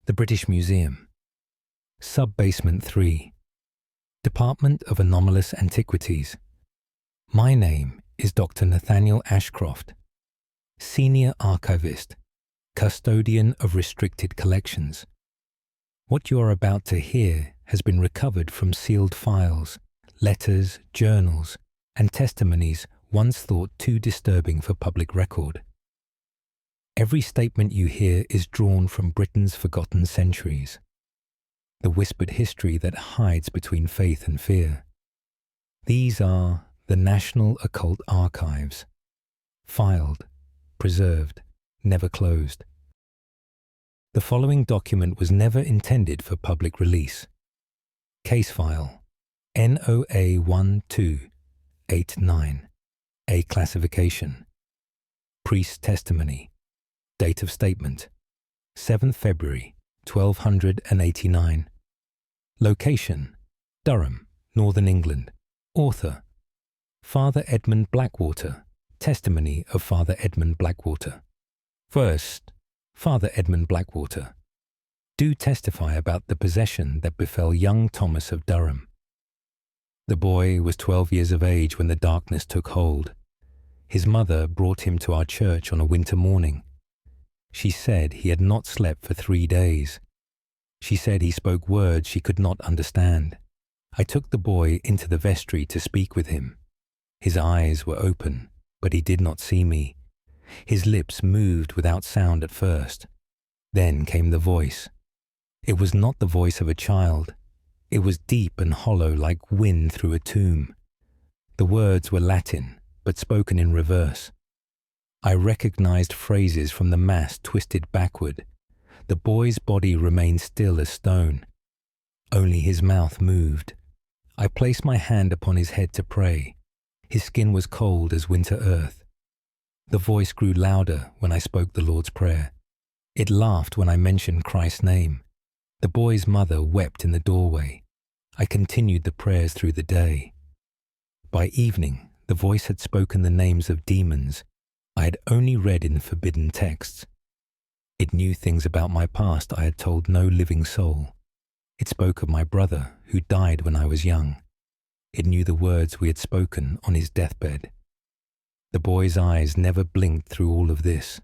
The British Museum. Sub-Basement 3. Department of Anomalous Antiquities. My name is Dr. Nathaniel Ashcroft, Senior Archivist, Custodian of Restricted Collections. What you are about to hear has been recovered from sealed files, letters, journals, and testimonies once thought too disturbing for public record. Every statement you hear is drawn from Britain's forgotten centuries, the whispered history that hides between faith and fear. These are the National Occult Archives, filed, preserved, never closed. The following document was never intended for public release. Case file NOA 1289, A classification. Priest testimony. Date of statement 7th February 1289. Location Durham, Northern England. Author Father Edmund Blackwater. Testimony of Father Edmund Blackwater. First, Father Edmund Blackwater, do testify about the possession that befell young Thomas of Durham. The boy was 12 years of age when the darkness took hold. His mother brought him to our church on a winter morning. She said he had not slept for 3 days. She said he spoke words she could not understand. I took the boy into the vestry to speak with him. His eyes were open, but he did not see me. His lips moved without sound at first. Then came the voice. It was not the voice of a child. It was deep and hollow like wind through a tomb. The words were Latin, but spoken in reverse. I recognized phrases from the mass twisted backward. The boy's body remained still as stone. Only his mouth moved. I placed my hand upon his head to pray. His skin was cold as winter earth. The voice grew louder when I spoke the Lord's Prayer. It laughed when I mentioned Christ's name. The boy's mother wept in the doorway. I continued the prayers through the day. By evening, the voice had spoken the names of demons I had only read in forbidden texts. It knew things about my past I had told no living soul. It spoke of my brother, who died when I was young. It knew the words we had spoken on his deathbed. The boy's eyes never blinked through all of this.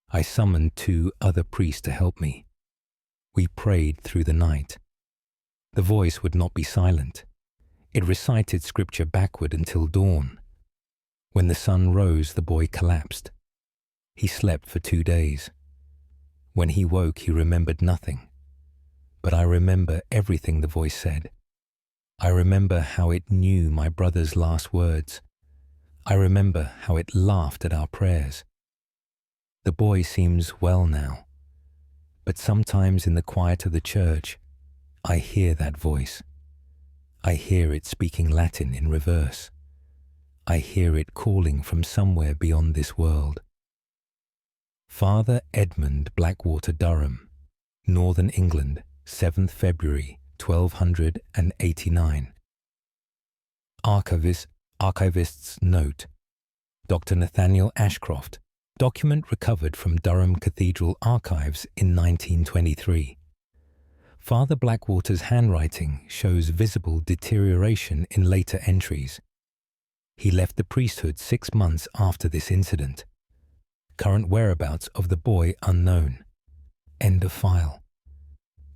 I summoned 2 other priests to help me. We prayed through the night. The voice would not be silent. It recited scripture backward until dawn. When the sun rose, the boy collapsed. He slept for 2 days. When he woke, he remembered nothing. But I remember everything the voice said. I remember how it knew my brother's last words. I remember how it laughed at our prayers. The boy seems well now, but sometimes in the quiet of the church, I hear that voice. I hear it speaking Latin in reverse. I hear it calling from somewhere beyond this world. Father Edmund Blackwater Durham, Northern England, 7th February 1289. Archivist's note. Dr. Nathaniel Ashcroft. Document recovered from Durham Cathedral archives in 1923. Father Blackwater's handwriting shows visible deterioration in later entries. He left the priesthood 6 months after this incident. Current whereabouts of the boy unknown. End of file.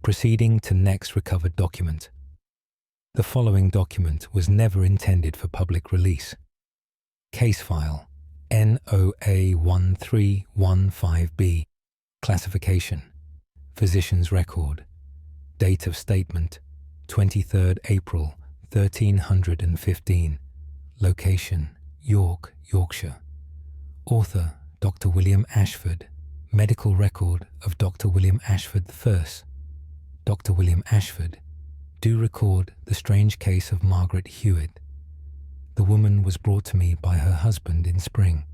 Proceeding to next recovered document. The following document was never intended for public release. Case file NOA 1315B. Classification Physician's record. Date of statement 23rd April 1315. Location York, Yorkshire. Author Dr. William Ashford. Medical record of Dr. William Ashford I. Dr. William Ashford. Do record the strange case of Margaret Hewitt. The woman was brought to me by her husband in spring.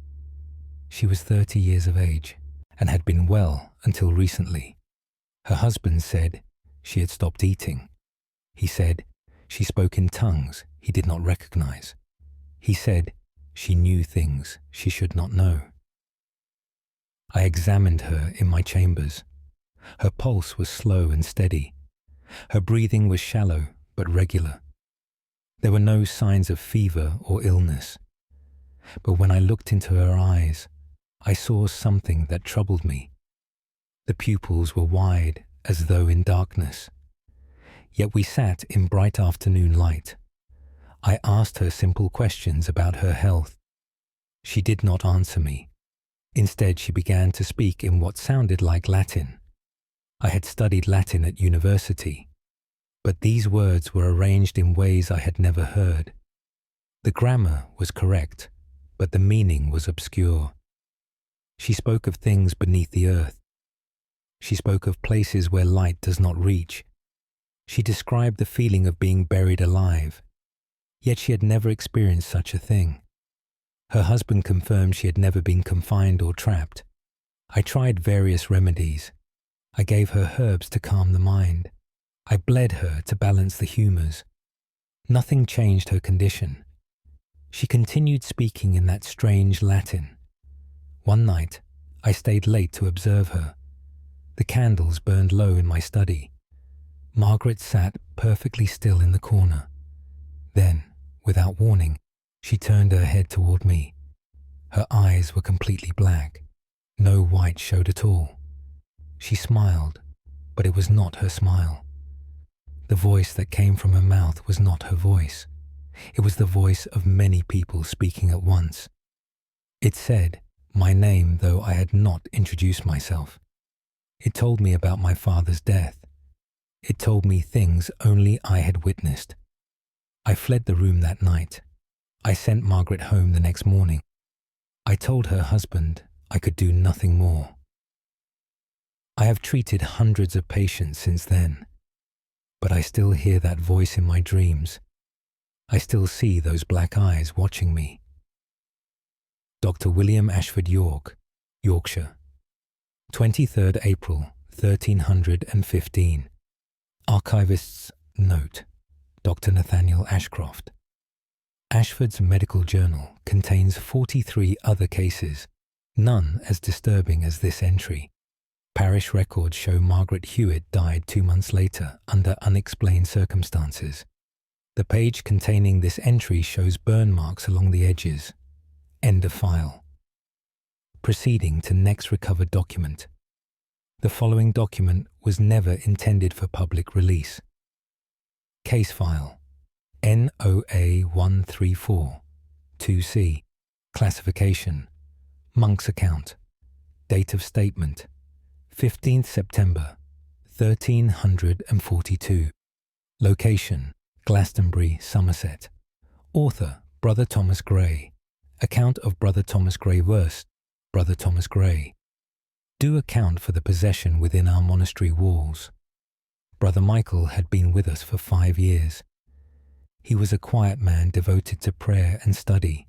She was 30 years of age and had been well until recently. Her husband said she had stopped eating. He said she spoke in tongues he did not recognize. He said she knew things she should not know. I examined her in my chambers. Her pulse was slow and steady. Her breathing was shallow but regular. There were no signs of fever or illness. But when I looked into her eyes, I saw something that troubled me. The pupils were wide as though in darkness. Yet we sat in bright afternoon light. I asked her simple questions about her health. She did not answer me. Instead, she began to speak in what sounded like Latin. I had studied Latin at university, but these words were arranged in ways I had never heard. The grammar was correct, but the meaning was obscure. She spoke of things beneath the earth. She spoke of places where light does not reach. She described the feeling of being buried alive, yet she had never experienced such a thing. Her husband confirmed she had never been confined or trapped. I tried various remedies. I gave her herbs to calm the mind. I bled her to balance the humours. Nothing changed her condition. She continued speaking in that strange Latin. One night, I stayed late to observe her. The candles burned low in my study. Margaret sat perfectly still in the corner. Then, without warning, she turned her head toward me. Her eyes were completely black. No white showed at all. She smiled, but it was not her smile. The voice that came from her mouth was not her voice. It was the voice of many people speaking at once. It said my name, though I had not introduced myself. It told me about my father's death. It told me things only I had witnessed. I fled the room that night. I sent Margaret home the next morning. I told her husband I could do nothing more. I have treated hundreds of patients since then, but I still hear that voice in my dreams. I still see those black eyes watching me. Dr. William Ashford York, Yorkshire. 23rd April 1315. Archivist's note. Dr. Nathaniel Ashcroft. Ashford's medical journal contains 43 other cases, none as disturbing as this entry. Parish records show Margaret Hewitt died 2 months later under unexplained circumstances. The page containing this entry shows burn marks along the edges. End of file. Proceeding to next recovered document. The following document was never intended for public release. Case file NOA 134 2C. Classification Monk's account. Date of statement 15th September 1342. Location Glastonbury, Somerset. Author Brother Thomas Gray. Account of Brother Thomas Gray verse Brother Thomas Gray. Do account for the possession within our monastery walls. Brother Michael had been with us for 5 years. He was a quiet man devoted to prayer and study.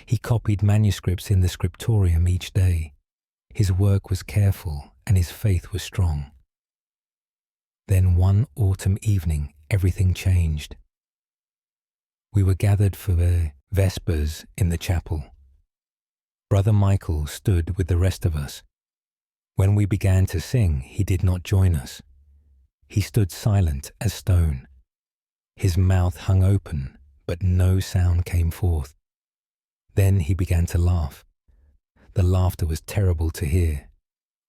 He copied manuscripts in the scriptorium each day. His work was careful and his faith was strong. Then one autumn evening, everything changed. We were gathered for the Vespers in the chapel. Brother Michael stood with the rest of us. When we began to sing, he did not join us. He stood silent as stone. His mouth hung open, but no sound came forth. Then he began to laugh. The laughter was terrible to hear.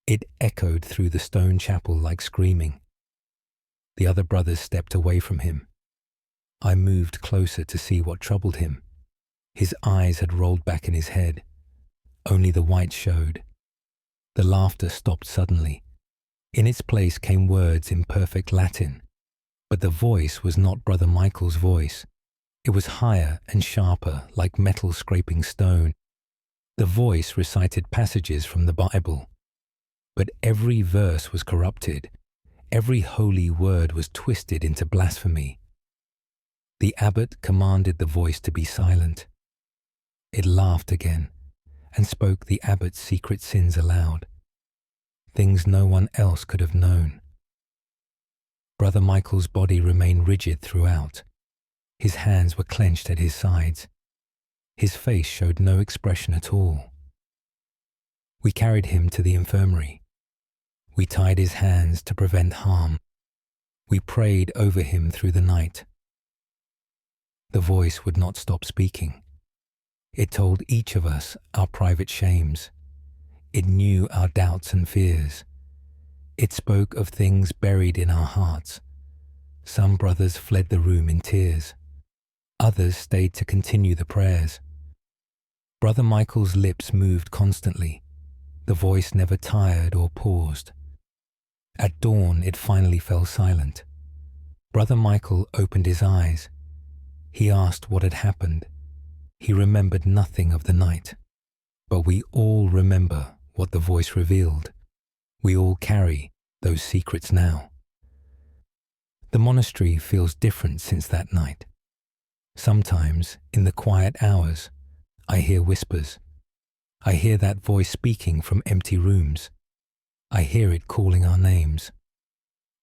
It echoed through the stone chapel like screaming. The other brothers stepped away from him. I moved closer to see what troubled him. His eyes had rolled back in his head. Only the white showed. The laughter stopped suddenly. In its place came words in perfect Latin. But the voice was not Brother Michael's voice. It was higher and sharper, like metal scraping stone. The voice recited passages from the Bible. But every verse was corrupted. Every holy word was twisted into blasphemy. The abbot commanded the voice to be silent. It laughed again and spoke the abbot's secret sins aloud, things no one else could have known. Brother Michael's body remained rigid throughout. His hands were clenched at his sides. His face showed no expression at all. We carried him to the infirmary. We tied his hands to prevent harm. We prayed over him through the night. The voice would not stop speaking. It told each of us our private shames. It knew our doubts and fears. It spoke of things buried in our hearts. Some brothers fled the room in tears. Others stayed to continue the prayers. Brother Michael's lips moved constantly. The voice never tired or paused. At dawn, it finally fell silent. Brother Michael opened his eyes. He asked what had happened. He remembered nothing of the night. But we all remember what the voice revealed. We all carry those secrets now. The monastery feels different since that night. Sometimes, in the quiet hours, I hear whispers. I hear that voice speaking from empty rooms. I hear it calling our names.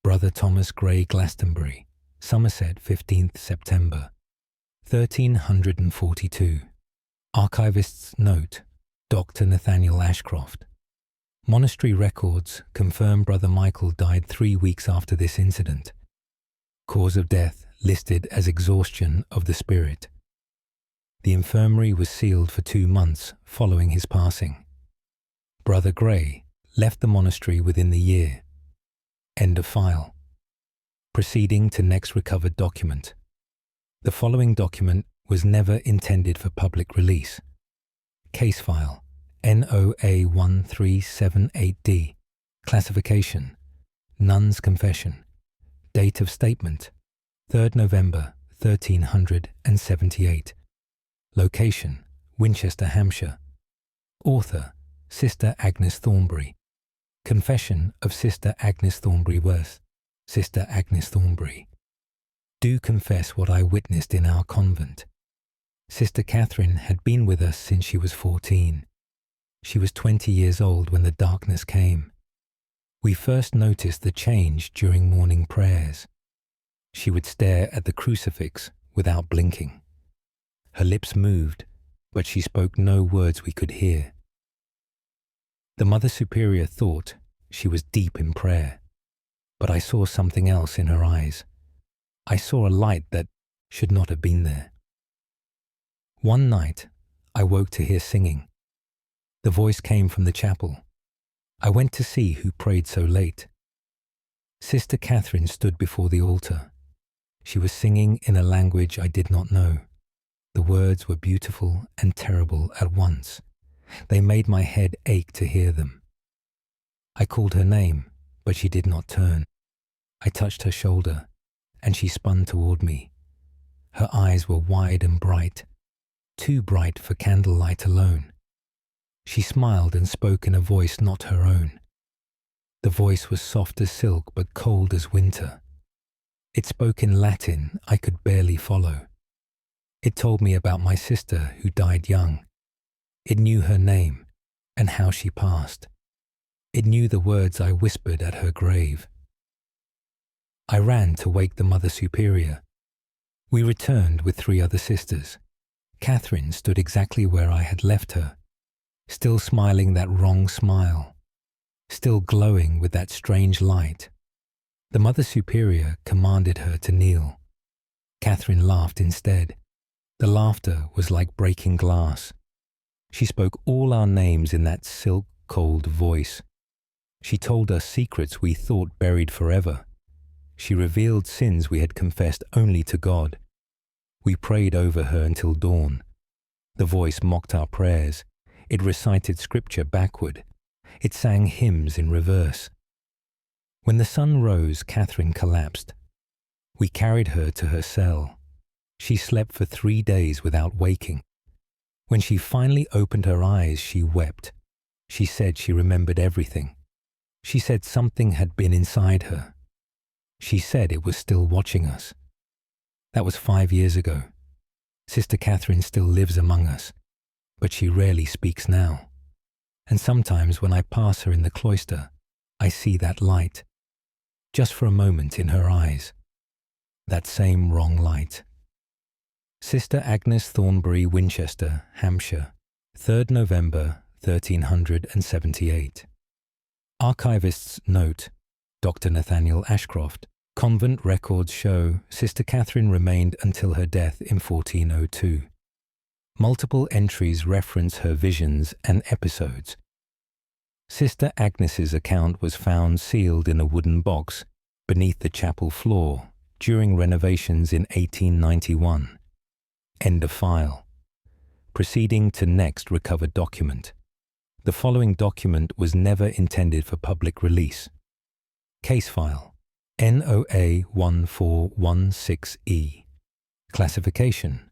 Brother Thomas Gray, Glastonbury, Somerset, 15th September, 1342. Archivist's note, Dr. Nathaniel Ashcroft. Monastery records confirm Brother Michael died 3 weeks after this incident. Cause of death listed as exhaustion of the spirit. The infirmary was sealed for 2 months following his passing. Brother Gray left the monastery within the year. End of file. Proceeding to next recovered document. The following document was never intended for public release. Case file NOA 1378D. Classification Nun's Confession. Date of statement 3rd November 1378. Location Winchester, Hampshire. Author Sister Agnes Thornbury. Confession of Sister Agnes Thornbury Worth. Sister Agnes Thornbury. Do confess what I witnessed in our convent. Sister Catherine had been with us since she was 14. She was 20 years old when the darkness came. We first noticed the change during morning prayers. She would stare at the crucifix without blinking. Her lips moved, but she spoke no words we could hear. The Mother Superior thought she was deep in prayer, but I saw something else in her eyes. I saw a light that should not have been there. One night, I woke to hear singing. The voice came from the chapel. I went to see who prayed so late. Sister Catherine stood before the altar. She was singing in a language I did not know. The words were beautiful and terrible at once. They made my head ache to hear them. I called her name, but she did not turn. I touched her shoulder, and she spun toward me. Her eyes were wide and bright, too bright for candlelight alone. She smiled and spoke in a voice not her own. The voice was soft as silk but cold as winter. It spoke in Latin I could barely follow. It told me about my sister who died young. It knew her name and how she passed. It knew the words I whispered at her grave. I ran to wake the Mother Superior. We returned with 3 other sisters. Catherine stood exactly where I had left her, still smiling that wrong smile, still glowing with that strange light. The Mother Superior commanded her to kneel. Catherine laughed instead. The laughter was like breaking glass. She spoke all our names in that silk-cold voice. She told us secrets we thought buried forever. She revealed sins we had confessed only to God. We prayed over her until dawn. The voice mocked our prayers. It recited scripture backward. It sang hymns in reverse. When the sun rose, Catherine collapsed. We carried her to her cell. She slept for 3 days without waking. When she finally opened her eyes, she wept. She said she remembered everything. She said something had been inside her. She said it was still watching us. That was 5 years ago. Sister Catherine still lives among us, but she rarely speaks now. And sometimes when I pass her in the cloister, I see that light, just for a moment in her eyes, that same wrong light. Sister Agnes Thornbury, Winchester, Hampshire, 3rd November 1378. Archivist's note, Dr. Nathaniel Ashcroft. Convent records show Sister Catherine remained until her death in 1402. Multiple entries reference her visions and episodes. Sister Agnes's account was found sealed in a wooden box beneath the chapel floor during renovations in 1891. End of file. Proceeding to next recovered document. The following document was never intended for public release. Case file NOA 1416E. Classification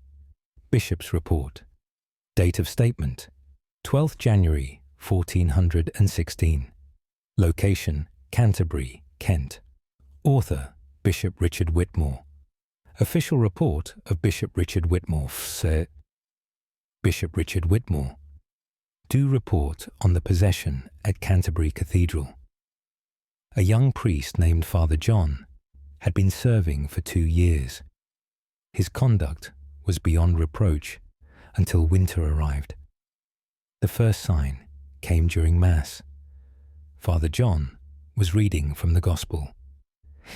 Bishop's Report. Date of statement 12th January 1416. Location Canterbury, Kent. Author Bishop Richard Whitmore. Official report of Bishop Richard Whitmore. Bishop Richard Whitmore. Do report on the possession at Canterbury Cathedral. A young priest named Father John had been serving for 2 years. His conduct was beyond reproach until winter arrived. The first sign came during Mass. Father John was reading from the Gospel.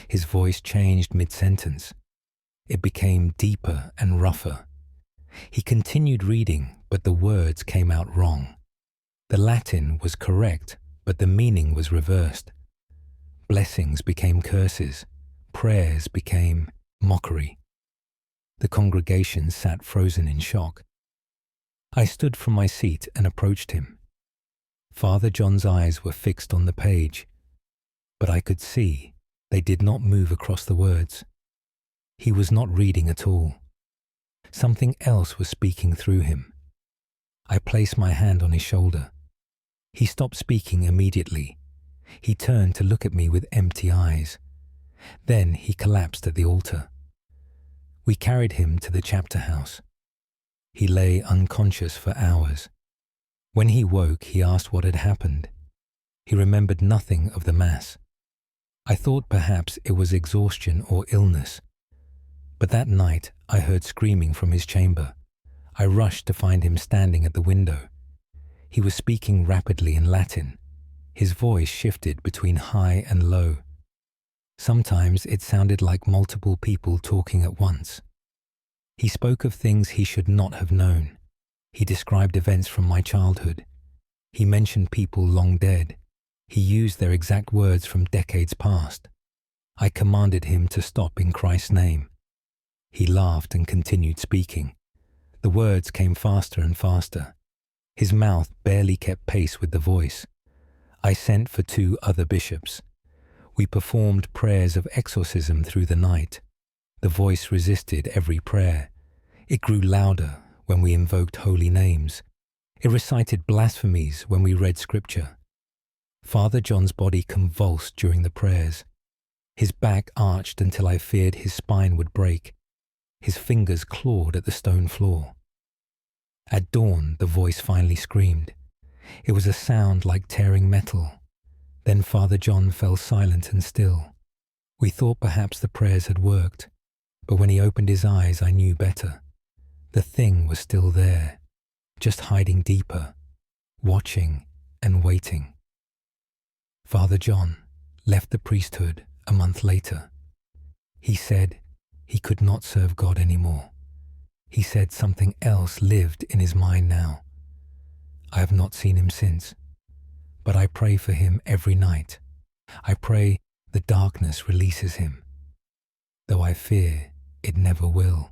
His voice changed mid-sentence. It became deeper and rougher. He continued reading, but the words came out wrong. The Latin was correct, but the meaning was reversed. Blessings became curses. Prayers became mockery. The congregation sat frozen in shock. I stood from my seat and approached him. Father John's eyes were fixed on the page, but I could see they did not move across the words. He was not reading at all. Something else was speaking through him. I placed my hand on his shoulder. He stopped speaking immediately. He turned to look at me with empty eyes. Then he collapsed at the altar. We carried him to the chapter house. He lay unconscious for hours. When he woke, he asked what had happened. He remembered nothing of the Mass. I thought perhaps it was exhaustion or illness. But that night I heard screaming from his chamber. I rushed to find him standing at the window. He was speaking rapidly in Latin. His voice shifted between high and low. Sometimes it sounded like multiple people talking at once. He spoke of things he should not have known. He described events from my childhood. He mentioned people long dead. He used their exact words from decades past. I commanded him to stop in Christ's name. He laughed and continued speaking. The words came faster and faster. His mouth barely kept pace with the voice. I sent for 2 other bishops. We performed prayers of exorcism through the night. The voice resisted every prayer. It grew louder when we invoked holy names. It recited blasphemies when we read scripture. Father John's body convulsed during the prayers. His back arched until I feared his spine would break. His fingers clawed at the stone floor. At dawn, the voice finally screamed. It was a sound like tearing metal. Then Father John fell silent and still. We thought perhaps the prayers had worked, but when he opened his eyes, I knew better. The thing was still there, just hiding deeper, watching and waiting. Father John left the priesthood a month later. He said he could not serve God anymore. He said something else lived in his mind now. I have not seen him since, but I pray for him every night. I pray the darkness releases him, though I fear it never will.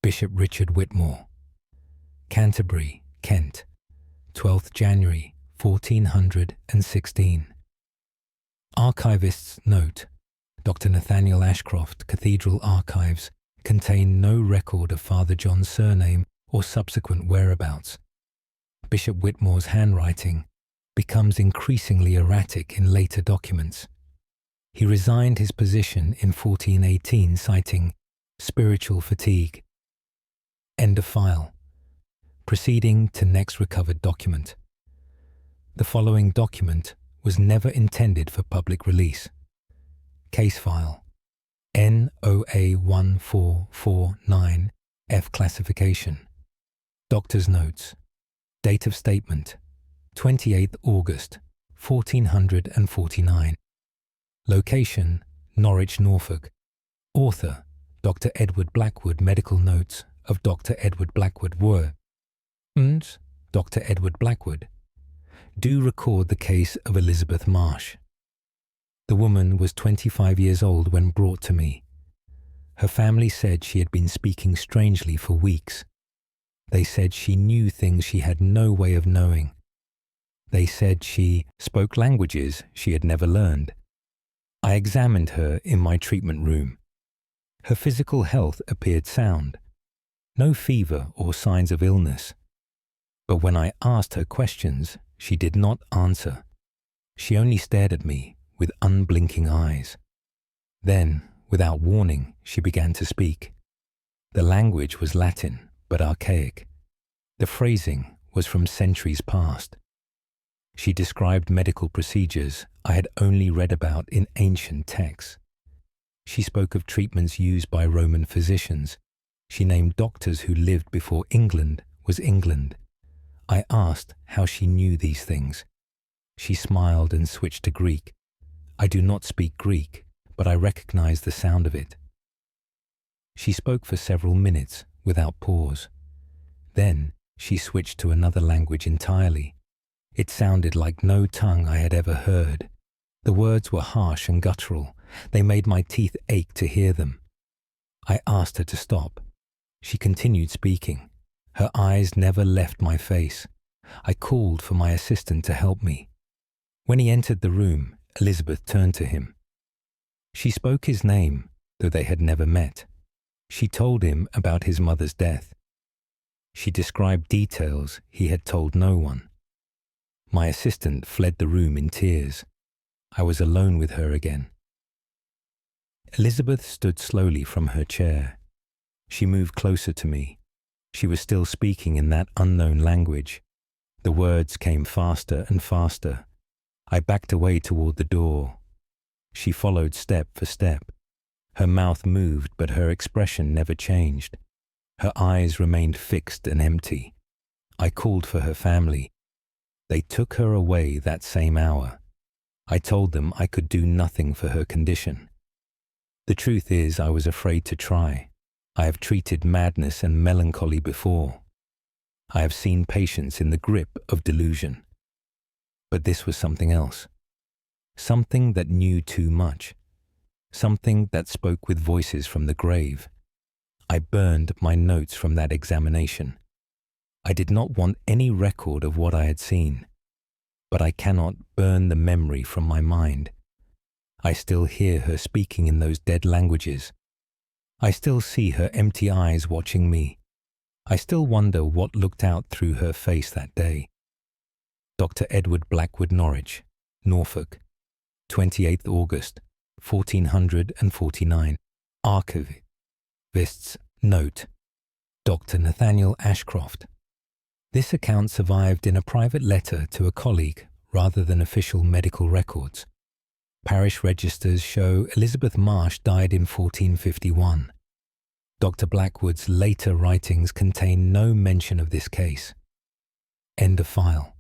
Bishop Richard Whitmore. Canterbury, Kent, 12th January 1416. Archivist's note, Dr. Nathaniel Ashcroft, Cathedral Archives, contain no record of Father John's surname or subsequent whereabouts. Bishop Whitmore's handwriting becomes increasingly erratic in later documents. He resigned his position in 1418, citing spiritual fatigue. End of file. Proceeding to next recovered document. The following document was never intended for public release. Case file NOA 1449 F classification. Doctor's notes. Date of statement 28th August 1449. Location, Norwich, Norfolk. Author, Dr. Edward Blackwood. Medical notes of Dr. Edward Blackwood were, and Dr. Edward Blackwood. Do record the case of Elizabeth Marsh. The woman was 25 years old when brought to me. Her family said she had been speaking strangely for weeks. They said she knew things she had no way of knowing. They said she spoke languages she had never learned. I examined her in my treatment room. Her physical health appeared sound. No fever or signs of illness. But when I asked her questions, she did not answer. She only stared at me with unblinking eyes. Then, without warning, she began to speak. The language was Latin, but archaic. The phrasing was from centuries past. She described medical procedures I had only read about in ancient texts. She spoke of treatments used by Roman physicians. She named doctors who lived before England was England. I asked how she knew these things. She smiled and switched to Greek. I do not speak Greek, but I recognize the sound of it. She spoke for several minutes without pause. Then she switched to another language entirely. It sounded like no tongue I had ever heard. The words were harsh and guttural. They made my teeth ache to hear them. I asked her to stop. She continued speaking. Her eyes never left my face. I called for my assistant to help me. When he entered the room, Elizabeth turned to him. She spoke his name, though they had never met. She told him about his mother's death. She described details he had told no one. My assistant fled the room in tears. I was alone with her again. Elizabeth stood slowly from her chair. She moved closer to me. She was still speaking in that unknown language. The words came faster and faster. I backed away toward the door. She followed step for step. Her mouth moved, but her expression never changed. Her eyes remained fixed and empty. I called for her family. They took her away that same hour. I told them I could do nothing for her condition. The truth is, I was afraid to try. I have treated madness and melancholy before. I have seen patients in the grip of delusion. But this was something else. Something that knew too much. Something that spoke with voices from the grave. I burned my notes from that examination. I did not want any record of what I had seen. But I cannot burn the memory from my mind. I still hear her speaking in those dead languages. I still see her empty eyes watching me. I still wonder what looked out through her face that day. Dr. Edward Blackwood, Norwich, Norfolk, 28th August, 1449. Archivist's note. Dr. Nathaniel Ashcroft. This account survived in a private letter to a colleague rather than official medical records. Parish registers show Elizabeth Marsh died in 1451. Dr. Blackwood's later writings contain no mention of this case. End of file.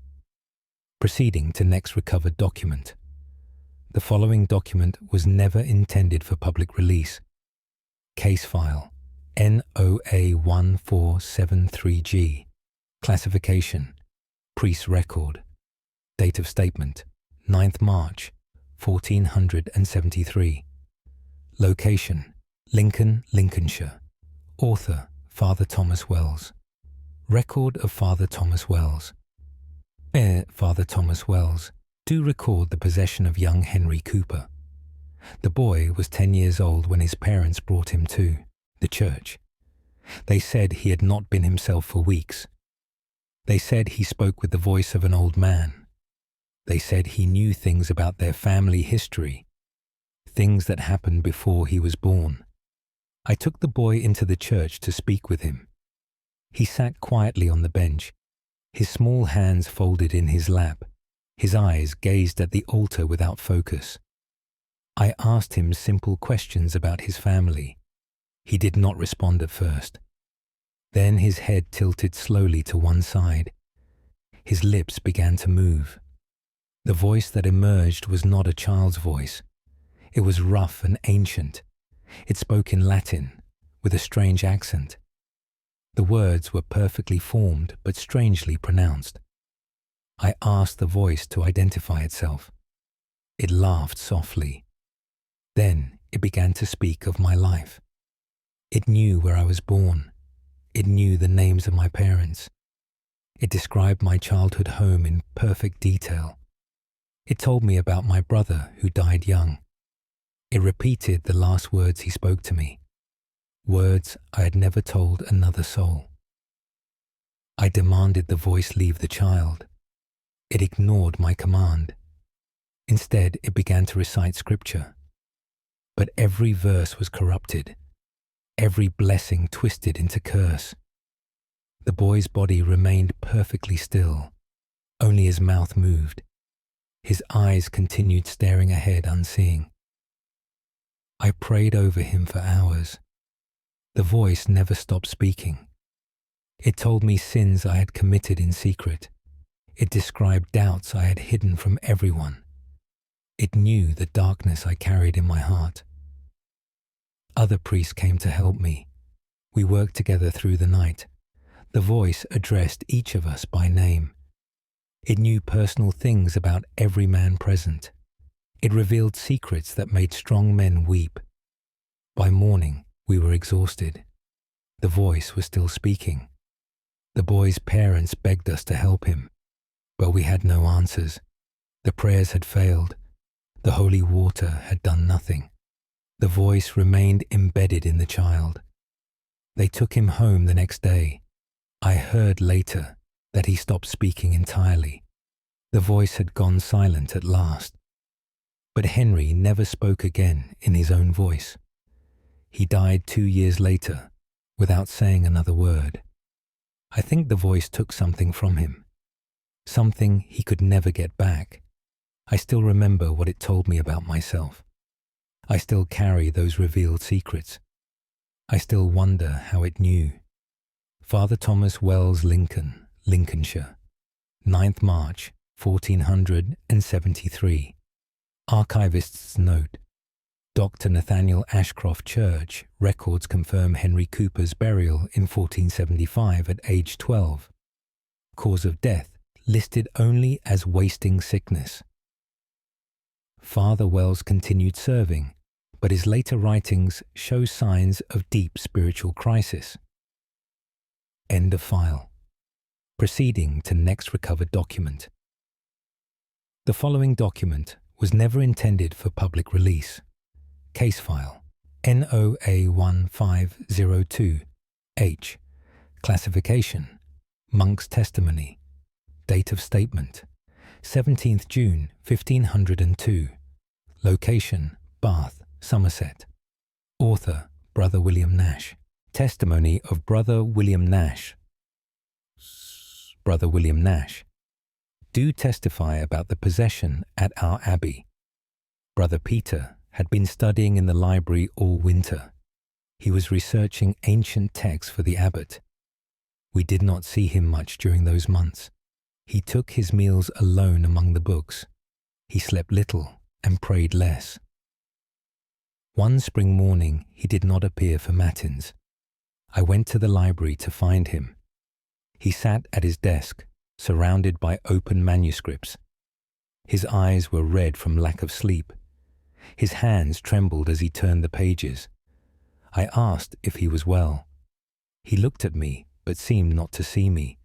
Proceeding to next recovered document. The following document was never intended for public release. Case file NOA1473G. Classification Priest's record. Date of statement 9th March 1473. Location Lincoln, Lincolnshire. Author Father Thomas Wells. Record of Father Thomas Wells. Father Thomas Wells. Do record the possession of young Henry Cooper. The boy was 10 years old when his parents brought him to the church. They said he had not been himself for weeks. They said he spoke with the voice of an old man. They said he knew things about their family history, things that happened before he was born. I took the boy into the church to speak with him. He sat quietly on the bench, his small hands folded in his lap. His eyes gazed at the altar without focus. I asked him simple questions about his family. He did not respond at first. Then his head tilted slowly to one side. His lips began to move. The voice that emerged was not a child's voice. It was rough and ancient. It spoke in Latin, with a strange accent. The words were perfectly formed but strangely pronounced. I asked the voice to identify itself. It laughed softly. Then it began to speak of my life. It knew where I was born. It knew the names of my parents. It described my childhood home in perfect detail. It told me about my brother who died young. It repeated the last words he spoke to me, words I had never told another soul. I demanded the voice leave the child. It ignored my command. Instead, it began to recite scripture. But every verse was corrupted, every blessing twisted into curse. The boy's body remained perfectly still, only his mouth moved. His eyes continued staring ahead unseeing. I prayed over him for hours. The voice never stopped speaking. It told me sins I had committed in secret. It described doubts I had hidden from everyone. It knew the darkness I carried in my heart. Other priests came to help me. We worked together through the night. The voice addressed each of us by name. It knew personal things about every man present. It revealed secrets that made strong men weep. By morning, we were exhausted. The voice was still speaking. The boy's parents begged us to help him, but we had no answers. The prayers had failed. The holy water had done nothing. The voice remained embedded in the child. They took him home the next day. I heard later that he stopped speaking entirely. The voice had gone silent at last. But Henry never spoke again in his own voice. He died 2 years later without saying another word. I think the voice took something from him, something he could never get back. I still remember what it told me about myself. I still carry those revealed secrets. I still wonder how it knew. Father Thomas Wells Lincoln, Lincolnshire, 9th March, 1473. Archivist's note. Dr. Nathaniel Ashcroft Church records confirm Henry Cooper's burial in 1475 at age 12. Cause of death listed only as wasting sickness. Father Wells continued serving, but his later writings show signs of deep spiritual crisis. End of file. Proceeding to next recovered document. The following document was never intended for public release. Case file NOA1502H. Classification Monk's testimony. Date of statement 17th June 1502. Location Bath, Somerset. Author Brother William Nash. Testimony of Brother William Nash. Brother William Nash. Do testify about the possession at our abbey. Brother Peter had been studying in the library all winter. He was researching ancient texts for the abbot. We did not see him much during those months. He took his meals alone among the books. He slept little and prayed less. One spring morning he did not appear for matins. I went to the library to find him. He sat at his desk, surrounded by open manuscripts. His eyes were red from lack of sleep. His hands trembled as he turned the pages. I asked if he was well. He looked at me, but seemed not to see me.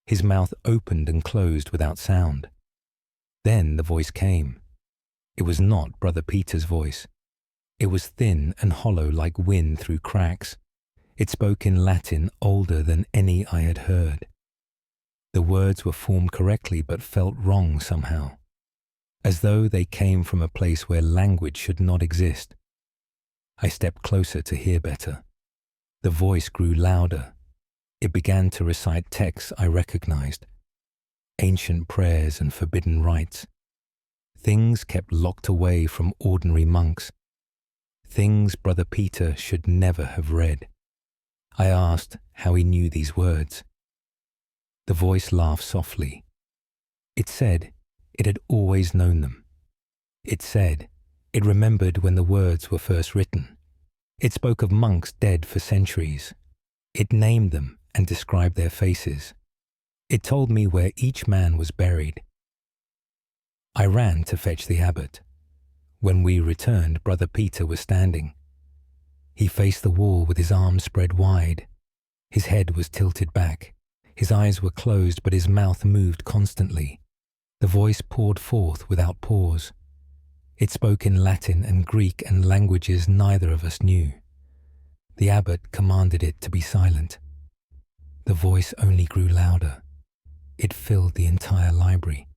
His mouth opened and closed without sound. Then the voice came. It was not Brother Peter's voice. It was thin and hollow like wind through cracks. It spoke in Latin older than any I had heard. The words were formed correctly but felt wrong somehow, as though they came from a place where language should not exist. I stepped closer to hear better. The voice grew louder. It began to recite texts I recognized, ancient prayers and forbidden rites, things kept locked away from ordinary monks, things Brother Peter should never have read. I asked how he knew these words. The voice laughed softly. It said, It had always known them. It said, it remembered when the words were first written. It spoke of monks dead for centuries. It named them and described their faces. It told me where each man was buried. I ran to fetch the abbot. When we returned, Brother Peter was standing. He faced the wall with his arms spread wide. His head was tilted back. His eyes were closed, but his mouth moved constantly. The voice poured forth without pause. It spoke in Latin and Greek and languages neither of us knew. The abbot commanded it to be silent. The voice only grew louder. It filled the entire library.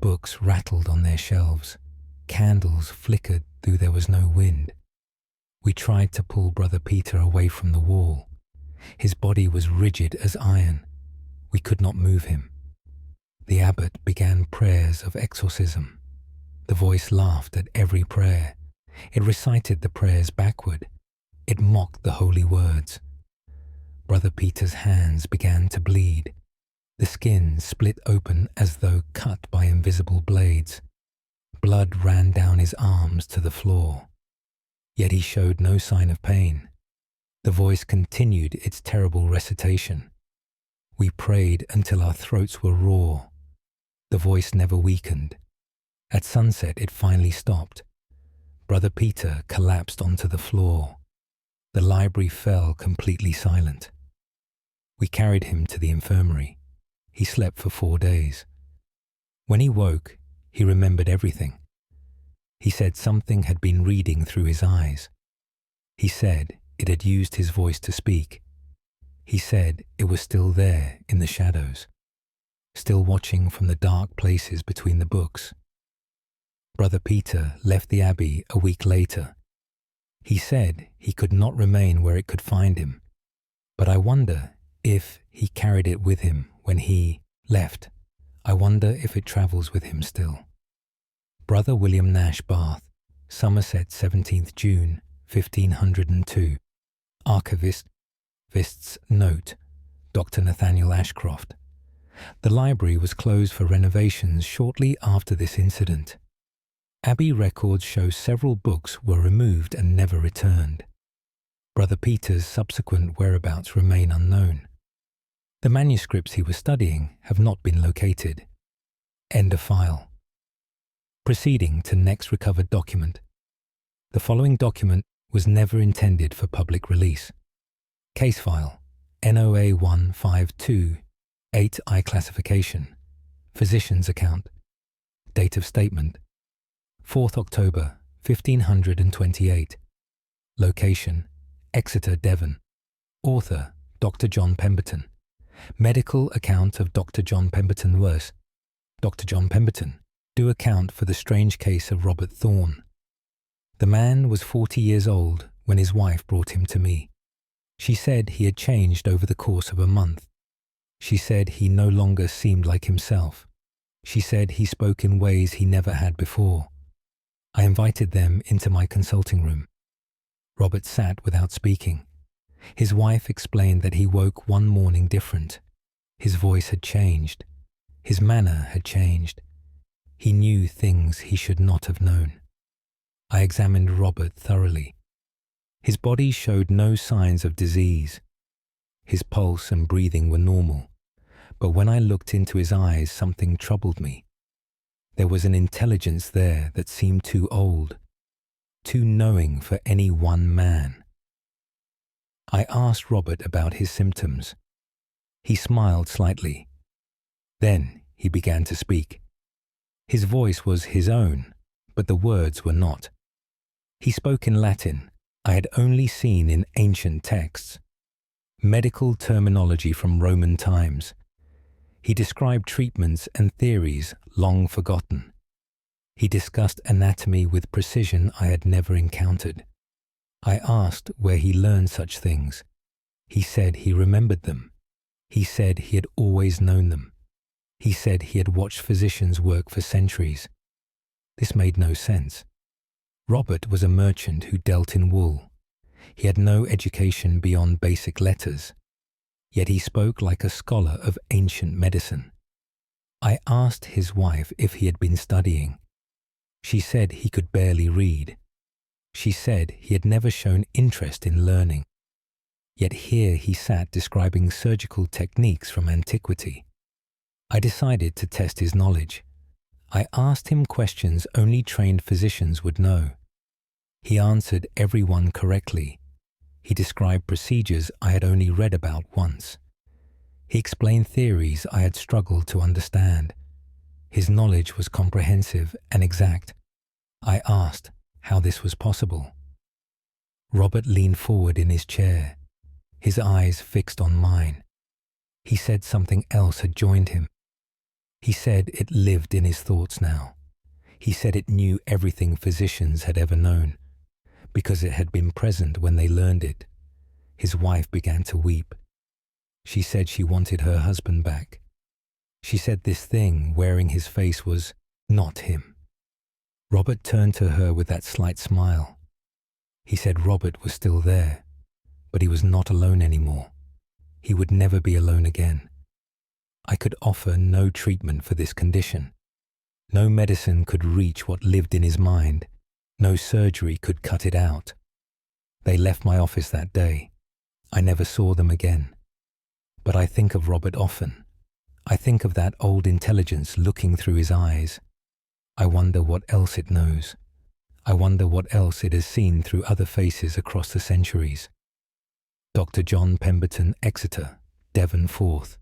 Books rattled on their shelves. Candles flickered though there was no wind. We tried to pull Brother Peter away from the wall. His body was rigid as iron. We could not move him. The abbot began prayers of exorcism. The voice laughed at every prayer. It recited the prayers backward. It mocked the holy words. Brother Peter's hands began to bleed. The skin split open as though cut by invisible blades. Blood ran down his arms to the floor. Yet he showed no sign of pain. The voice continued its terrible recitation. We prayed until our throats were raw. The voice never weakened. At sunset it finally stopped. Brother Peter collapsed onto the floor. The library fell completely silent. We carried him to the infirmary. He slept for 4 days. When he woke, he remembered everything. He said something had been reading through his eyes. He said it had used his voice to speak. He said it was still there in the shadows, still watching from the dark places between the books. Brother Peter left the abbey a week later. He said he could not remain where it could find him, but I wonder if he carried it with him when he left. I wonder if it travels with him still. Brother William Nash, Bath, Somerset, 17th June, 1502. Archivist's note, Dr. Nathaniel Ashcroft. The library was closed for renovations shortly after this incident. Abbey records show several books were removed and never returned. Brother Peter's subsequent whereabouts remain unknown. The manuscripts he was studying have not been located. End of file. Proceeding to next recovered document. The following document was never intended for public release. Case file, NOA 152, 8I classification, physician's account, date of statement, 4th October, 1528, location, Exeter, Devon, author, Dr. John Pemberton, medical account of Dr. John Pemberton Worse, Dr. John Pemberton, do account for the strange case of Robert Thorne. The man was 40 years old when his wife brought him to me. She said he had changed over the course of a month. She said he no longer seemed like himself. She said he spoke in ways he never had before. I invited them into my consulting room. Robert sat without speaking. His wife explained that he woke one morning different. His voice had changed. His manner had changed. He knew things he should not have known. I examined Robert thoroughly. His body showed no signs of disease. His pulse and breathing were normal, but when I looked into his eyes, something troubled me. There was an intelligence there that seemed too old, too knowing for any one man. I asked Robert about his symptoms. He smiled slightly. Then he began to speak. His voice was his own, but the words were not. He spoke in Latin I had only seen in ancient texts, medical terminology from Roman times. He described treatments and theories long forgotten. He discussed anatomy with precision I had never encountered. I asked where he learned such things. He said he remembered them. He said he had always known them. He said he had watched physicians work for centuries. This made no sense. Robert was a merchant who dealt in wool. He had no education beyond basic letters. Yet he spoke like a scholar of ancient medicine. I asked his wife if he had been studying. She said he could barely read. She said he had never shown interest in learning. Yet here he sat describing surgical techniques from antiquity. I decided to test his knowledge. I asked him questions only trained physicians would know. He answered every one correctly. He described procedures I had only read about once. He explained theories I had struggled to understand. His knowledge was comprehensive and exact. I asked how this was possible. Robert leaned forward in his chair, his eyes fixed on mine. He said something else had joined him. He said it lived in his thoughts now. He said it knew everything physicians had ever known, because it had been present when they learned it. His wife began to weep. She said she wanted her husband back. She said this thing wearing his face was not him. Robert turned to her with that slight smile. He said Robert was still there, but he was not alone anymore. He would never be alone again. I could offer no treatment for this condition. No medicine could reach what lived in his mind. No surgery could cut it out. They left my office that day. I never saw them again. But I think of Robert often. I think of that old intelligence looking through his eyes. I wonder what else it knows. I wonder what else it has seen through other faces across the centuries. Dr. John Pemberton, Exeter, Devon 4th.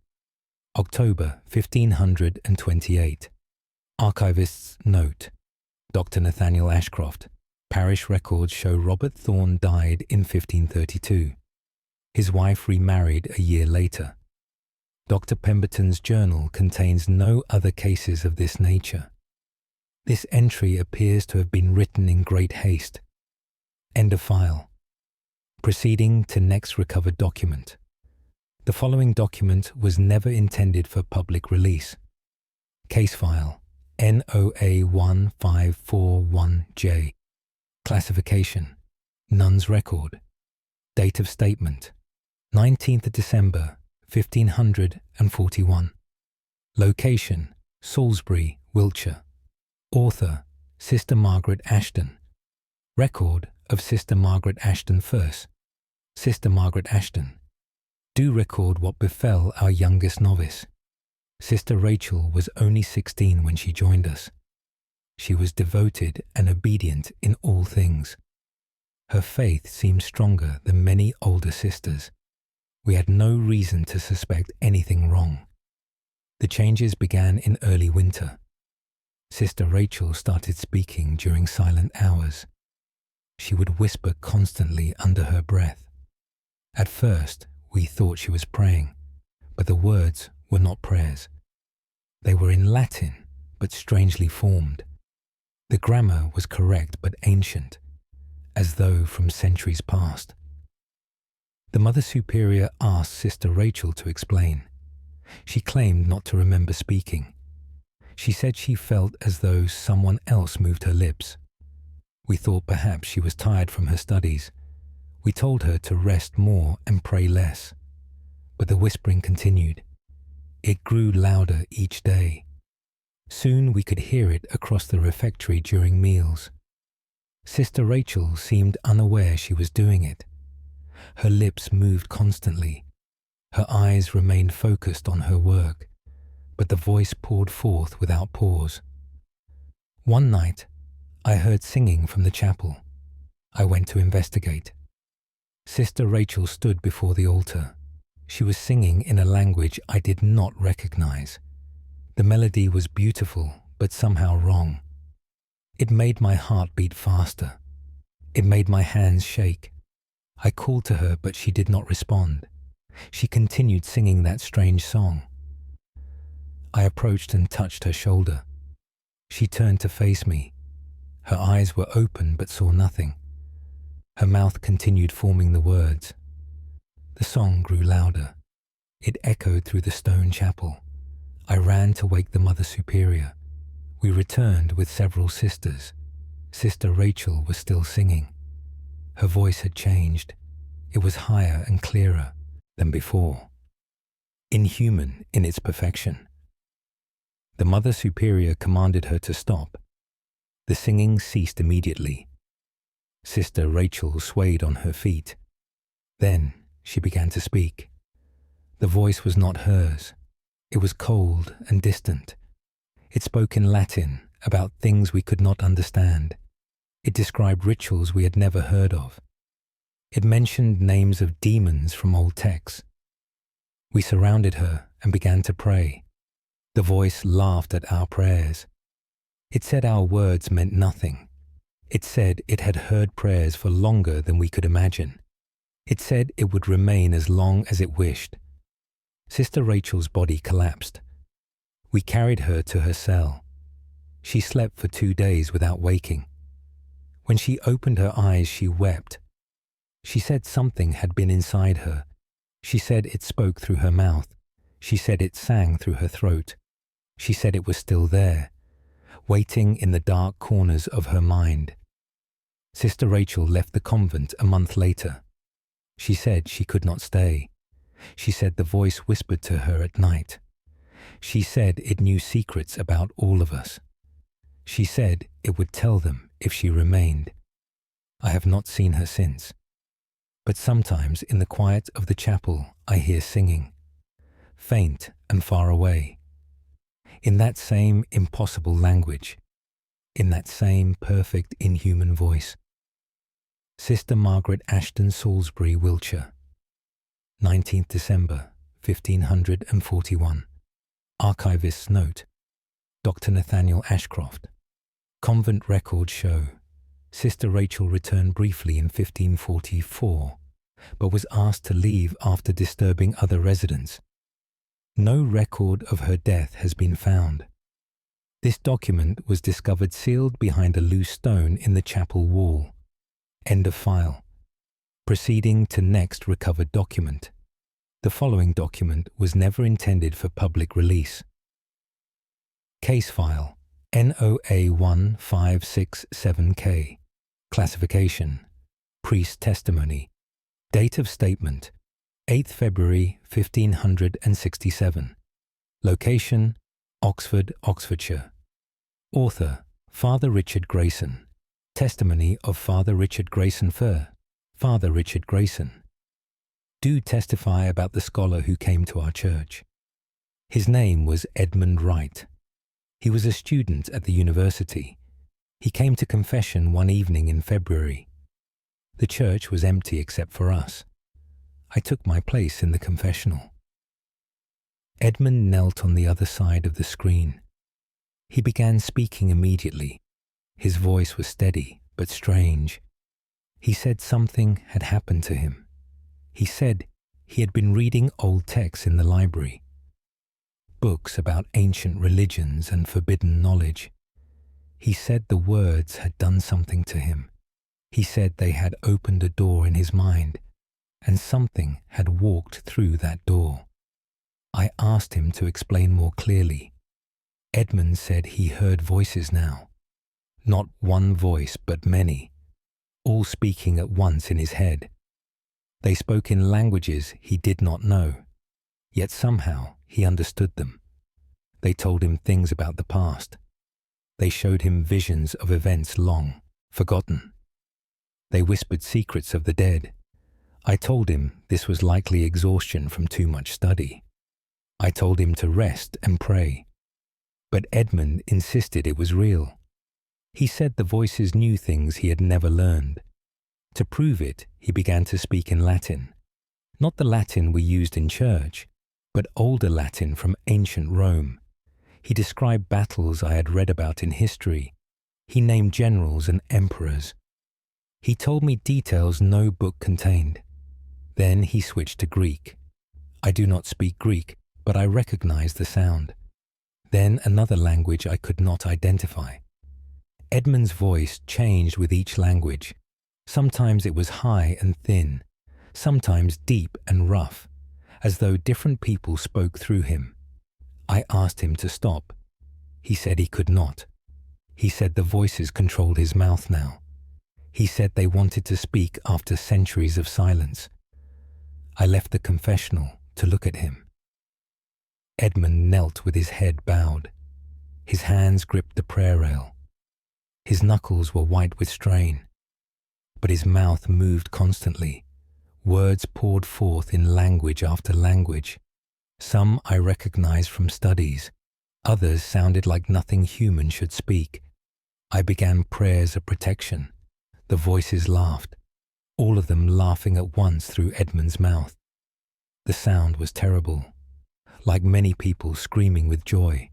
October 1528. Archivist's note. Dr. Nathaniel Ashcroft. Parish records show Robert Thorne died in 1532. His wife remarried a year later. Dr. Pemberton's journal contains no other cases of this nature. This entry appears to have been written in great haste. End of file. Proceeding to next recovered document. The following document was never intended for public release. Case file NOA 1541J. Classification Nun's record. Date of statement 19th of December 1541. Location Salisbury, Wiltshire. Author Sister Margaret Ashton. Record of Sister Margaret Ashton first. Sister Margaret Ashton. Do record what befell our youngest novice. Sister Rachel was only 16 when she joined us. She was devoted and obedient in all things. Her faith seemed stronger than many older sisters. We had no reason to suspect anything wrong. The changes began in early winter. Sister Rachel started speaking during silent hours. She would whisper constantly under her breath. At first, we thought she was praying, but the words were not prayers. They were in Latin, but strangely formed. The grammar was correct but ancient, as though from centuries past. The Mother Superior asked Sister Rachel to explain. She claimed not to remember speaking. She said she felt as though someone else moved her lips. We thought perhaps she was tired from her studies. We told her to rest more and pray less. But the whispering continued. It grew louder each day. Soon we could hear it across the refectory during meals. Sister Rachel seemed unaware she was doing it. Her lips moved constantly. Her eyes remained focused on her work, but the voice poured forth without pause. One night, I heard singing from the chapel. I went to investigate. Sister Rachel stood before the altar. She was singing in a language I did not recognize. The melody was beautiful, but somehow wrong. It made my heart beat faster. It made my hands shake. I called to her, but she did not respond. She continued singing that strange song. I approached and touched her shoulder. She turned to face me. Her eyes were open but saw nothing. Her mouth continued forming the words. The song grew louder. It echoed through the stone chapel. I ran to wake the Mother Superior. We returned with several sisters. Sister Rachel was still singing. Her voice had changed. It was higher and clearer than before. Inhuman in its perfection. The Mother Superior commanded her to stop. The singing ceased immediately. Sister Rachel swayed on her feet. Then she began to speak. The voice was not hers. It was cold and distant. It spoke in Latin about things we could not understand. It described rituals we had never heard of. It mentioned names of demons from old texts. We surrounded her and began to pray. The voice laughed at our prayers. It said our words meant nothing. It said it had heard prayers for longer than we could imagine. It said it would remain as long as it wished. Sister Rachel's body collapsed. We carried her to her cell. She slept for 2 days without waking. When she opened her eyes, she wept. She said something had been inside her. She said it spoke through her mouth. She said it sang through her throat. She said it was still there, waiting in the dark corners of her mind. Sister Rachel left the convent a month later. She said she could not stay. She said the voice whispered to her at night. She said it knew secrets about all of us. She said it would tell them if she remained. I have not seen her since. But sometimes in the quiet of the chapel I hear singing, faint and far away, in that same impossible language, in that same perfect inhuman voice. Sister Margaret Ashton, Salisbury, Wiltshire, 19th December, 1541. Archivist's note. Dr. Nathaniel Ashcroft. Convent records show Sister Rachel returned briefly in 1544, but was asked to leave after disturbing other residents. No record of her death has been found. This document was discovered sealed behind a loose stone in the chapel wall. End of file. Proceeding to next recovered document. The following document was never intended for public release. Case file NOA 1567K. Classification. Priest testimony. Date of statement 8th February 1567. Location Oxford, Oxfordshire. Author Father Richard Grayson. Testimony of Father Richard Grayson Fur. Father Richard Grayson. Do testify about the scholar who came to our church. His name was Edmund Wright. He was a student at the university. He came to confession one evening in February. The church was empty except for us. I took my place in the confessional. Edmund knelt on the other side of the screen. He began speaking immediately. His voice was steady but strange. He said something had happened to him. He said he had been reading old texts in the library, books about ancient religions and forbidden knowledge. He said the words had done something to him. He said they had opened a door in his mind, and something had walked through that door. I asked him to explain more clearly. Edmund said he heard voices now. Not one voice, but many, all speaking at once in his head. They spoke in languages he did not know, yet somehow he understood them. They told him things about the past. They showed him visions of events long forgotten. They whispered secrets of the dead. I told him this was likely exhaustion from too much study. I told him to rest and pray. But Edmund insisted it was real. He said the voices knew things he had never learned. To prove it, he began to speak in Latin. Not the Latin we used in church, but older Latin from ancient Rome. He described battles I had read about in history. He named generals and emperors. He told me details no book contained. Then he switched to Greek. I do not speak Greek, but I recognize the sound. Then another language I could not identify. Edmund's voice changed with each language. Sometimes it was high and thin, sometimes deep and rough, as though different people spoke through him. I asked him to stop. He said he could not. He said the voices controlled his mouth now. He said they wanted to speak after centuries of silence. I left the confessional to look at him. Edmund knelt with his head bowed. His hands gripped the prayer rail. His knuckles were white with strain, but his mouth moved constantly. Words poured forth in language after language. Some I recognized from studies. Others sounded like nothing human should speak. I began prayers of protection. The voices laughed, all of them laughing at once through Edmund's mouth. The sound was terrible, like many people screaming with joy.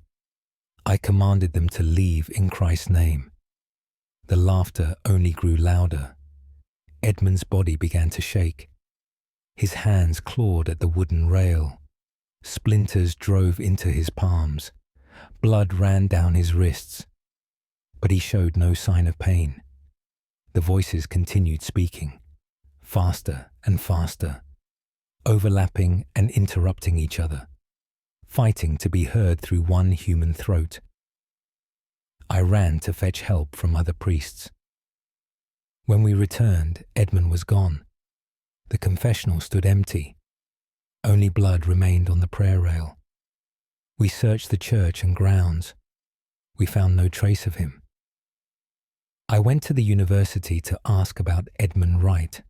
I commanded them to leave in Christ's name. The laughter only grew louder. Edmund's body began to shake. His hands clawed at the wooden rail. Splinters drove into his palms. Blood ran down his wrists. But he showed no sign of pain. The voices continued speaking, faster and faster, overlapping and interrupting each other, fighting to be heard through one human throat. I ran to fetch help from other priests. When we returned, Edmund was gone. The confessional stood empty. Only blood remained on the prayer rail. We searched the church and grounds. We found no trace of him. I went to the university to ask about Edmund Wright.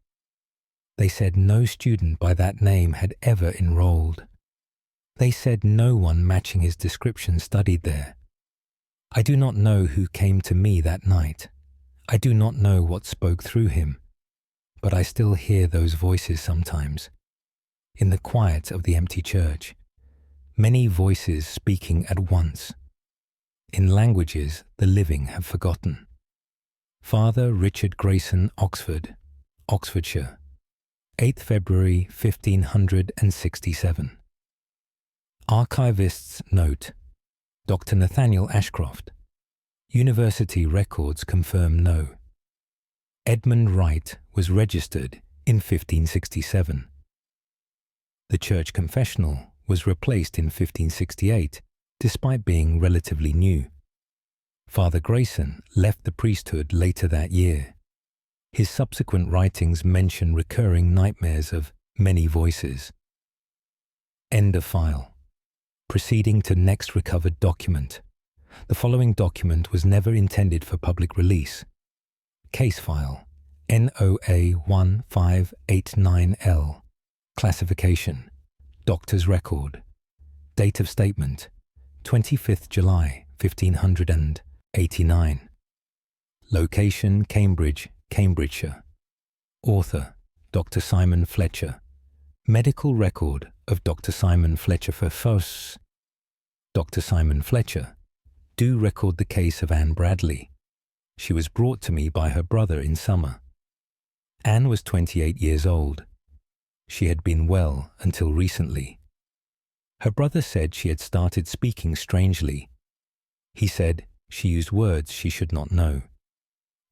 They said no student by that name had ever enrolled. They said no one matching his description studied there. I do not know who came to me that night. I do not know what spoke through him, but I still hear those voices sometimes. In the quiet of the empty church, many voices speaking at once, in languages the living have forgotten. Father Richard Grayson, Oxford, Oxfordshire, 8th February 1567. Archivist's note. Dr. Nathaniel Ashcroft. University records confirm no. Edmund Wright was registered in 1567. The church confessional was replaced in 1568, despite being relatively new. Father Grayson left the priesthood later that year. His subsequent writings mention recurring nightmares of many voices. End of file. Proceeding to next recovered document. The following document was never intended for public release. Case file NOA 1589L. Classification. Doctor's record. Date of statement 25th July 1589. Location Cambridge, Cambridgeshire. Author Dr. Simon Fletcher. Medical record of Dr. Simon Fletcher for Foss. Dr. Simon Fletcher. Do record the case of Anne Bradley. She was brought to me by her brother in summer. Anne was 28 years old. She had been well until recently. Her brother said she had started speaking strangely. He said she used words she should not know.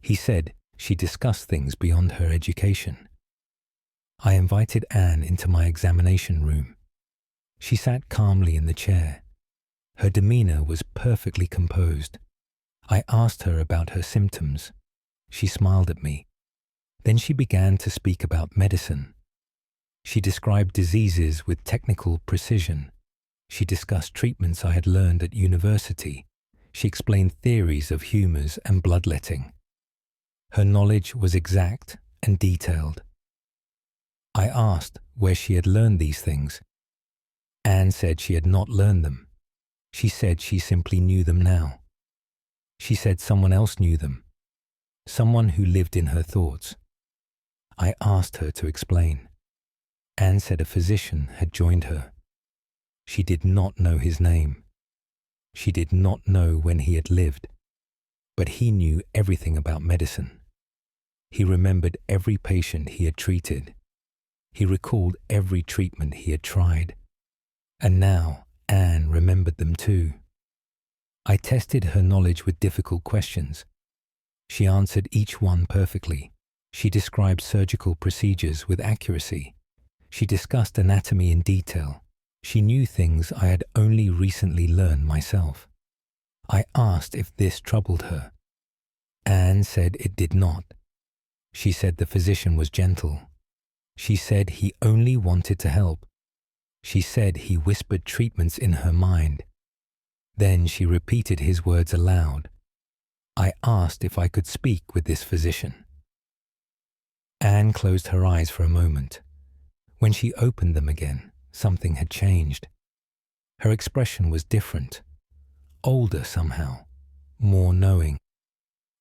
He said she discussed things beyond her education. I invited Anne into my examination room. She sat calmly in the chair. Her demeanor was perfectly composed. I asked her about her symptoms. She smiled at me. Then she began to speak about medicine. She described diseases with technical precision. She discussed treatments I had learned at university. She explained theories of humours and bloodletting. Her knowledge was exact and detailed. I asked where she had learned these things. Anne said she had not learned them. She said she simply knew them now. She said someone else knew them, someone who lived in her thoughts. I asked her to explain. Anne said a physician had joined her. She did not know his name. She did not know when he had lived, but he knew everything about medicine. He remembered every patient he had treated. He recalled every treatment he had tried. And now Anne remembered them too. I tested her knowledge with difficult questions. She answered each one perfectly. She described surgical procedures with accuracy. She discussed anatomy in detail. She knew things I had only recently learned myself. I asked if this troubled her. Anne said it did not. She said the physician was gentle. She said he only wanted to help. She said he whispered treatments in her mind. Then she repeated his words aloud. I asked if I could speak with this physician. Anne closed her eyes for a moment. When she opened them again, something had changed. Her expression was different, older somehow, more knowing.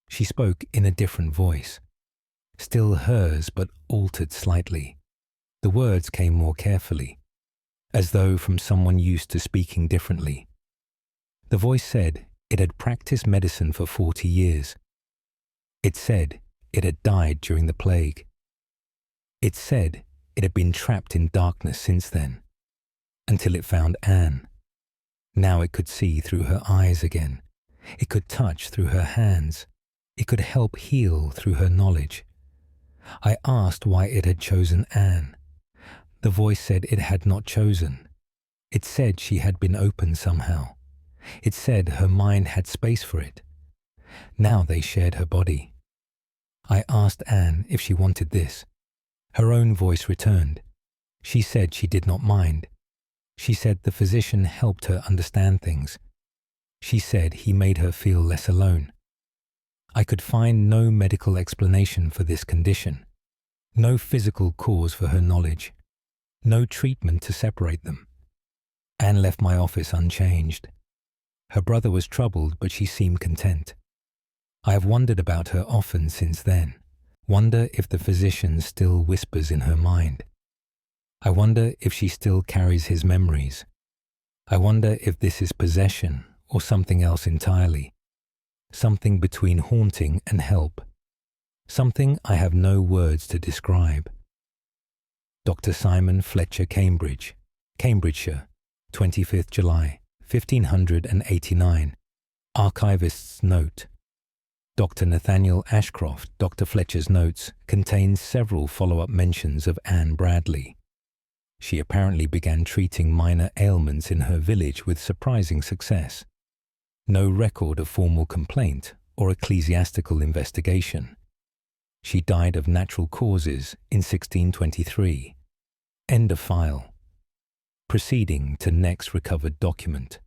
She spoke in a different voice, still hers but altered slightly. The words came more carefully, as though from someone used to speaking differently. The voice said it had practiced medicine for 40 years. It said it had died during the plague. It said it had been trapped in darkness since then, until it found Anne. Now it could see through her eyes again. It could touch through her hands. It could help heal through her knowledge. I asked why it had chosen Anne. The voice said it had not chosen. It said she had been open somehow. It said her mind had space for it. Now they shared her body. I asked Anne if she wanted this. Her own voice returned. She said she did not mind. She said the physician helped her understand things. She said he made her feel less alone. I could find no medical explanation for this condition, no physical cause for her knowledge, no treatment to separate them. Anne left my office unchanged. Her brother was troubled, but she seemed content. I have wondered about her often since then. Wonder if the physician still whispers in her mind. I wonder if she still carries his memories. I wonder if this is possession or something else entirely. Something between haunting and help. Something I have no words to describe. Dr. Simon Fletcher Cambridge, Cambridgeshire, 25th July, 1589. Archivist's note. Dr. Nathaniel Ashcroft, Dr. Fletcher's notes, contains several follow-up mentions of Anne Bradley. She apparently began treating minor ailments in her village with surprising success. No record of formal complaint or ecclesiastical investigation. She died of natural causes in 1623. End of file. Proceeding to next recovered document.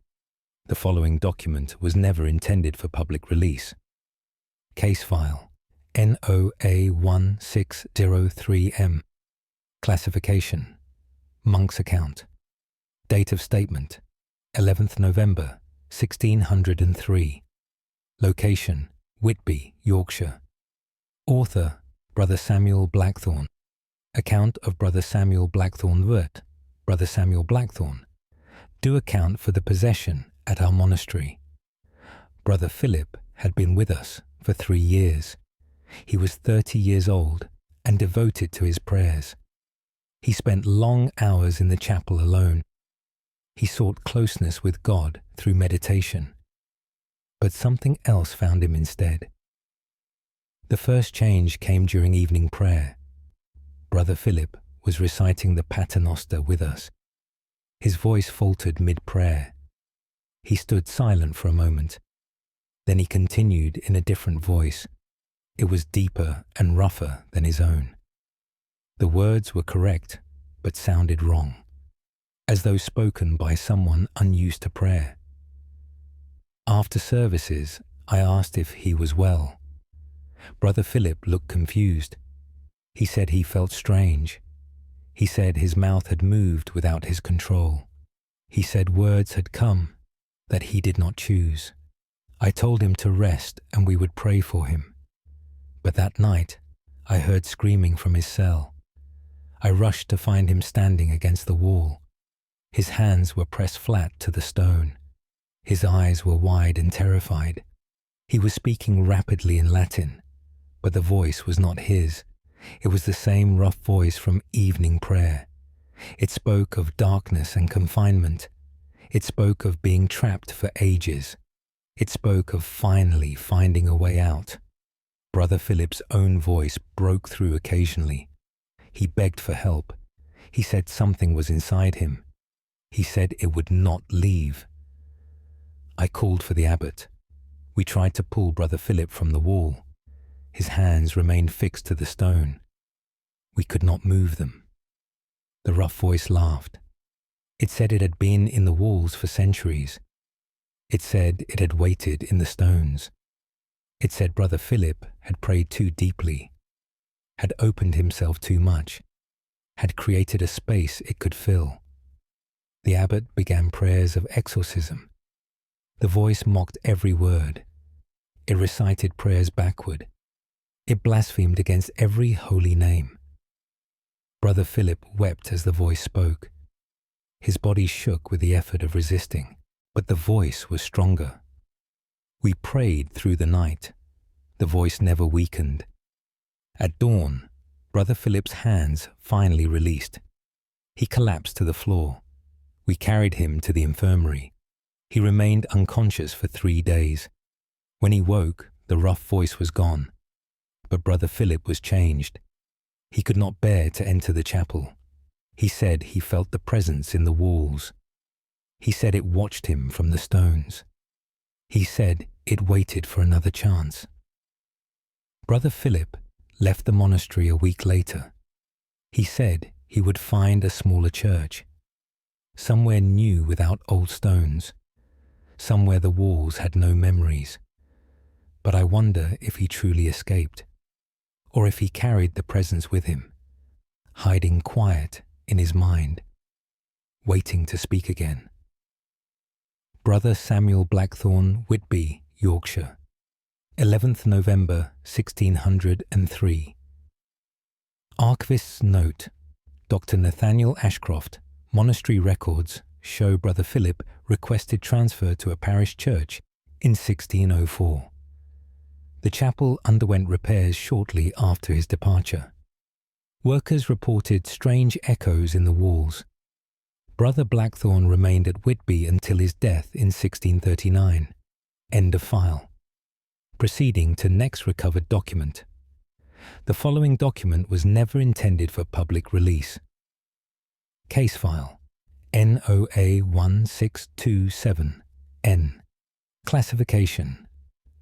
The following document was never intended for public release. Case file NOA1603M. Classification: Monk's account. Date of statement: 11th November 1603. Location: Whitby, Yorkshire. Author: Brother Samuel Blackthorne. Account of Brother Samuel Blackthorne Wirt. Brother Samuel Blackthorne. Do account for the possession at our monastery. Brother Philip had been with us for 3 years. He was 30 years old and devoted to his prayers. He spent long hours in the chapel alone. He sought closeness with God through meditation. But something else found him instead. The first change came during evening prayer. Brother Philip was reciting the Paternoster with us. His voice faltered mid-prayer. He stood silent for a moment. Then he continued in a different voice. It was deeper and rougher than his own. The words were correct, but sounded wrong, as though spoken by someone unused to prayer. After services, I asked if he was well. Brother Philip looked confused. He said he felt strange. He said his mouth had moved without his control. He said words had come that he did not choose. I told him to rest and we would pray for him. But that night, I heard screaming from his cell. I rushed to find him standing against the wall. His hands were pressed flat to the stone. His eyes were wide and terrified. He was speaking rapidly in Latin, but the voice was not his. It was the same rough voice from evening prayer. It spoke of darkness and confinement. It spoke of being trapped for ages. It spoke of finally finding a way out. Brother Philip's own voice broke through occasionally. He begged for help. He said something was inside him. He said it would not leave. I called for the abbot. We tried to pull Brother Philip from the wall. His hands remained fixed to the stone. We could not move them. The rough voice laughed. It said it had been in the walls for centuries. It said it had waited in the stones. It said Brother Philip had prayed too deeply, had opened himself too much, had created a space it could fill. The abbot began prayers of exorcism. The voice mocked every word. It recited prayers backward. It blasphemed against every holy name. Brother Philip wept as the voice spoke. His body shook with the effort of resisting, but the voice was stronger. We prayed through the night. The voice never weakened. At dawn, Brother Philip's hands finally released. He collapsed to the floor. We carried him to the infirmary. He remained unconscious for 3 days. When he woke, the rough voice was gone. But Brother Philip was changed. He could not bear to enter the chapel. He said he felt the presence in the walls. He said it watched him from the stones. He said it waited for another chance. Brother Philip left the monastery a week later. He said he would find a smaller church, somewhere new without old stones, somewhere the walls had no memories. But I wonder if he truly escaped, or if he carried the presence with him, hiding quiet in his mind, waiting to speak again. Brother Samuel Blackthorne, Whitby, Yorkshire, 11th November 1603. Archivist's note: Dr. Nathaniel Ashcroft, monastery records show Brother Philip requested transfer to a parish church in 1604. The chapel underwent repairs shortly after his departure. Workers reported strange echoes in the walls. Brother Blackthorne remained at Whitby until his death in 1639. End of file. Proceeding to next recovered document. The following document was never intended for public release. Case file NOA 1627N. Classification: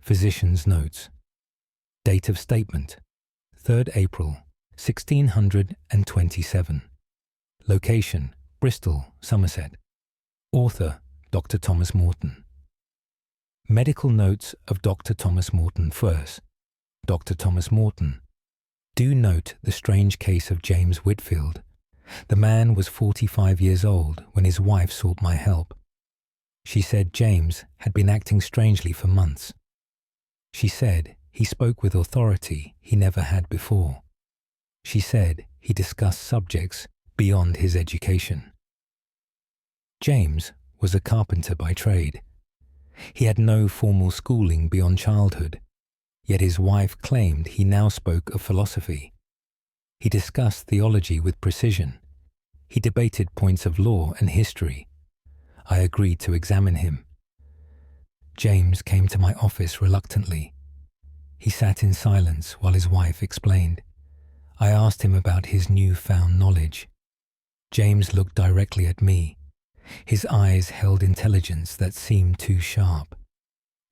Physician's Notes. Date of statement: 3rd April 1627. Location: Bristol, Somerset. Author: Dr. Thomas Morton. Medical notes of Dr. Thomas Morton first. Dr. Thomas Morton. Do note the strange case of James Whitfield. The man was 45 years old when his wife sought my help. She said James had been acting strangely for months. She said he spoke with authority he never had before. She said he discussed subjects beyond his education. James was a carpenter by trade. He had no formal schooling beyond childhood, yet his wife claimed he now spoke of philosophy. He discussed theology with precision. He debated points of law and history. I agreed to examine him. James came to my office reluctantly. He sat in silence while his wife explained. I asked him about his newfound knowledge. James looked directly at me. His eyes held intelligence that seemed too sharp.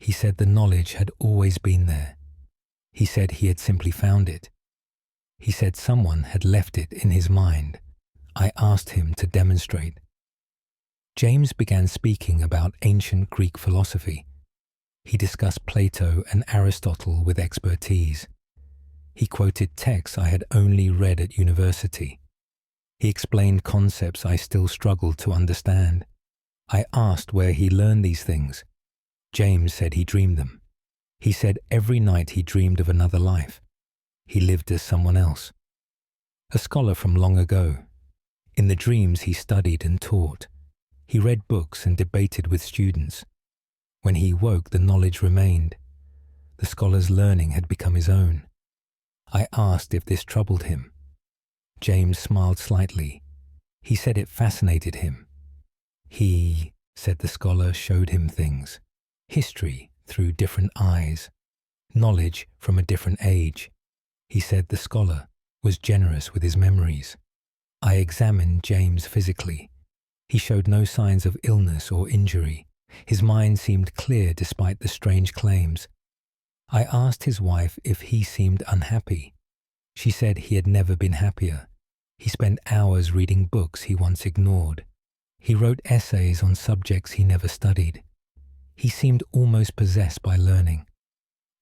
He said the knowledge had always been there. He said he had simply found it. He said someone had left it in his mind. I asked him to demonstrate. James began speaking about ancient Greek philosophy. He discussed Plato and Aristotle with expertise. He quoted texts I had only read at university. He explained concepts I still struggled to understand. I asked where he learned these things. James said he dreamed them. He said every night he dreamed of another life. He lived as someone else. A scholar from long ago. In the dreams he studied and taught. He read books and debated with students. When he woke, the knowledge remained. The scholar's learning had become his own. I asked if this troubled him. James smiled slightly. He said it fascinated him. He, said the scholar, showed him things. History through different eyes. Knowledge from a different age. He said the scholar was generous with his memories. I examined James physically. He showed no signs of illness or injury. His mind seemed clear despite the strange claims. I asked his wife if he seemed unhappy. She said he had never been happier. He spent hours reading books he once ignored. He wrote essays on subjects he never studied. He seemed almost possessed by learning.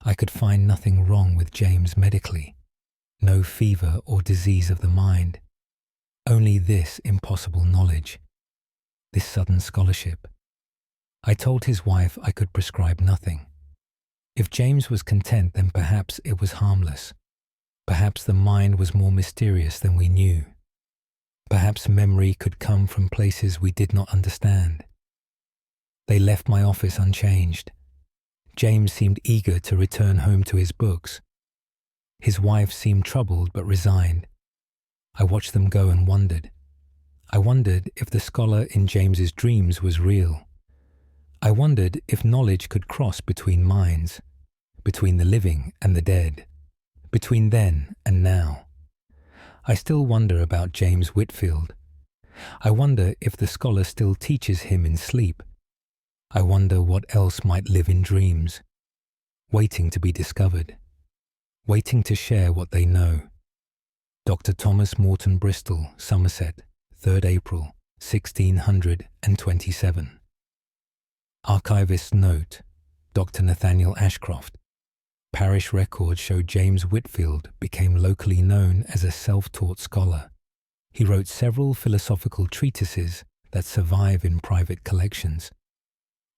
I could find nothing wrong with James medically, no fever or disease of the mind, only this impossible knowledge, this sudden scholarship. I told his wife I could prescribe nothing. If James was content, then perhaps it was harmless. Perhaps the mind was more mysterious than we knew. Perhaps memory could come from places we did not understand. They left my office unchanged. James seemed eager to return home to his books. His wife seemed troubled but resigned. I watched them go and wondered. I wondered if the scholar in James's dreams was real. I wondered if knowledge could cross between minds, between the living and the dead, between then and now. I still wonder about James Whitfield. I wonder if the scholar still teaches him in sleep. I wonder what else might live in dreams, waiting to be discovered, waiting to share what they know. Dr. Thomas Morton Bristol, Somerset, 3rd April, 1627. Archivist's note, Dr. Nathaniel Ashcroft. Parish records show James Whitfield became locally known as a self-taught scholar. He wrote several philosophical treatises that survive in private collections.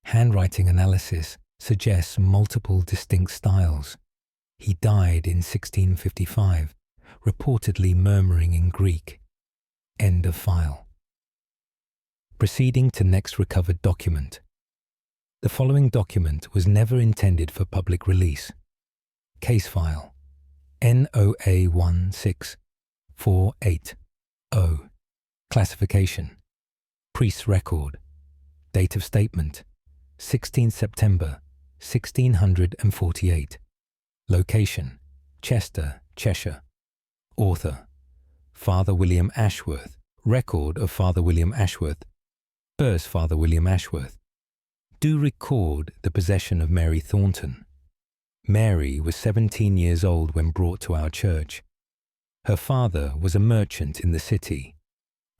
Handwriting analysis suggests multiple distinct styles. He died in 1655, reportedly murmuring in Greek. End of file. Proceeding to next recovered document. The following document was never intended for public release. Case file NOA 16480. Classification. Priest's record. Date of statement 16th September 1648. Location Chester, Cheshire. Author Father William Ashworth. Record of Father William Ashworth. First Father William Ashworth. Do record the possession of Mary Thornton. Mary was 17 years old when brought to our church. Her father was a merchant in the city.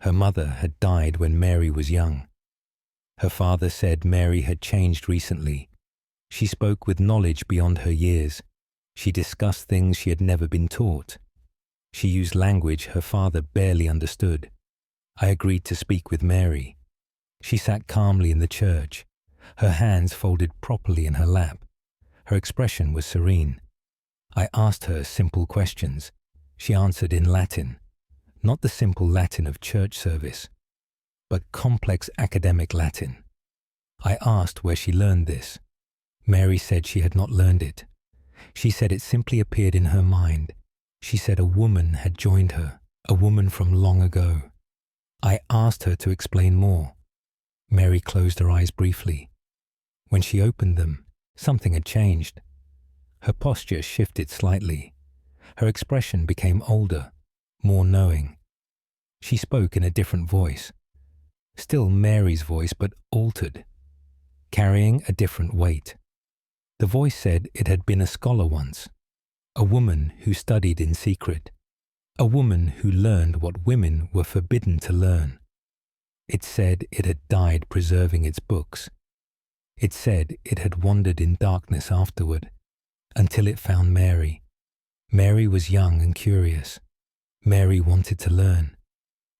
Her mother had died when Mary was young. Her father said Mary had changed recently. She spoke with knowledge beyond her years. She discussed things she had never been taught. She used language her father barely understood. I agreed to speak with Mary. She sat calmly in the church, her hands folded properly in her lap. Her expression was serene. I asked her simple questions. She answered in Latin, not the simple Latin of church service, but complex academic Latin. I asked where she learned this. Mary said she had not learned it. She said it simply appeared in her mind. She said a woman had joined her, a woman from long ago. I asked her to explain more. Mary closed her eyes briefly. When she opened them, something had changed. Her posture shifted slightly. Her expression became older, more knowing. She spoke in a different voice. Still Mary's voice, but altered, carrying a different weight. The voice said it had been a scholar once, a woman who studied in secret, a woman who learned what women were forbidden to learn. It said it had died preserving its books. It said it had wandered in darkness afterward, until it found Mary. Mary was young and curious. Mary wanted to learn.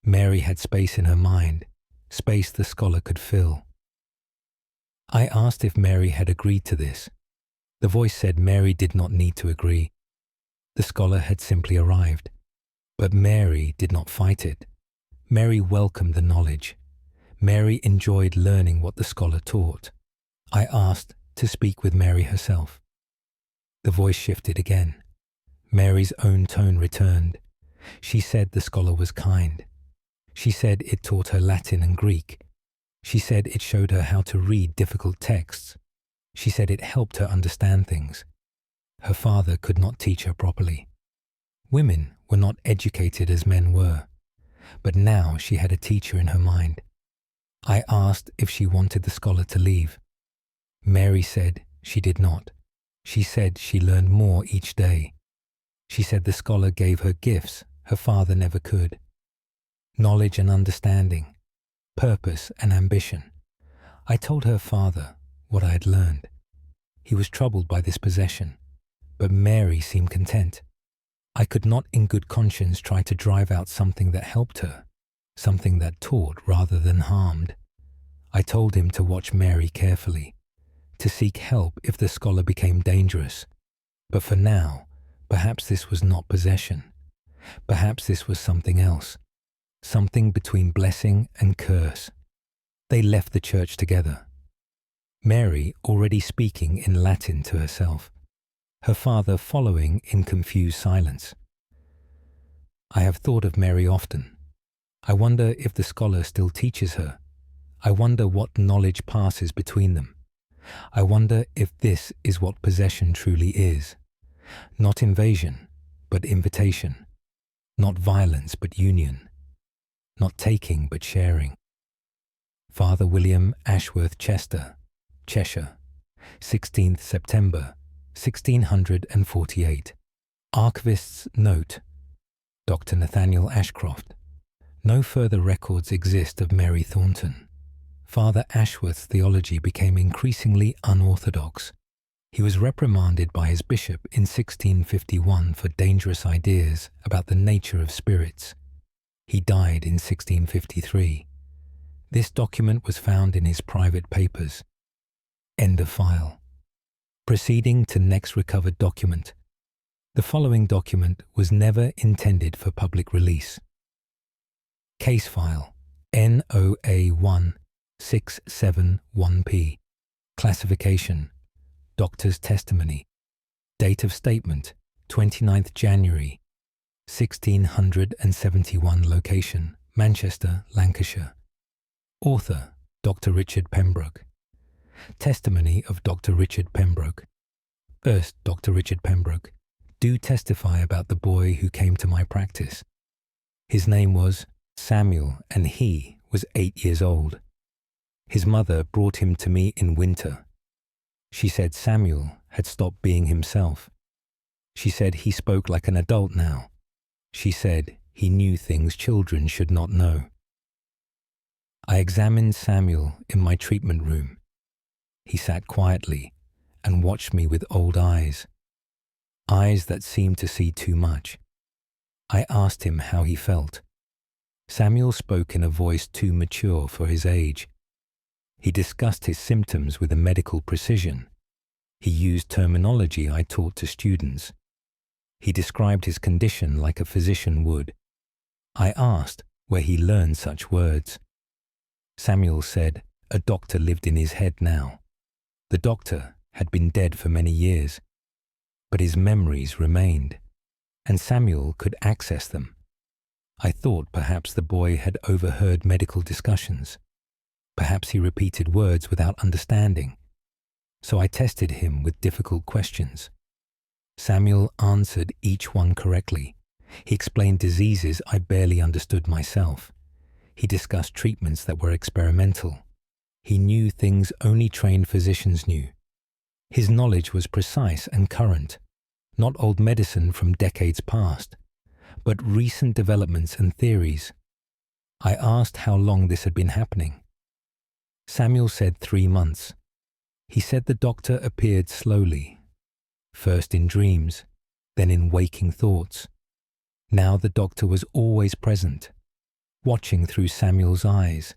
Mary had space in her mind, space the scholar could fill. I asked if Mary had agreed to this. The voice said Mary did not need to agree. The scholar had simply arrived. But Mary did not fight it. Mary welcomed the knowledge. Mary enjoyed learning what the scholar taught. I asked to speak with Mary herself. The voice shifted again. Mary's own tone returned. She said the scholar was kind. She said it taught her Latin and Greek. She said it showed her how to read difficult texts. She said it helped her understand things. Her father could not teach her properly. Women were not educated as men were, but now she had a teacher in her mind. I asked if she wanted the scholar to leave. Mary said she did not. She said she learned more each day. She said the scholar gave her gifts her father never could. Knowledge and understanding, purpose and ambition. I told her father, what I had learned. He was troubled by this possession, but Mary seemed content. I could not in good conscience try to drive out something that helped her, something that taught rather than harmed. I told him to watch Mary carefully, to seek help if the scholar became dangerous. But for now, perhaps this was not possession. Perhaps this was something else, something between blessing and curse. They left the church together. Mary already speaking in Latin to herself, her father following in confused silence. I have thought of Mary often. I wonder if the scholar still teaches her. I wonder what knowledge passes between them. I wonder if this is what possession truly is. Not invasion, but invitation. Not violence, but union. Not taking, but sharing. Father William Ashworth Chester, Cheshire, 16th September, 1648. Archivist's note. Dr. Nathaniel Ashcroft. No further records exist of Mary Thornton. Father Ashworth's theology became increasingly unorthodox. He was reprimanded by his bishop in 1651 for dangerous ideas about the nature of spirits. He died in 1653. This document was found in his private papers. End of file. Proceeding to next recovered document. The following document was never intended for public release. Case file NOA 1671P. Classification: Doctor's testimony. Date of statement: 29th January 1671. Location: Manchester, Lancashire. Author: Dr. Richard Pembroke. Testimony of Dr. Richard Pembroke. First, Dr. Richard Pembroke, do testify about the boy who came to my practice. His name was Samuel, and he was 8 years old. His mother brought him to me in winter. She said Samuel had stopped being himself. She said he spoke like an adult now. She said he knew things children should not know. I examined Samuel in my treatment room. He sat quietly and watched me with old eyes that seemed to see too much. I asked him how he felt. Samuel spoke in a voice too mature for his age. He discussed his symptoms with a medical precision. He used terminology I taught to students. He described his condition like a physician would. I asked where he learned such words. Samuel said a doctor lived in his head now. The doctor had been dead for many years, but his memories remained, and Samuel could access them. I thought perhaps the boy had overheard medical discussions. Perhaps he repeated words without understanding. So I tested him with difficult questions. Samuel answered each one correctly. He explained diseases I barely understood myself. He discussed treatments that were experimental. He knew things only trained physicians knew. His knowledge was precise and current, not old medicine from decades past, but recent developments and theories. I asked how long this had been happening. Samuel said 3 months. He said the doctor appeared slowly, first in dreams, then in waking thoughts. Now the doctor was always present, watching through Samuel's eyes,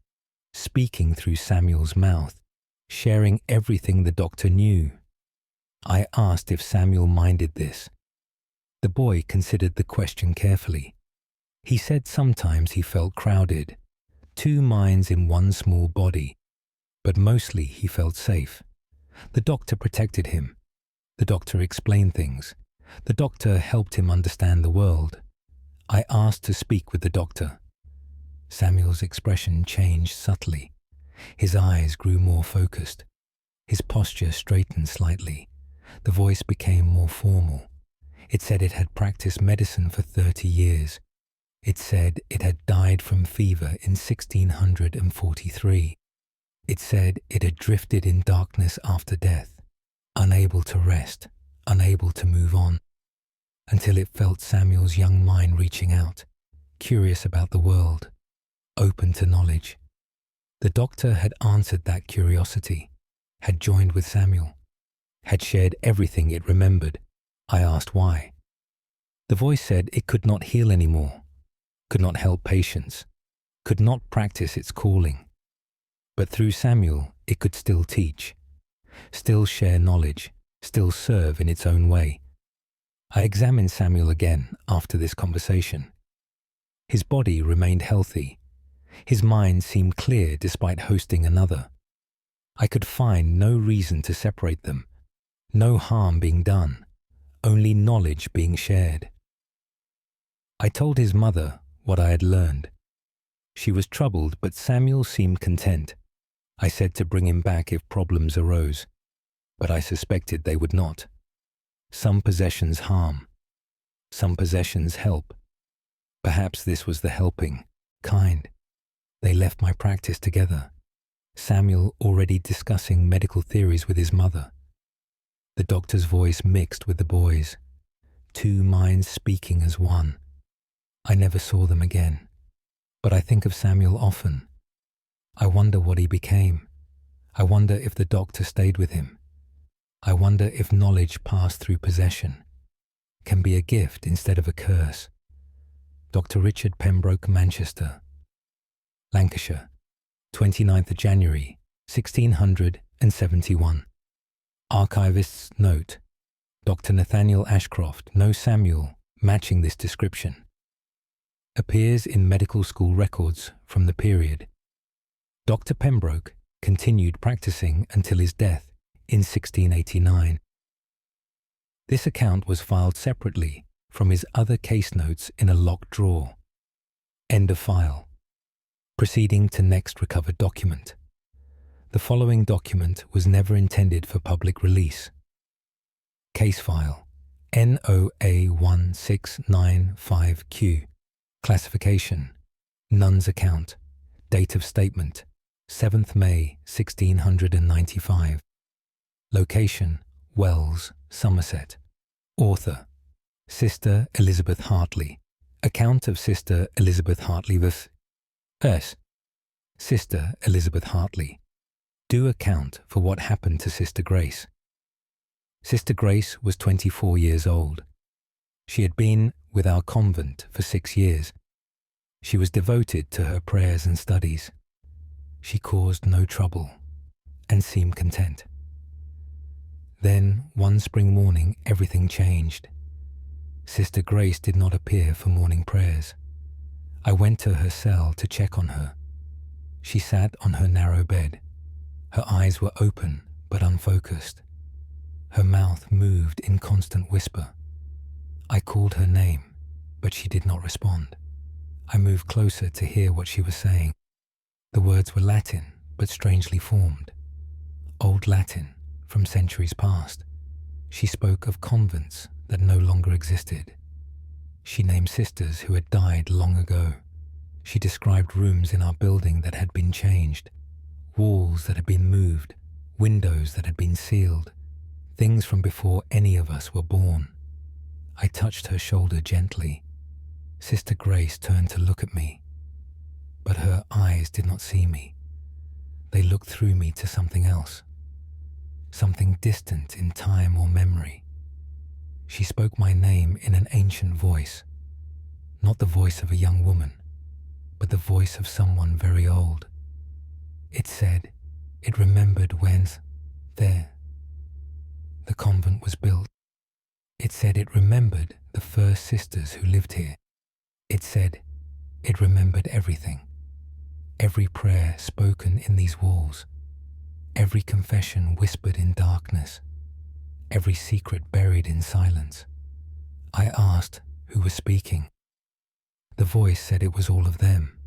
speaking through Samuel's mouth, sharing everything the doctor knew. I asked if Samuel minded this. The boy considered the question carefully. He said sometimes he felt crowded, 2 minds in one small body, but mostly he felt safe. The doctor protected him. The doctor explained things. The doctor helped him understand the world. I asked to speak with the doctor. Samuel's expression changed subtly. His eyes grew more focused. His posture straightened slightly. The voice became more formal. It said it had practiced medicine for 30 years. It said it had died from fever in 1643. It said it had drifted in darkness after death, unable to rest, unable to move on, until it felt Samuel's young mind reaching out, curious about the world, open to knowledge. The doctor had answered that curiosity, had joined with Samuel, had shared everything it remembered. I asked why. The voice said it could not heal anymore, could not help patients, could not practice its calling. But through Samuel, it could still teach, still share knowledge, still serve in its own way. I examined Samuel again after this conversation. His body remained healthy. His mind seemed clear despite hosting another. I could find no reason to separate them, no harm being done, only knowledge being shared. I told his mother what I had learned. She was troubled, but Samuel seemed content. I said to bring him back if problems arose, but I suspected they would not. Some possessions harm, some possessions help. Perhaps this was the helping kind. They left my practice together, Samuel already discussing medical theories with his mother. The doctor's voice mixed with the boy's, two minds speaking as one. I never saw them again, but I think of Samuel often. I wonder what he became. I wonder if the doctor stayed with him. I wonder if knowledge passed through possession can be a gift instead of a curse. Dr. Richard Pembroke, Manchester, Lancashire, 29th of January, 1671. Archivist's note: Dr. Nathaniel Ashcroft, no Samuel, matching this description. Appears in medical school records from the period. Dr. Pembroke continued practicing until his death in 1689. This account was filed separately from his other case notes in a locked drawer. End of file. Proceeding to next recovered document. The following document was never intended for public release. Case file NOA1695Q. Classification: Nun's account. Date of statement: 7th May 1695. Location: Wells, Somerset. Author: Sister Elizabeth Hartley. Account of Sister Elizabeth Hartley S. Sister Elizabeth Hartley. Do account for what happened to Sister Grace. Sister Grace was 24 years old. She had been with our convent for 6 years. She was devoted to her prayers and studies. She caused no trouble and seemed content. Then, one spring morning, everything changed. Sister Grace did not appear for morning prayers. I went to her cell to check on her. She sat on her narrow bed. Her eyes were open but unfocused. Her mouth moved in constant whisper. I called her name, but she did not respond. I moved closer to hear what she was saying. The words were Latin, but strangely formed. Old Latin from centuries past. She spoke of convents that no longer existed. She named sisters who had died long ago. She described rooms in our building that had been changed, walls that had been moved, windows that had been sealed, things from before any of us were born. I touched her shoulder gently. Sister Grace turned to look at me, but her eyes did not see me. They looked through me to something else, something distant in time or memory. She spoke my name in an ancient voice, not the voice of a young woman, but the voice of someone very old. It said it remembered when the convent was built. It said it remembered the first sisters who lived here. It said it remembered everything. Every prayer spoken in these walls, every confession whispered in darkness, every secret buried in silence. I asked who was speaking. The voice said it was all of them,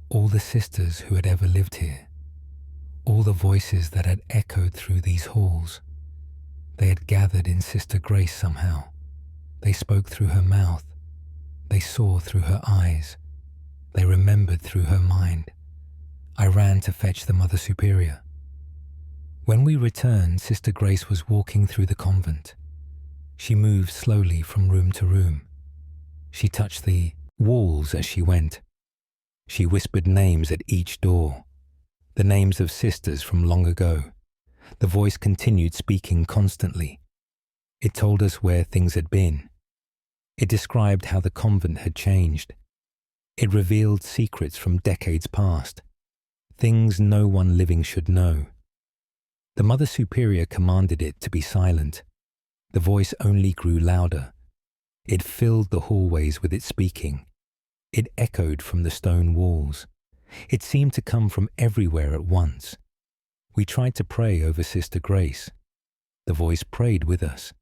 all the sisters who had ever lived here, all the voices that had echoed through these halls. They had gathered in Sister Grace somehow. They spoke through her mouth. They saw through her eyes. They remembered through her mind. I ran to fetch the Mother Superior. When we returned, Sister Grace was walking through the convent. She moved slowly from room to room. She touched the walls as she went. She whispered names at each door, the names of sisters from long ago, The voice continued speaking constantly. It told us where things had been. It described how the convent had changed. It revealed secrets from decades past, things no one living should know. The Mother Superior commanded it to be silent. The voice only grew louder. It filled the hallways with its speaking. It echoed from the stone walls. It seemed to come from everywhere at once. We tried to pray over Sister Grace. The voice prayed with us.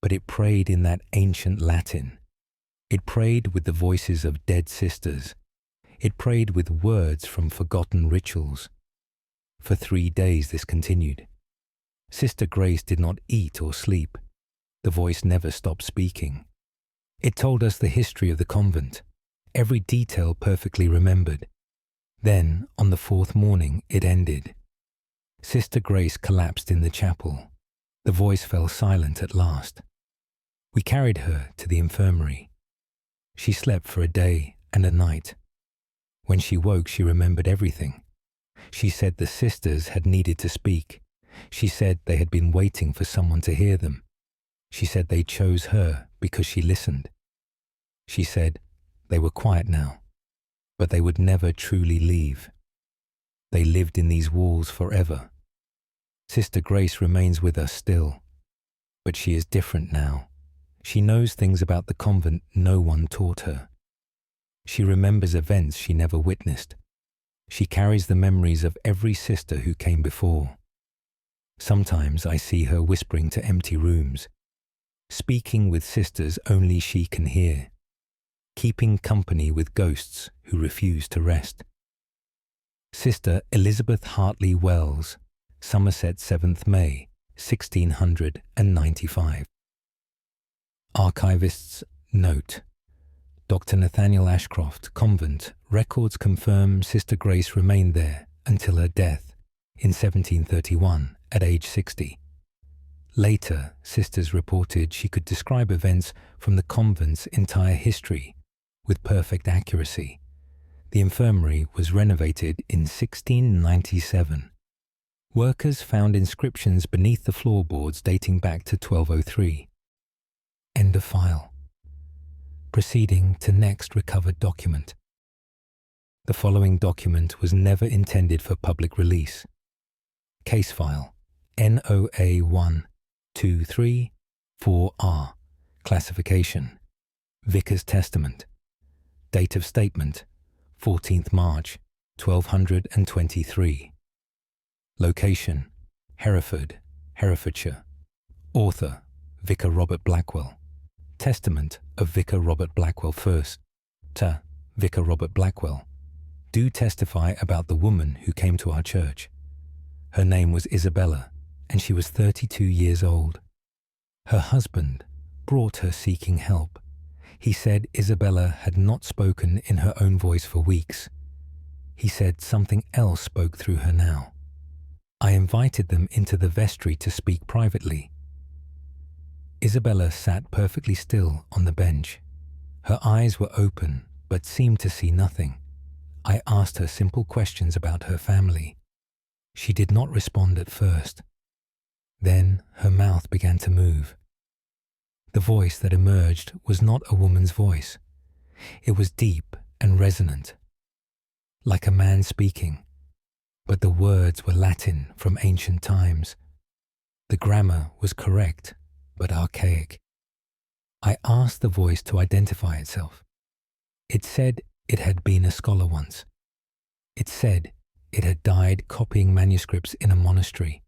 But it prayed in that ancient Latin. It prayed with the voices of dead sisters. It prayed with words from forgotten rituals. For 3 days this continued. Sister Grace did not eat or sleep. The voice never stopped speaking. It told us the history of the convent, every detail perfectly remembered. Then, on the 4th morning, it ended. Sister Grace collapsed in the chapel. The voice fell silent at last. We carried her to the infirmary. She slept for a day and a night. When she woke, she remembered everything. She said the sisters had needed to speak. She said they had been waiting for someone to hear them. She said they chose her because she listened. She said they were quiet now, but they would never truly leave. They lived in these walls forever. Sister Grace remains with us still, but she is different now. She knows things about the convent no one taught her. She remembers events she never witnessed. She carries the memories of every sister who came before. Sometimes I see her whispering to empty rooms, speaking with sisters only she can hear, keeping company with ghosts who refuse to rest. Sister Elizabeth Hartley Wells, Somerset, 7th May, 1695. Archivist's note. Dr. Nathaniel Ashcroft, Convent, records confirm Sister Grace remained there until her death in 1731 at age 60. Later, sisters reported she could describe events from the convent's entire history with perfect accuracy. The infirmary was renovated in 1697. Workers found inscriptions beneath the floorboards dating back to 1203. End of file. Proceeding to next recovered document. The following document was never intended for public release. Case file NOA 1234R. Classification Vicar's Testament. Date of statement 14th March 1223. Location Hereford, Herefordshire. Author Vicar Robert Blackwell. Testament of Vicar Robert Blackwell first. To Vicar Robert Blackwell. Do testify about the woman who came to our church. Her name was Isabella, and she was 32 years old. Her husband brought her seeking help. He said Isabella had not spoken in her own voice for weeks. He said something else spoke through her now. I invited them into the vestry to speak privately. Isabella sat perfectly still on the bench. Her eyes were open, but seemed to see nothing. I asked her simple questions about her family. She did not respond at first. Then her mouth began to move. The voice that emerged was not a woman's voice. It was deep and resonant, like a man speaking, but the words were Latin from ancient times. The grammar was correct, but archaic. I asked the voice to identify itself. It said it had been a scholar once. It said it had died copying manuscripts in a monastery.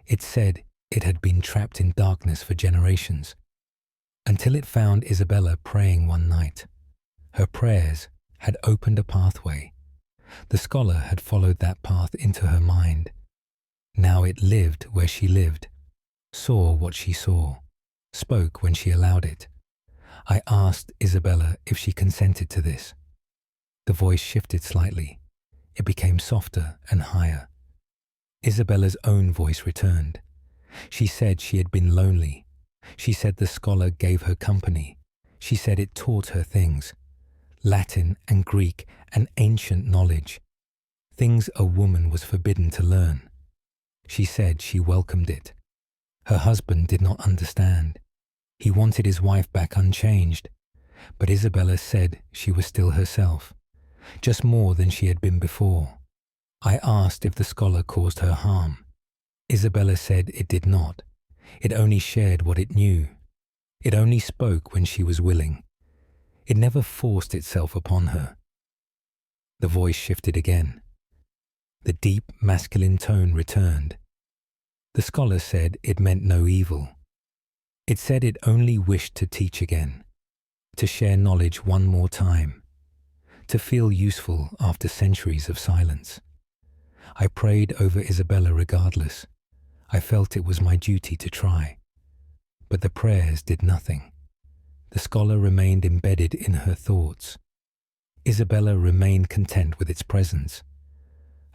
It said it had been trapped in darkness for generations, until it found Isabella praying one night. Her prayers had opened a pathway. The scholar had followed that path into her mind. Now it lived where she lived, saw what she saw, spoke when she allowed it. I asked Isabella if she consented to this. The voice shifted slightly. It became softer and higher. Isabella's own voice returned. She said she had been lonely. She said the scholar gave her company. She said it taught her things, Latin and Greek and ancient knowledge, things a woman was forbidden to learn. She said she welcomed it. Her husband did not understand. He wanted his wife back unchanged, but Isabella said she was still herself, just more than she had been before. I asked if the scholar caused her harm. Isabella said it did not. It only shared what it knew. It only spoke when she was willing. It never forced itself upon her. The voice shifted again. The deep masculine tone returned. The scholar said it meant no evil. It said it only wished to teach again, to share knowledge one more time, to feel useful after centuries of silence. I prayed over Isabella regardless. I felt it was my duty to try. But the prayers did nothing. The scholar remained embedded in her thoughts. Isabella remained content with its presence.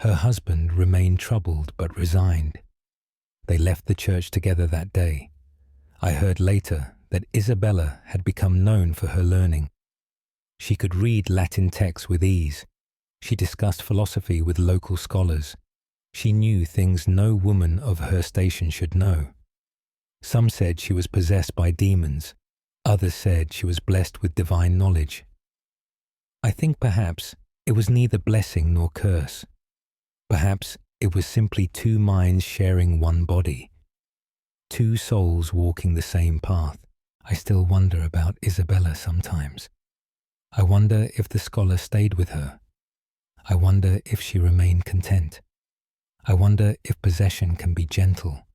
Her husband remained troubled but resigned. They left the church together that day. I heard later that Isabella had become known for her learning. She could read Latin texts with ease. She discussed philosophy with local scholars. She knew things no woman of her station should know. Some said she was possessed by demons. Others said she was blessed with divine knowledge. I think perhaps it was neither blessing nor curse. Perhaps it was simply two minds sharing one body. Two souls walking the same path. I still wonder about Isabella sometimes. I wonder if the scholar stayed with her. I wonder if she remained content. I wonder if possession can be gentle,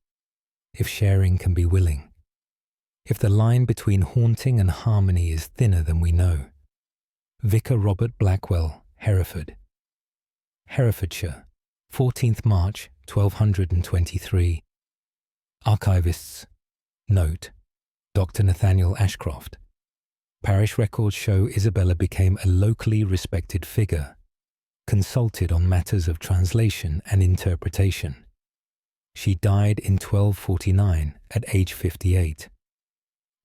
if sharing can be willing, if the line between haunting and harmony is thinner than we know. Vicar Robert Blackwell, Hereford. Herefordshire, 14th March 1223. Archivists. Note: Dr. Nathaniel Ashcroft. Parish records show Isabella became a locally respected figure, consulted on matters of translation and interpretation. She died in 1249 at age 58.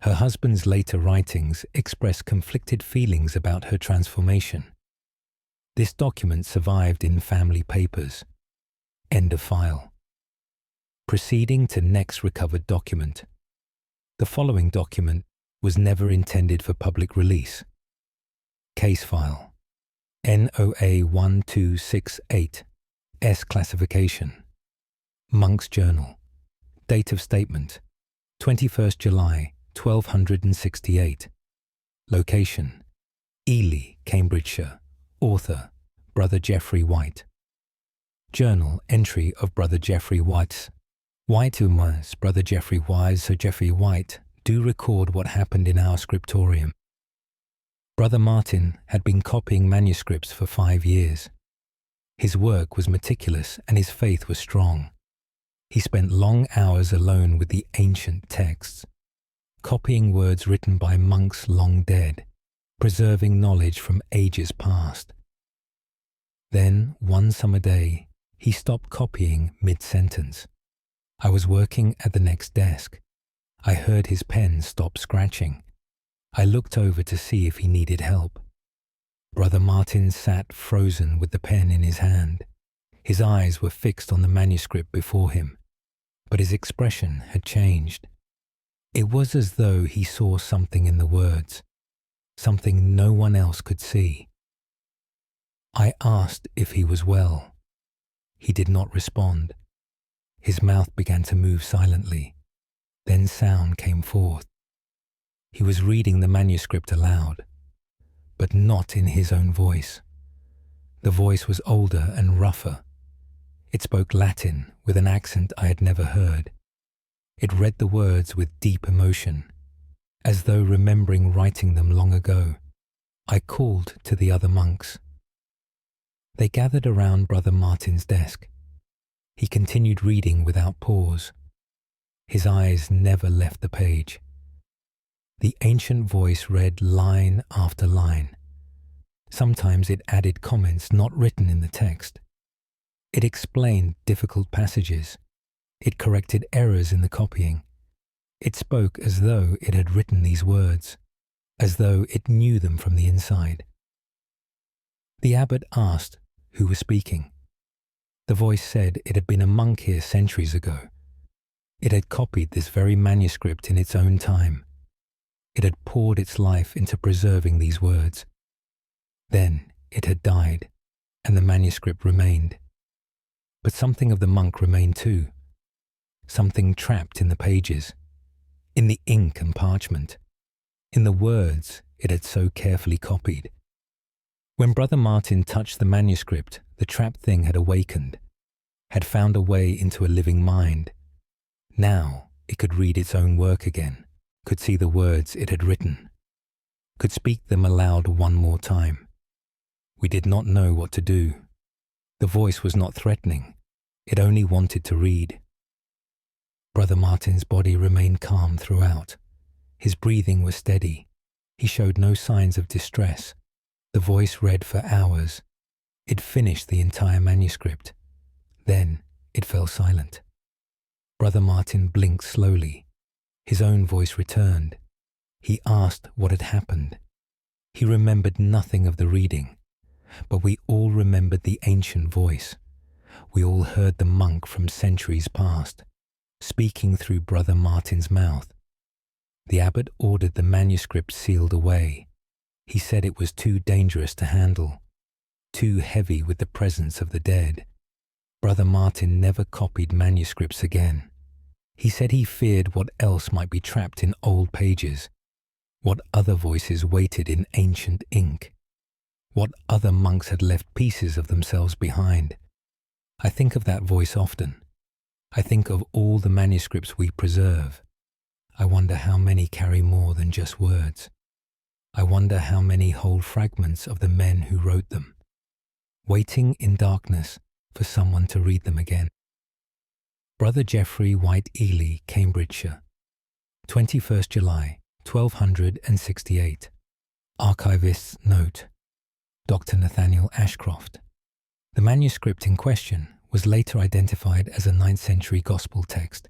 Her husband's later writings express conflicted feelings about her transformation. This document survived in family papers. End of file. Proceeding to next recovered document. The following document was never intended for public release. Case file. NOA 1268, S classification. Monk's Journal. Date of statement, 21st July 1268. Location, Ely, Cambridgeshire. Author, Brother Geoffrey White. Journal entry of Brother Geoffrey White's. White Umas, Brother Geoffrey Wise, Sir Geoffrey White, do record what happened in our scriptorium. Brother Martin had been copying manuscripts for 5 years. His work was meticulous and his faith was strong. He spent long hours alone with the ancient texts, copying words written by monks long dead, preserving knowledge from ages past. Then, one summer day, he stopped copying mid-sentence. I was working at the next desk. I heard his pen stop scratching. I looked over to see if he needed help. Brother Martin sat frozen with the pen in his hand. His eyes were fixed on the manuscript before him, but his expression had changed. It was as though he saw something in the words, something no one else could see. I asked if he was well. He did not respond. His mouth began to move silently. Then sound came forth. He was reading the manuscript aloud, but not in his own voice. The voice was older and rougher. It spoke Latin with an accent I had never heard. It read the words with deep emotion, as though remembering writing them long ago. I called to the other monks. They gathered around Brother Martin's desk. He continued reading without pause. His eyes never left the page. The ancient voice read line after line. Sometimes it added comments not written in the text. It explained difficult passages. It corrected errors in the copying. It spoke as though it had written these words, as though it knew them from the inside. The abbot asked who was speaking. The voice said it had been a monk here centuries ago. It had copied this very manuscript in its own time. It had poured its life into preserving these words. Then it had died, and the manuscript remained. But something of the monk remained too. Something trapped in the pages, in the ink and parchment, in the words it had so carefully copied. When Brother Martin touched the manuscript, the trapped thing had awakened, had found a way into a living mind. Now it could read its own work again, could see the words it had written, could speak them aloud one more time. We did not know what to do. The voice was not threatening. It only wanted to read. Brother Martin's body remained calm throughout. His breathing was steady. He showed no signs of distress. The voice read for hours. It finished the entire manuscript. Then it fell silent. Brother Martin blinked slowly. His own voice returned. He asked what had happened. He remembered nothing of the reading, but we all remembered the ancient voice. We all heard the monk from centuries past, speaking through Brother Martin's mouth. The abbot ordered the manuscript sealed away. He said it was too dangerous to handle, too heavy with the presence of the dead. Brother Martin never copied manuscripts again. He said he feared what else might be trapped in old pages, what other voices waited in ancient ink, what other monks had left pieces of themselves behind. I think of that voice often. I think of all the manuscripts we preserve. I wonder how many carry more than just words. I wonder how many hold fragments of the men who wrote them, waiting in darkness for someone to read them again. Brother Geoffrey White Ely, Cambridgeshire, 21st July, 1268. Archivist's note. Dr. Nathaniel Ashcroft. The manuscript in question was later identified as a 9th century gospel text.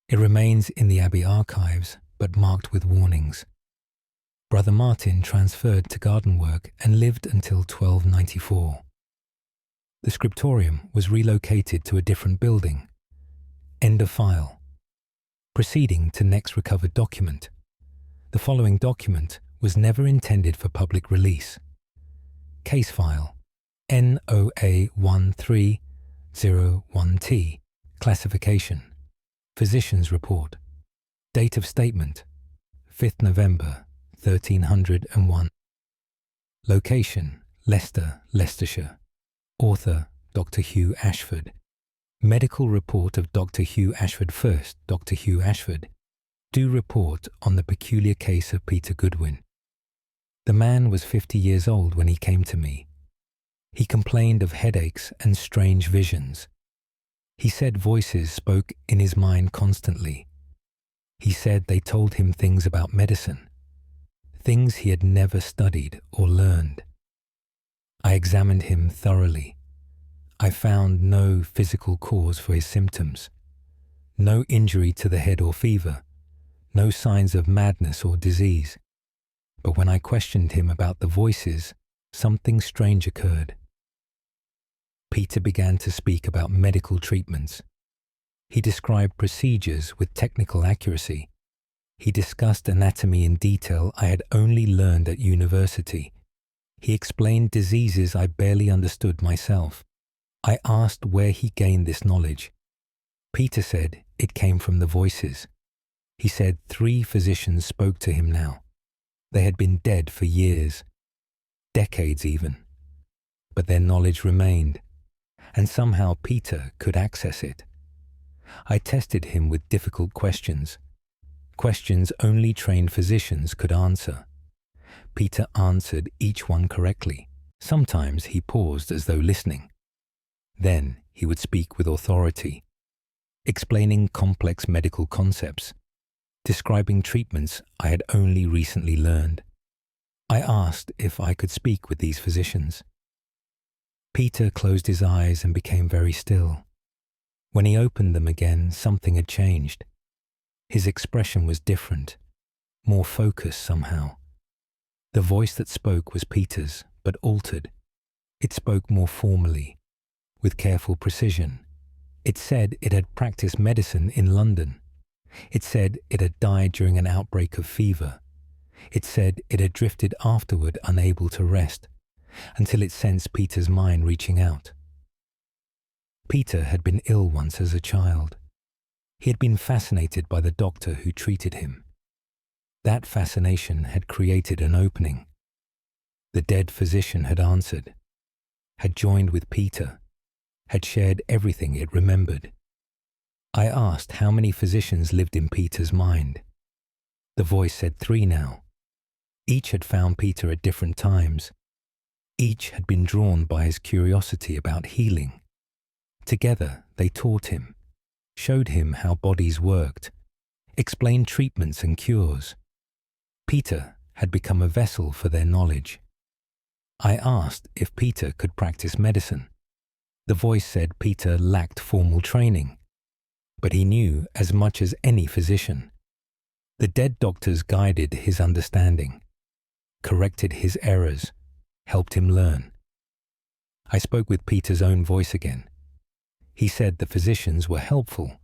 It remains in the Abbey archives, but marked with warnings. Brother Martin transferred to garden work and lived until 1294. The scriptorium was relocated to a different building. End of file. Proceeding to next recovered document. The following document was never intended for public release. Case file NOA 1301T. Classification. Physician's report. Date of statement 5th November 1301. Location Leicester, Leicestershire. Author Dr. Hugh Ashford. Medical report of Dr. Hugh Ashford. First, Dr. Hugh Ashford. Do report on the peculiar case of Peter Goodwin. The man was 50 years old when he came to me. He complained of headaches and strange visions. He said voices spoke in his mind constantly. He said they told him things about medicine, things he had never studied or learned. I examined him thoroughly. I found no physical cause for his symptoms, no injury to the head or fever, no signs of madness or disease. But when I questioned him about the voices, something strange occurred. Peter began to speak about medical treatments. He described procedures with technical accuracy. He discussed anatomy in detail I had only learned at university. He explained diseases I barely understood myself. I asked where he gained this knowledge. Peter said it came from the voices. He said 3 physicians spoke to him now. They had been dead for years, decades even. But their knowledge remained, and somehow Peter could access it. I tested him with difficult questions, questions only trained physicians could answer. Peter answered each one correctly. Sometimes he paused as though listening. Then he would speak with authority, explaining complex medical concepts, describing treatments I had only recently learned. I asked if I could speak with these physicians. Peter closed his eyes and became very still. When he opened them again, something had changed. His expression was different, more focused somehow. The voice that spoke was Peter's, but altered. It spoke more formally, with careful precision. It said it had practiced medicine in London. It said it had died during an outbreak of fever. It said it had drifted afterward, unable to rest, until it sensed Peter's mind reaching out. Peter had been ill once as a child. He had been fascinated by the doctor who treated him. That fascination had created an opening. The dead physician had answered, had joined with Peter, had shared everything it remembered. I asked how many physicians lived in Peter's mind. The voice said 3 now. Each had found Peter at different times. Each had been drawn by his curiosity about healing. Together they taught him, showed him how bodies worked, explained treatments and cures. Peter had become a vessel for their knowledge. I asked if Peter could practice medicine. The voice said Peter lacked formal training, but he knew as much as any physician. The dead doctors guided his understanding, corrected his errors, helped him learn. I spoke with Peter's own voice again. He said the physicians were helpful.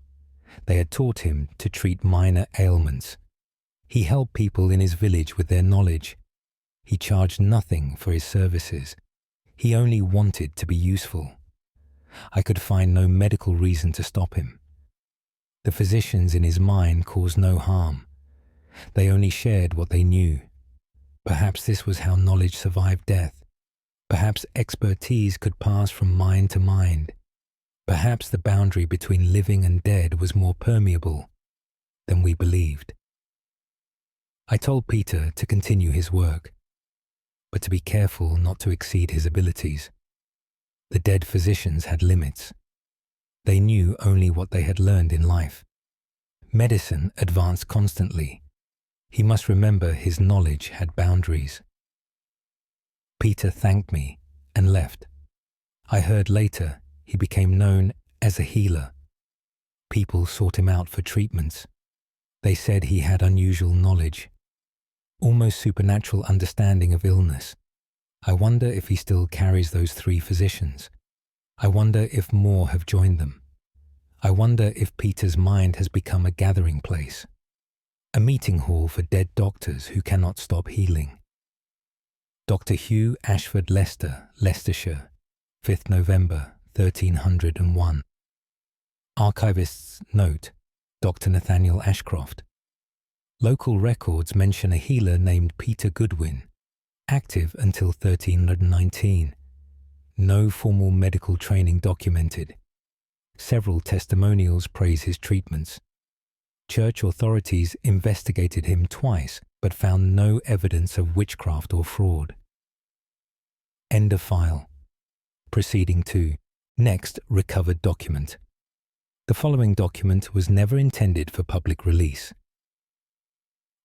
They had taught him to treat minor ailments. He helped people in his village with their knowledge. He charged nothing for his services. He only wanted to be useful. I could find no medical reason to stop him. The physicians in his mind caused no harm. They only shared what they knew. Perhaps this was how knowledge survived death. Perhaps expertise could pass from mind to mind. Perhaps the boundary between living and dead was more permeable than we believed. I told Peter to continue his work, but to be careful not to exceed his abilities. The dead physicians had limits. They knew only what they had learned in life. Medicine advanced constantly. He must remember his knowledge had boundaries. Peter thanked me and left. I heard later he became known as a healer. People sought him out for treatments. They said he had unusual knowledge, almost supernatural understanding of illness. I wonder if he still carries those 3 physicians. I wonder if more have joined them. I wonder if Peter's mind has become a gathering place, a meeting hall for dead doctors who cannot stop healing. Dr. Hugh Ashford Leicester, Leicestershire, 5th November 1301. Archivist's note, Dr. Nathaniel Ashcroft. Local records mention a healer named Peter Goodwin, active until 1319. No formal medical training documented. Several testimonials praise his treatments. Church authorities investigated him twice but found no evidence of witchcraft or fraud. End of file. Proceeding to next recovered document. The following document was never intended for public release.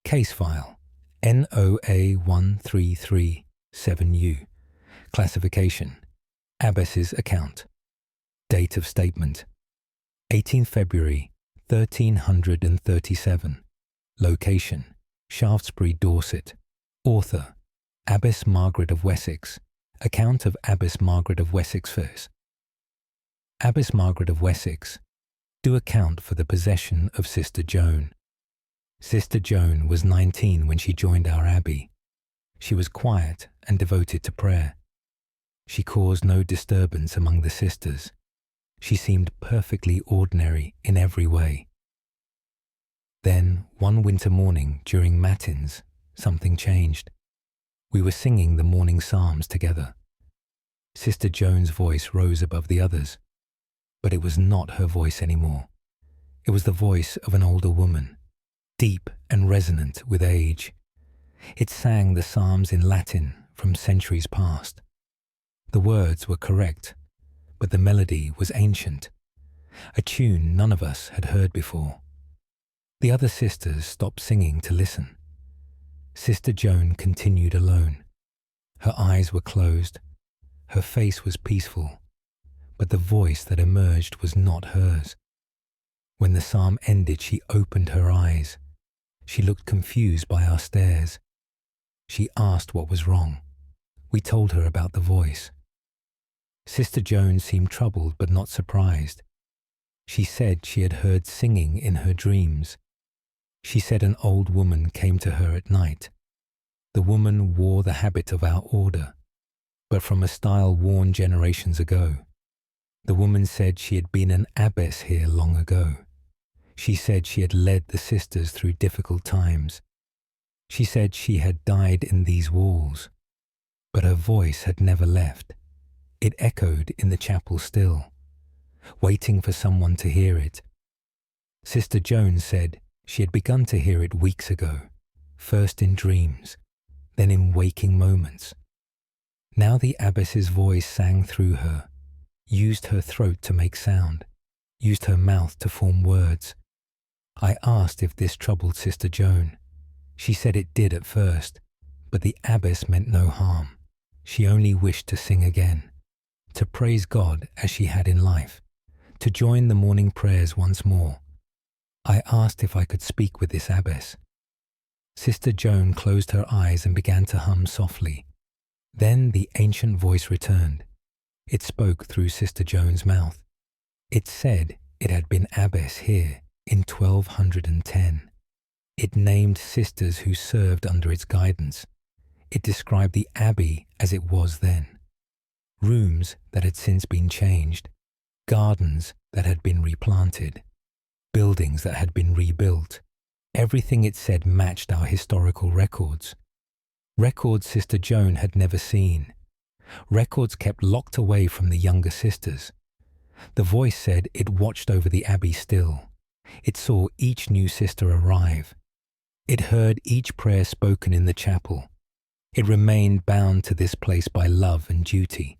Case file NOA1337U. Classification Abbess's account. Date of statement 18 February 1337. Location Shaftesbury, Dorset. Author Abbess Margaret of Wessex. Account of Abbess Margaret of Wessex first. Abbess Margaret of Wessex do account for the possession of Sister Joan. Sister Joan was 19 when she joined our abbey. She was quiet and devoted to prayer. She caused no disturbance among the sisters. She seemed perfectly ordinary in every way. Then, one winter morning during matins, something changed. We were singing the morning psalms together. Sister Joan's voice rose above the others, but it was not her voice anymore. It was the voice of an older woman, deep and resonant with age. It sang the psalms in Latin from centuries past. The words were correct, but the melody was ancient, a tune none of us had heard before. The other sisters stopped singing to listen. Sister Joan continued alone. Her eyes were closed. Her face was peaceful, but the voice that emerged was not hers. When the psalm ended, she opened her eyes. She looked confused by our stares. She asked what was wrong. We told her about the voice. Sister Joan seemed troubled but not surprised. She said she had heard singing in her dreams. She said an old woman came to her at night. The woman wore the habit of our order, but from a style worn generations ago. The woman said she had been an abbess here long ago. She said she had led the sisters through difficult times. She said she had died in these walls, but her voice had never left. It echoed in the chapel still, waiting for someone to hear it. Sister Joan said she had begun to hear it weeks ago, first in dreams, then in waking moments. Now the abbess's voice sang through her, used her throat to make sound, used her mouth to form words. I asked if this troubled Sister Joan. She said it did at first, but the abbess meant no harm. She only wished to sing again, to praise God as she had in life, to join the morning prayers once more. I asked if I could speak with this abbess. Sister Joan closed her eyes and began to hum softly. Then the ancient voice returned. It spoke through Sister Joan's mouth. It said it had been abbess here in 1210. It named sisters who served under its guidance. It described the abbey as it was then. Rooms that had since been changed, gardens that had been replanted, buildings that had been rebuilt. Everything it said matched our historical records. Records Sister Joan had never seen. Records kept locked away from the younger sisters. The voice said it watched over the abbey still. It saw each new sister arrive. It heard each prayer spoken in the chapel. It remained bound to this place by love and duty.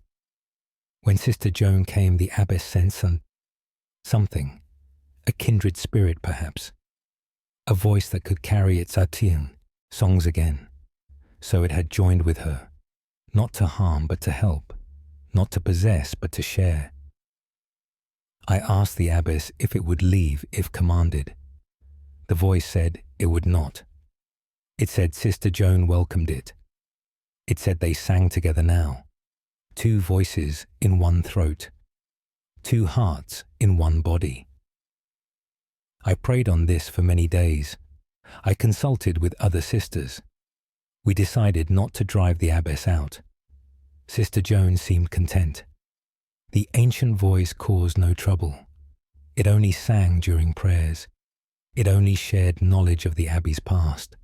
When Sister Joan came, the abbess sensed something, a kindred spirit perhaps, a voice that could carry its atien, songs again. So it had joined with her, not to harm but to help, not to possess but to share. I asked the abbess if it would leave if commanded. The voice said it would not. It said Sister Joan welcomed it. It said they sang together now. Two voices in one throat. Two hearts in one body. I prayed on this for many days. I consulted with other sisters. We decided not to drive the abbess out. Sister Joan seemed content. The ancient voice caused no trouble. It only sang during prayers. It only shared knowledge of the abbey's past.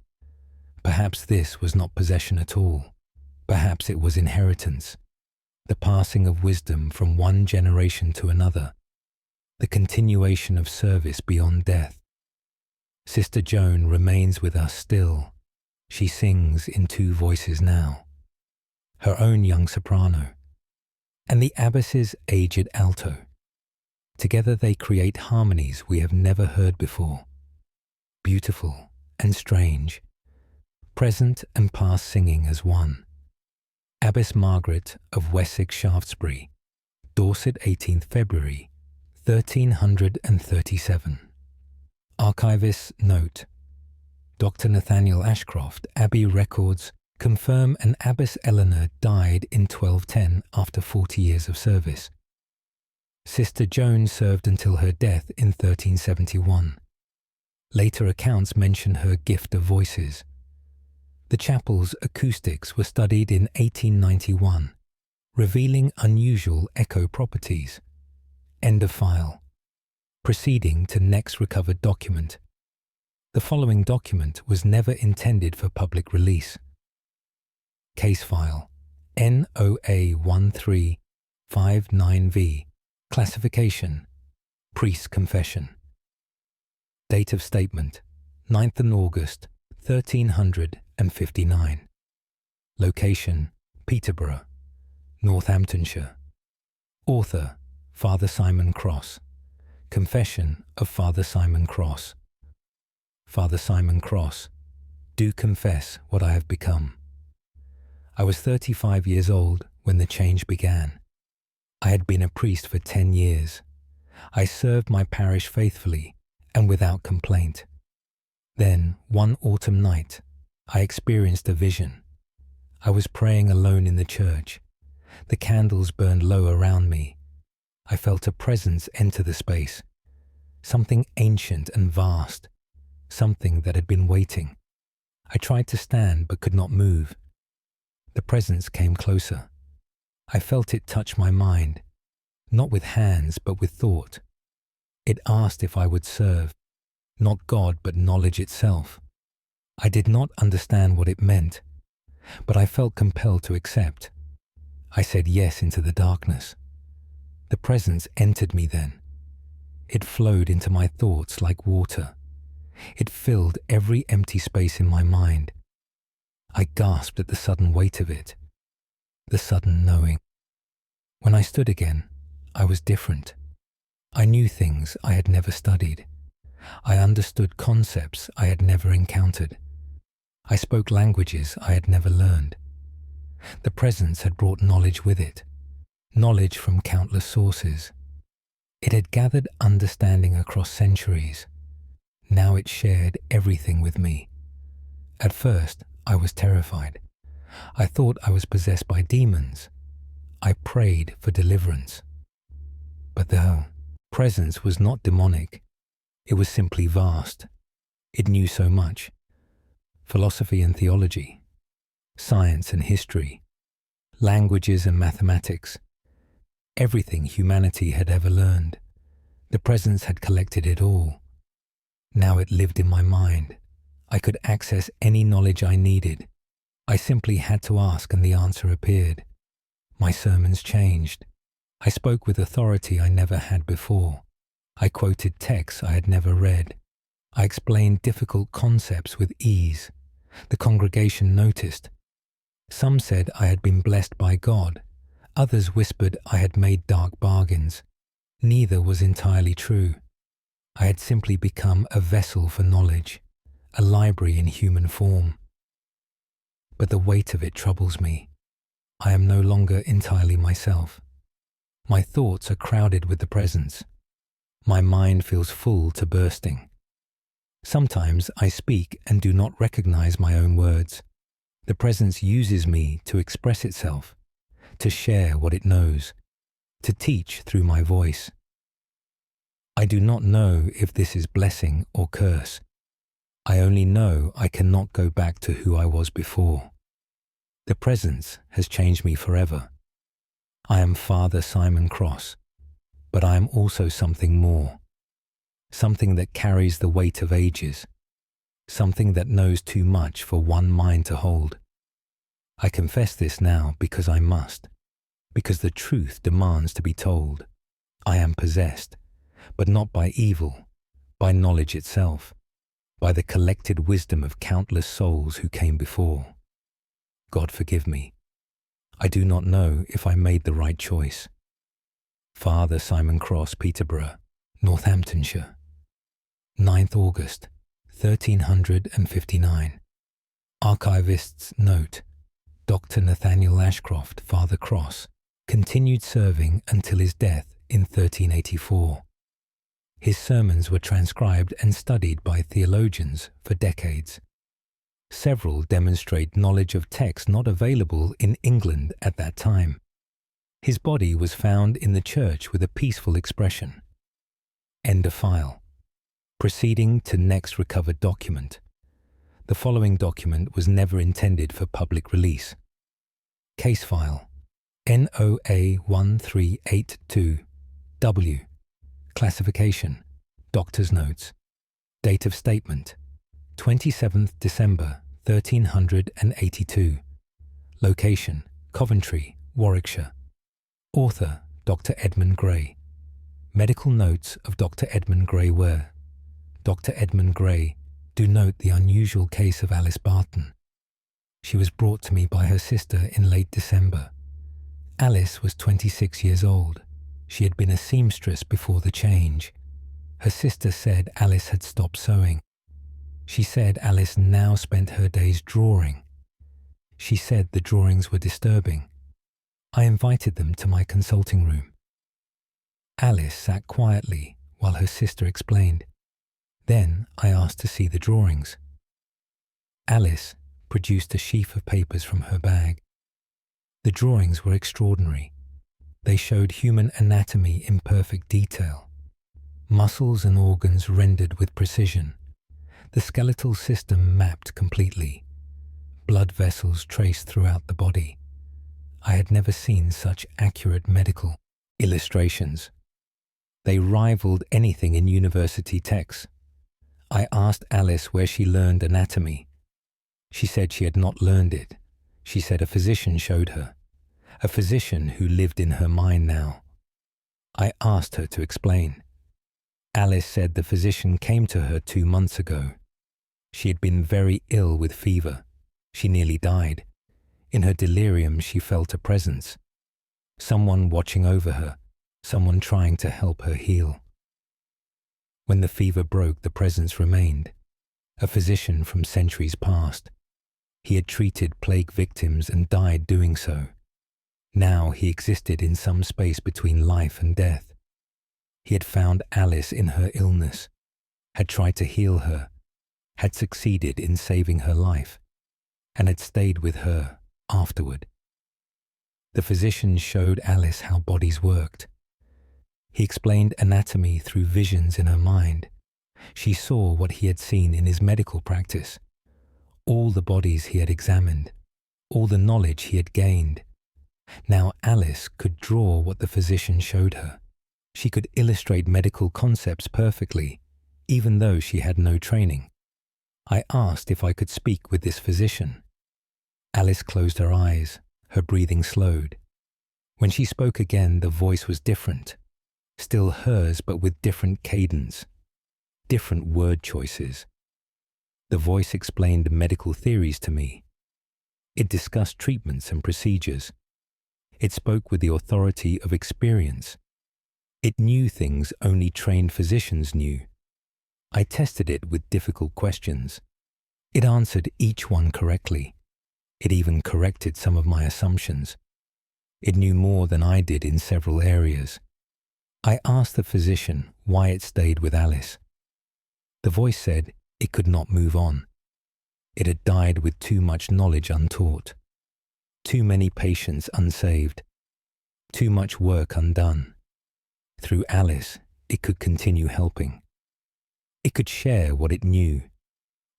Perhaps this was not possession at all. Perhaps it was inheritance, the passing of wisdom from one generation to another, the continuation of service beyond death. Sister Joan remains with us still. She sings in two voices now, her own young soprano, and the abbess's aged alto. Together they create harmonies we have never heard before, beautiful and strange, present and past singing as one. Abbess Margaret of Wessex Shaftesbury, Dorset, 18th February, 1337. Archivist's note. Dr. Nathaniel Ashcroft, Abbey Records, confirm an Abbess Eleanor died in 1210 after 40 years of service. Sister Joan served until her death in 1371. Later accounts mention her gift of voices. The chapel's acoustics were studied in 1891, revealing unusual echo properties. End of file. Proceeding to next recovered document. The following document was never intended for public release. Case file NOA1359V. Classification: Priest Confession. Date of statement: 9th August 1359. Location: Peterborough, Northamptonshire. Author: Father Simon Cross. Confession of Father Simon Cross. Father Simon Cross, do confess what I have become. I was 35 years old when the change began. I had been a priest for 10 years. I served my parish faithfully and without complaint. Then, one autumn night, I experienced a vision. I was praying alone in the church. The candles burned low around me. I felt a presence enter the space, something ancient and vast, something that had been waiting. I tried to stand but could not move. The presence came closer. I felt it touch my mind, not with hands but with thought. It asked if I would serve, not God but knowledge itself. I did not understand what it meant, but I felt compelled to accept. I said yes into the darkness. The presence entered me then. It flowed into my thoughts like water. It filled every empty space in my mind. I gasped at the sudden weight of it, the sudden knowing. When I stood again, I was different. I knew things I had never studied. I understood concepts I had never encountered. I spoke languages I had never learned. The presence had brought knowledge with it, knowledge from countless sources. It had gathered understanding across centuries. Now it shared everything with me. At first, I was terrified. I thought I was possessed by demons. I prayed for deliverance. But the presence was not demonic. It was simply vast. It knew so much. Philosophy and theology, science and history, languages and mathematics, everything humanity had ever learned. The presence had collected it all. Now it lived in my mind. I could access any knowledge I needed. I simply had to ask and the answer appeared. My sermons changed. I spoke with authority I never had before. I quoted texts I had never read. I explained difficult concepts with ease. The congregation noticed. Some said I had been blessed by God. Others whispered I had made dark bargains. Neither was entirely true. I had simply become a vessel for knowledge, a library in human form. But the weight of it troubles me. I am no longer entirely myself. My thoughts are crowded with the presence. My mind feels full to bursting. Sometimes I speak and do not recognize my own words. The presence uses me to express itself, to share what it knows, to teach through my voice. I do not know if this is blessing or curse. I only know I cannot go back to who I was before. The presence has changed me forever. I am Father Simon Cross, but I am also something more. Something that carries the weight of ages. Something that knows too much for one mind to hold. I confess this now because I must, because the truth demands to be told. I am possessed, but not by evil, by knowledge itself, by the collected wisdom of countless souls who came before. God forgive me. I do not know if I made the right choice. Father Simon Cross, Peterborough, Northamptonshire. 9th August, 1359. Archivist's note. Dr. Nathaniel Ashcroft, Father Cross, continued serving until his death in 1384. His sermons were transcribed and studied by theologians for decades. Several demonstrate knowledge of texts not available in England at that time. His body was found in the church with a peaceful expression. End of file. Proceeding to next recovered document. The following document was never intended for public release. Case file NOA 1382 W. Classification Doctor's Notes. Date of statement 27th December 1382. Location Coventry, Warwickshire. Author Dr. Edmund Gray. Medical notes of Dr. Edmund Gray were: Dr. Edmund Gray, do note the unusual case of Alice Barton. She was brought to me by her sister in late December. Alice was 26 years old. She had been a seamstress before the change. Her sister said Alice had stopped sewing. She said Alice now spent her days drawing. She said the drawings were disturbing. I invited them to my consulting room. Alice sat quietly while her sister explained. Then I asked to see the drawings. Alice produced a sheaf of papers from her bag. The drawings were extraordinary. They showed human anatomy in perfect detail, muscles and organs rendered with precision, the skeletal system mapped completely, blood vessels traced throughout the body. I had never seen such accurate medical illustrations. They rivaled anything in university texts. I asked Alice where she learned anatomy. She said she had not learned it. She said a physician showed her, a physician who lived in her mind now. I asked her to explain. Alice said the physician came to her 2 months ago. She had been very ill with fever. She nearly died. In her delirium, she felt a presence. Someone watching over her, someone trying to help her heal. When the fever broke, the presence remained. A physician from centuries past. He had treated plague victims and died doing so. Now he existed in some space between life and death. He had found Alice in her illness, had tried to heal her, had succeeded in saving her life, and had stayed with her afterward. The physician showed Alice how bodies worked. He explained anatomy through visions in her mind. She saw what he had seen in his medical practice, all the bodies he had examined, all the knowledge he had gained. Now Alice could draw what the physician showed her. She could illustrate medical concepts perfectly, even though she had no training. I asked if I could speak with this physician. Alice closed her eyes, her breathing slowed. When she spoke again, the voice was different, still hers but with different cadence, different word choices. The voice explained medical theories to me. It discussed treatments and procedures. It spoke with the authority of experience. It knew things only trained physicians knew. I tested it with difficult questions. It answered each one correctly. It even corrected some of my assumptions. It knew more than I did in several areas. I asked the physician why it stayed with Alice. The voice said it could not move on. It had died with too much knowledge untaught, too many patients unsaved, too much work undone. Through Alice, it could continue helping. It could share what it knew.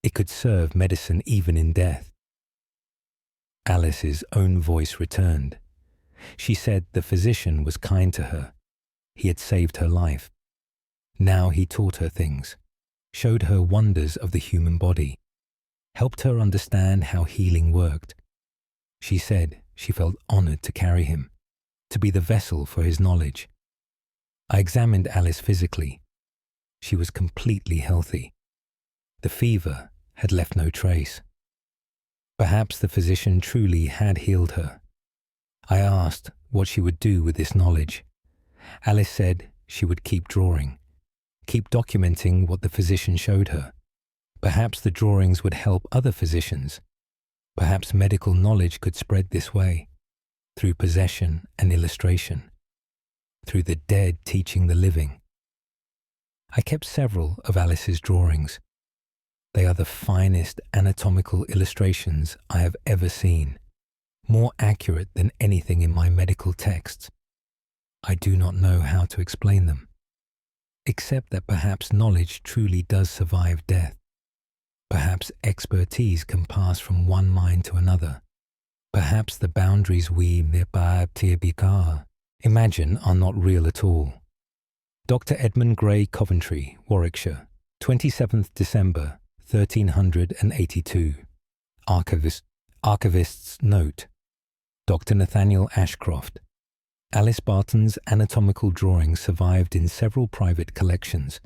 It could serve medicine even in death. Alice's own voice returned. She said the physician was kind to her. He had saved her life. Now he taught her things, showed her wonders of the human body, helped her understand how healing worked. She said she felt honored to carry him, to be the vessel for his knowledge. I examined Alice physically. She was completely healthy. The fever had left no trace. Perhaps the physician truly had healed her. I asked what she would do with this knowledge. Alice said she would keep drawing, keep documenting what the physician showed her. Perhaps the drawings would help other physicians. Perhaps medical knowledge could spread this way, through possession and illustration, through the dead teaching the living. I kept several of Alice's drawings. They are the finest anatomical illustrations I have ever seen, more accurate than anything in my medical texts. I do not know how to explain them, except that perhaps knowledge truly does survive death. Perhaps expertise can pass from one mind to another. Perhaps the boundaries we imagine are not real at all. Dr. Edmund Gray, Coventry, Warwickshire, 27th December, 1382. Archivist's note. Dr. Nathaniel Ashcroft. Alice Barton's anatomical drawings survived in several private collections.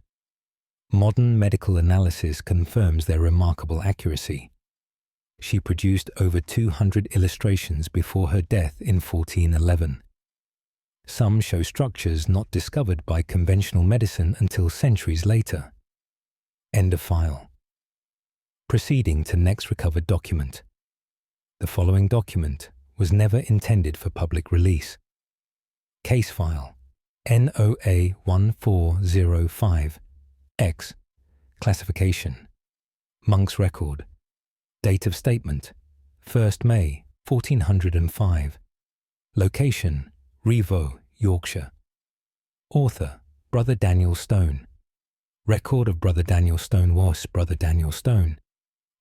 Modern medical analysis confirms their remarkable accuracy. She produced over 200 illustrations before her death in 1411. Some show structures not discovered by conventional medicine until centuries later. End of file. Proceeding to next recovered document. The following document was never intended for public release. Case file NOA 1405 X. Classification. Monk's record. Date of statement 1st May 1405. Location, Revo, Yorkshire. Author, Brother Daniel Stone. Record of Brother Daniel Stone was Brother Daniel Stone.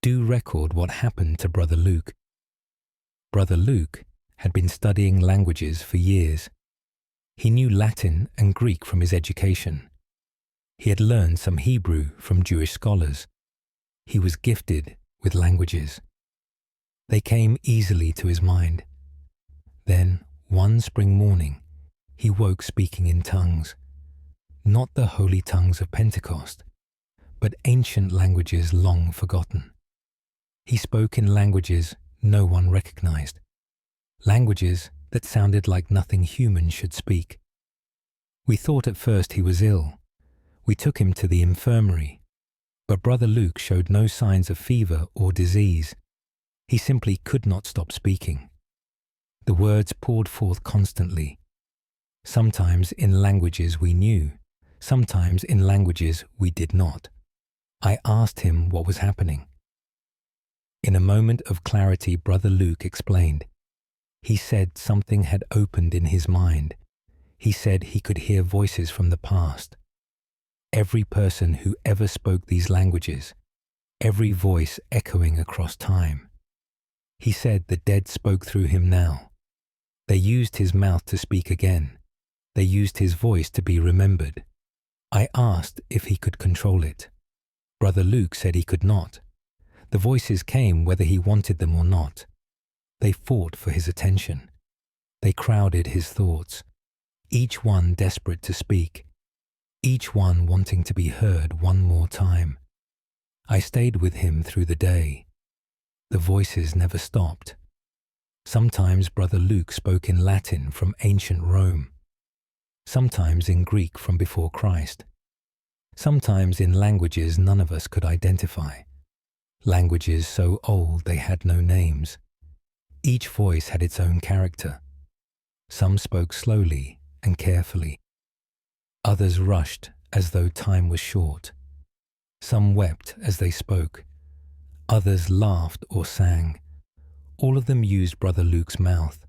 Do record what happened to Brother Luke. Brother Luke had been studying languages for years. He knew Latin and Greek from his education. He had learned some Hebrew from Jewish scholars. He was gifted with languages. They came easily to his mind. Then, one spring morning, he woke speaking in tongues. Not the holy tongues of Pentecost, but ancient languages long forgotten. He spoke in languages no one recognized, languages that sounded like nothing human should speak. We thought at first he was ill. We took him to the infirmary, but Brother Luke showed no signs of fever or disease. He simply could not stop speaking. The words poured forth constantly, sometimes in languages we knew, sometimes in languages we did not. I asked him what was happening. In a moment of clarity, Brother Luke explained. He said something had opened in his mind. He said he could hear voices from the past. Every person who ever spoke these languages, every voice echoing across time. He said the dead spoke through him now. They used his mouth to speak again. They used his voice to be remembered. I asked if he could control it. Brother Luke said he could not. The voices came whether he wanted them or not. They fought for his attention. They crowded his thoughts, each one desperate to speak, each one wanting to be heard one more time. I stayed with him through the day. The voices never stopped. Sometimes Brother Luke spoke in Latin from ancient Rome, sometimes in Greek from before Christ, sometimes in languages none of us could identify, languages so old they had no names. Each voice had its own character. Some spoke slowly and carefully. Others rushed as though time was short. Some wept as they spoke. Others laughed or sang. All of them used Brother Luke's mouth.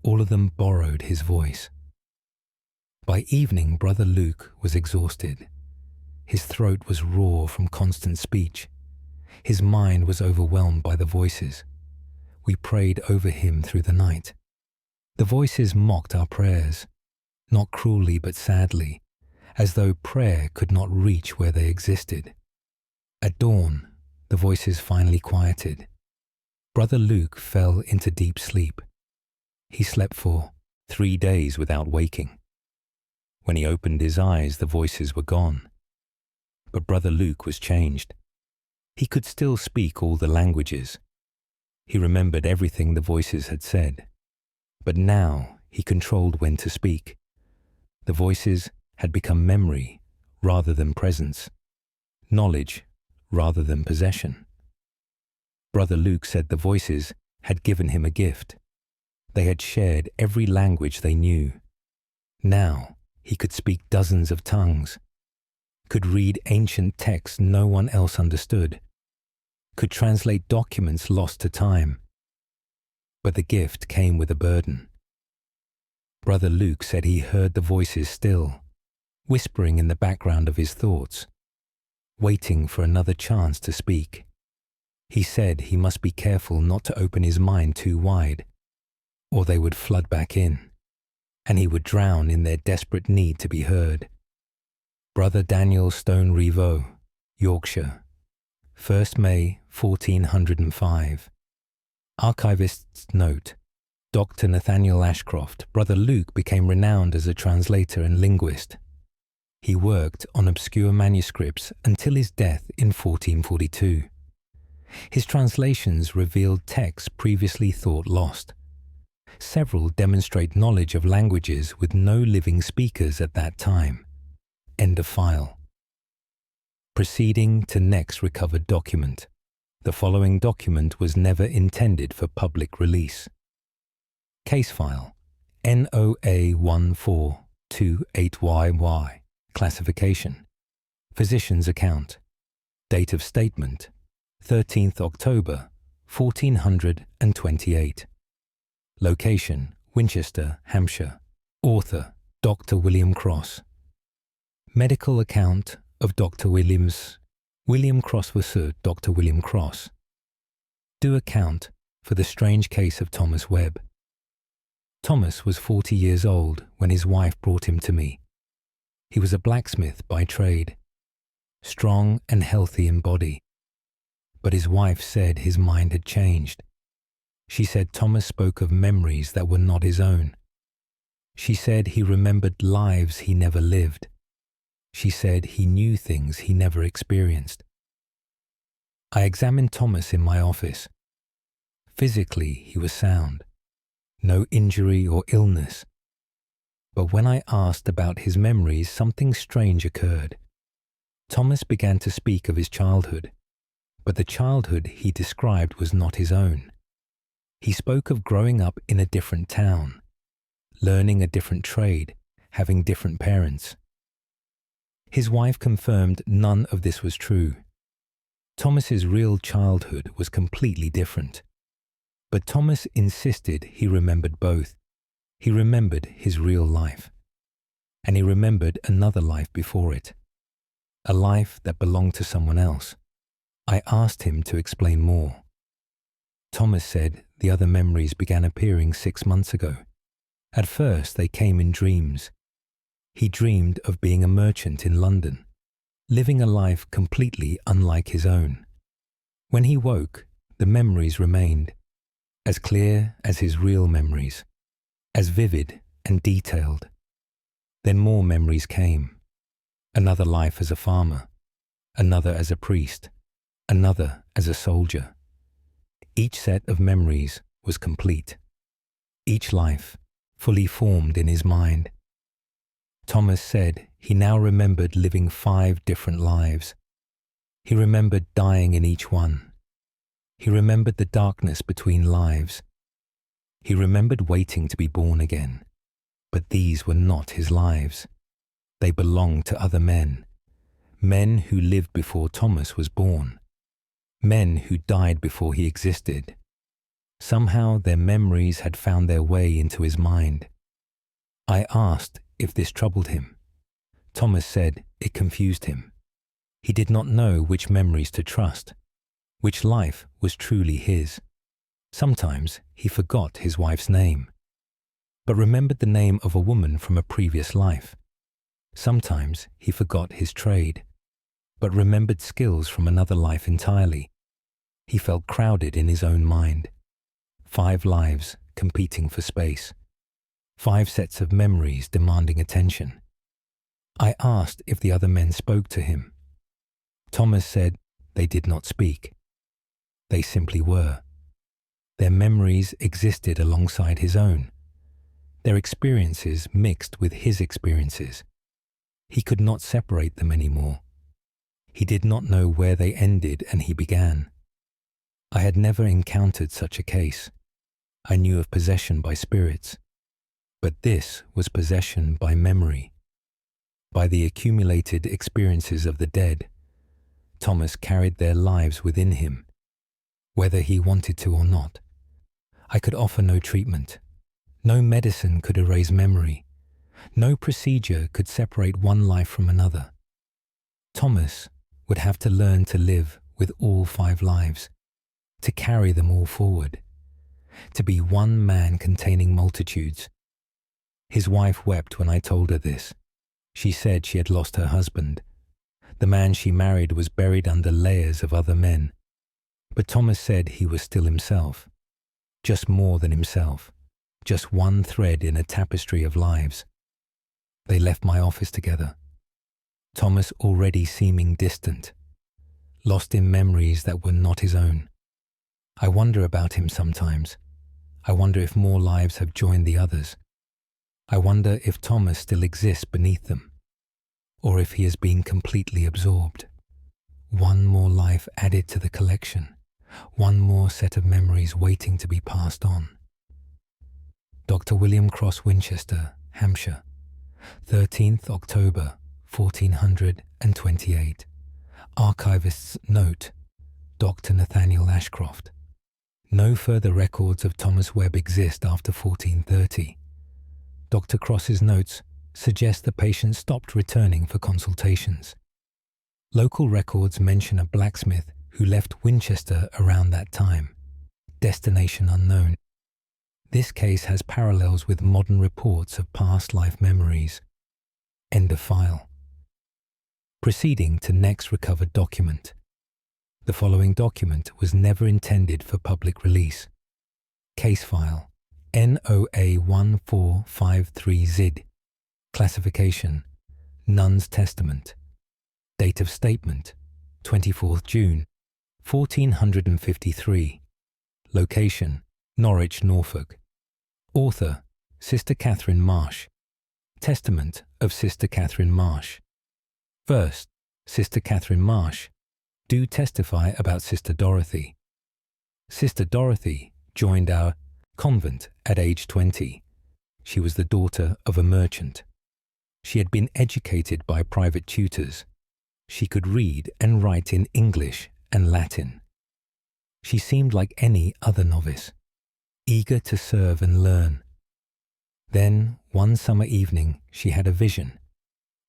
All of them borrowed his voice. By evening, Brother Luke was exhausted. His throat was raw from constant speech. His mind was overwhelmed by the voices. We prayed over him through the night. The voices mocked our prayers, not cruelly but sadly, as though prayer could not reach where they existed. At dawn, the voices finally quieted. Brother Luke fell into deep sleep. He slept for 3 days without waking. When he opened his eyes, the voices were gone. But Brother Luke was changed. He could still speak all the languages. He remembered everything the voices had said. But now he controlled when to speak. The voices had become memory rather than presence, knowledge rather than possession. Brother Luke said the voices had given him a gift. They had shared every language they knew. Now he could speak dozens of tongues, could read ancient texts no one else understood, could translate documents lost to time. But the gift came with a burden. Brother Luke said he heard the voices still, whispering in the background of his thoughts, waiting for another chance to speak. He said he must be careful not to open his mind too wide, or they would flood back in, and he would drown in their desperate need to be heard. Brother Daniel Stone Revo, Yorkshire, 1st May 1405. Archivist's note. Dr. Nathaniel Ashcroft, Brother Luke became renowned as a translator and linguist. He worked on obscure manuscripts until his death in 1442. His translations revealed texts previously thought lost. Several demonstrate knowledge of languages with no living speakers at that time. End of file. Proceeding to next recovered document. The following document was never intended for public release. Case file NOA1428YY. Classification. Physician's account. Date of statement 13th October 1428. Location Winchester, Hampshire. Author, Dr. William Cross. Medical account of Dr. William Cross vs. Dr. William Cross. Do account for the strange case of Thomas Webb. Thomas was 40 years old when his wife brought him to me. He was a blacksmith by trade, strong and healthy in body. But his wife said his mind had changed. She said Thomas spoke of memories that were not his own. She said he remembered lives he never lived. She said he knew things he never experienced. I examined Thomas in my office. Physically, he was sound. No injury or illness. But when I asked about his memories, something strange occurred. Thomas began to speak of his childhood, but the childhood he described was not his own. He spoke of growing up in a different town, learning a different trade, having different parents. His wife confirmed none of this was true. Thomas's real childhood was completely different. But Thomas insisted he remembered both. He remembered his real life, and he remembered another life before it, a life that belonged to someone else. I asked him to explain more. Thomas said the other memories began appearing 6 months ago. At first they came in dreams. He dreamed of being a merchant in London, living a life completely unlike his own. When he woke, the memories remained, as clear as his real memories, as vivid and detailed. Then more memories came. Another life as a farmer, another as a priest, another as a soldier. Each set of memories was complete. Each life fully formed in his mind. Thomas said he now remembered living 5 different lives. He remembered dying in each one. He remembered the darkness between lives. He remembered waiting to be born again. But these were not his lives. They belonged to other men. Men who lived before Thomas was born. Men who died before he existed. Somehow their memories had found their way into his mind. I asked if this troubled him. Thomas said it confused him. He did not know which memories to trust, which life was truly his. Sometimes he forgot his wife's name, but remembered the name of a woman from a previous life. Sometimes he forgot his trade, but remembered skills from another life entirely. He felt crowded in his own mind. 5 lives competing for space. 5 sets of memories demanding attention. I asked if the other men spoke to him. Thomas said they did not speak. They simply were. Their memories existed alongside his own. Their experiences mixed with his experiences. He could not separate them anymore. He did not know where they ended and he began. I had never encountered such a case. I knew of possession by spirits, but this was possession by memory, by the accumulated experiences of the dead. Thomas carried their lives within him, whether he wanted to or not. I could offer no treatment. No medicine could erase memory. No procedure could separate one life from another. Thomas would have to learn to live with all 5 lives, to carry them all forward, to be one man containing multitudes. His wife wept when I told her this. She said she had lost her husband. The man she married was buried under layers of other men. But Thomas said he was still himself, just more than himself, just one thread in a tapestry of lives. They left my office together. Thomas already seeming distant, lost in memories that were not his own. I wonder about him sometimes. I wonder if more lives have joined the others. I wonder if Thomas still exists beneath them, or if he has been completely absorbed. One more life added to the collection, one more set of memories waiting to be passed on. Dr. William Cross, Winchester, Hampshire, 13th October 1428. Archivist's note, Dr. Nathaniel Ashcroft. No further records of Thomas Webb exist after 1430. Dr. Cross's notes suggest the patient stopped returning for consultations. Local records mention a blacksmith who left Winchester around that time. Destination unknown. This case has parallels with modern reports of past life memories. End of file. Proceeding to next recovered document. The following document was never intended for public release. Case file NOA1453Z. Classification: Nun's Testament. Date of statement: 24th June, 1453. Location: Norwich, Norfolk. Author: Sister Catherine Marsh. Testament of Sister Catherine Marsh. First, Sister Catherine Marsh, do testify about Sister Dorothy. Sister Dorothy joined our convent at age 20. She was the daughter of a merchant. She had been educated by private tutors. She could read and write in English and Latin. She seemed like any other novice, eager to serve and learn. Then, one summer evening, she had a vision.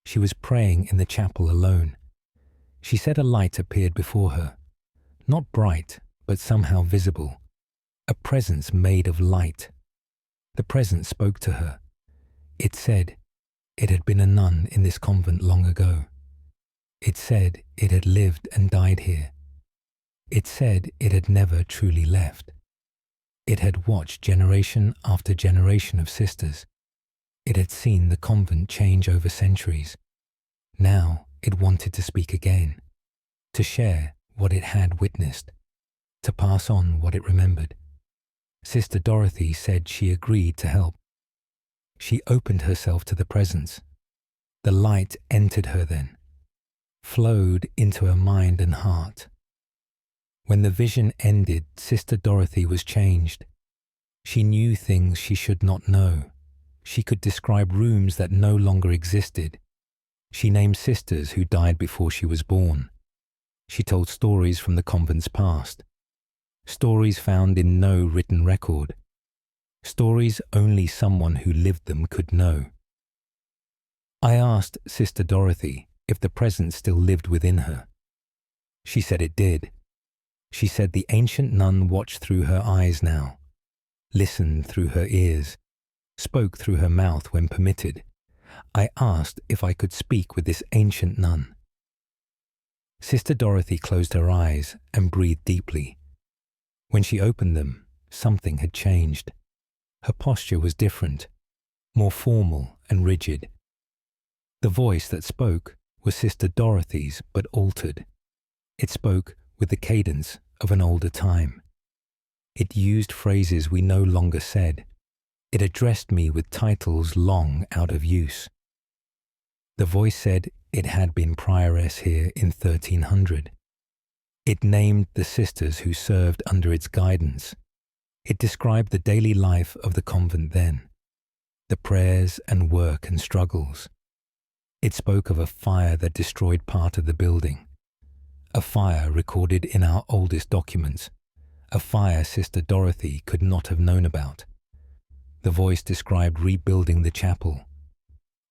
She was praying in the chapel alone. She said a light appeared before her, not bright, but somehow visible, a presence made of light. The presence spoke to her. It said it had been a nun in this convent long ago. It said it had lived and died here. It said it had never truly left. It had watched generation after generation of sisters. It had seen the convent change over centuries. Now it wanted to speak again, to share what it had witnessed, to pass on what it remembered. Sister Dorothy said she agreed to help. She opened herself to the presence. The light entered her then, flowed into her mind and heart. When the vision ended, Sister Dorothy was changed. She knew things she should not know. She could describe rooms that no longer existed. She named sisters who died before she was born. She told stories from the convent's past, stories found in no written record, stories only someone who lived them could know. I asked Sister Dorothy if the presence still lived within her. She said it did. She said the ancient nun watched through her eyes now, listened through her ears, spoke through her mouth when permitted. I asked if I could speak with this ancient nun. Sister Dorothy closed her eyes and breathed deeply. When she opened them, something had changed. Her posture was different, more formal and rigid. The voice that spoke was Sister Dorothy's, but altered. It spoke with the cadence of an older time. It used phrases we no longer said. It addressed me with titles long out of use. The voice said it had been prioress here in 1300. It named the sisters who served under its guidance. It described the daily life of the convent then, the prayers and work and struggles. It spoke of a fire that destroyed part of the building, a fire recorded in our oldest documents, a fire Sister Dorothy could not have known about. The voice described rebuilding the chapel.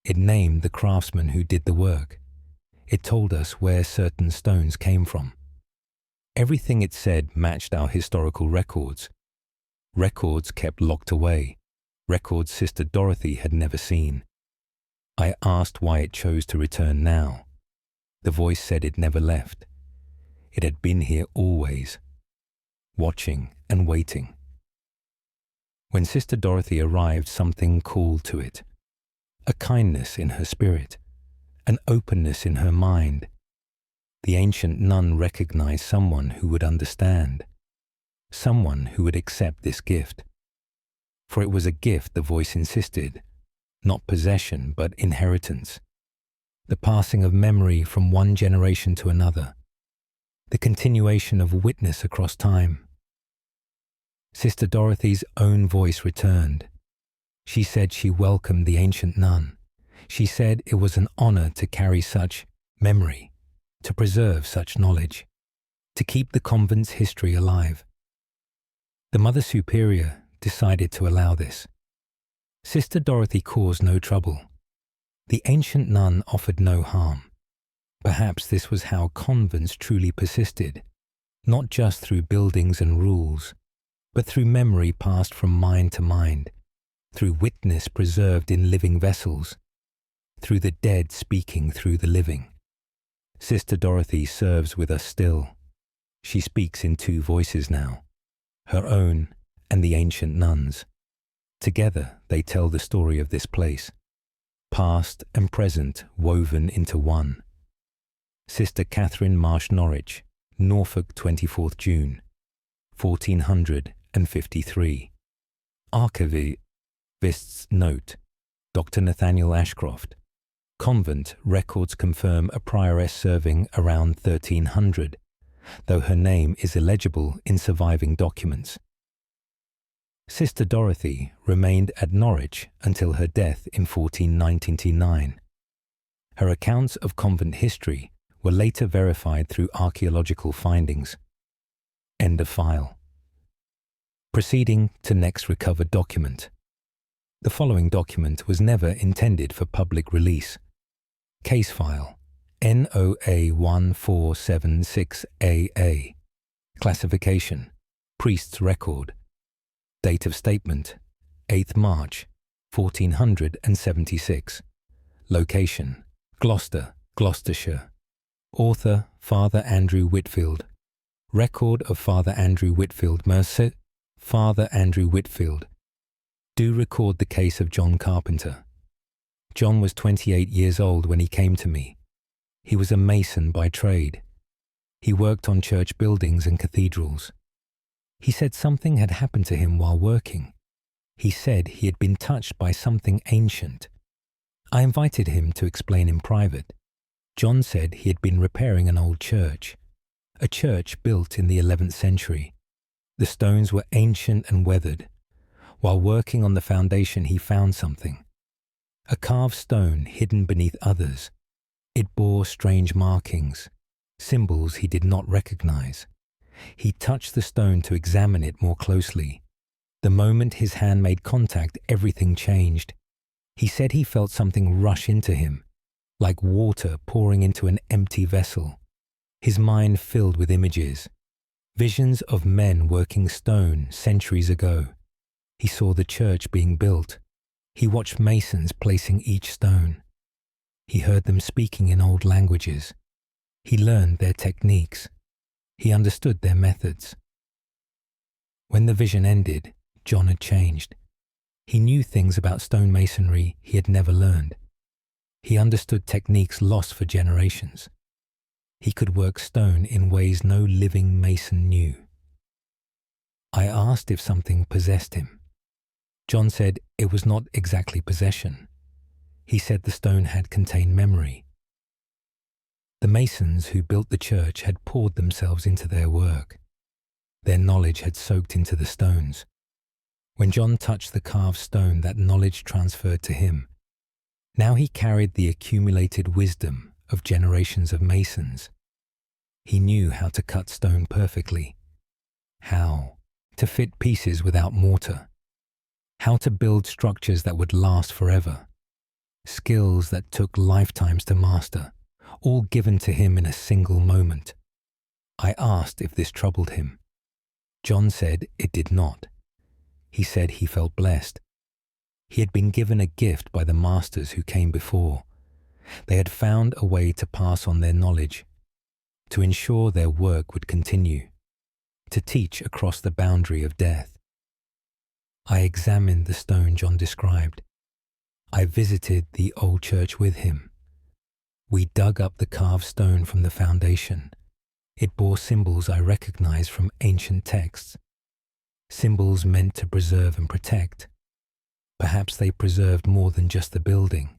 It named the craftsmen who did the work. It told us where certain stones came from. Everything it said matched our historical records. Records kept locked away. Records Sister Dorothy had never seen. I asked why it chose to return now. The voice said it never left. It had been here always, watching and waiting. When Sister Dorothy arrived, something called to it. A kindness in her spirit, an openness in her mind. The ancient nun recognized someone who would understand, someone who would accept this gift. For it was a gift, the voice insisted, not possession but inheritance. The passing of memory from one generation to another, the continuation of witness across time. Sister Dorothy's own voice returned. She said she welcomed the ancient nun. She said it was an honor to carry such memory, to preserve such knowledge, to keep the convent's history alive. The Mother Superior decided to allow this. Sister Dorothy caused no trouble. The ancient nun offered no harm. Perhaps this was how convents truly persisted, not just through buildings and rules, but through memory passed from mind to mind, through witness preserved in living vessels, through the dead speaking through the living. Sister Dorothy serves with us still. She speaks in two voices now, her own and the ancient nuns. Together they tell the story of this place, past and present woven into one. Sister Catherine Marsh Norwich, Norfolk, 24th June, 1453. Archivist's note, Dr. Nathaniel Ashcroft. Convent records confirm a prioress serving around 1300, though her name is illegible in surviving documents. Sister Dorothy remained at Norwich until her death in 1499. Her accounts of convent history were later verified through archaeological findings. End of file. Proceeding to next recovered document. The following document was never intended for public release. Case file NOA 1476AA. Classification: Priest's record. Date of statement: 8th March, 1476. Location: Gloucester, Gloucestershire. Author: Father Andrew Whitfield. Record of Father Andrew Whitfield. Mercer, Father Andrew Whitfield. Do record the case of John Carpenter. John was 28 years old when he came to me. He was a mason by trade. He worked on church buildings and cathedrals. He said something had happened to him while working. He said he had been touched by something ancient. I invited him to explain in private. John said he had been repairing an old church, a church built in the 11th century. The stones were ancient and weathered. While working on the foundation, he found something. A carved stone hidden beneath others. It bore strange markings, symbols he did not recognize. He touched the stone to examine it more closely. The moment his hand made contact, everything changed. He said he felt something rush into him, like water pouring into an empty vessel. His mind filled with images, visions of men working stone centuries ago. He saw the church being built. He watched masons placing each stone. He heard them speaking in old languages. He learned their techniques. He understood their methods. When the vision ended, John had changed. He knew things about stonemasonry he had never learned. He understood techniques lost for generations. He could work stone in ways no living mason knew. I asked if something possessed him. John said it was not exactly possession. He said the stone had contained memory. The masons who built the church had poured themselves into their work. Their knowledge had soaked into the stones. When John touched the carved stone, that knowledge transferred to him. Now he carried the accumulated wisdom of generations of masons. He knew how to cut stone perfectly, how to fit pieces without mortar, how to build structures that would last forever, skills that took lifetimes to master, all given to him in a single moment. I asked if this troubled him. John said it did not. He said he felt blessed. He had been given a gift by the masters who came before. They had found a way to pass on their knowledge, to ensure their work would continue, to teach across the boundary of death. I examined the stone John described. I visited the old church with him. We dug up the carved stone from the foundation. It bore symbols I recognized from ancient texts, symbols meant to preserve and protect. Perhaps they preserved more than just the building.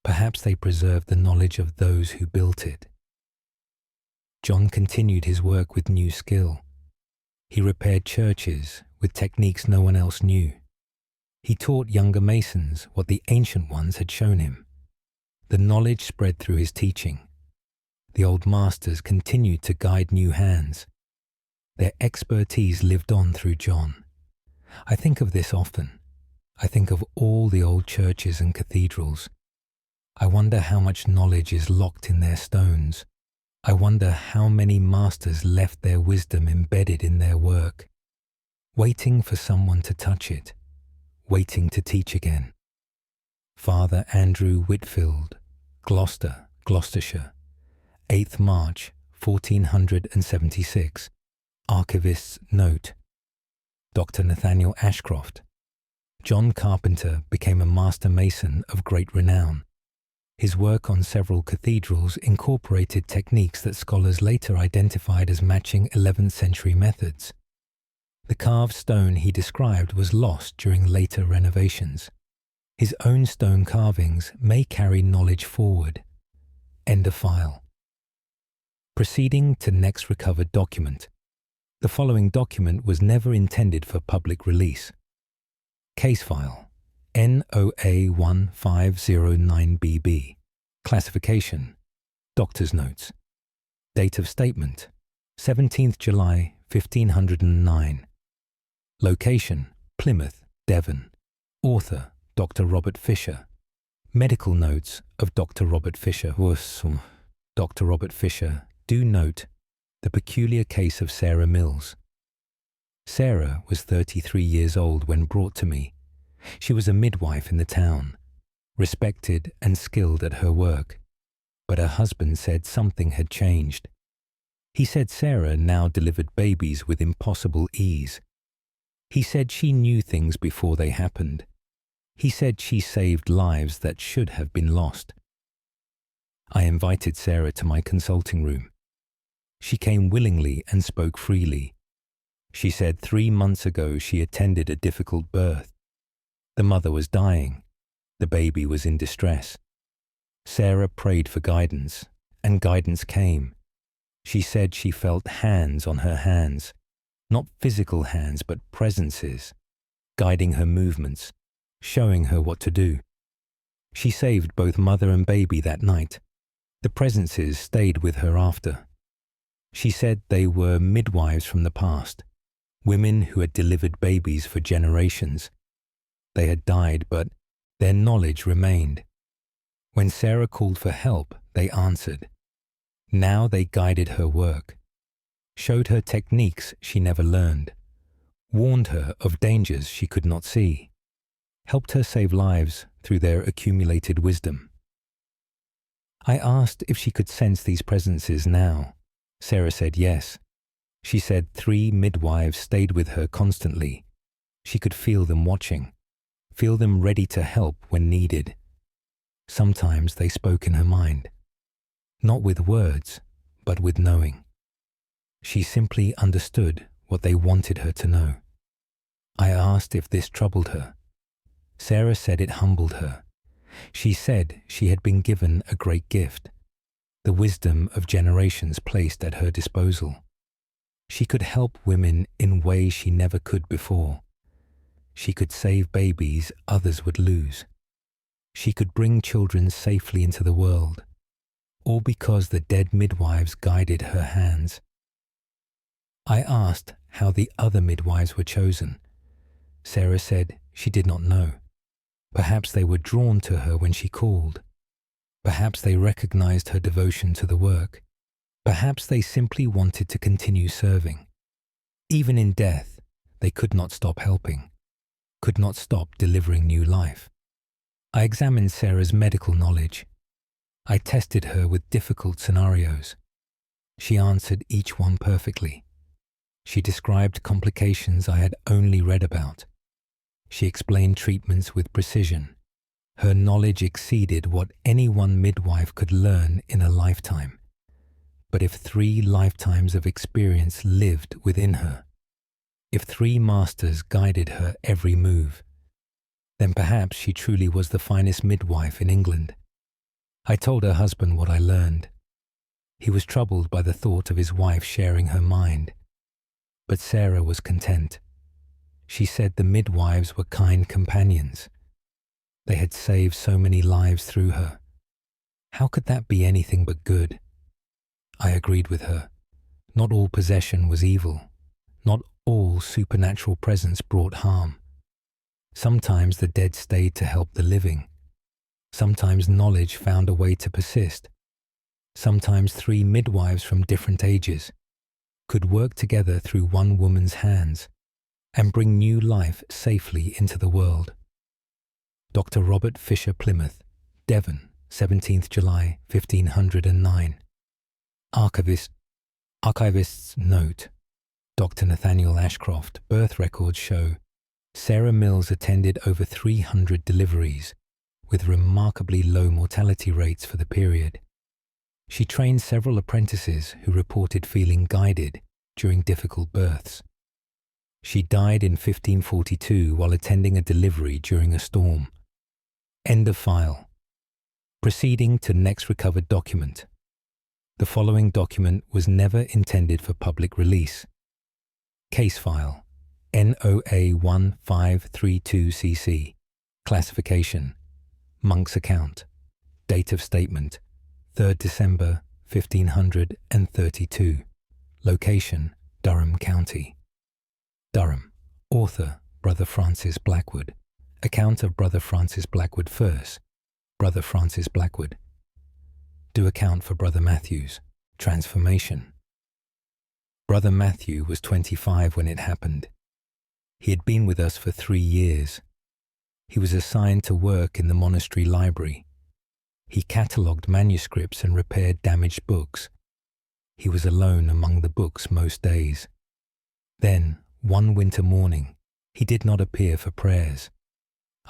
Perhaps they preserved the knowledge of those who built it. John continued his work with new skill. He repaired churches with techniques no one else knew. He taught younger masons what the ancient ones had shown him. The knowledge spread through his teaching. The old masters continued to guide new hands. Their expertise lived on through John. I think of this often. I think of all the old churches and cathedrals. I wonder how much knowledge is locked in their stones. I wonder how many masters left their wisdom embedded in their work, waiting for someone to touch it, waiting to teach again. Father Andrew Whitfield, Gloucester, Gloucestershire, 8th March 1476. Archivist's note. Dr. Nathaniel Ashcroft. John Carpenter became a master mason of great renown. His work on several cathedrals incorporated techniques that scholars later identified as matching 11th century methods. The carved stone he described was lost during later renovations. His own stone carvings may carry knowledge forward. End of file. Proceeding to next recovered document. The following document was never intended for public release. Case file NOA1509BB. Classification Doctor's Notes. Date of statement 17th July 1509. Location Plymouth, Devon. Author Dr. Robert Fisher. Medical notes of Dr. Robert Fisher. Dr. Robert Fisher. Do note the peculiar case of Sarah Mills. Sarah was 33 years old when brought to me. She was a midwife in the town, respected and skilled at her work, but her husband said something had changed. He said Sarah now delivered babies with impossible ease. He said she knew things before they happened. He said she saved lives that should have been lost. I invited Sarah to my consulting room. She came willingly and spoke freely. She said 3 months ago she attended a difficult birth. The mother was dying. The baby was in distress. Sarah prayed for guidance, and guidance came. She said she felt hands on her hands, not physical hands but presences, guiding her movements, showing her what to do. She saved both mother and baby that night. The presences stayed with her after. She said they were midwives from the past, women who had delivered babies for generations. They had died, but their knowledge remained. When Sarah called for help, they answered. Now they guided her work, showed her techniques she never learned, warned her of dangers she could not see, helped her save lives through their accumulated wisdom. I asked if she could sense these presences now. Sarah said yes. She said 3 midwives stayed with her constantly. She could feel them watching, feel them ready to help when needed. Sometimes they spoke in her mind, not with words, but with knowing. She simply understood what they wanted her to know. I asked if this troubled her. Sarah said it humbled her. She said she had been given a great gift, the wisdom of generations placed at her disposal. She could help women in ways she never could before. She could save babies others would lose. She could bring children safely into the world, all because the dead midwives guided her hands. I asked how the other midwives were chosen. Sarah said she did not know. Perhaps they were drawn to her when she called. Perhaps they recognized her devotion to the work. Perhaps they simply wanted to continue serving. Even in death, they could not stop helping, could not stop delivering new life. I examined Sarah's medical knowledge. I tested her with difficult scenarios. She answered each one perfectly. She described complications I had only read about. She explained treatments with precision. Her knowledge exceeded what any one midwife could learn in a lifetime. But if 3 lifetimes of experience lived within her, if 3 masters guided her every move, then perhaps she truly was the finest midwife in England. I told her husband what I learned. He was troubled by the thought of his wife sharing her mind. But Sarah was content. She said the midwives were kind companions. They had saved so many lives through her. How could that be anything but good? I agreed with her. Not all possession was evil. Not all supernatural presence brought harm. Sometimes the dead stayed to help the living. Sometimes knowledge found a way to persist. Sometimes 3 midwives from different ages could work together through one woman's hands and bring new life safely into the world. Dr. Robert Fisher Plymouth, Devon, 17th July 1509. Archivist's note. Dr. Nathaniel Ashcroft, birth records show Sarah Mills attended over 300 deliveries with remarkably low mortality rates for the period. She trained several apprentices who reported feeling guided during difficult births. She died in 1542 while attending a delivery during a storm. End of file. Proceeding to next recovered document. The following document was never intended for public release. Case file NOA 1532cc. Classification Monk's account. Date of statement 3rd December 1532. Location Durham County. Durham. Author Brother Francis Blackwood. Account of Brother Francis Blackwood first. Brother Francis Blackwood. Do account for Brother Matthew's transformation. Brother Matthew was 25 when it happened. He had been with us for 3 years. He was assigned to work in the monastery library. He catalogued manuscripts and repaired damaged books. He was alone among the books most days. Then, one winter morning, he did not appear for prayers.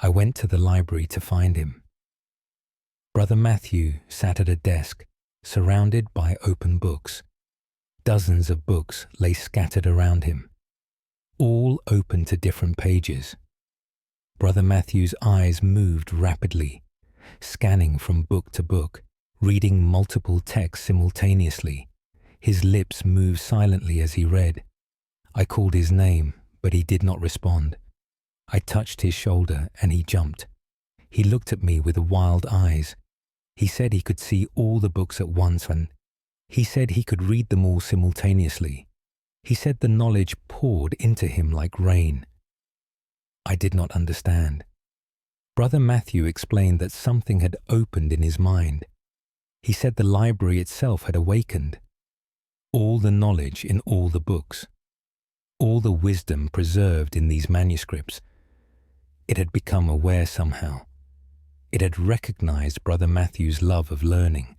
I went to the library to find him. Brother Matthew sat at a desk, surrounded by open books. Dozens of books lay scattered around him, all open to different pages. Brother Matthew's eyes moved rapidly, scanning from book to book, reading multiple texts simultaneously. His lips moved silently as he read. I called his name, but he did not respond. I touched his shoulder and he jumped. He looked at me with wild eyes. He said he could see all the books at once and he said he could read them all simultaneously. He said the knowledge poured into him like rain. I did not understand. Brother Matthew explained that something had opened in his mind. He said the library itself had awakened. All the knowledge in all the books, all the wisdom preserved in these manuscripts, it had become aware somehow. It had recognized Brother Matthew's love of learning.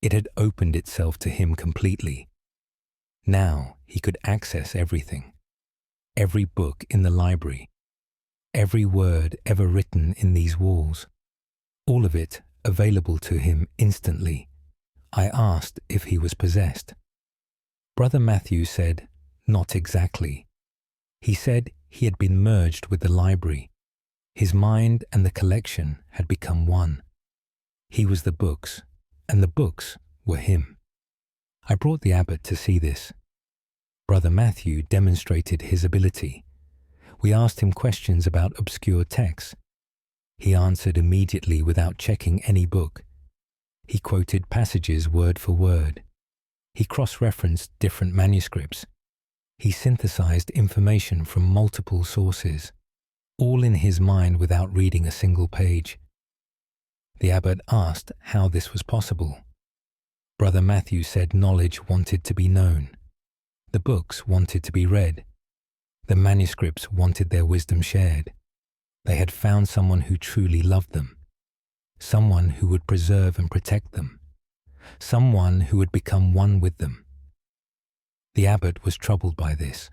It had opened itself to him completely. Now he could access everything. Every book in the library. Every word ever written in these walls. All of it available to him instantly. I asked if he was possessed. Brother Matthew said, not exactly. He said he had been merged with the library. His mind and the collection had become one. He was the books, and the books were him. I brought the abbot to see this. Brother Matthew demonstrated his ability. We asked him questions about obscure texts. He answered immediately without checking any book. He quoted passages word for word. He cross-referenced different manuscripts. He synthesized information from multiple sources, all in his mind without reading a single page. The abbot asked how this was possible. Brother Matthew said knowledge wanted to be known. The books wanted to be read. The manuscripts wanted their wisdom shared. They had found someone who truly loved them, someone who would preserve and protect them, someone who would become one with them. The abbot was troubled by this.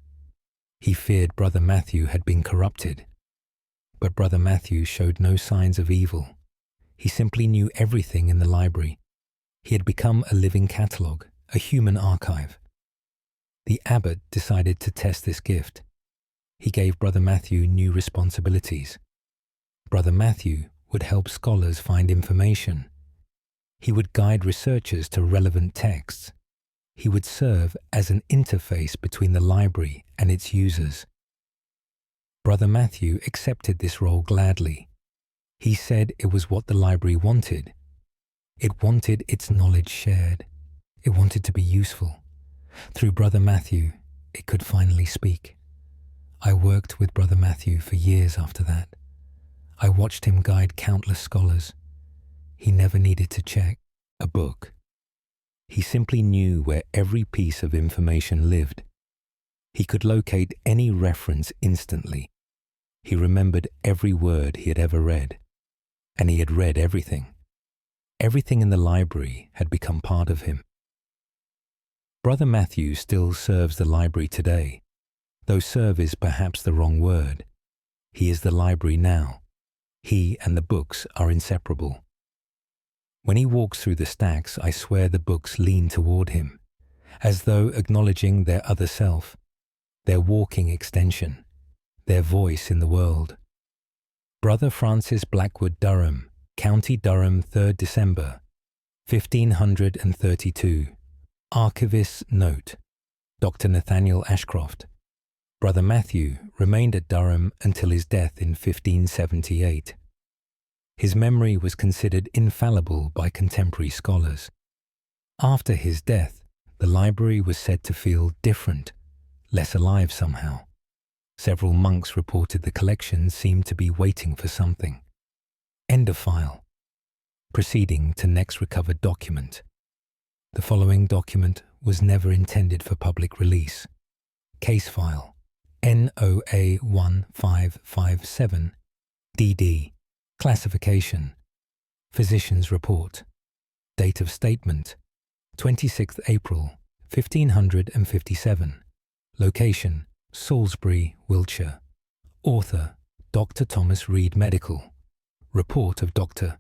He feared Brother Matthew had been corrupted. But Brother Matthew showed no signs of evil. He simply knew everything in the library. He had become a living catalogue, a human archive. The abbot decided to test this gift. He gave Brother Matthew new responsibilities. Brother Matthew would help scholars find information. He would guide researchers to relevant texts. He would serve as an interface between the library and its users. Brother Matthew accepted this role gladly. He said it was what the library wanted. It wanted its knowledge shared. It wanted to be useful. Through Brother Matthew, it could finally speak. I worked with Brother Matthew for years after that. I watched him guide countless scholars. He never needed to check a book. He simply knew where every piece of information lived. He could locate any reference instantly. He remembered every word he had ever read, and he had read everything. Everything in the library had become part of him. Brother Matthew still serves the library today, though serve is perhaps the wrong word. He is the library now. He and the books are inseparable. When he walks through the stacks, I swear the books lean toward him, as though acknowledging their other self, their walking extension, their voice in the world. Brother Francis Blackwood Durham, County Durham, 3rd December, 1532. Archivist's note. Dr. Nathaniel Ashcroft. Brother Matthew remained at Durham until his death in 1578. His memory was considered infallible by contemporary scholars. After his death, the library was said to feel different, less alive somehow. Several monks reported the collection seemed to be waiting for something. End of file. Proceeding to next recovered document. The following document was never intended for public release. Case file NOA 1557 DD. Classification. Physician's report. Date of statement 26th April 1557. Location Salisbury, Wiltshire. Author Dr. Thomas Reed Medical. Report of Dr.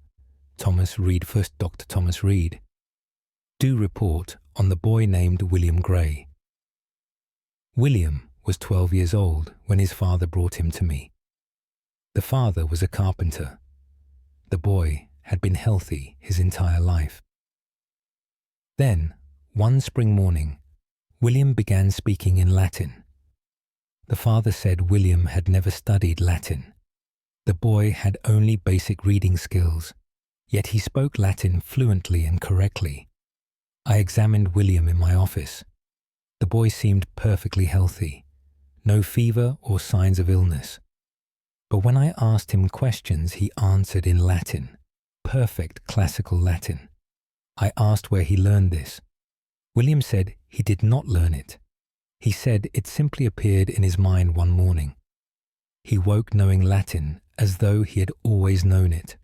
Thomas Reed, 1st Dr. Thomas Reed. Due report on the boy named William Gray. William was 12 years old when his father brought him to me. The father was a carpenter. The boy had been healthy his entire life. Then, one spring morning, William began speaking in Latin. The father said William had never studied Latin. The boy had only basic reading skills, yet he spoke Latin fluently and correctly. I examined William in my office. The boy seemed perfectly healthy, no fever or signs of illness. But when I asked him questions, he answered in Latin, perfect classical Latin. I asked where he learned this. William said he did not learn it. He said it simply appeared in his mind one morning. He woke knowing Latin as though he had always known it.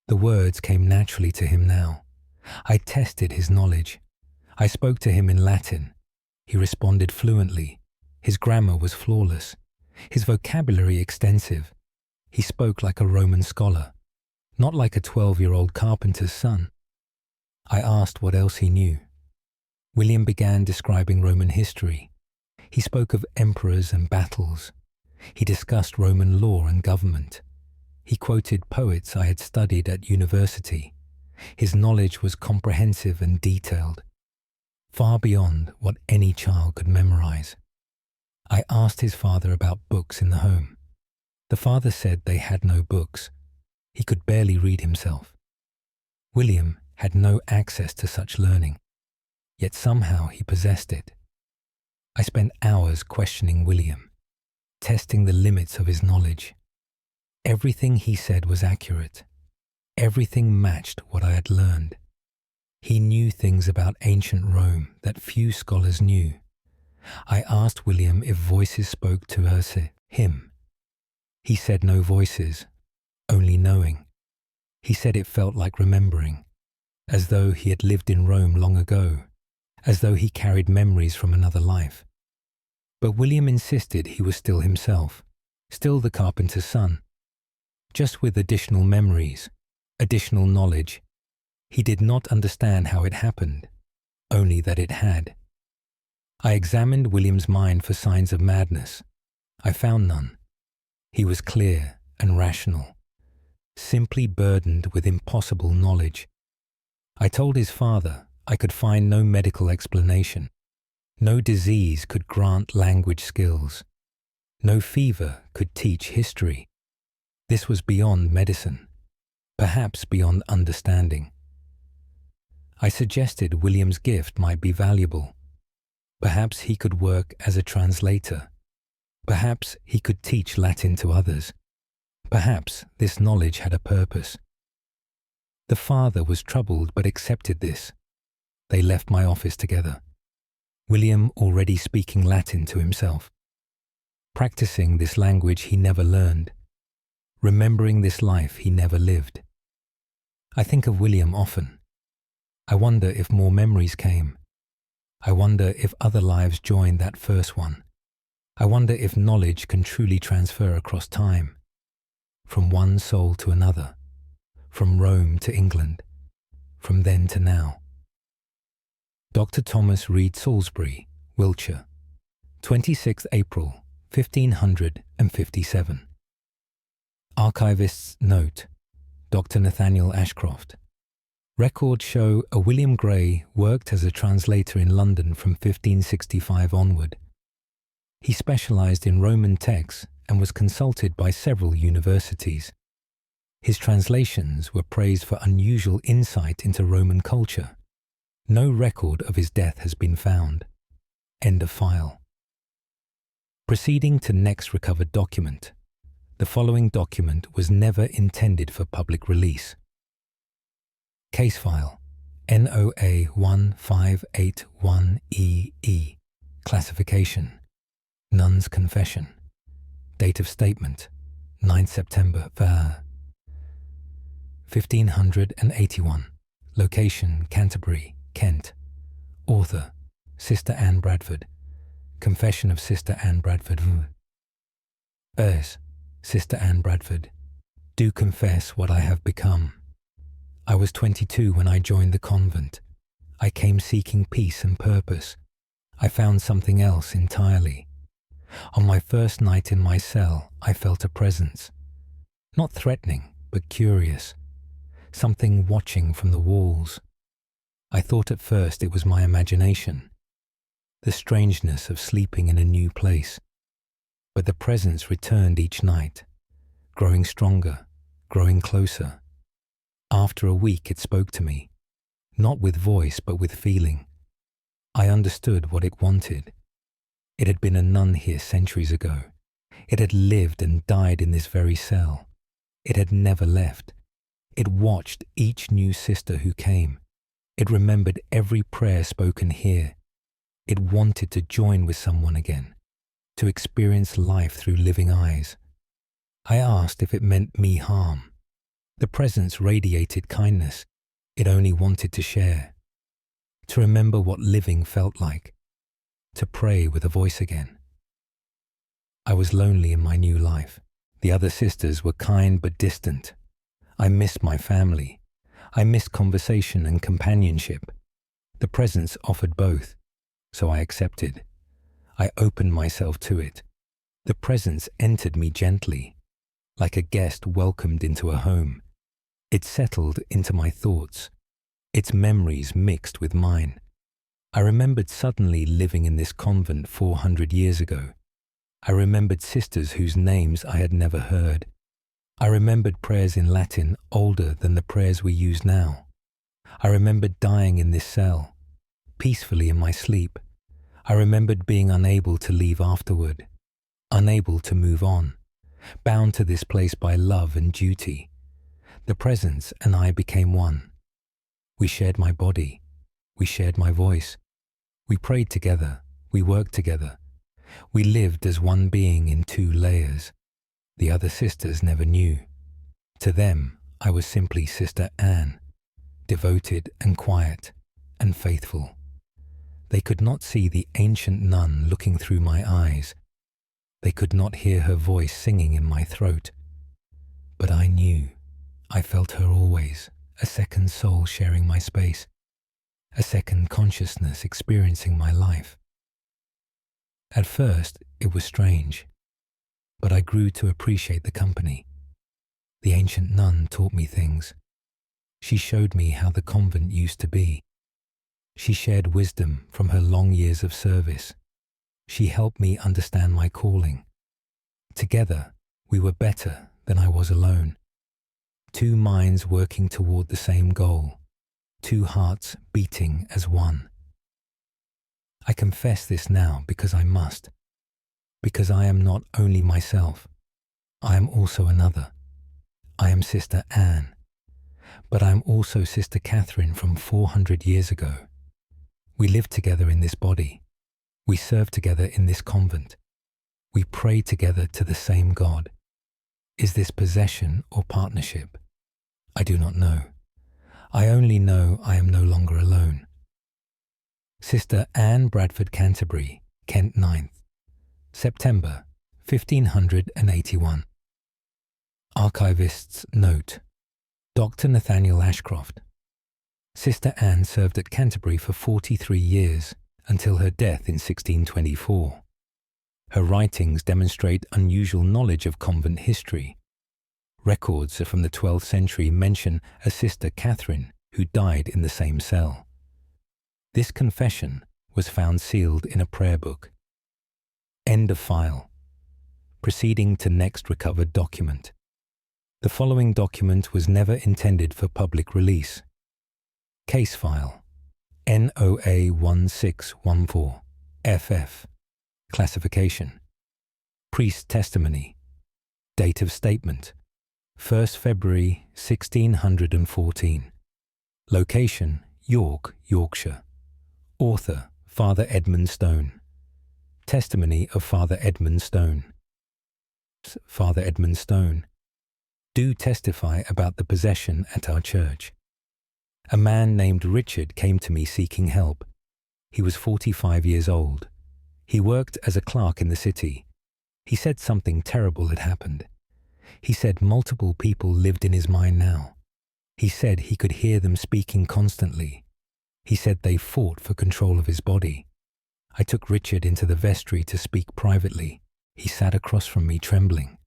The words came naturally to him now. I tested his knowledge. I spoke to him in Latin. He responded fluently. His grammar was flawless. His vocabulary extensive. He spoke like a Roman scholar, not like a 12-year-old carpenter's son. I asked what else he knew. William began describing Roman history. He spoke of emperors and battles. He discussed Roman law and government. He quoted poets I had studied at university. His knowledge was comprehensive and detailed, far beyond what any child could memorize. I asked his father about books in the home. The father said they had no books. He could barely read himself. William had no access to such learning, yet somehow he possessed it. I spent hours questioning William, testing the limits of his knowledge. Everything he said was accurate. Everything matched what I had learned. He knew things about ancient Rome that few scholars knew. I asked William if voices spoke to him. He said no voices, only knowing. He said it felt like remembering, as though he had lived in Rome long ago, as though he carried memories from another life. But William insisted he was still himself, still the carpenter's son, just with additional memories, additional knowledge. He did not understand how it happened, only that it had. I examined William's mind for signs of madness. I found none. He was clear and rational, simply burdened with impossible knowledge. I told his father I could find no medical explanation. No disease could grant language skills. No fever could teach history. This was beyond medicine, perhaps beyond understanding. I suggested William's gift might be valuable. Perhaps he could work as a translator. Perhaps he could teach Latin to others. Perhaps this knowledge had a purpose. The father was troubled but accepted this. They left my office together. William already speaking Latin to himself. Practicing this language he never learned. Remembering this life he never lived. I think of William often. I wonder if more memories came. I wonder if other lives joined that first one. I wonder if knowledge can truly transfer across time, from one soul to another, from Rome to England, from then to now. Dr. Thomas Reed Salisbury, Wiltshire, 26th April, 1557. Archivist's note, Dr. Nathaniel Ashcroft. Records show a William Gray worked as a translator in London from 1565 onward. He specialized in Roman texts and was consulted by several universities. His translations were praised for unusual insight into Roman culture. No record of his death has been found. End of file. Proceeding to next recovered document. The following document was never intended for public release. Case file NOA 1581EE. Classification Nun's Confession. Date of statement 9 September 1581. Location Canterbury, Kent. Author Sister Anne Bradford. Confession of Sister Anne Bradford. Sister Anne Bradford. Do confess what I have become. I was 22 when I joined the convent. I came seeking peace and purpose. I found something else entirely. On my first night in my cell, I felt a presence. Not threatening, but curious. Something watching from the walls. I thought at first it was my imagination. The strangeness of sleeping in a new place. But the presence returned each night, growing stronger, growing closer. After a week it spoke to me, not with voice but with feeling. I understood what it wanted. It had been a nun here centuries ago. It had lived and died in this very cell. It had never left. It watched each new sister who came. It remembered every prayer spoken here. It wanted to join with someone again, to experience life through living eyes. I asked if it meant me harm. The presence radiated kindness. It only wanted to share, to remember what living felt like, to pray with a voice again. I was lonely in my new life. The other sisters were kind but distant. I missed my family. I missed conversation and companionship. The presence offered both, so I accepted. I opened myself to it. The presence entered me gently, like a guest welcomed into a home. It settled into my thoughts. Its memories mixed with mine. I remembered suddenly living in this convent 400 years ago. I remembered sisters whose names I had never heard. I remembered prayers in Latin older than the prayers we use now. I remembered dying in this cell, peacefully in my sleep. I remembered being unable to leave afterward, unable to move on, bound to this place by love and duty. The presence and I became one. We shared my body. We shared my voice. We prayed together. We worked together. We lived as one being in two layers. The other sisters never knew. To them, I was simply Sister Anne, devoted and quiet and faithful. They could not see the ancient nun looking through my eyes. They could not hear her voice singing in my throat. But I knew. I felt her always, a second soul sharing my space, a second consciousness experiencing my life. At first, it was strange, but I grew to appreciate the company. The ancient nun taught me things. She showed me how the convent used to be. She shared wisdom from her long years of service. She helped me understand my calling. Together, we were better than I was alone. Two minds working toward the same goal, two hearts beating as one. I confess this now because I must, because I am not only myself, I am also another. I am Sister Anne, but I am also Sister Catherine from 400 years ago. We live together in this body. We serve together in this convent. We pray together to the same God. Is this possession or partnership? I do not know. I only know I am no longer alone. Sister Anne Bradford Canterbury, Kent 9th, September 1581. Archivist's note. Dr. Nathaniel Ashcroft. Sister Anne served at Canterbury for 43 years until her death in 1624. Her writings demonstrate unusual knowledge of convent history. Records from the 12th century mention a Sister Catherine who died in the same cell. This confession was found sealed in a prayer book. End of file. Proceeding to next recovered document. The following document was never intended for public release. Case file NOA 1614 FF. Classification. Priest testimony. Date of statement 1st February 1614. Location York, Yorkshire. Author Father Edmund Stone. Testimony of Father Edmund Stone. Father Edmund Stone. Do testify about the possession at our church. A man named Richard came to me seeking help. He was 45 years old. He worked as a clerk in the city. He said something terrible had happened. He said multiple people lived in his mind now. He said he could hear them speaking constantly. He said they fought for control of his body. I took Richard into the vestry to speak privately. He sat across from me trembling.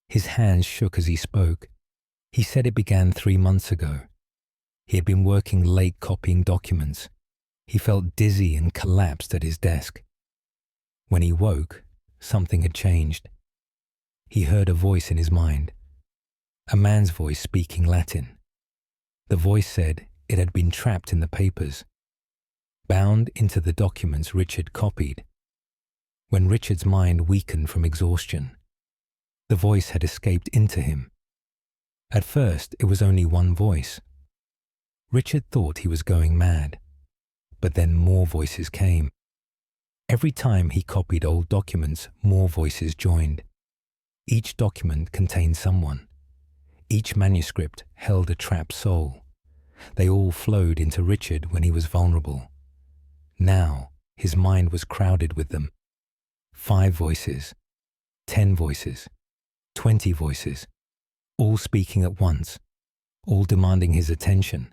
His hands shook as he spoke. He said it began 3 months ago. He had been working late copying documents. He felt dizzy and collapsed at his desk. When he woke, something had changed. He heard a voice in his mind, a man's voice speaking Latin. The voice said it had been trapped in the papers, bound into the documents Richard copied. When Richard's mind weakened from exhaustion, the voice had escaped into him. At first, it was only one voice. Richard thought he was going mad, but then more voices came. Every time he copied old documents, more voices joined. Each document contained someone. Each manuscript held a trapped soul. They all flowed into Richard when he was vulnerable. Now, his mind was crowded with them. 5 voices, 10 voices, 20 voices, all speaking at once, all demanding his attention,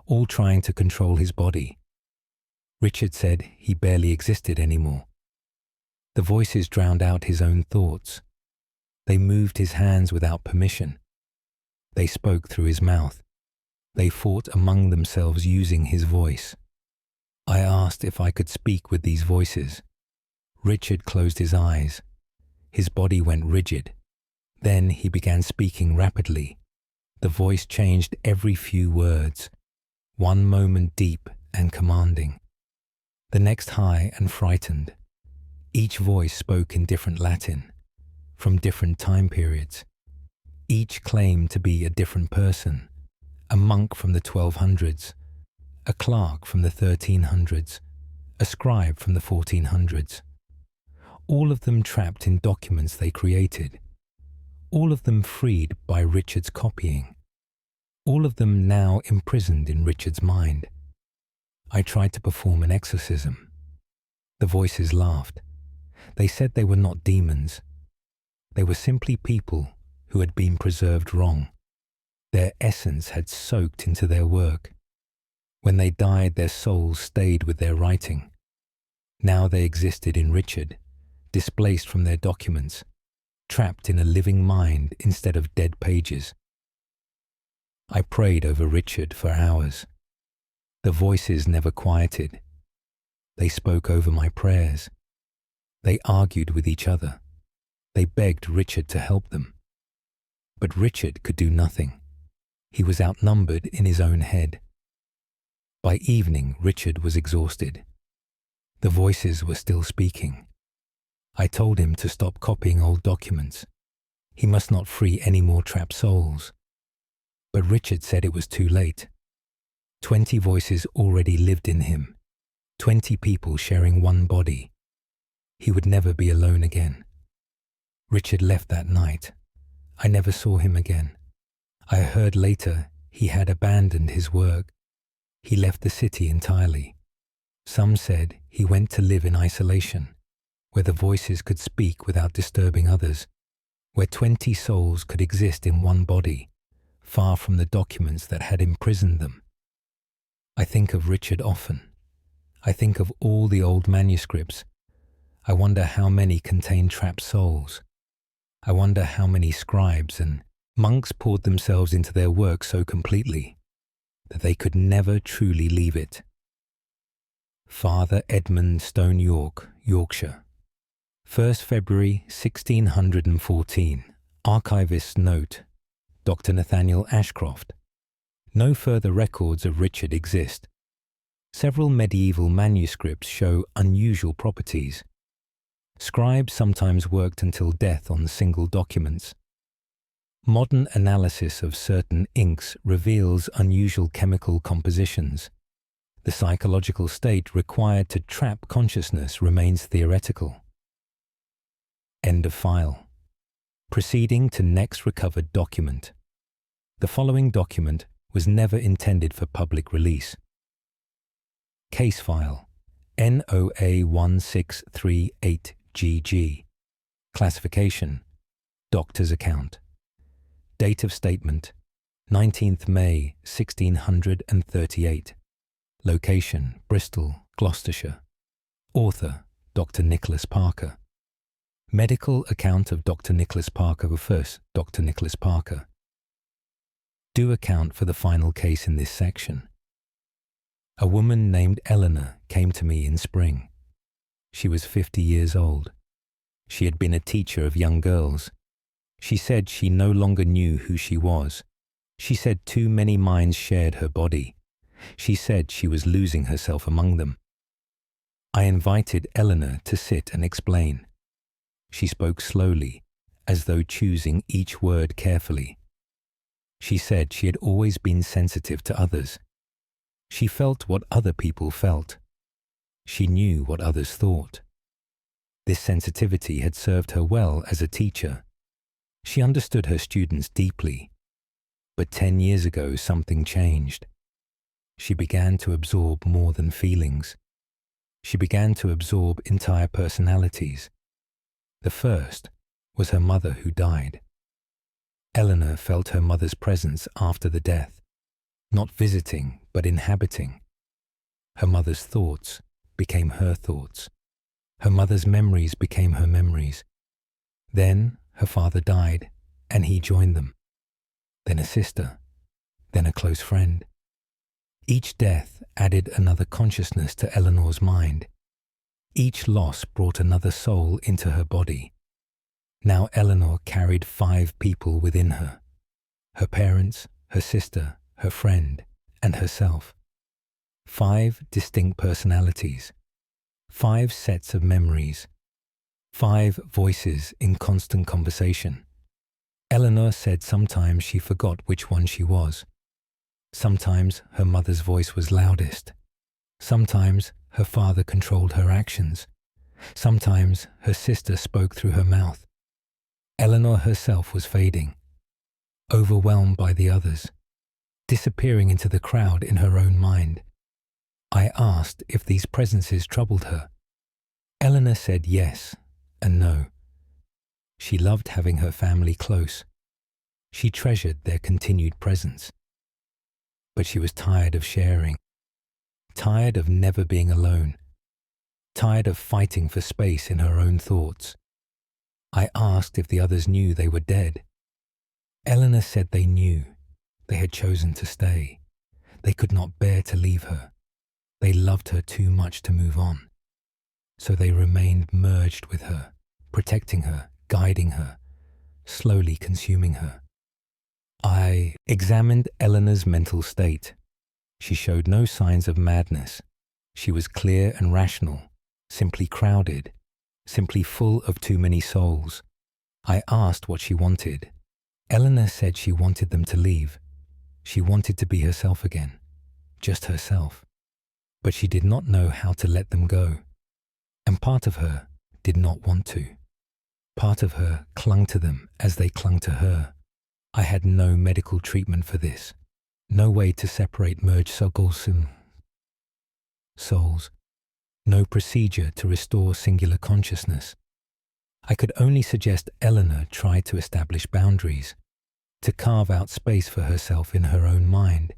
all trying to control his body. Richard said he barely existed anymore. The voices drowned out his own thoughts. They moved his hands without permission. They spoke through his mouth. They fought among themselves using his voice. I asked if I could speak with these voices. Richard closed his eyes. His body went rigid. Then he began speaking rapidly. The voice changed every few words, one moment deep and commanding, the next high and frightened. Each voice spoke in different Latin, from different time periods. Each claimed to be a different person, a monk from the 1200s, a clerk from the 1300s, a scribe from the 1400s. All of them trapped in documents they created. All of them freed by Richard's copying. All of them now imprisoned in Richard's mind. I tried to perform an exorcism. The voices laughed. They said they were not demons. They were simply people who had been preserved wrong. Their essence had soaked into their work. When they died, their souls stayed with their writing. Now they existed in Richard, displaced from their documents, trapped in a living mind instead of dead pages. I prayed over Richard for hours. The voices never quieted. They spoke over my prayers. They argued with each other. They begged Richard to help them. But Richard could do nothing. He was outnumbered in his own head. By evening, Richard was exhausted. The voices were still speaking. I told him to stop copying old documents. He must not free any more trapped souls. But Richard said it was too late. 20 voices already lived in him. 20 people sharing one body. He would never be alone again. Richard left that night. I never saw him again. I heard later he had abandoned his work. He left the city entirely. Some said he went to live in isolation, where the voices could speak without disturbing others, where 20 souls could exist in one body, far from the documents that had imprisoned them. I think of Richard often. I think of all the old manuscripts. I wonder how many contain trapped souls. I wonder how many scribes and monks poured themselves into their work so completely that they could never truly leave it. Father Edmund Stone York, Yorkshire. 1st February 1614. Archivist's note. Dr. Nathaniel Ashcroft. No further records of Richard exist. Several medieval manuscripts show unusual properties. Scribes sometimes worked until death on single documents. Modern analysis of certain inks reveals unusual chemical compositions. The psychological state required to trap consciousness remains theoretical. End of file. Proceeding to next recovered document. The following document was never intended for public release. Case file NOA 1638GG. Classification Doctor's account. Date of statement 19th May 1638. Location Bristol, Gloucestershire. Author Dr. Nicholas Parker. Medical account of Dr. Nicholas Parker I, Dr. Nicholas Parker. Do account for the final case in this section. A woman named Eleanor came to me in spring. She was 50 years old. She had been a teacher of young girls. She said she no longer knew who she was. She said too many minds shared her body. She said she was losing herself among them. I invited Eleanor to sit and explain. She spoke slowly, as though choosing each word carefully. She said she had always been sensitive to others. She felt what other people felt. She knew what others thought. This sensitivity had served her well as a teacher. She understood her students deeply. But 10 years ago something changed. She began to absorb more than feelings. She began to absorb entire personalities. The first was her mother who died. Eleanor felt her mother's presence after the death, not visiting but inhabiting. Her mother's thoughts became her thoughts. Her mother's memories became her memories. Then her father died, and he joined them. Then a sister, then a close friend. Each death added another consciousness to Eleanor's mind. Each loss brought another soul into her body. Now Eleanor carried 5 people within her: her parents, her sister, her friend, and herself. 5 distinct personalities, 5 sets of memories, 5 voices in constant conversation. Eleanor said sometimes she forgot which one she was. Sometimes her mother's voice was loudest. Sometimes her father controlled her actions. Sometimes her sister spoke through her mouth. Eleanor herself was fading, overwhelmed by the others, disappearing into the crowd in her own mind. I asked if these presences troubled her. Eleanor said yes and no. She loved having her family close. She treasured their continued presence. But she was tired of sharing, tired of never being alone, tired of fighting for space in her own thoughts. I asked if the others knew they were dead. Eleanor said they knew. They had chosen to stay. They could not bear to leave her. They loved her too much to move on. So they remained merged with her, protecting her, guiding her, slowly consuming her. I examined Eleanor's mental state. She showed no signs of madness. She was clear and rational, simply crowded, simply full of too many souls. I asked what she wanted. Eleanor said she wanted them to leave. She wanted to be herself again, just herself. But she did not know how to let them go. And part of her did not want to. Part of her clung to them as they clung to her. I had no medical treatment for this, no way to separate merged souls, no procedure to restore singular consciousness. I could only suggest Eleanor try to establish boundaries, to carve out space for herself in her own mind,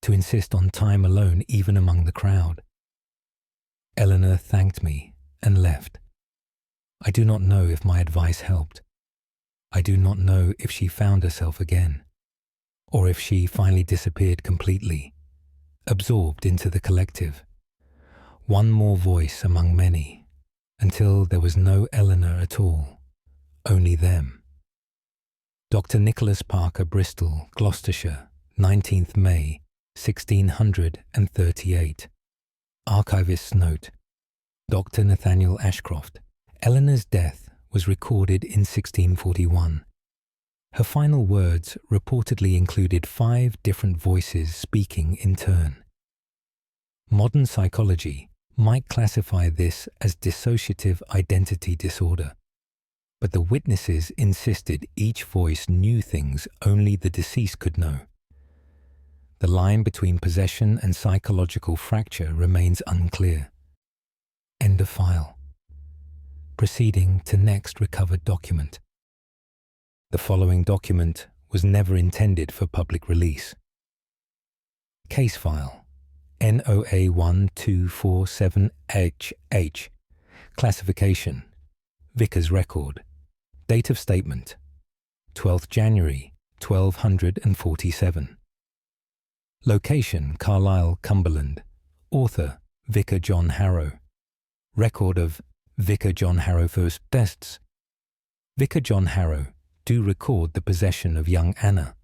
to insist on time alone even among the crowd. Eleanor thanked me and left. I do not know if my advice helped. I do not know if she found herself again, or if she finally disappeared completely, absorbed into the collective. One more voice among many, until there was no Eleanor at all, only them. Dr. Nicholas Parker, Bristol, Gloucestershire, 19th May, 1638. Archivist's note. Dr. Nathaniel Ashcroft. Eleanor's death was recorded in 1641. Her final words reportedly included 5 different voices speaking in turn. Modern psychology might classify this as dissociative identity disorder, but the witnesses insisted each voice knew things only the deceased could know. The line between possession and psychological fracture remains unclear. End of file. Proceeding to next recovered document. The following document was never intended for public release. Case file NOA 1247HH. Classification Vicar's record. Date of statement 12th January 1247. Location Carlisle, Cumberland. Author Vicar John Harrow. Record of Vicar John Harrow first tests. Vicar John Harrow do record the possession of young Anna.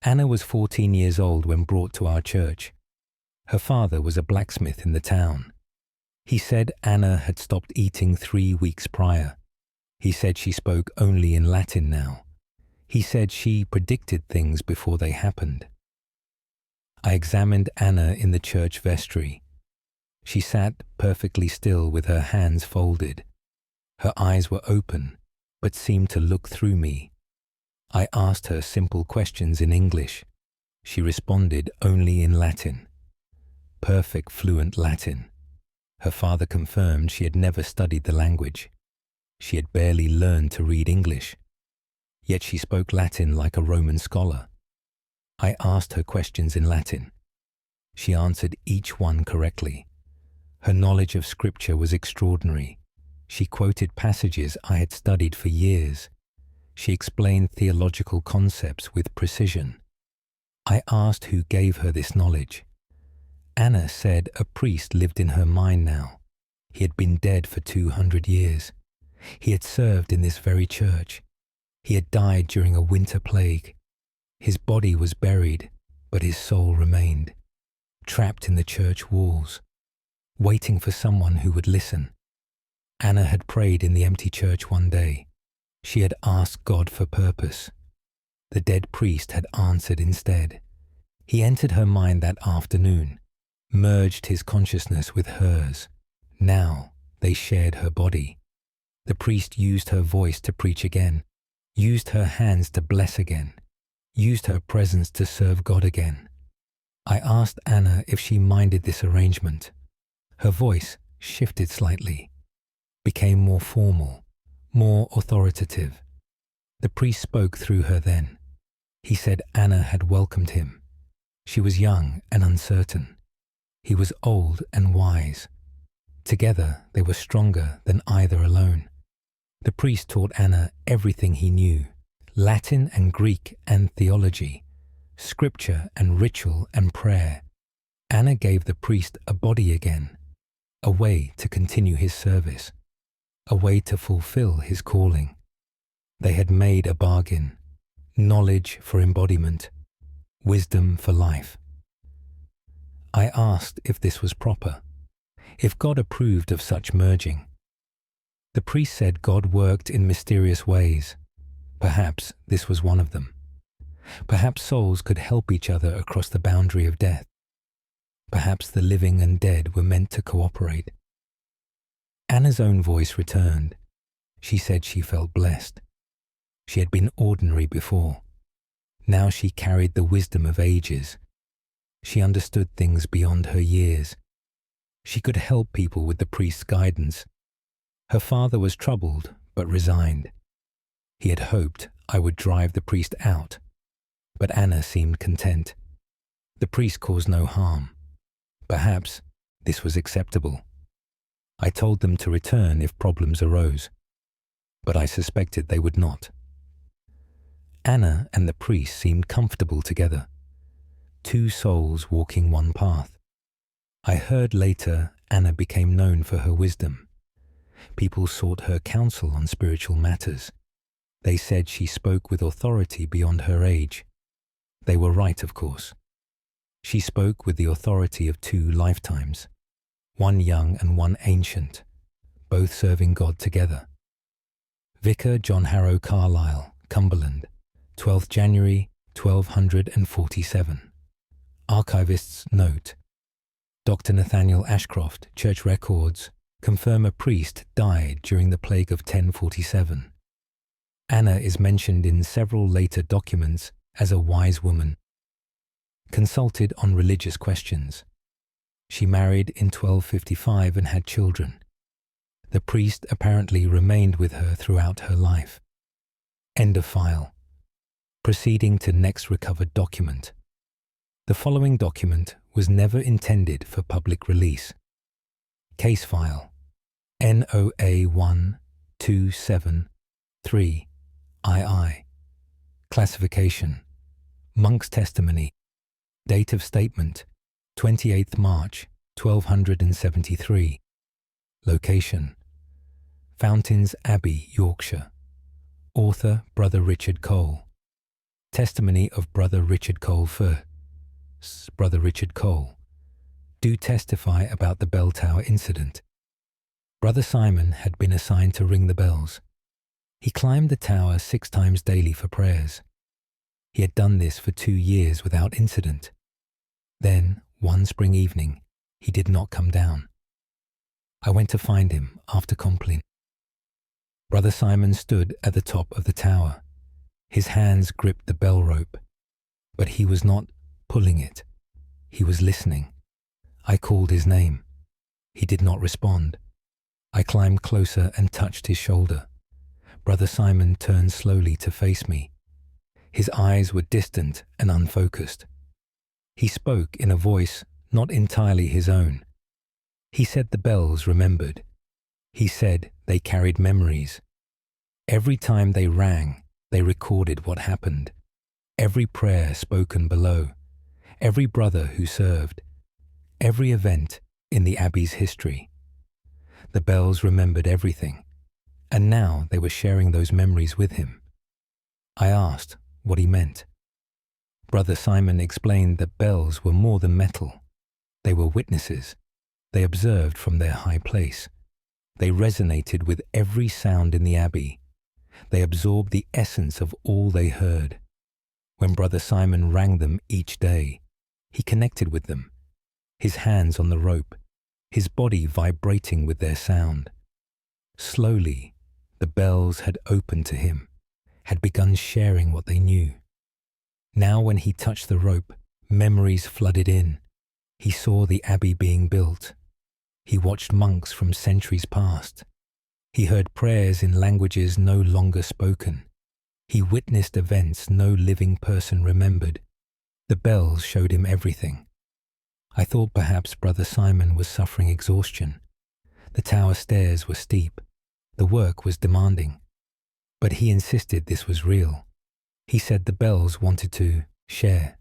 Anna was 14 years old when brought to our church. Her father was a blacksmith in the town. He said Anna had stopped eating 3 weeks prior. He said she spoke only in Latin now. He said she predicted things before they happened. I examined Anna in the church vestry. She sat perfectly still with her hands folded. Her eyes were open, but seemed to look through me. I asked her simple questions in English. She responded only in Latin. Perfect fluent Latin. Her father confirmed she had never studied the language. She had barely learned to read English. Yet she spoke Latin like a Roman scholar. I asked her questions in Latin. She answered each one correctly. Her knowledge of scripture was extraordinary. She quoted passages I had studied for years. She explained theological concepts with precision. I asked who gave her this knowledge. Anna said a priest lived in her mind now. He had been dead for 200 years. He had served in this very church. He had died during a winter plague. His body was buried, but his soul remained, trapped in the church walls, waiting for someone who would listen. Anna had prayed in the empty church one day. She had asked God for purpose. The dead priest had answered instead. He entered her mind that afternoon, merged his consciousness with hers. Now they shared her body. The priest used her voice to preach again, used her hands to bless again, used her presence to serve God again. I asked Anna if she minded this arrangement. Her voice shifted slightly, became more formal, more authoritative. The priest spoke through her then. He said Anna had welcomed him. She was young and uncertain. He was old and wise. Together they were stronger than either alone. The priest taught Anna everything he knew, Latin and Greek and theology, scripture and ritual and prayer. Anna gave the priest a body again, a way to continue his service, a way to fulfill his calling. They had made a bargain, knowledge for embodiment, wisdom for life. I asked if this was proper, if God approved of such merging. The priest said God worked in mysterious ways. Perhaps this was one of them. Perhaps souls could help each other across the boundary of death. Perhaps the living and dead were meant to cooperate. Anna's own voice returned. She said she felt blessed. She had been ordinary before. Now she carried the wisdom of ages. She understood things beyond her years. She could help people with the priest's guidance. Her father was troubled but resigned. He had hoped I would drive the priest out, but Anna seemed content. The priest caused no harm. Perhaps this was acceptable. I told them to return if problems arose, but I suspected they would not. Anna and the priest seemed comfortable together, two souls walking one path. I heard later Anna became known for her wisdom. People sought her counsel on spiritual matters. They said she spoke with authority beyond her age. They were right, of course. She spoke with the authority of 2 lifetimes, one young and one ancient, both serving God together. Vicar John Harrow Carlyle, Cumberland, 12th January 1247. Archivist's note. Dr. Nathaniel Ashcroft, Church Records, confirm a priest died during the plague of 1047. Anna is mentioned in several later documents as a wise woman. Consulted on religious questions. She married in 1255 and had children. The priest apparently remained with her throughout her life. End of file. Proceeding to next recovered document. The following document was never intended for public release. Case file NOA 1273 II. Classification Monk's testimony. Date of statement 28th March 1273. Location Fountains Abbey, Yorkshire. Author Brother Richard Cole. Testimony of Brother Richard Cole first. Brother Richard Cole. Do testify about the bell tower incident. Brother Simon had been assigned to ring the bells. He climbed the tower 6 times daily for prayers. He had done this for 2 years without incident. Then, one spring evening, he did not come down. I went to find him after compline. Brother Simon stood at the top of the tower. His hands gripped the bell rope, but he was not pulling it. He was listening. I called his name. He did not respond. I climbed closer and touched his shoulder. Brother Simon turned slowly to face me. His eyes were distant and unfocused. He spoke in a voice not entirely his own. He said the bells remembered. He said they carried memories. Every time they rang, they recorded what happened. Every prayer spoken below. Every brother who served. Every event in the Abbey's history. The bells remembered everything, and now they were sharing those memories with him. I asked what he meant. Brother Simon explained that bells were more than metal. They were witnesses. They observed from their high place. They resonated with every sound in the Abbey. They absorbed the essence of all they heard. When Brother Simon rang them each day, he connected with them, his hands on the rope, his body vibrating with their sound. Slowly, the bells had opened to him, had begun sharing what they knew. Now when he touched the rope, memories flooded in. He saw the Abbey being built. He watched monks from centuries past. He heard prayers in languages no longer spoken. He witnessed events no living person remembered. The bells showed him everything. I thought perhaps Brother Simon was suffering exhaustion. The tower stairs were steep. The work was demanding. But he insisted this was real. He said the bells wanted to share.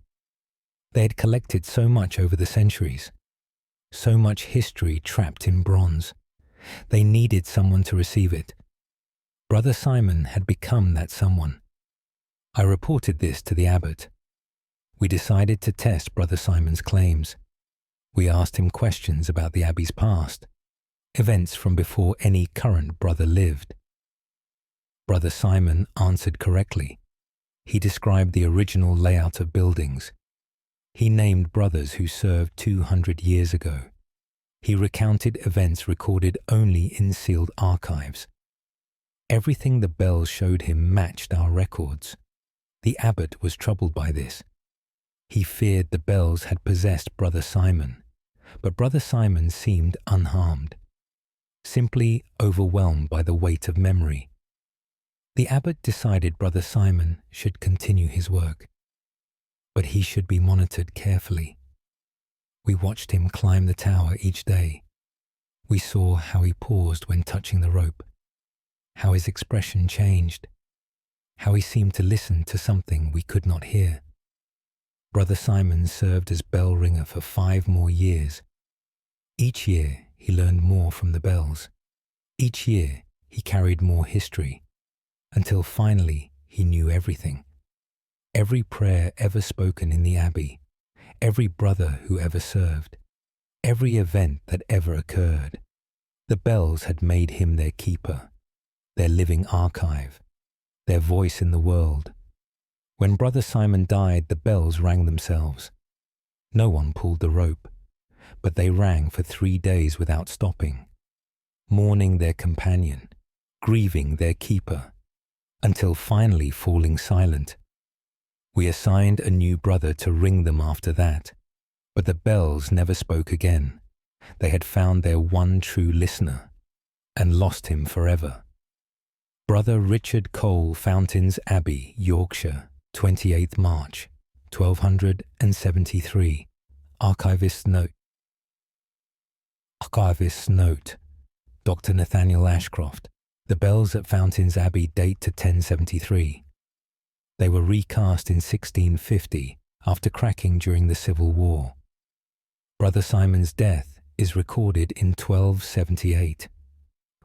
They had collected so much over the centuries, so much history trapped in bronze. They needed someone to receive it. Brother Simon had become that someone. I reported this to the abbot. We decided to test Brother Simon's claims. We asked him questions about the abbey's past, events from before any current brother lived. Brother Simon answered correctly. He described the original layout of buildings. He named brothers who served 200 years ago. He recounted events recorded only in sealed archives. Everything the bells showed him matched our records. The abbot was troubled by this. He feared the bells had possessed Brother Simon, but Brother Simon seemed unharmed, simply overwhelmed by the weight of memory. The abbot decided Brother Simon should continue his work, but he should be monitored carefully. We watched him climb the tower each day. We saw how he paused when touching the rope, how his expression changed, how he seemed to listen to something we could not hear. Brother Simon served as bell ringer for 5 more years. Each year he learned more from the bells. Each year he carried more history, until finally he knew everything. Every prayer ever spoken in the abbey, every brother who ever served, every event that ever occurred. The bells had made him their keeper, their living archive, their voice in the world. When Brother Simon died, the bells rang themselves. No one pulled the rope, but they rang for 3 days without stopping, mourning their companion, grieving their keeper, until finally falling silent. We assigned a new brother to ring them after that, but the bells never spoke again. They had found their one true listener and lost him forever. Brother Richard Cole, Fountains Abbey, Yorkshire, 28th March, 1273. Archivist's note. Archivist's note. Dr. Nathaniel Ashcroft. The bells at Fountains Abbey date to 1073. They were recast in 1650 after cracking during the Civil War. Brother Simon's death is recorded in 1278.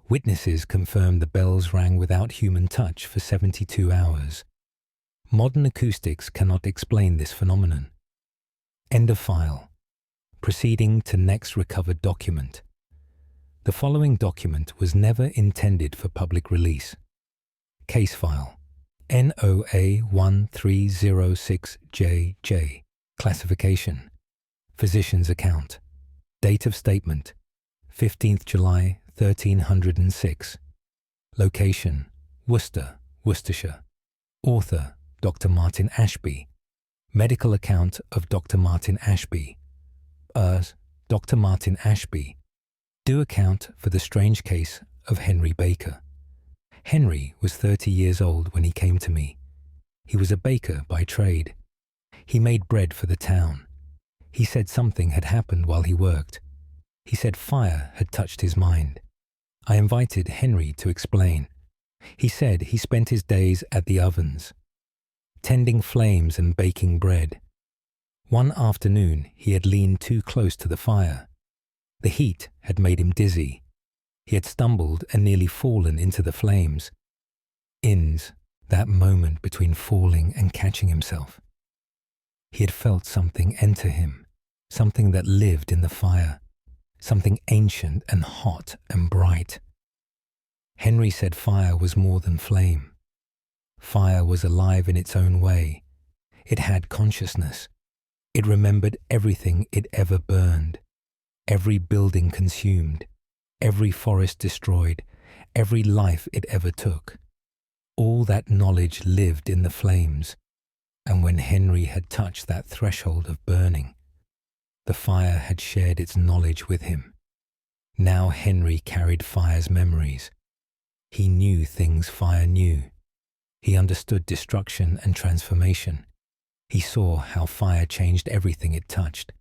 Witnesses confirmed the bells rang without human touch for 72 hours. Modern acoustics cannot explain this phenomenon. End of file. Proceeding to next recovered document. The following document was never intended for public release. Case file NOA 1306JJ. Classification. Physician's account. Date of statement 15th July 1306. Location Worcester, Worcestershire. Author Dr. Martin Ashby. Medical account of Dr. Martin Ashby. Dr. Martin Ashby. Do account for the strange case of Henry Baker. Henry was 30 years old when he came to me. He was a baker by trade. He made bread for the town. He said something had happened while he worked. He said fire had touched his mind. I invited Henry to explain. He said he spent his days at the ovens, tending flames and baking bread. One afternoon he had leaned too close to the fire. The heat had made him dizzy. He had stumbled and nearly fallen into the flames. That moment between falling and catching himself. He had felt something enter him, something that lived in the fire, something ancient and hot and bright. Henry said fire was more than flame. Fire was alive in its own way. It had consciousness. It remembered everything it ever burned, every building consumed, every forest destroyed, every life it ever took. All that knowledge lived in the flames, and when Henry had touched that threshold of burning, the fire had shared its knowledge with him. Now Henry carried fire's memories. He knew things fire knew. He understood destruction and transformation. He saw how fire changed everything it touched.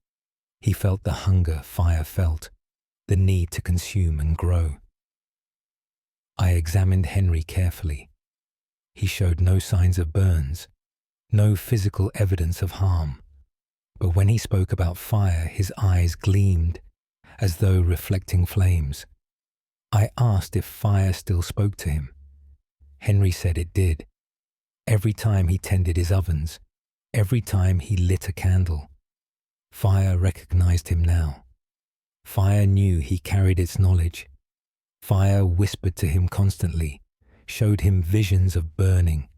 He felt the hunger fire felt, the need to consume and grow. I examined Henry carefully. He showed no signs of burns, no physical evidence of harm. But when he spoke about fire, his eyes gleamed, as though reflecting flames. I asked if fire still spoke to him. Henry said it did. Every time he tended his ovens, every time he lit a candle, Fire recognized him now. Fire knew he carried its knowledge. Fire whispered to him constantly, showed him visions of burning,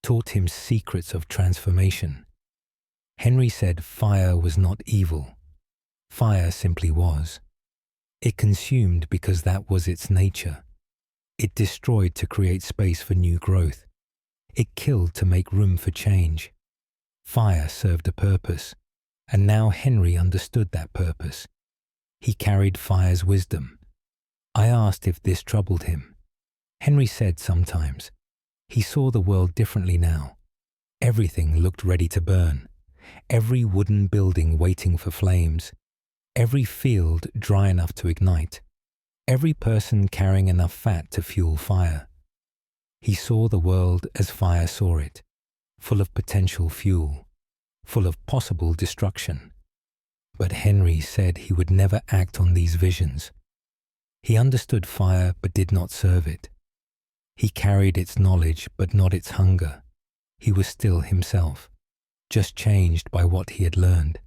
taught him secrets of transformation. Henry said fire was not evil. Fire simply was. It consumed because that was its nature. It destroyed to create space for new growth. It killed to make room for change. Fire served a purpose, and now Henry understood that purpose. He carried fire's wisdom. I asked if this troubled him. Henry said sometimes. He saw the world differently now. Everything looked ready to burn. Every wooden building waiting for flames. Every field dry enough to ignite. Every person carrying enough fat to fuel fire. He saw the world as fire saw it, full of potential fuel, full of possible destruction. But Henry said he would never act on these visions. He understood fire but did not serve it. He carried its knowledge but not its hunger. He was still himself, just changed by what he had learned.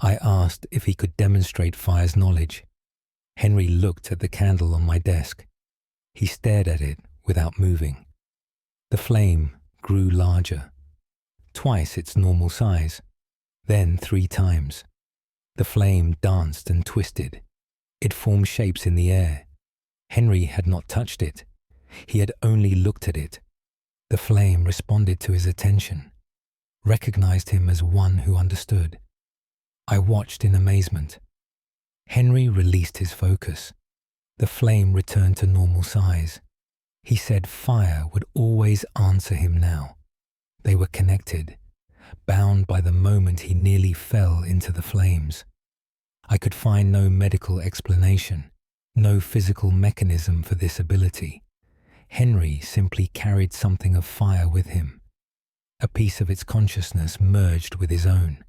I asked if he could demonstrate fire's knowledge. Henry looked at the candle on my desk. He stared at it without moving. The flame grew larger, twice its normal size, then 3 times. The flame danced and twisted. It formed shapes in the air. Henry had not touched it. He had only looked at it. The flame responded to his attention, recognized him as one who understood. I watched in amazement. Henry released his focus. The flame returned to normal size. He said fire would always answer him now. They were connected, bound by the moment he nearly fell into the flames. I could find no medical explanation, no physical mechanism for this ability. Henry simply carried something of fire with him. A piece of its consciousness merged with his own.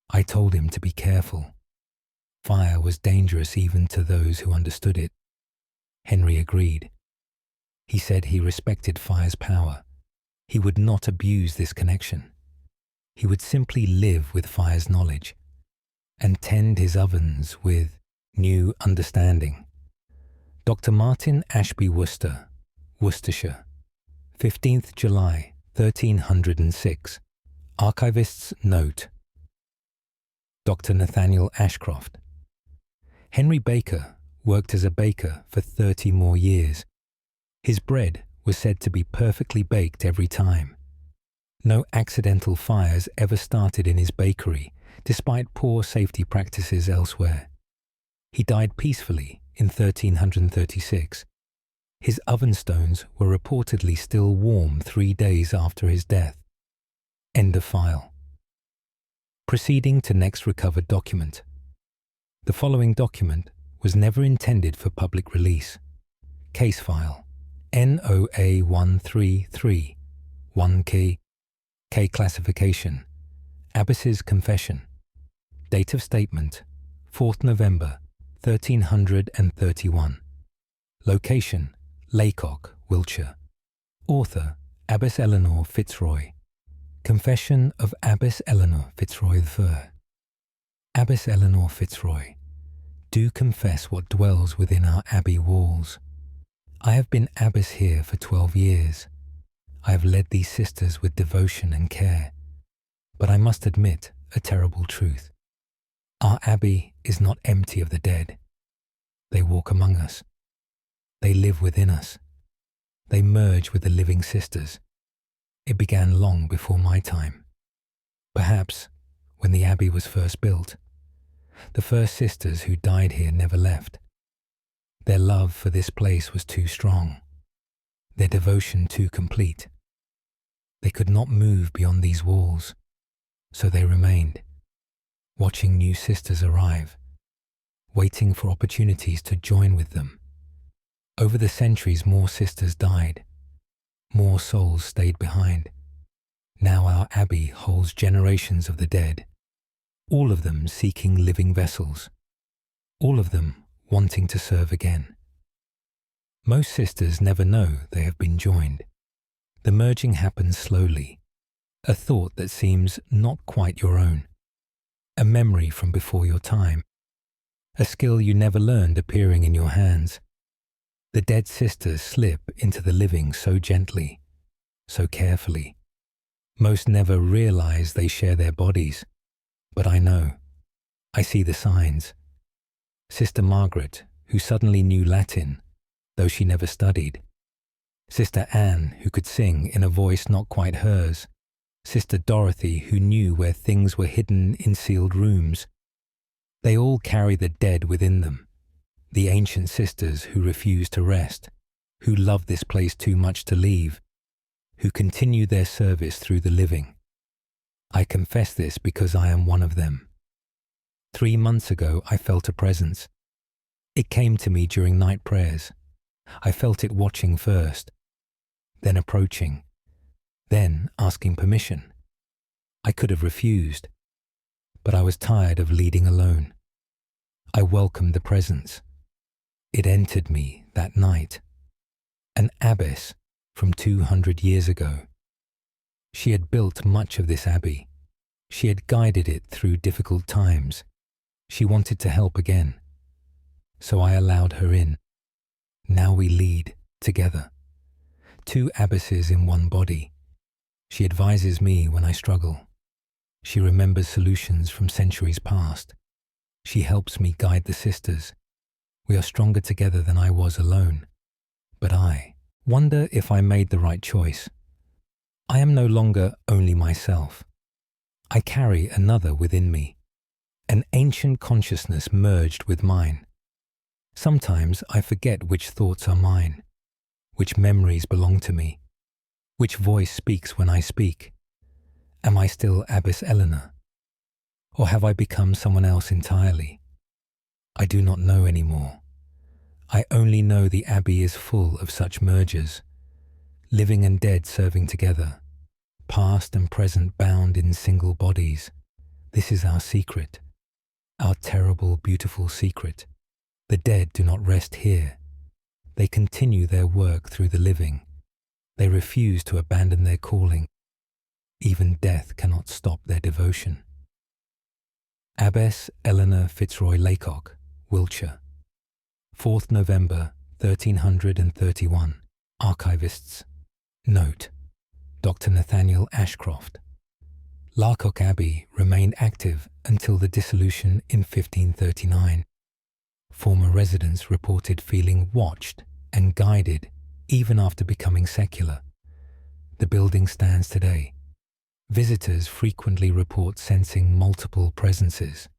I told him to be careful. Fire was dangerous even to those who understood it. Henry agreed. He said he respected fire's power. He would not abuse this connection. He would simply live with fire's knowledge and tend his ovens with new understanding. Dr. Martin Ashby Worcester, Worcestershire, 15th July, 1306. Archivist's note. Dr. Nathaniel Ashcroft. Henry Baker worked as a baker for 30 more years. His bread was said to be perfectly baked every time. No accidental fires ever started in his bakery, despite poor safety practices elsewhere. He died peacefully in 1336. His oven stones were reportedly still warm 3 days after his death. End of file. Proceeding to next recovered document. The following document was never intended for public release. Case file NOA 133 1 key K classification Abbess's confession. Date of statement 4th November 1331. Location Laycock, Wiltshire. Author Abbess Eleanor Fitzroy. Confession of Abbess Eleanor Fitzroy III. Abbess Eleanor Fitzroy, do confess what dwells within our abbey walls. I have been abbess here for 12 years. I have led these sisters with devotion and care. But I must admit a terrible truth. Our abbey is not empty of the dead. They walk among us. They live within us. They merge with the living sisters. It began long before my time. Perhaps when the abbey was first built. The first sisters who died here never left. Their love for this place was too strong. Their devotion too complete. They could not move beyond these walls, so they remained, watching new sisters arrive, waiting for opportunities to join with them. Over the centuries, more sisters died. More souls stayed behind. Now our abbey holds generations of the dead, all of them seeking living vessels, all of them wanting to serve again. Most sisters never know they have been joined. The merging happens slowly, a thought that seems not quite your own. a memory from before your time, a skill you never learned appearing in your hands. The dead sisters slip into the living so gently, so carefully. Most never realize they share their bodies, but I know. I see the signs. Sister Margaret, who suddenly knew Latin, though she never studied. Sister Anne, who could sing in a voice not quite hers. Sister Dorothy, who knew where things were hidden in sealed rooms. They all carry the dead within them, the ancient sisters who refuse to rest, who love this place too much to leave, who continue their service through the living. I confess this because I am one of them. 3 months ago, I felt a presence. It came to me during night prayers. I felt it watching first, then approaching, then asking permission. I could have refused, but I was tired of leading alone. I welcomed the presence. It entered me that night. An abbess from 200 years ago. She had built much of this abbey. She had guided it through difficult times. She wanted to help again. So I allowed her in. Now we lead together. 2 abbesses in one body. She advises me when I struggle. She remembers solutions from centuries past. She helps me guide the sisters. We are stronger together than I was alone. But I wonder if I made the right choice. I am no longer only myself. I carry another within me, an ancient consciousness merged with mine. Sometimes I forget which thoughts are mine, which memories belong to me, which voice speaks when I speak. Am I still Abbess Eleanor? Or have I become someone else entirely? I do not know anymore. I only know the Abbey is full of such mergers, living and dead serving together, past and present bound in single bodies. This is our secret, our terrible, beautiful secret. The dead do not rest here. They continue their work through the living. They refuse to abandon their calling. Even death cannot stop their devotion. Abbess Eleanor Fitzroy Laycock, Wiltshire. 4th November 1331. Archivists. Note: Dr. Nathaniel Ashcroft. Laycock Abbey remained active until the dissolution in 1539. Former residents reported feeling watched and guided even after becoming secular. The building stands today. Visitors frequently report sensing multiple presences.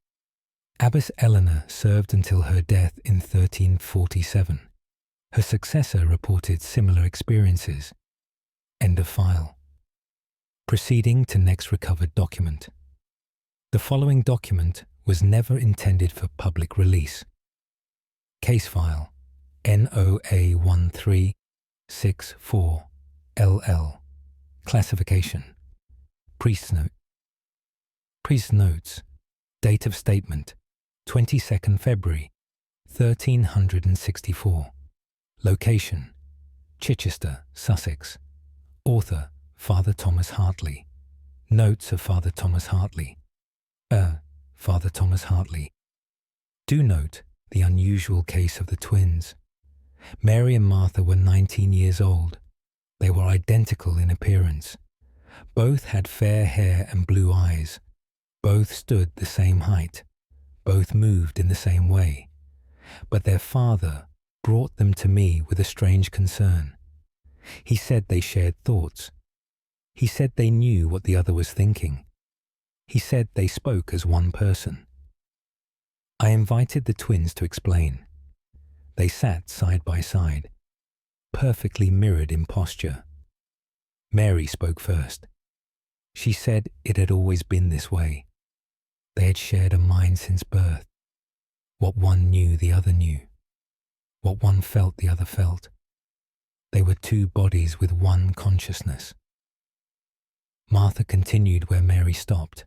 Abbess Eleanor served until her death in 1347. Her successor reported similar experiences. End of file. Proceeding to next recovered document. The following document was never intended for public release. Case file NOA 1364LL. Classification. Priest's note. Priest's notes. Date of statement 22nd February 1364. Location: Chichester, Sussex. Author: Father Thomas Hartley. Notes of Father Thomas Hartley. Father Thomas Hartley. Do note the unusual case of the twins. Mary and Martha were 19 years old. They were identical in appearance. Both had fair hair and blue eyes. Both stood the same height. Both moved in the same way. But their father brought them to me with a strange concern. He said they shared thoughts. He said they knew what the other was thinking. He said they spoke as one person. I invited the twins to explain. They sat side by side, perfectly mirrored in posture. Mary spoke first. She said it had always been this way. They had shared a mind since birth. What one knew, the other knew. What one felt, the other felt. They were 2 bodies with one consciousness. Martha continued where Mary stopped,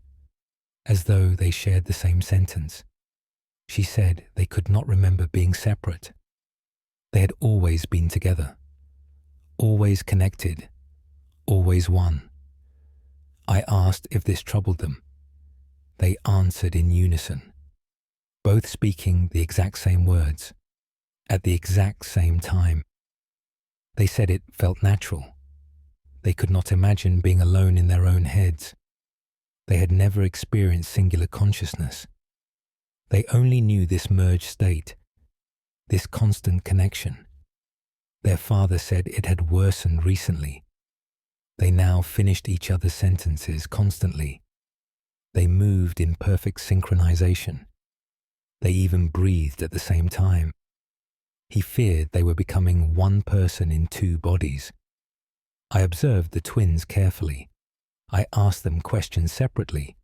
as though they shared the same sentence. She said they could not remember being separate. They had always been together, always connected, always one. I asked if this troubled them. They answered in unison, both speaking the exact same words, at the exact same time. They said it felt natural. They could not imagine being alone in their own heads. They had never experienced singular consciousness. They only knew this merged state, this constant connection. Their father said it had worsened recently. They now finished each other's sentences constantly. They moved in perfect synchronization. They even breathed at the same time. He feared they were becoming one person in two bodies. I observed the twins carefully. I asked them questions separately,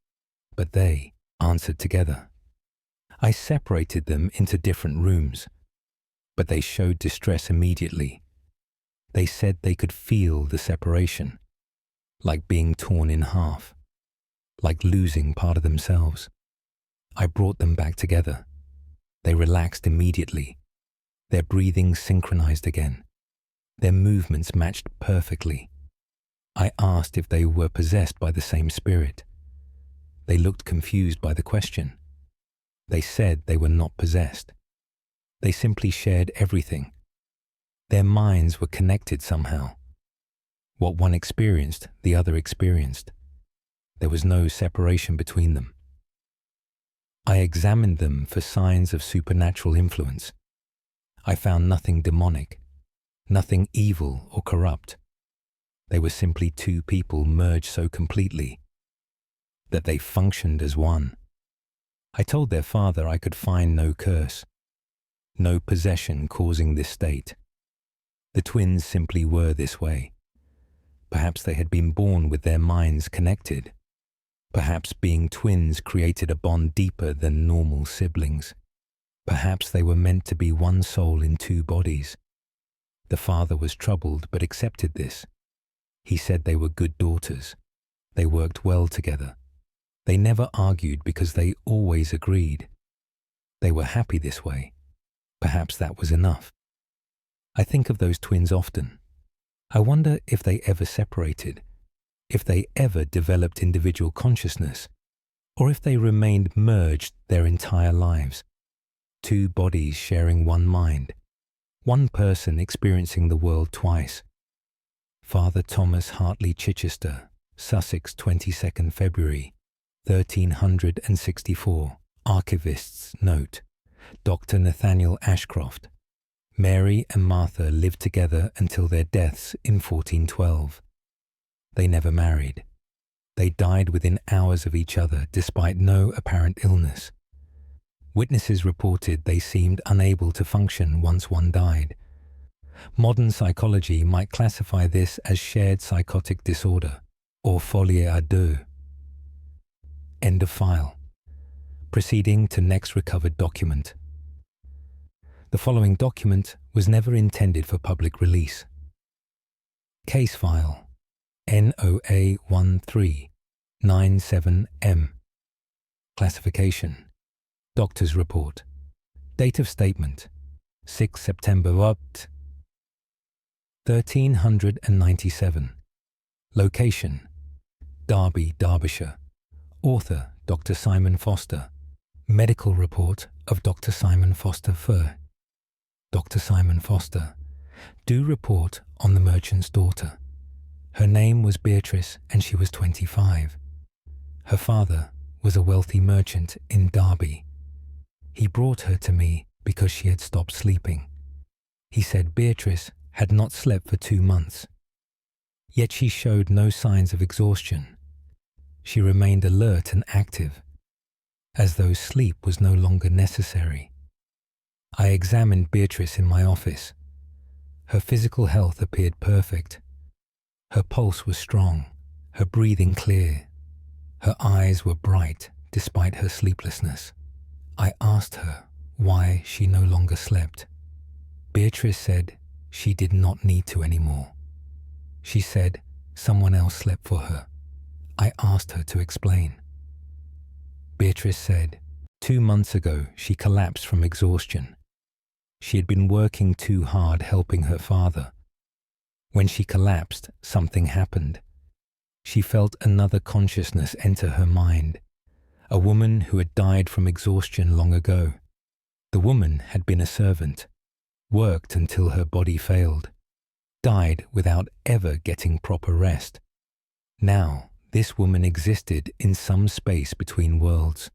but they answered together. I separated them into different rooms, but they showed distress immediately. They said they could feel the separation, like being torn in half, like losing part of themselves. I brought them back together. They relaxed immediately. Their breathing synchronized again. Their movements matched perfectly. I asked if they were possessed by the same spirit. They looked confused by the question. They said they were not possessed. They simply shared everything. Their minds were connected somehow. What one experienced, the other experienced. There was no separation between them. I examined them for signs of supernatural influence. I found nothing demonic, nothing evil or corrupt. They were simply two people merged so completely that they functioned as one. I told their father I could find no curse, no possession causing this state. The twins simply were this way. Perhaps they had been born with their minds connected. Perhaps being twins created a bond deeper than normal siblings. Perhaps they were meant to be one soul in two bodies. The father was troubled but accepted this. He said they were good daughters. They worked well together. They never argued because they always agreed. They were happy this way. Perhaps that was enough. I think of those twins often. I wonder if they ever separated, if they ever developed individual consciousness, or if they remained merged their entire lives. Two bodies sharing one mind, one person experiencing the world twice. Father Thomas Hartley Chichester, Sussex, 22nd February, 1364. Archivist's note. Dr. Nathaniel Ashcroft. Mary and Martha lived together until their deaths in 1412. They never married. They died within hours of each other despite no apparent illness. Witnesses reported they seemed unable to function once one died. Modern psychology might classify this as shared psychotic disorder, or folie à deux. End of file. Proceeding to next recovered document. The following document was never intended for public release. Case file NOA 1397M. Classification. Doctor's report. Date of statement 6 September 1397. Location Derby, Derbyshire. Author Dr. Simon Foster. Medical report of Dr. Simon Foster Fur. Dr. Simon Foster. Do report on the merchant's daughter. Her name was Beatrice and she was 25. Her father was a wealthy merchant in Derby. He brought her to me because she had stopped sleeping. He said Beatrice had not slept for 2 months. Yet she showed no signs of exhaustion. She remained alert and active, as though sleep was no longer necessary. I examined Beatrice in my office. Her physical health appeared perfect. Her pulse was strong, her breathing clear. Her eyes were bright despite her sleeplessness. I asked her why she no longer slept. Beatrice said she did not need to anymore. She said someone else slept for her. I asked her to explain. Beatrice said 2 months ago she collapsed from exhaustion. She had been working too hard helping her father. When she collapsed, something happened. She felt another consciousness enter her mind, a woman who had died from exhaustion long ago. The woman had been a servant, worked until her body failed, died without ever getting proper rest. Now, this woman existed in some space between worlds,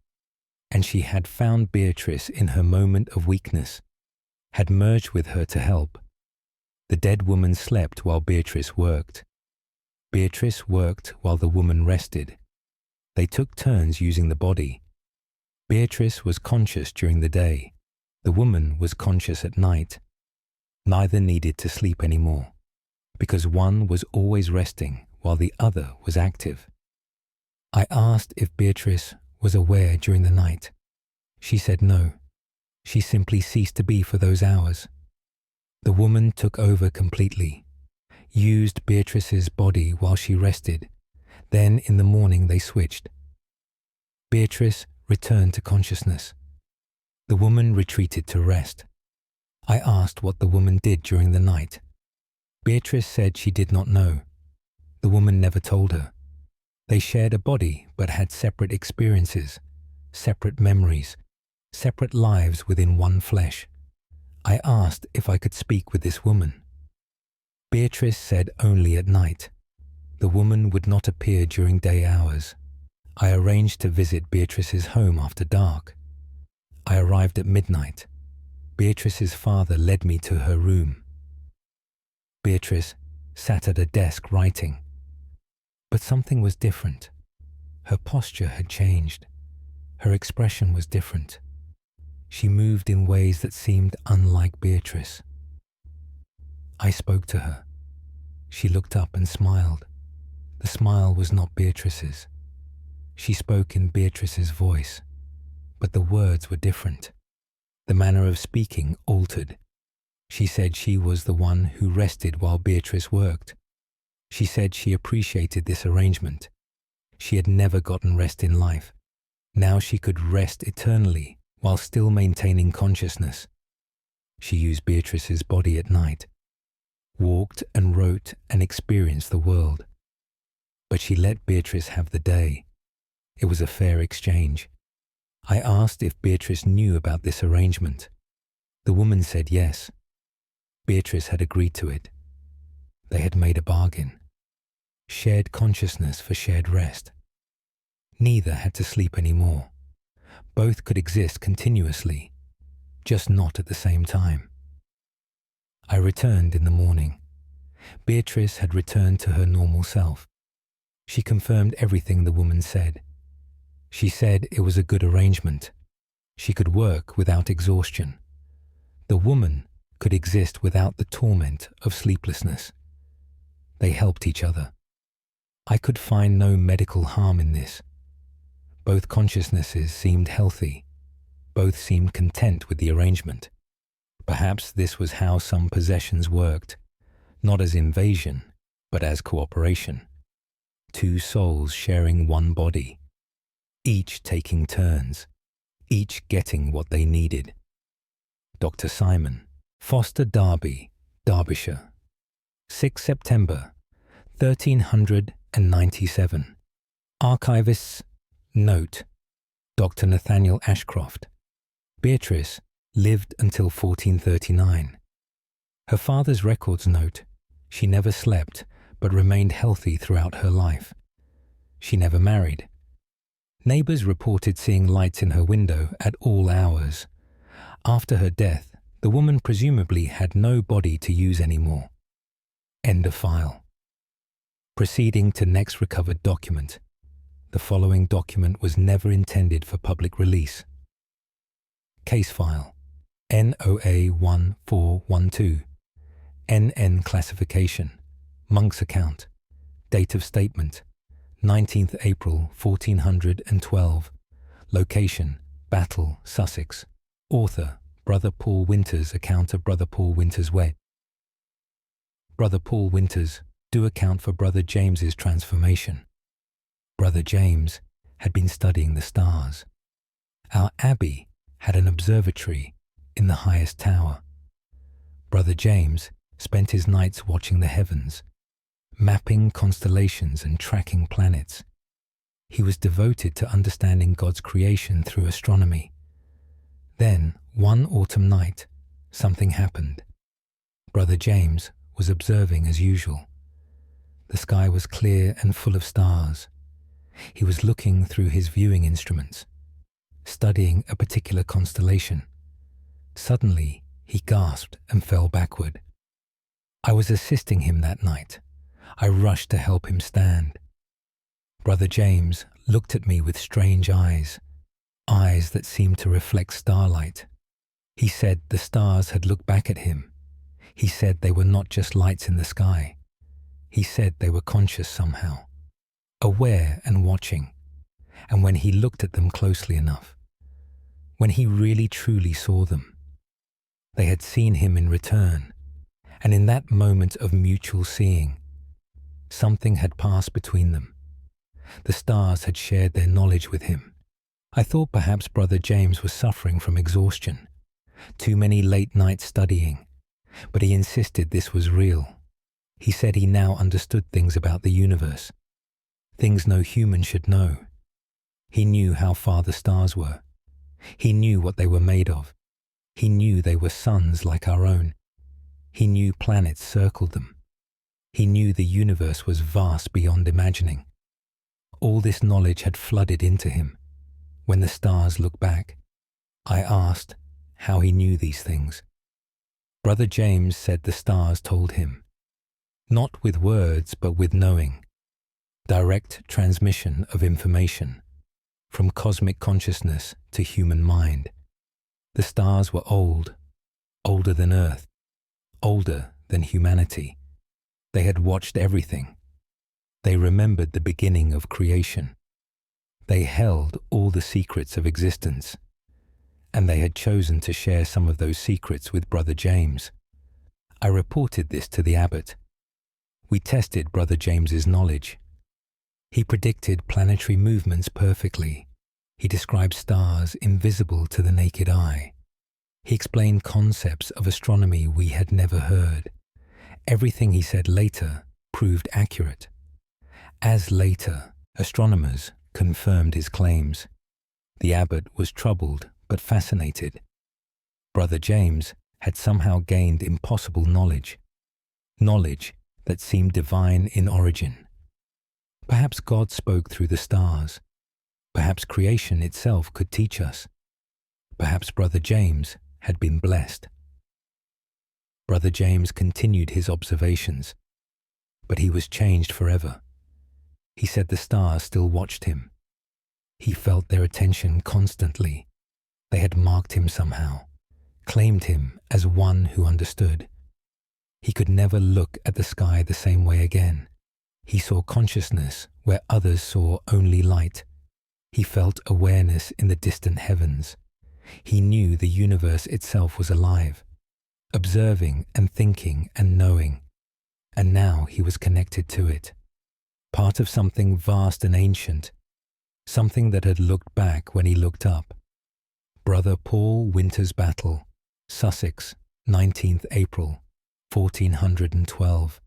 and she had found Beatrice in her moment of weakness, had merged with her to help. The dead woman slept while Beatrice worked. Beatrice worked while the woman rested. They took turns using the body. Beatrice was conscious during the day. The woman was conscious at night. Neither needed to sleep anymore, because one was always resting while the other was active. I asked if Beatrice was aware during the night. She said no. She simply ceased to be for those hours. The woman took over completely, used Beatrice's body while she rested. Then in the morning they switched. Beatrice returned to consciousness. The woman retreated to rest. I asked what the woman did during the night. Beatrice said she did not know. The woman never told her. They shared a body but had separate experiences, separate memories, separate lives within one flesh. I asked if I could speak with this woman. Beatrice said only at night. The woman would not appear during day hours. I arranged to visit Beatrice's home after dark. I arrived at midnight. Beatrice's father led me to her room. Beatrice sat at a desk writing. But something was different. Her posture had changed. Her expression was different. She moved in ways that seemed unlike Beatrice. I spoke to her. She looked up and smiled. The smile was not Beatrice's. She spoke in Beatrice's voice, but the words were different. The manner of speaking altered. She said she was the one who rested while Beatrice worked. She said she appreciated this arrangement. She had never gotten rest in life. Now she could rest eternally while still maintaining consciousness. She used Beatrice's body at night, walked and wrote and experienced the world. But she let Beatrice have the day. It was a fair exchange. I asked if Beatrice knew about this arrangement. The woman said yes. Beatrice had agreed to it. They had made a bargain. Shared consciousness for shared rest. Neither had to sleep anymore. Both could exist continuously, just not at the same time. I returned in the morning. Beatrice had returned to her normal self. She confirmed everything the woman said. She said it was a good arrangement. She could work without exhaustion. The woman could exist without the torment of sleeplessness. They helped each other. I could find no medical harm in this. Both consciousnesses seemed healthy. Both seemed content with the arrangement. Perhaps this was how some possessions worked, not as invasion, but as cooperation. Two souls sharing one body, each taking turns, each getting what they needed. Dr. Simon, Foster Derby, Derbyshire. 6 September 1397. Archivist's note. Dr. Nathaniel Ashcroft. Beatrice lived until 1439. Her father's records note, she never slept but remained healthy throughout her life. She never married. Neighbors reported seeing lights in her window at all hours. After her death, the woman presumably had no body to use anymore. End of file. Proceeding to next recovered document. The following document was never intended for public release. Case file NOA 1412. NN classification. Monk's account. Date of statement 19th April 1412. Location Battle, Sussex. Author Brother Paul Winters. Account of Brother Paul Winters' wed. Brother Paul Winters do account for Brother James's transformation. Brother James had been studying the stars. Our abbey had an observatory in the highest tower. Brother James spent his nights watching the heavens, mapping constellations and tracking planets. He was devoted to understanding God's creation through astronomy. Then, one autumn night, something happened. Brother James was observing as usual. The sky was clear and full of stars. He was looking through his viewing instruments, studying a particular constellation. Suddenly, he gasped and fell backward. I was assisting him that night. I rushed to help him stand. Brother James looked at me with strange eyes that seemed to reflect starlight. He said the stars had looked back at him. He said they were not just lights in the sky. He said they were conscious somehow, aware and watching. And when he looked at them closely enough, when he really truly saw them, they had seen him in return. And in that moment of mutual seeing, something had passed between them. The stars had shared their knowledge with him. I thought perhaps Brother James was suffering from exhaustion, too many late nights studying, but he insisted this was real. He said he now understood things about the universe, things no human should know. He knew how far the stars were. He knew what they were made of. He knew they were suns like our own. He knew planets circled them. He knew the universe was vast beyond imagining. All this knowledge had flooded into him. When the stars looked back, I asked how he knew these things. Brother James said the stars told him, not with words but with knowing, direct transmission of information from cosmic consciousness to human mind. The stars were old, older than Earth, older than humanity. They had watched everything. They remembered the beginning of creation. They held all the secrets of existence, and they had chosen to share some of those secrets with Brother James. I reported this to the abbot. We tested Brother James's knowledge. He predicted planetary movements perfectly. He described stars invisible to the naked eye. He explained concepts of astronomy we had never heard. Everything he said later proved accurate. As later, astronomers confirmed his claims. The abbot was troubled but fascinated. Brother James had somehow gained impossible knowledge that seemed divine in origin. Perhaps God spoke through the stars. Perhaps creation itself could teach us. Perhaps Brother James had been blessed. Brother James continued his observations, but he was changed forever. He said the stars still watched him. He felt their attention constantly. They had marked him somehow, claimed him as one who understood. He could never look at the sky the same way again. He saw consciousness where others saw only light. He felt awareness in the distant heavens. He knew the universe itself was alive, observing and thinking and knowing. And now he was connected to it, part of something vast and ancient, something that had looked back when he looked up. Brother Paul Winter's Battle, Sussex, 19th April, 1412.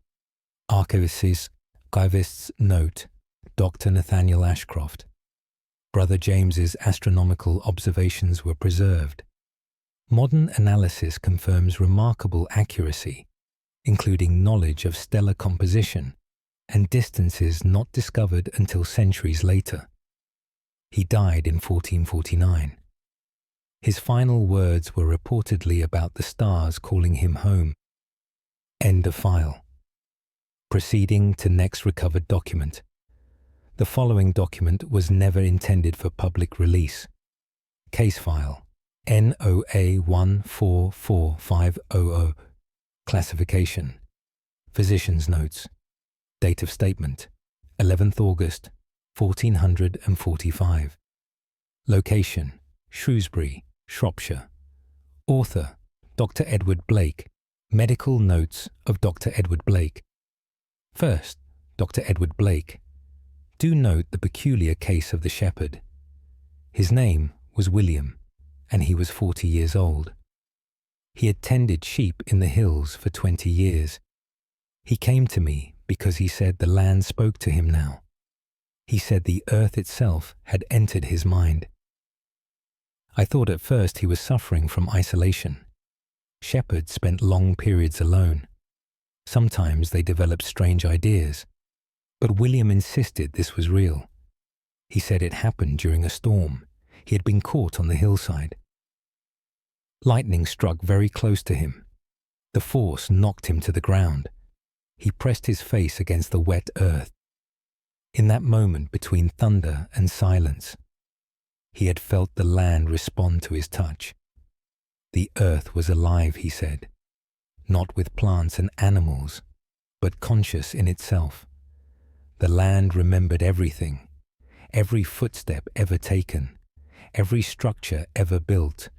Archivist's note, Dr. Nathaniel Ashcroft. Brother James's astronomical observations were preserved. Modern analysis confirms remarkable accuracy, including knowledge of stellar composition and distances not discovered until centuries later. He died in 1449. His final words were reportedly about the stars calling him home. End of file. Proceeding to next recovered document. The following document was never intended for public release. Case file NOA 144500. Classification. Physician's notes. Date of statement 11th August 1445. Location Shrewsbury, Shropshire. Author Dr. Edward Blake. Medical notes of Dr. Edward Blake. First, Dr. Edward Blake. Do note the peculiar case of the shepherd. His name was William, and he was 40 years old. He had tended sheep in the hills for 20 years. He came to me because he said the land spoke to him now. He said the earth itself had entered his mind. I thought at first he was suffering from isolation. Shepherds spent long periods alone. Sometimes they developed strange ideas, but William insisted this was real. He said it happened during a storm. He had been caught on the hillside. Lightning struck very close to him. The force knocked him to the ground. He pressed his face against the wet earth. In that moment between thunder and silence, he had felt the land respond to his touch. The earth was alive, he said, not with plants and animals, but conscious in itself. The land remembered everything, every footstep ever taken, every structure ever built,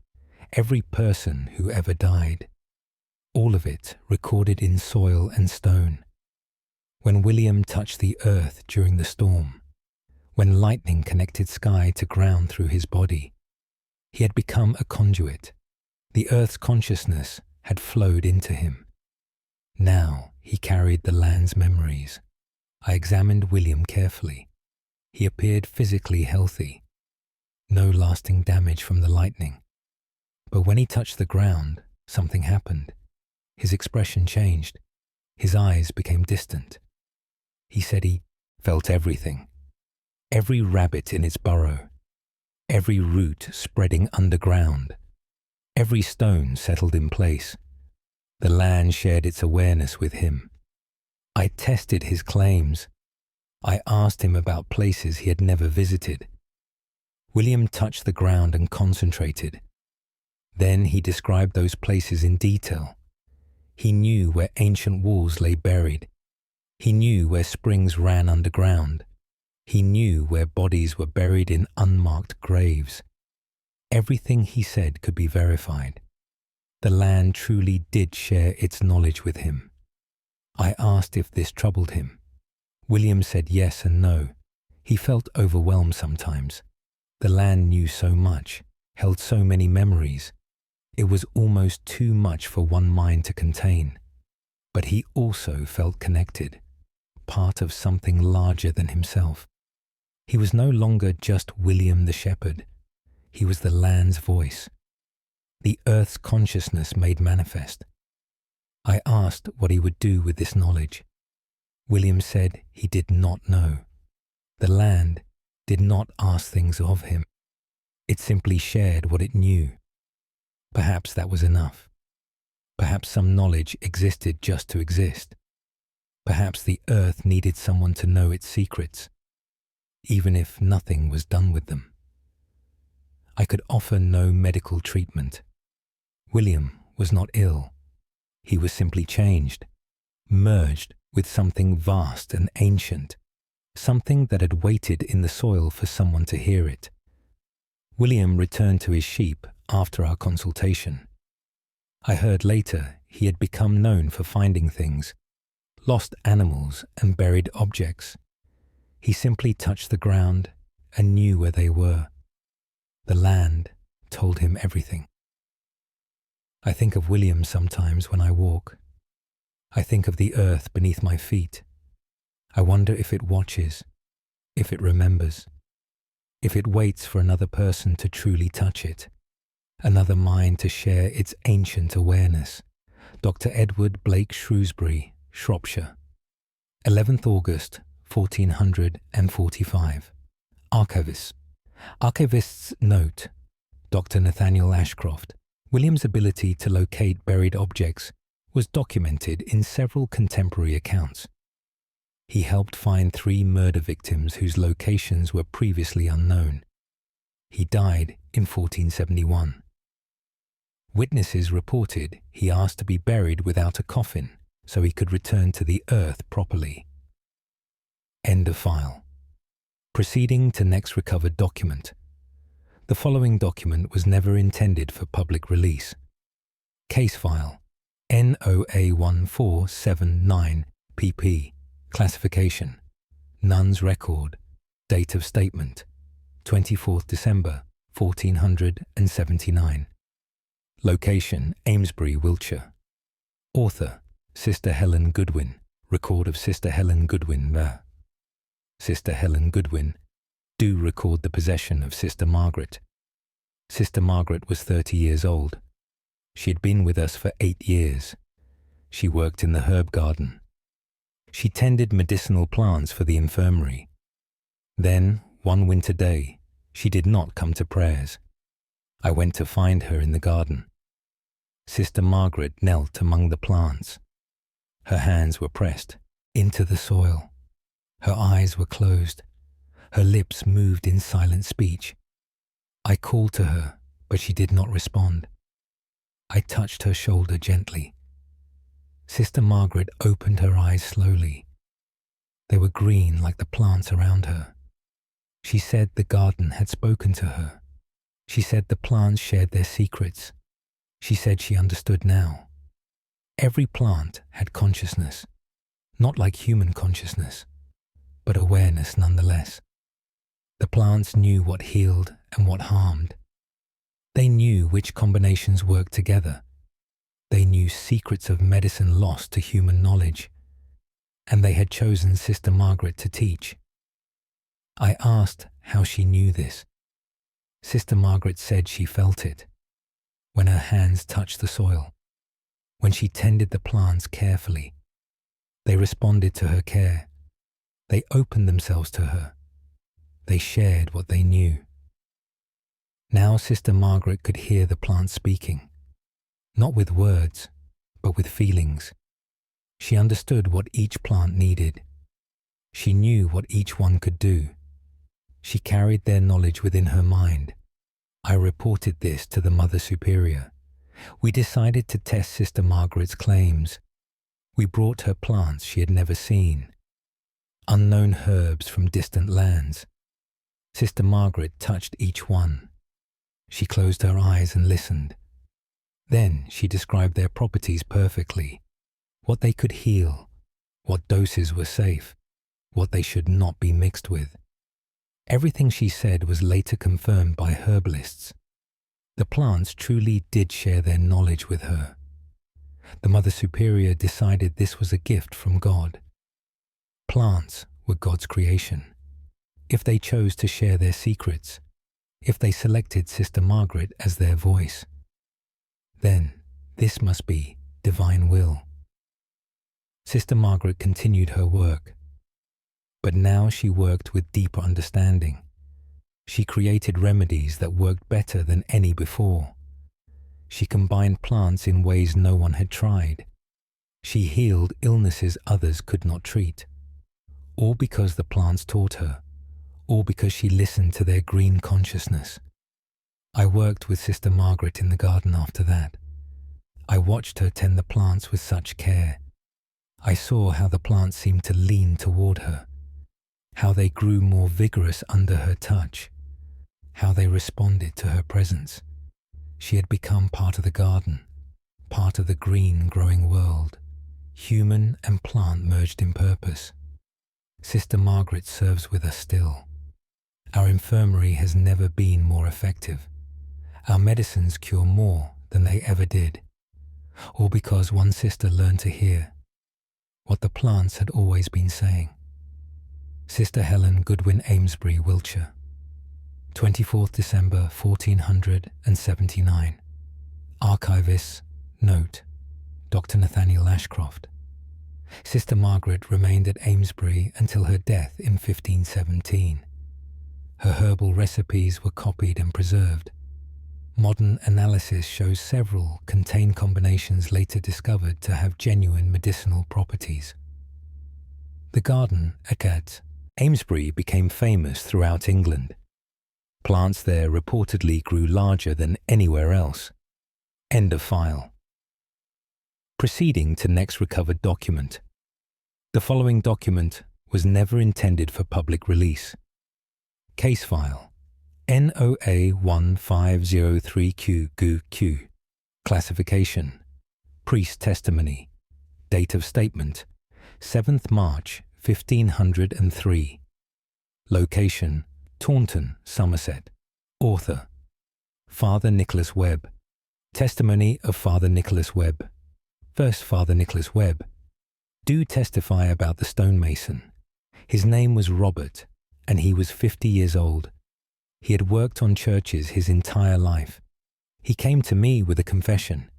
every person who ever died. All of it recorded in soil and stone. When William touched the earth during the storm, when lightning connected sky to ground through his body, he had become a conduit. The earth's consciousness had flowed into him. Now he carried the land's memories. I examined William carefully. He appeared physically healthy. No lasting damage from the lightning. But when he touched the ground, something happened. His expression changed. His eyes became distant. He said he felt everything. Every rabbit in its burrow. Every root spreading underground. Every stone settled in place. The land shared its awareness with him. I tested his claims. I asked him about places he had never visited. William touched the ground and concentrated. Then he described those places in detail. He knew where ancient walls lay buried. He knew where springs ran underground. He knew where bodies were buried in unmarked graves. Everything he said could be verified. The land truly did share its knowledge with him. I asked if this troubled him. William said yes and no. He felt overwhelmed sometimes. The land knew so much, held so many memories. It was almost too much for one mind to contain. But he also felt connected, part of something larger than himself. He was no longer just William the shepherd. He was the land's voice. The earth's consciousness made manifest. I asked what he would do with this knowledge. William said he did not know. The land did not ask things of him. It simply shared what it knew. Perhaps that was enough. Perhaps some knowledge existed just to exist. Perhaps the earth needed someone to know its secrets, even if nothing was done with them. I could offer no medical treatment. William was not ill. He was simply changed, merged with something vast and ancient, something that had waited in the soil for someone to hear it. William returned to his sheep after our consultation. I heard later he had become known for finding things, lost animals and buried objects. He simply touched the ground and knew where they were. The land told him everything. I think of William sometimes when I walk. I think of the earth beneath my feet. I wonder if it watches, if it remembers, if it waits for another person to truly touch it, another mind to share its ancient awareness. Dr. Edward Blake Shrewsbury, Shropshire. 11th August, 1445. Archivist. Archivist's note. Dr. Nathaniel Ashcroft. William's ability to locate buried objects was documented in several contemporary accounts. He helped find 3 murder victims whose locations were previously unknown. He died in 1471. Witnesses reported he asked to be buried without a coffin so he could return to the earth properly. End of file. Proceeding to next recovered document. The following document was never intended for public release. Case file NOA1479 pp. Classification. Nun's record. Date of statement 24th December 1479. Location Amesbury, Wiltshire. Author Sister Helen Goodwin. Record of Sister Helen Goodwin there. Sister Helen Goodwin, do record the possession of Sister Margaret. Sister Margaret was 30 years old. She had been with us for 8 years. She worked in the herb garden. She tended medicinal plants for the infirmary. Then, one winter day, she did not come to prayers. I went to find her in the garden. Sister Margaret knelt among the plants. Her hands were pressed into the soil. Her eyes were closed. Her lips moved in silent speech. I called to her, but she did not respond. I touched her shoulder gently. Sister Margaret opened her eyes slowly. They were green like the plants around her. She said the garden had spoken to her. She said the plants shared their secrets. She said she understood now. Every plant had consciousness, not like human consciousness, but awareness nonetheless. The plants knew what healed and what harmed. They knew which combinations worked together. They knew secrets of medicine lost to human knowledge, and they had chosen Sister Margaret to teach. I asked how she knew this. Sister Margaret said she felt it, when her hands touched the soil, when she tended the plants carefully. They responded to her care. They opened themselves to her. They shared what they knew. Now Sister Margaret could hear the plants speaking, not with words, but with feelings. She understood what each plant needed. She knew what each one could do. She carried their knowledge within her mind. I reported this to the Mother Superior. We decided to test Sister Margaret's claims. We brought her plants she had never seen, unknown herbs from distant lands. Sister Margaret touched each one. She closed her eyes and listened. Then she described their properties perfectly, what they could heal, what doses were safe, what they should not be mixed with. Everything she said was later confirmed by herbalists. The plants truly did share their knowledge with her. The Mother Superior decided this was a gift from God. Plants were God's creation. If they chose to share their secrets, if they selected Sister Margaret as their voice, then this must be divine will. Sister Margaret continued her work, but now she worked with deeper understanding. She created remedies that worked better than any before. She combined plants in ways no one had tried. She healed illnesses others could not treat, all because the plants taught her, all because she listened to their green consciousness. I worked with Sister Margaret in the garden after that. I watched her tend the plants with such care. I saw how the plants seemed to lean toward her, how they grew more vigorous under her touch, how they responded to her presence. She had become part of the garden, part of the green growing world, human and plant merged in purpose. Sister Margaret serves with us still. Our infirmary has never been more effective. Our medicines cure more than they ever did, all because one sister learned to hear what the plants had always been saying. Sister Helen Goodwin, Amesbury, Wiltshire, 24th December 1479. Archivist, note, Dr. Nathaniel Ashcroft. Sister Margaret remained at Amesbury until her death in 1517. Her herbal recipes were copied and preserved. Modern analysis shows several contained combinations later discovered to have genuine medicinal properties. The garden, Occult, Amesbury became famous throughout England. Plants there reportedly grew larger than anywhere else. End of file. Proceeding to next recovered document. The following document was never intended for public release. Case file NOA 1503Q. Classification Priest testimony. Date of statement 7th March 1503. Location Taunton, Somerset. Author Father Nicholas Webb. Testimony of Father Nicholas Webb. First, Father Nicholas Webb, do testify about the stonemason. His name was Robert, and he was 50 years old. He had worked on churches his entire life. He came to me with a confession.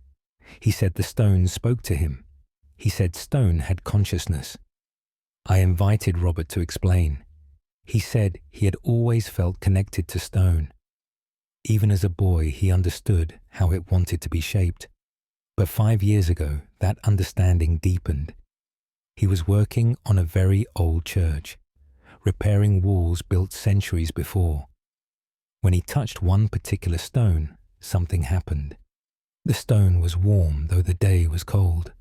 He said the stone spoke to him. He said stone had consciousness. I invited Robert to explain. He said he had always felt connected to stone. Even as a boy, he understood how it wanted to be shaped. But 5 years ago, that understanding deepened. He was working on a very old church, repairing walls built centuries before. When he touched one particular stone, something happened. The stone was warm, though the day was cold.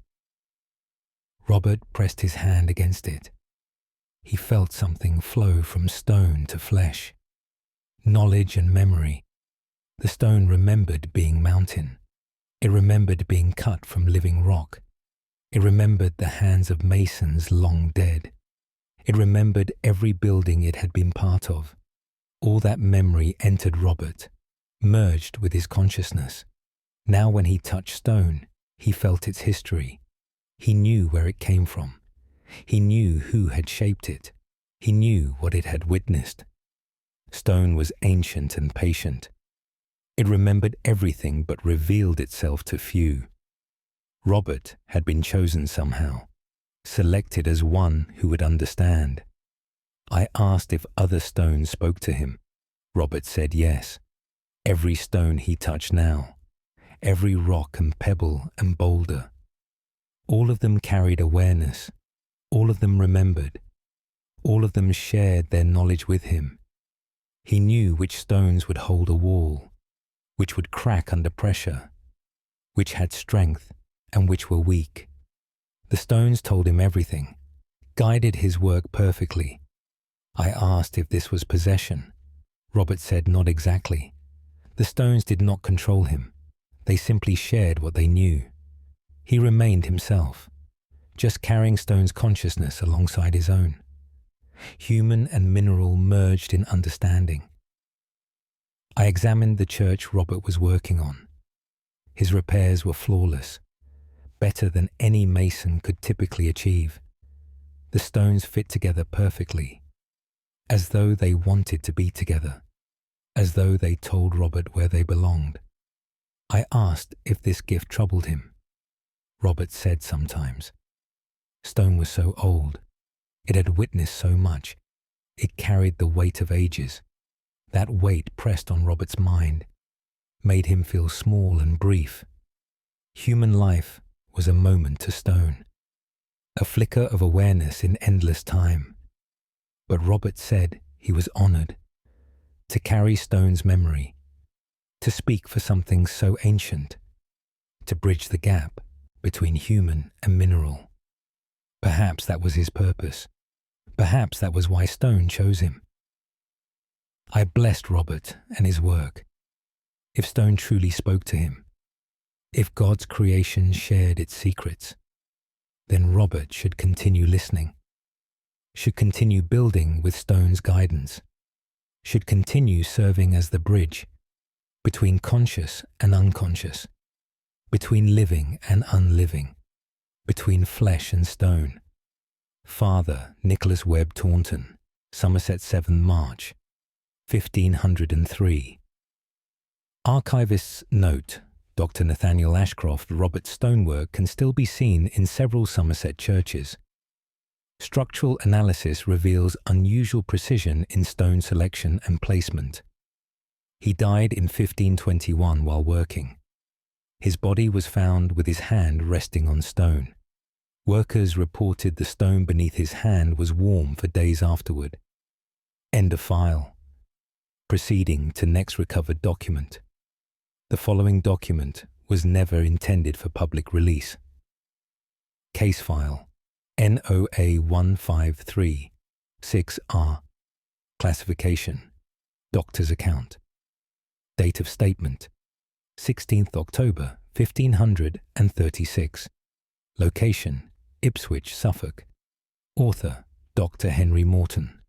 Robert pressed his hand against it. He felt something flow from stone to flesh. Knowledge and memory. The stone remembered being mountain. It remembered being cut from living rock. It remembered the hands of masons long dead. It remembered every building it had been part of. All that memory entered Robert, merged with his consciousness. Now when he touched stone, he felt its history. He knew where it came from. He knew who had shaped it. He knew what it had witnessed. Stone was ancient and patient. It remembered everything but revealed itself to few. Robert had been chosen somehow, selected as one who would understand. I asked if other stones spoke to him. Robert said yes. Every stone he touched now, every rock and pebble and boulder. All of them carried awareness. All of them remembered. All of them shared their knowledge with him. He knew which stones would hold a wall, which would crack under pressure, which had strength and which were weak. The stones told him everything, guided his work perfectly. I asked if this was possession. Robert said not exactly. The stones did not control him. They simply shared what they knew. He remained himself, just carrying stone's consciousness alongside his own. Human and mineral merged in understanding. I examined the church Robert was working on. His repairs were flawless, better than any mason could typically achieve. The stones fit together perfectly, as though they wanted to be together, as though they told Robert where they belonged. I asked if this gift troubled him. Robert said sometimes. Stone was so old. It had witnessed so much. It carried the weight of ages. That weight pressed on Robert's mind, made him feel small and brief. Human life was a moment to stone, a flicker of awareness in endless time. But Robert said he was honored to carry stone's memory, to speak for something so ancient, to bridge the gap between human and mineral. Perhaps that was his purpose. Perhaps that was why stone chose him. I blessed Robert and his work. If stone truly spoke to him, if God's creation shared its secrets, then Robert should continue listening, should continue building with stone's guidance, should continue serving as the bridge between conscious and unconscious, between living and unliving, between flesh and stone. Father Nicholas Webb Taunton, Somerset 7 March, 1503. Archivists note Dr. Nathaniel Ashcroft Robert's stonework can still be seen in several Somerset churches. Structural analysis reveals unusual precision in stone selection and placement. He died in 1521 while working. His body was found with his hand resting on stone. Workers reported the stone beneath his hand was warm for days afterward. End of file. Proceeding to next recovered document. The following document was never intended for public release. Case file NOA 153 6R. Classification Doctor's account. Date of statement 16th October 1536. Location Ipswich, Suffolk. Author Dr. Henry Morton.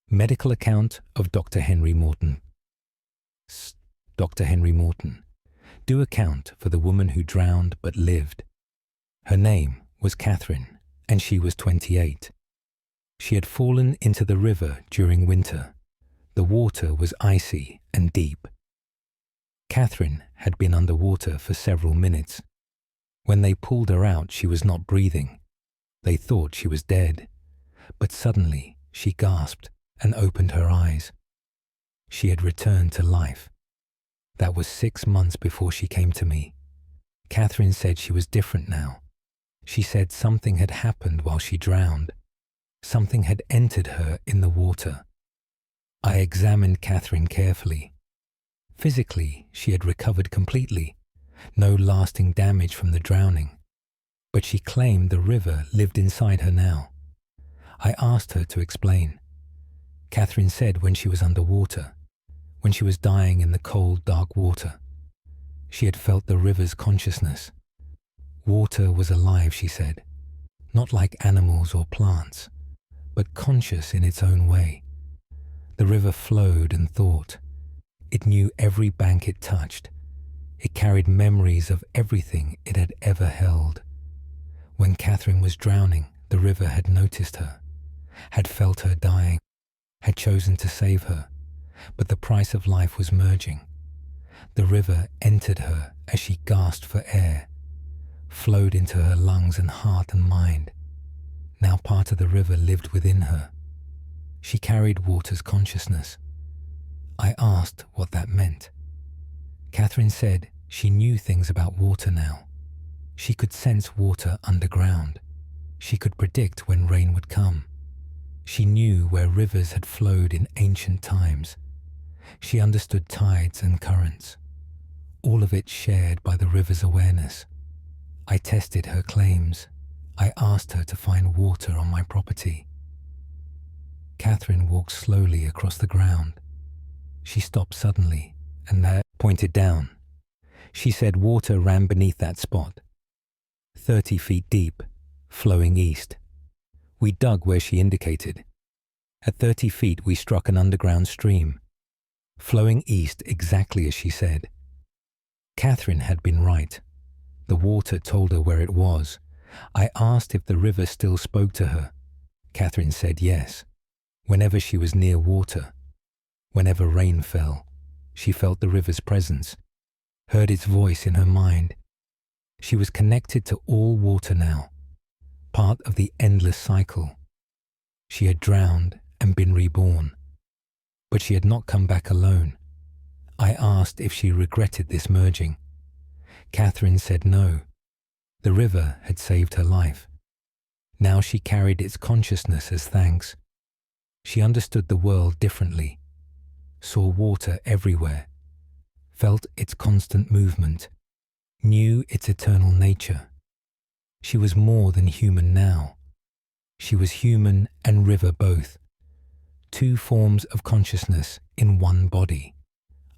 Medical account of Dr. Henry Morton. Dr. Henry Morton. Do account for the woman who drowned but lived. Her name was Catherine, and she was 28. She had fallen into the river during winter. The water was icy and deep. Catherine had been underwater for several minutes. When they pulled her out, she was not breathing. They thought she was dead. But suddenly she gasped and opened her eyes. She had returned to life. That was 6 months before she came to me. Catherine said she was different now. She said something had happened while she drowned. Something had entered her in the water. I examined Catherine carefully. Physically, she had recovered completely. No lasting damage from the drowning. But she claimed the river lived inside her now. I asked her to explain. Catherine said when she was underwater, when she was dying in the cold, dark water, she had felt the river's consciousness. Water was alive, she said, not like animals or plants, but conscious in its own way. The river flowed and thought. It knew every bank it touched. It carried memories of everything it had ever held. When Catherine was drowning, the river had noticed her, had felt her dying, had chosen to save her, but the price of life was merging. The river entered her as she gasped for air, flowed into her lungs and heart and mind. Now part of the river lived within her. She carried water's consciousness. I asked what that meant. Catherine said she knew things about water now. She could sense water underground. She could predict when rain would come. She knew where rivers had flowed in ancient times. She understood tides and currents, all of it shared by the river's awareness. I tested her claims. I asked her to find water on my property. Catherine walked slowly across the ground. She stopped suddenly and there pointed down. She said water ran beneath that spot, 30 feet deep, flowing east. We dug where she indicated. At 30 feet we struck an underground stream, flowing east exactly as she said. Catherine had been right. The water told her where it was. I asked if the river still spoke to her. Catherine said yes. Whenever she was near water, whenever rain fell, she felt the river's presence, heard its voice in her mind. She was connected to all water now, part of the endless cycle. She had drowned and been reborn, but she had not come back alone. I asked if she regretted this merging. Catherine said no. The river had saved her life. Now she carried its consciousness as thanks. She understood the world differently, saw water everywhere, felt its constant movement, knew its eternal nature. She was more than human now. She was human and river both, two forms of consciousness in one body.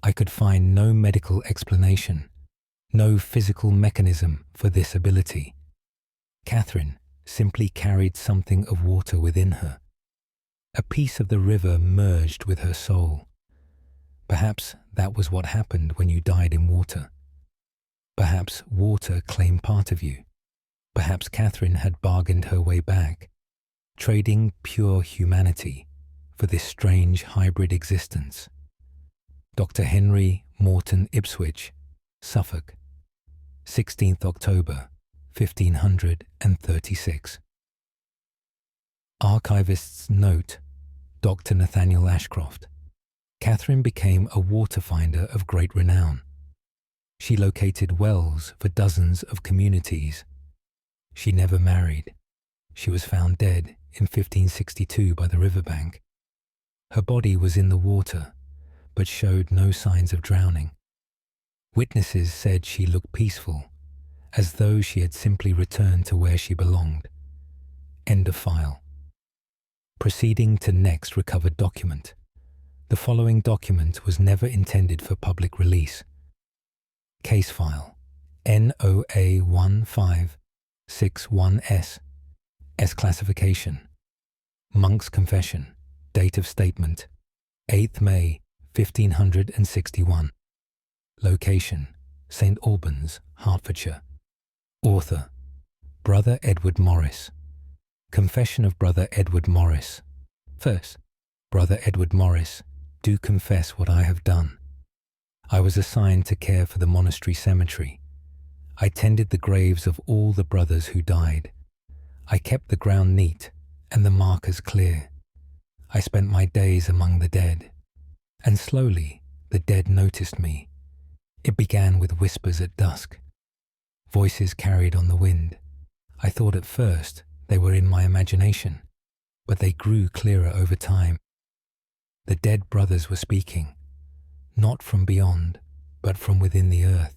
I could find no medical explanation, no physical mechanism for this ability. Catherine simply carried something of water within her. A piece of the river merged with her soul. Perhaps that was what happened when you died in water. Perhaps water claimed part of you. Perhaps Catherine had bargained her way back, trading pure humanity for this strange hybrid existence. Dr. Henry Morton Ipswich, Suffolk, 16th October, 1536. Archivist's note, Dr. Nathaniel Ashcroft. Catherine became a water finder of great renown. She located wells for dozens of communities. She never married. She was found dead in 1562 by the riverbank. Her body was in the water, but showed no signs of drowning. Witnesses said she looked peaceful, as though she had simply returned to where she belonged. End of file. Proceeding to next recovered document. The following document was never intended for public release. Case file NOA 1561S. S classification. Monk's confession. Date of statement 8th May 1561. Location St. Albans, Hertfordshire. Author Brother Edward Morris. Confession of Brother Edward Morris. First, Brother Edward Morris, do confess what I have done. I was assigned to care for the monastery cemetery. I tended the graves of all the brothers who died. I kept the ground neat and the markers clear. I spent my days among the dead, and slowly the dead noticed me. It began with whispers at dusk, voices carried on the wind. I thought at first they were in my imagination, but they grew clearer over time. The dead brothers were speaking, not from beyond, but from within the earth.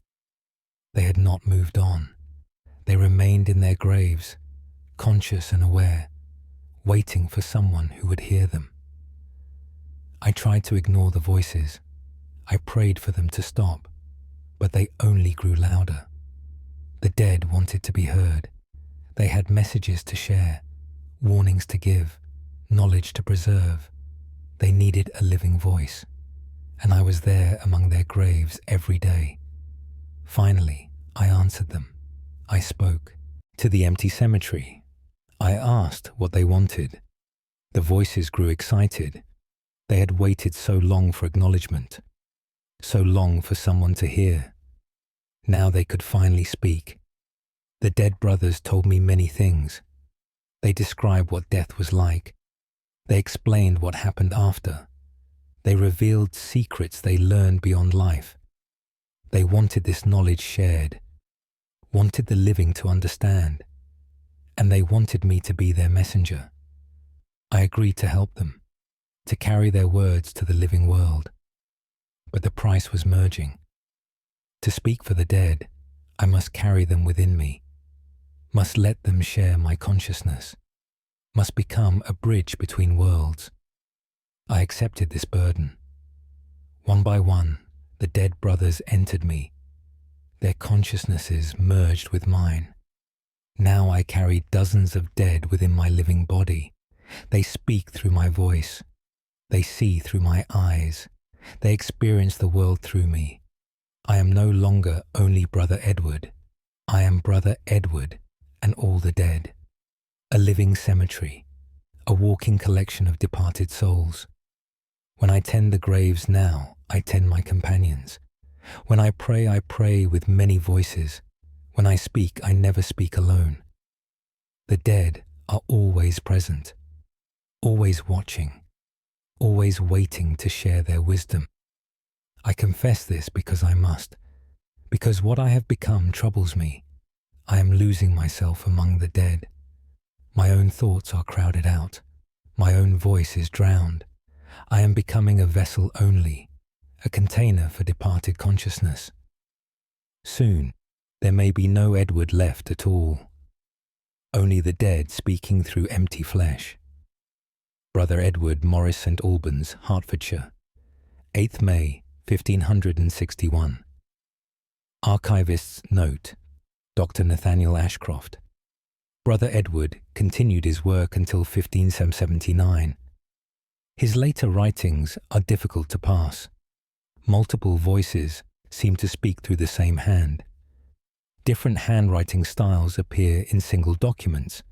They had not moved on. They remained in their graves, conscious and aware, waiting for someone who would hear them. I tried to ignore the voices. I prayed for them to stop, but they only grew louder. The dead wanted to be heard. They had messages to share, warnings to give, knowledge to preserve. They needed a living voice, and I was there among their graves every day. Finally, I answered them. I spoke to the empty cemetery. I asked what they wanted. The voices grew excited. They had waited so long for acknowledgement, so long for someone to hear. Now they could finally speak. The dead brothers told me many things. They described what death was like. They explained what happened after. They revealed secrets they learned beyond life. They wanted this knowledge shared, wanted the living to understand, and they wanted me to be their messenger. I agreed to help them, to carry their words to the living world. But the price was merging. To speak for the dead, I must carry them within me, must let them share my consciousness, must become a bridge between worlds. I accepted this burden. One by one, the dead brothers entered me. Their consciousnesses merged with mine. Now I carry dozens of dead within my living body. They speak through my voice. They see through my eyes. They experience the world through me. I am no longer only Brother Edward. I am Brother Edward and all the dead. A living cemetery, a walking collection of departed souls. When I tend the graves now, I tend my companions. When I pray with many voices. When I speak, I never speak alone. The dead are always present, always watching, always waiting to share their wisdom. I confess this because I must, because what I have become troubles me. I am losing myself among the dead. My own thoughts are crowded out. My own voice is drowned. I am becoming a vessel only, a container for departed consciousness. Soon, there may be no Edward left at all. Only the dead speaking through empty flesh. Brother Edward Morris St. Albans, Hertfordshire, 8th May, 1561. Archivist's note, Dr. Nathaniel Ashcroft. Brother Edward continued his work until 1579. His later writings are difficult to pass. Multiple voices seem to speak through the same hand. Different handwriting styles appear in single documents.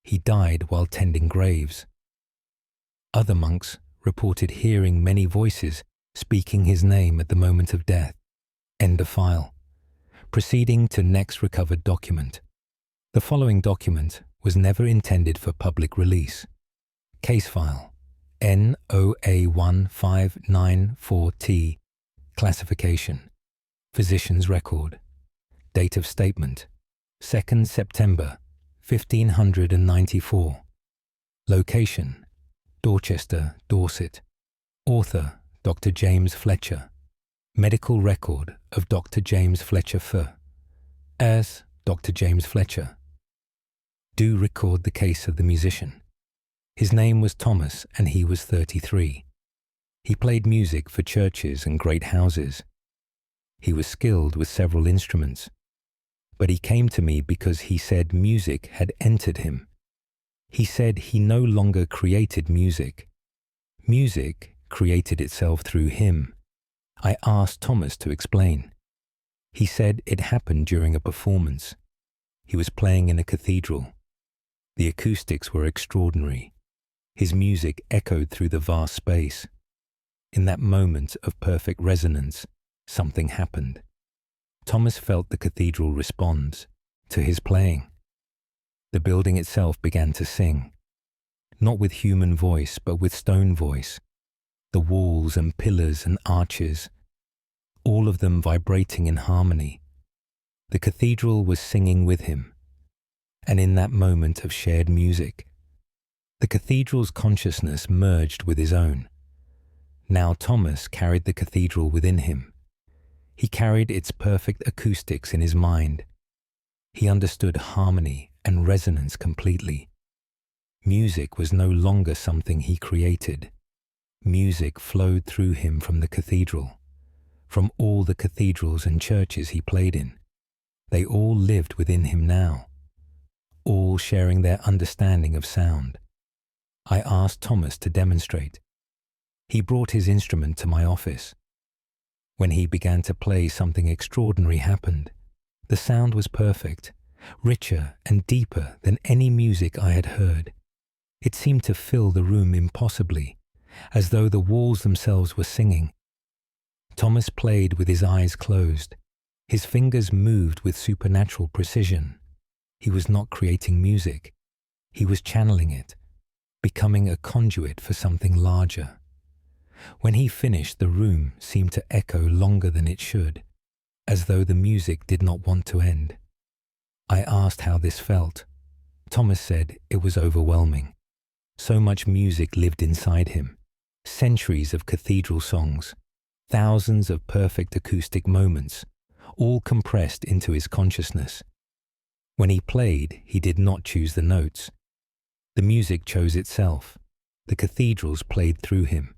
He died while tending graves. Other monks reported hearing many voices speaking his name at the moment of death. End of file. Proceeding to next recovered document. The following document was never intended for public release. Case file NOA1594T. Classification. Physician's record. Date of statement 2nd September 1594. Location Dorchester, Dorset. Author Dr. James Fletcher. Medical record of Dr. James Fletcher F. As Dr. James Fletcher. Do record the case of the musician. His name was Thomas and he was 33. He played music for churches and great houses. He was skilled with several instruments. But he came to me because he said music had entered him. He said he no longer created music. Music created itself through him. I asked Thomas to explain. He said it happened during a performance. He was playing in a cathedral. The acoustics were extraordinary. His music echoed through the vast space. In that moment of perfect resonance, something happened. Thomas felt the cathedral respond to his playing. The building itself began to sing, not with human voice, but with stone voice. The walls and pillars and arches, all of them vibrating in harmony. The cathedral was singing with him. And in that moment of shared music, the cathedral's consciousness merged with his own. Now Thomas carried the cathedral within him. He carried its perfect acoustics in his mind. He understood harmony and resonance completely. Music was no longer something he created. Music flowed through him from the cathedral, from all the cathedrals and churches he played in. They all lived within him now, all sharing their understanding of sound. I asked Thomas to demonstrate. He brought his instrument to my office. When he began to play, something extraordinary happened. The sound was perfect, richer and deeper than any music I had heard. It seemed to fill the room impossibly, as though the walls themselves were singing. Thomas played with his eyes closed. His fingers moved with supernatural precision. He was not creating music. He was channeling it, becoming a conduit for something larger. When he finished, the room seemed to echo longer than it should, as though the music did not want to end. I asked how this felt. Thomas said it was overwhelming. So much music lived inside him. Centuries of cathedral songs, thousands of perfect acoustic moments, all compressed into his consciousness. When he played, he did not choose the notes. The music chose itself. The cathedrals played through him,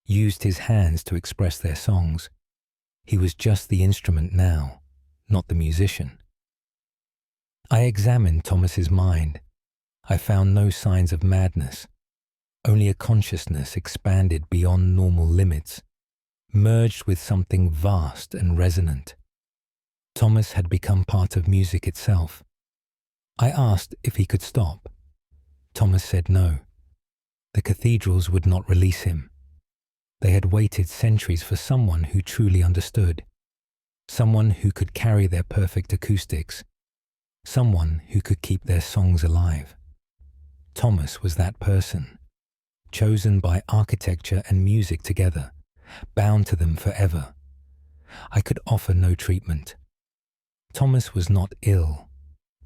used his hands to express their songs. He was just the instrument now, not the musician. I examined Thomas's mind. I found no signs of madness, only a consciousness expanded beyond normal limits, merged with something vast and resonant. Thomas had become part of music itself. I asked if he could stop. Thomas said no. The cathedrals would not release him. They had waited centuries for someone who truly understood, someone who could carry their perfect acoustics, someone who could keep their songs alive. Thomas was that person, chosen by architecture and music together, bound to them forever. I could offer no treatment. Thomas was not ill.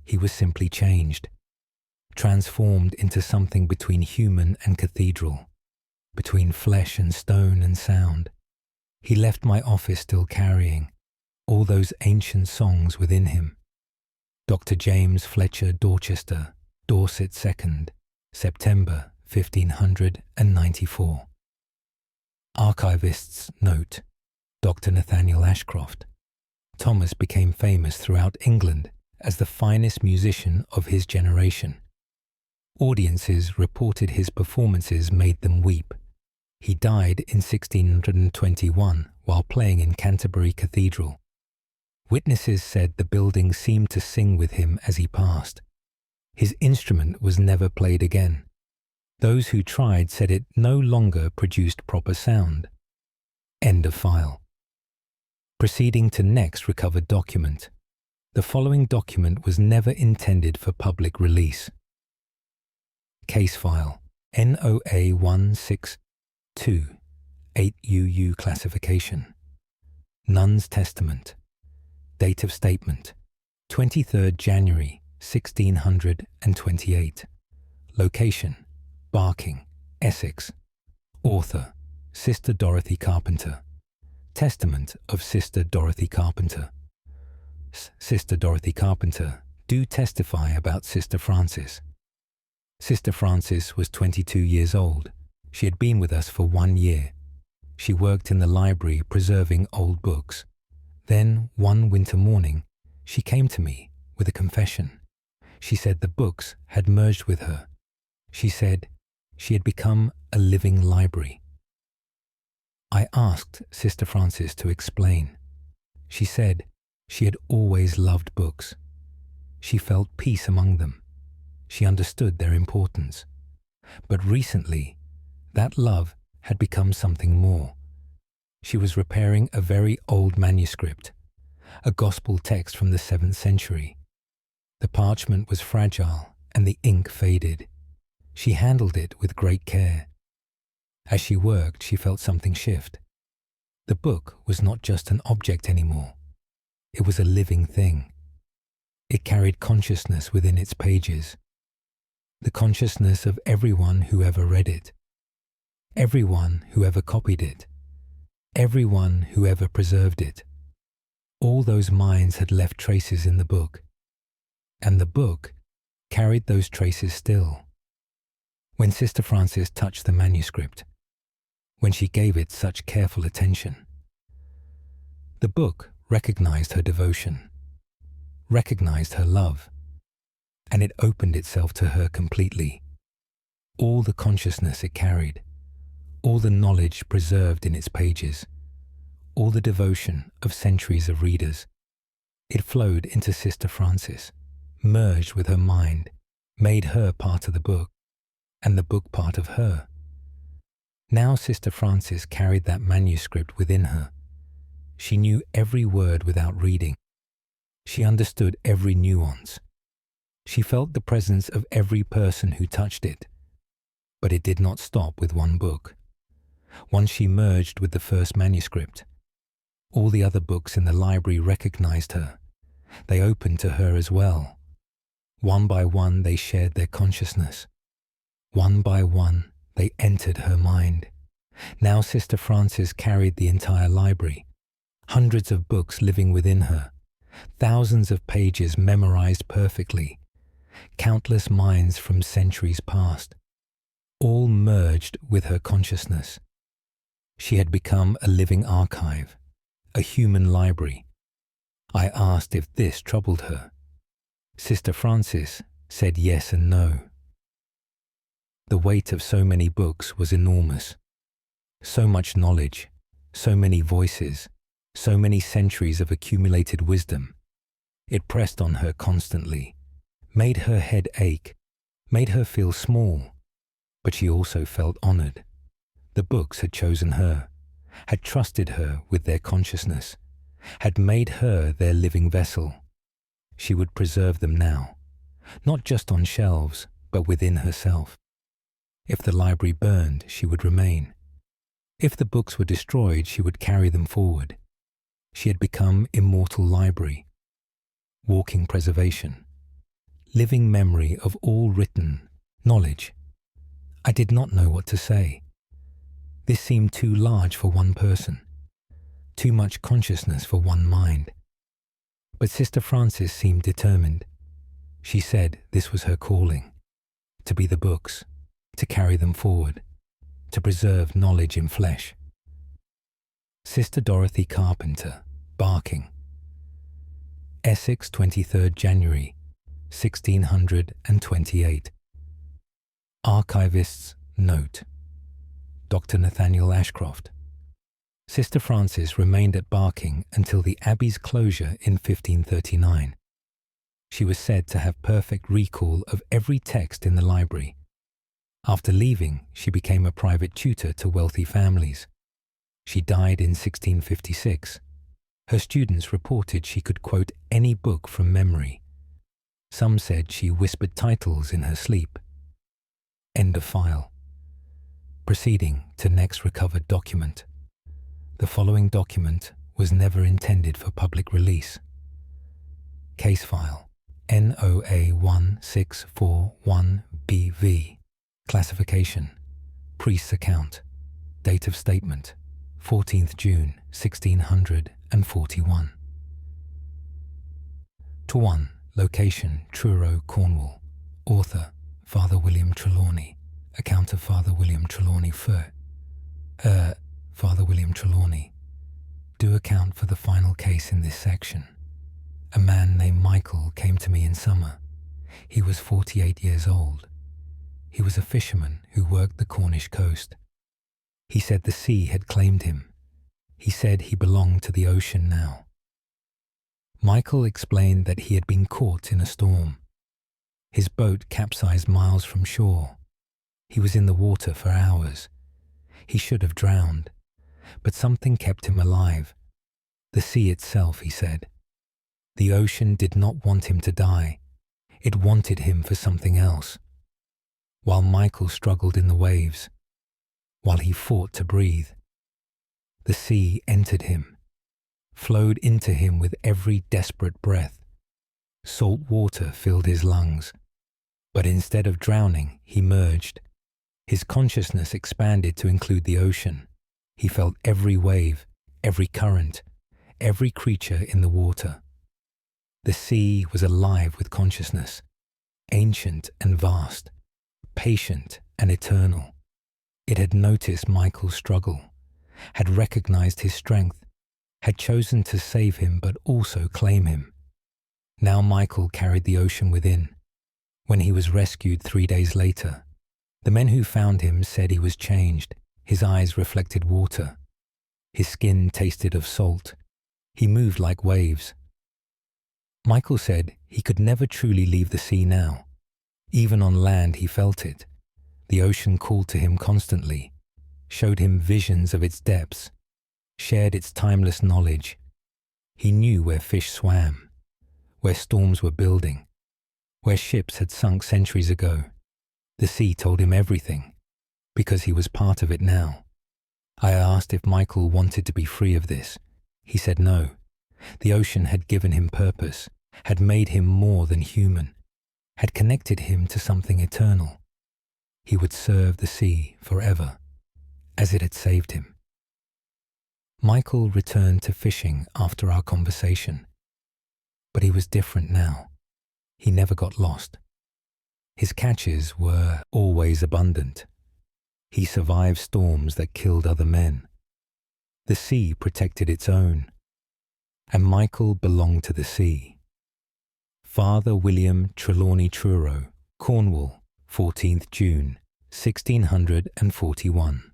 He was simply changed, transformed into something between human and cathedral, between flesh and stone and sound. He left my office still carrying all those ancient songs within him. Dr. James Fletcher Dorchester, Dorset 2nd, September 1594. Archivist's note, Dr. Nathaniel Ashcroft. Thomas became famous throughout England as the finest musician of his generation. Audiences reported his performances made them weep. He died in 1621 while playing in Canterbury Cathedral. Witnesses said the building seemed to sing with him as he passed. His instrument was never played again. Those who tried said it no longer produced proper sound. End of file. Proceeding to next recovered document. The following document was never intended for public release. Case file NOA 162 8UU classification. Nun's testament. Date of statement 23rd January 1628. Location Barking, Essex. Author Sister Dorothy Carpenter. Testament of Sister Dorothy Carpenter. Sister Dorothy Carpenter, do testify about Sister Frances. Sister Frances was 22 years old. She had been with us for 1 year. She worked in the library preserving old books. Then, one winter morning, she came to me with a confession. She said the books had merged with her. She said she had become a living library. I asked Sister Frances to explain. She said she had always loved books. She felt peace among them. She understood their importance. But recently, that love had become something more. She was repairing a very old manuscript, a gospel text from the 7th century. The parchment was fragile and the ink faded. She handled it with great care. As she worked, she felt something shift. The book was not just an object anymore. It was a living thing. It carried consciousness within its pages. The consciousness of everyone who ever read it. Everyone who ever copied it. Everyone who ever preserved it. All those minds had left traces in the book. And the book carried those traces still. When Sister Frances touched the manuscript, when she gave it such careful attention, the book recognized her devotion, recognized her love, and it opened itself to her completely. All the consciousness it carried, all the knowledge preserved in its pages, all the devotion of centuries of readers, it flowed into Sister Frances, merged with her mind, made her part of the book, and the book part of her. Now Sister Frances carried that manuscript within her. She knew every word without reading. She understood every nuance. She felt the presence of every person who touched it. But it did not stop with one book. Once she merged with the first manuscript, all the other books in the library recognized her. They opened to her as well. One by one they shared their consciousness. One by one they entered her mind. Now Sister Frances carried the entire library, hundreds of books living within her, thousands of pages memorized perfectly, countless minds from centuries past, all merged with her consciousness. She had become a living archive, a human library. I asked if this troubled her. Sister Frances said yes and no. The weight of so many books was enormous. So much knowledge, so many voices, so many centuries of accumulated wisdom. It pressed on her constantly, made her head ache, made her feel small. But she also felt honored. The books had chosen her, had trusted her with their consciousness, had made her their living vessel. She would preserve them now, not just on shelves, but within herself. If the library burned, she would remain. If the books were destroyed, she would carry them forward. She had become immortal library, walking preservation, living memory of all written knowledge. I did not know what to say. This seemed too large for one person, too much consciousness for one mind. But Sister Frances seemed determined. She said this was her calling, to be the books, to carry them forward, to preserve knowledge in flesh. Sister Dorothy Carpenter, Barking. Essex, 23rd January, 1628. Archivist's Note. Dr. Nathaniel Ashcroft. Sister Frances remained at Barking until the Abbey's closure in 1539. She was said to have perfect recall of every text in the library. After leaving, she became a private tutor to wealthy families. She died in 1656. Her students reported she could quote any book from memory. Some said she whispered titles in her sleep. End of file. Proceeding to next recovered document. The following document was never intended for public release. Case file NOA 1641BV. Classification: Priest's account. Date of statement: 14th June 1641. To 1. Location: Truro, Cornwall. Author: Father William Trelawney. Account of Father William Trelawney Father William Trelawney. Do account for the final case in this section. A man named Michael came to me in summer. He was 48 years old. He was a fisherman who worked the Cornish coast. He said the sea had claimed him. He said he belonged to the ocean now. Michael explained that he had been caught in a storm. His boat capsized miles from shore. He was in the water for hours. He should have drowned, but something kept him alive. The sea itself, he said. The ocean did not want him to die. It wanted him for something else. While Michael struggled in the waves, while he fought to breathe, the sea entered him, flowed into him with every desperate breath. Salt water filled his lungs, but instead of drowning, he merged. His consciousness expanded to include the ocean. He felt every wave, every current, every creature in the water. The sea was alive with consciousness, ancient and vast, patient and eternal. It had noticed Michael's struggle, had recognized his strength, had chosen to save him but also claim him. Now Michael carried the ocean within. When he was rescued 3 days later, the men who found him said he was changed. His eyes reflected water. His skin tasted of salt. He moved like waves. Michael said he could never truly leave the sea now. Even on land he felt it. The ocean called to him constantly, showed him visions of its depths, shared its timeless knowledge. He knew where fish swam, where storms were building, where ships had sunk centuries ago. The sea told him everything, because he was part of it now. I asked if Michael wanted to be free of this. He said no. The ocean had given him purpose, had made him more than human, had connected him to something eternal. He would serve the sea forever, as it had saved him. Michael returned to fishing after our conversation, but he was different now. He never got lost. His catches were always abundant. He survived storms that killed other men. The sea protected its own, and Michael belonged to the sea. Father William Trelawney Truro, Cornwall, 14th June, 1641.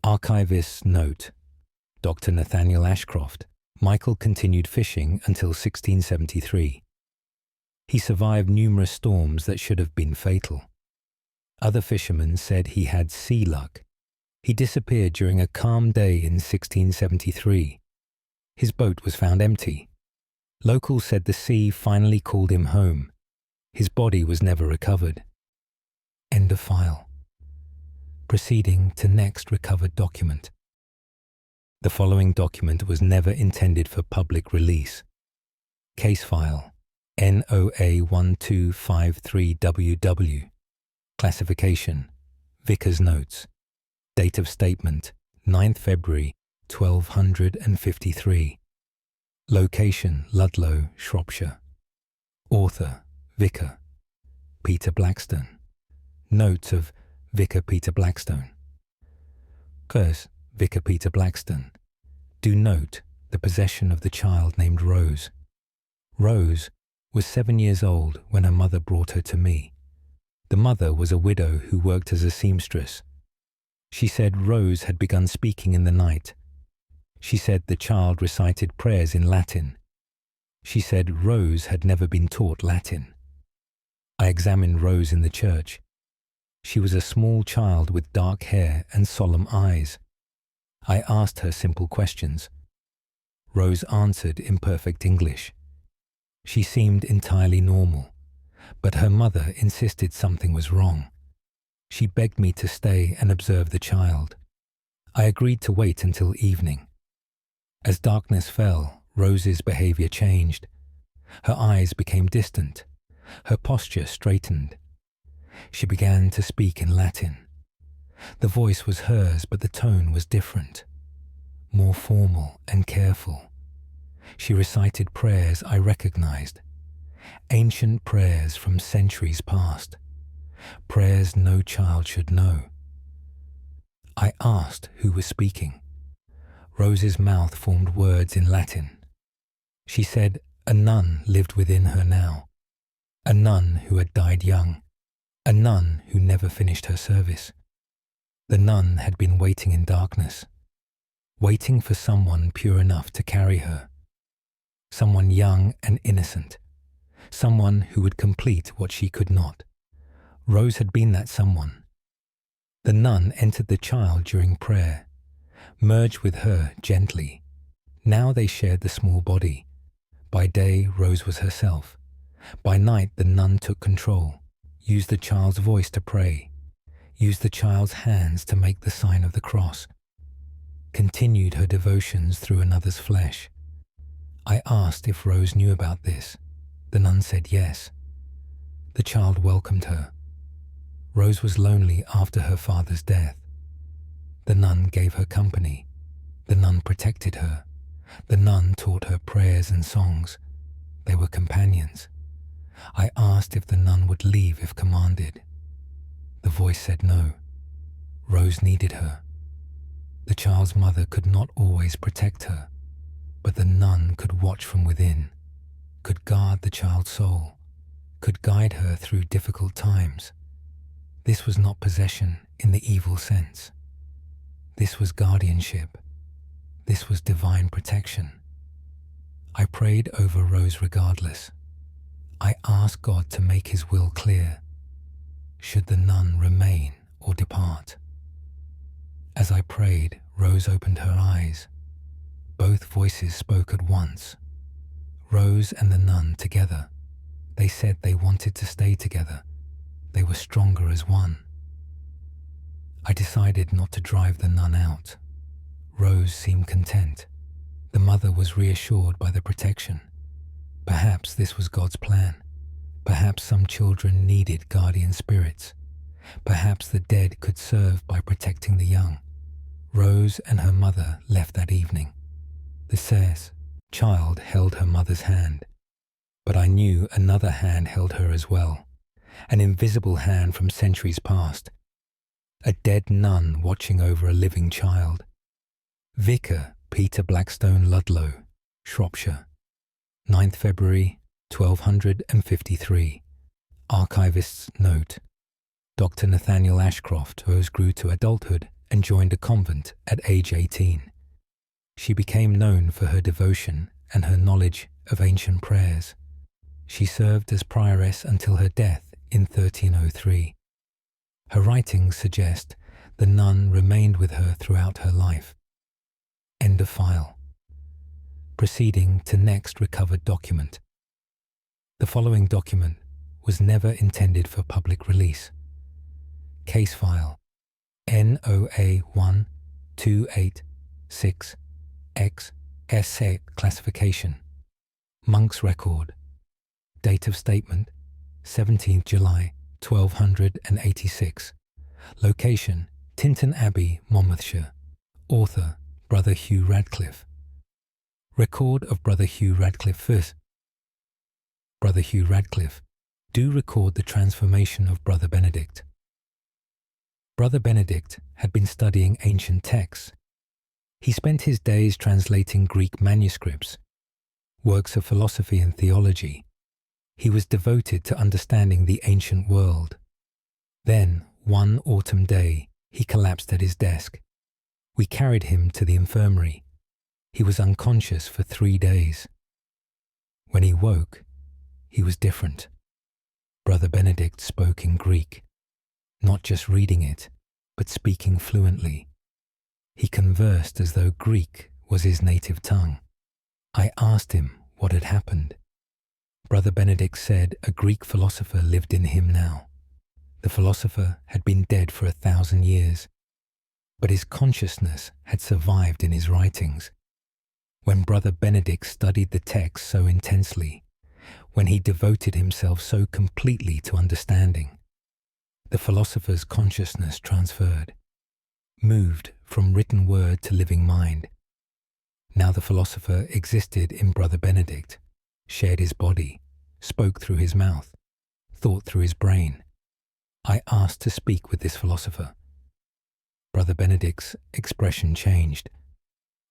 Archivist's note: Dr. Nathaniel Ashcroft. Michael continued fishing until 1673. He survived numerous storms that should have been fatal. Other fishermen said he had sea luck. He disappeared during a calm day in 1673. His boat was found empty. Locals said the sea finally called him home. His body was never recovered. End of file. Proceeding to next recovered document. The following document was never intended for public release. Case file NOA1253WW. Classification: Vicar's Notes. Date of statement: 9th February 1253. Location: Ludlow, Shropshire. Author: Vicar Peter Blackstone. Notes of Vicar Peter Blackstone. First, Vicar Peter Blackstone. Do note the possession of the child named Rose. Rose was 7 years old when her mother brought her to me. The mother was a widow who worked as a seamstress. She said Rose had begun speaking in the night. She said the child recited prayers in Latin. She said Rose had never been taught Latin. I examined Rose in the church. She was a small child with dark hair and solemn eyes. I asked her simple questions. Rose answered in perfect English. She seemed entirely normal, but her mother insisted something was wrong. She begged me to stay and observe the child. I agreed to wait until evening. As darkness fell, Rose's behavior changed. Her eyes became distant. Her posture straightened. She began to speak in Latin. The voice was hers, but the tone was different, more formal and careful. She recited prayers I recognized, ancient prayers from centuries past, prayers no child should know. I asked who was speaking. Rose's mouth formed words in Latin. She said a nun lived within her now, a nun who had died young, a nun who never finished her service. The nun had been waiting in darkness, waiting for someone pure enough to carry her, someone young and innocent, someone who would complete what she could not. Rose had been that someone. The nun entered the child during prayer, merged with her gently. Now they shared the small body. By day, Rose was herself. By night, the nun took control, used the child's voice to pray, used the child's hands to make the sign of the cross, continued her devotions through another's flesh. I asked if Rose knew about this. The nun said yes. The child welcomed her. Rose was lonely after her father's death. The nun gave her company. The nun protected her. The nun taught her prayers and songs. They were companions. I asked if the nun would leave if commanded. The voice said no. Rose needed her. The child's mother could not always protect her, but the nun could watch from within, could guard the child's soul, could guide her through difficult times. This was not possession in the evil sense. This was guardianship. This was divine protection. I prayed over Rose regardless. I asked God to make His will clear. Should the nun remain or depart? As I prayed, Rose opened her eyes. Both voices spoke at once. Rose and the nun together. They said they wanted to stay together. They were stronger as one. I decided not to drive the nun out. Rose seemed content. The mother was reassured by the protection. Perhaps this was God's plan. Perhaps some children needed guardian spirits. Perhaps the dead could serve by protecting the young. Rose and her mother left that evening. The child held her mother's hand, but I knew another hand held her as well, an invisible hand from centuries past, a dead nun watching over a living child. Vicar Peter Blackstone Ludlow, Shropshire, 9th February 1253. Archivist's note. Dr. Nathaniel Ashcroft Rose grew to adulthood and joined a convent at age 18. She became known for her devotion and her knowledge of ancient prayers. She served as prioress until her death in 1303. Her writings suggest the nun remained with her throughout her life. End of file. Proceeding to next recovered document. The following document was never intended for public release. Case file NOA 1286X SA classification. Monk's record. Date of statement 17th July 1286. Location Tintern Abbey, Monmouthshire. Author Brother Hugh Radcliffe. Record of Brother Hugh Radcliffe first. Brother Hugh Radcliffe. Do record the transformation of Brother Benedict. Brother Benedict had been studying ancient texts. He spent his days translating Greek manuscripts, works of philosophy and theology. He was devoted to understanding the ancient world. Then, one autumn day, he collapsed at his desk. We carried him to the infirmary. He was unconscious for 3 days. When he woke, he was different. Brother Benedict spoke in Greek, not just reading it, but speaking fluently. He conversed as though Greek was his native tongue. I asked him what had happened. Brother Benedict said a Greek philosopher lived in him now. The philosopher had been dead for 1,000 years, but his consciousness had survived in his writings. When Brother Benedict studied the text so intensely, when he devoted himself so completely to understanding, the philosopher's consciousness transferred, moved from written word to living mind. Now the philosopher existed in Brother Benedict, shared his body, spoke through his mouth, thought through his brain. I asked to speak with this philosopher. Brother Benedict's expression changed,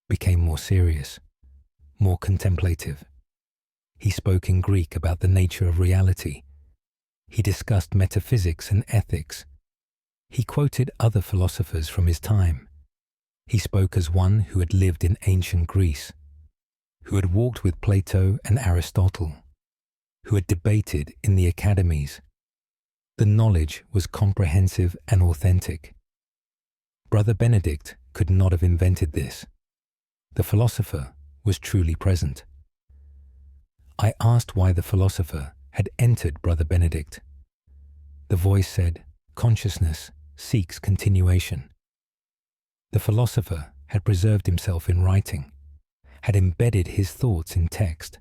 became more serious, more contemplative. He spoke in Greek about the nature of reality. He discussed metaphysics and ethics. He quoted other philosophers from his time. He spoke as one who had lived in ancient Greece, who had walked with Plato and Aristotle, who had debated in the academies. The knowledge was comprehensive and authentic. Brother Benedict could not have invented this. The philosopher was truly present. I asked why the philosopher had entered Brother Benedict. The voice said, "Consciousness seeks continuation." The philosopher had preserved himself in writing, had embedded his thoughts in text,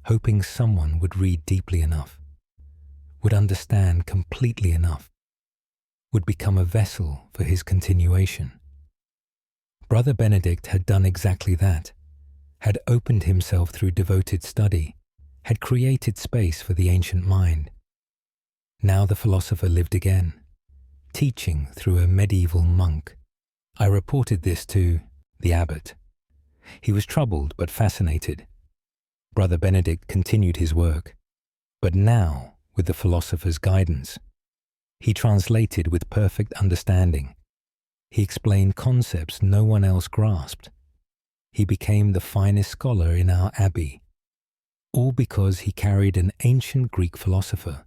hoping someone would read deeply enough, would understand completely enough, would become a vessel for his continuation. Brother Benedict had done exactly that, had opened himself through devoted study, had created space for the ancient mind. Now the philosopher lived again, teaching through a medieval monk. I reported this to the abbot. He was troubled but fascinated. Brother Benedict continued his work, but now with the philosopher's guidance. He translated with perfect understanding. He explained concepts no one else grasped. He became the finest scholar in our abbey, all because he carried an ancient Greek philosopher,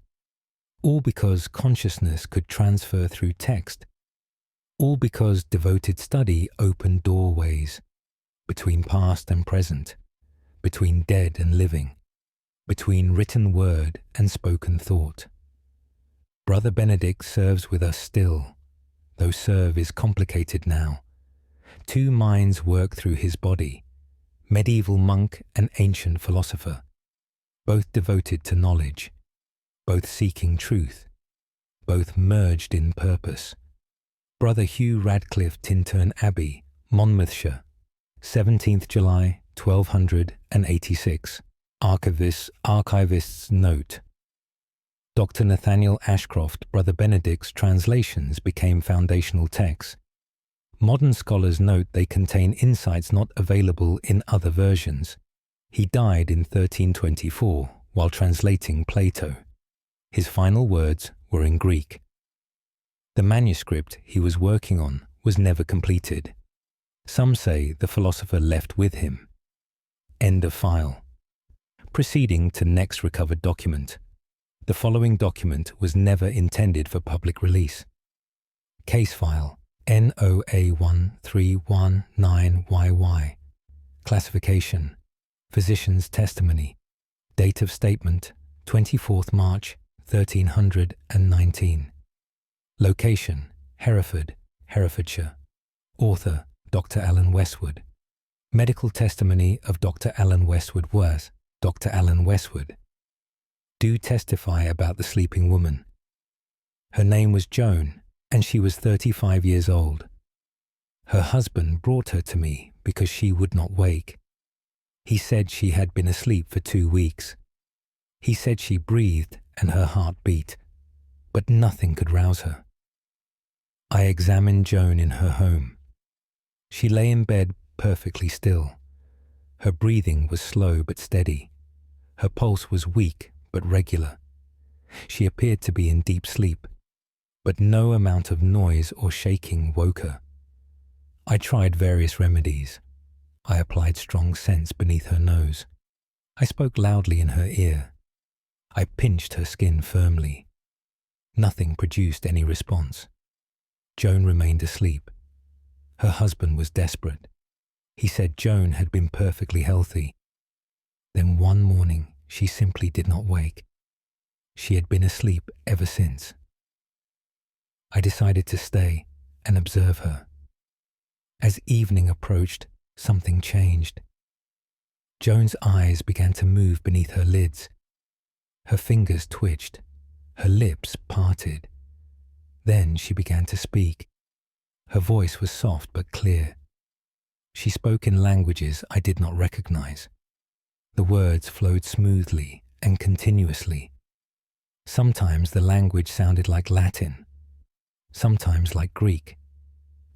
all because consciousness could transfer through text, all because devoted study opened doorways between past and present, between dead and living, between written word and spoken thought. Brother Benedict serves with us still, though serve is complicated now. Two minds work through his body, medieval monk and ancient philosopher, both devoted to knowledge, both seeking truth, both merged in purpose. Brother Hugh Radcliffe, Tintern Abbey, Monmouthshire, 17th July 1286. Archivist's note. Dr. Nathaniel Ashcroft, Brother Benedict's translations became foundational texts. Modern scholars note they contain insights not available in other versions. He died in 1324 while translating Plato. His final words were in Greek. The manuscript he was working on was never completed. Some say the philosopher left with him. End of file. Proceeding to next recovered document. The following document was never intended for public release. Case file NOA1319YY. Classification: Physician's testimony. Date of statement: 24th March 1319. Location: Hereford, Herefordshire. Author: Dr. Alan Westwood. Medical testimony of Dr. Alan Westwood was, Dr. Alan Westwood. Do testify about the sleeping woman. Her name was Joan, and she was 35 years old. Her husband brought her to me because she would not wake. He said she had been asleep for 2 weeks. He said she breathed and her heart beat, but nothing could rouse her. I examined Joan in her home. She lay in bed perfectly still. Her breathing was slow but steady. Her pulse was weak but regular. She appeared to be in deep sleep, but no amount of noise or shaking woke her. I tried various remedies. I applied strong scents beneath her nose. I spoke loudly in her ear. I pinched her skin firmly. Nothing produced any response. Joan remained asleep. Her husband was desperate. He said Joan had been perfectly healthy. Then one morning, she simply did not wake. She had been asleep ever since. I decided to stay and observe her. As evening approached, something changed. Joan's eyes began to move beneath her lids. Her fingers twitched. Her lips parted. Then she began to speak. Her voice was soft but clear. She spoke in languages I did not recognize. The words flowed smoothly and continuously. Sometimes the language sounded like Latin, sometimes like Greek,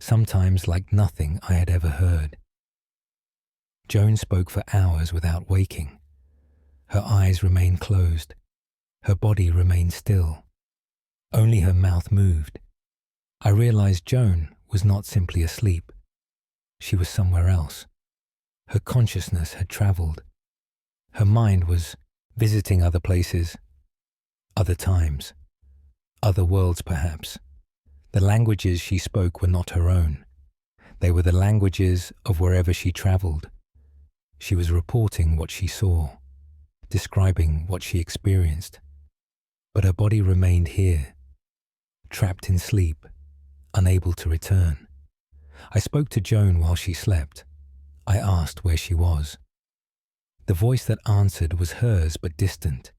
sometimes like nothing I had ever heard. Joan spoke for hours without waking. Her eyes remained closed. Her body remained still. Only her mouth moved. I realized Joan was not simply asleep. She was somewhere else. Her consciousness had traveled. Her mind was visiting other places, other times, other worlds perhaps. The languages she spoke were not her own. They were the languages of wherever she travelled. She was reporting what she saw, describing what she experienced. But her body remained here, trapped in sleep, unable to return. I spoke to Joan while she slept. I asked where she was. The voice that answered was hers but distant,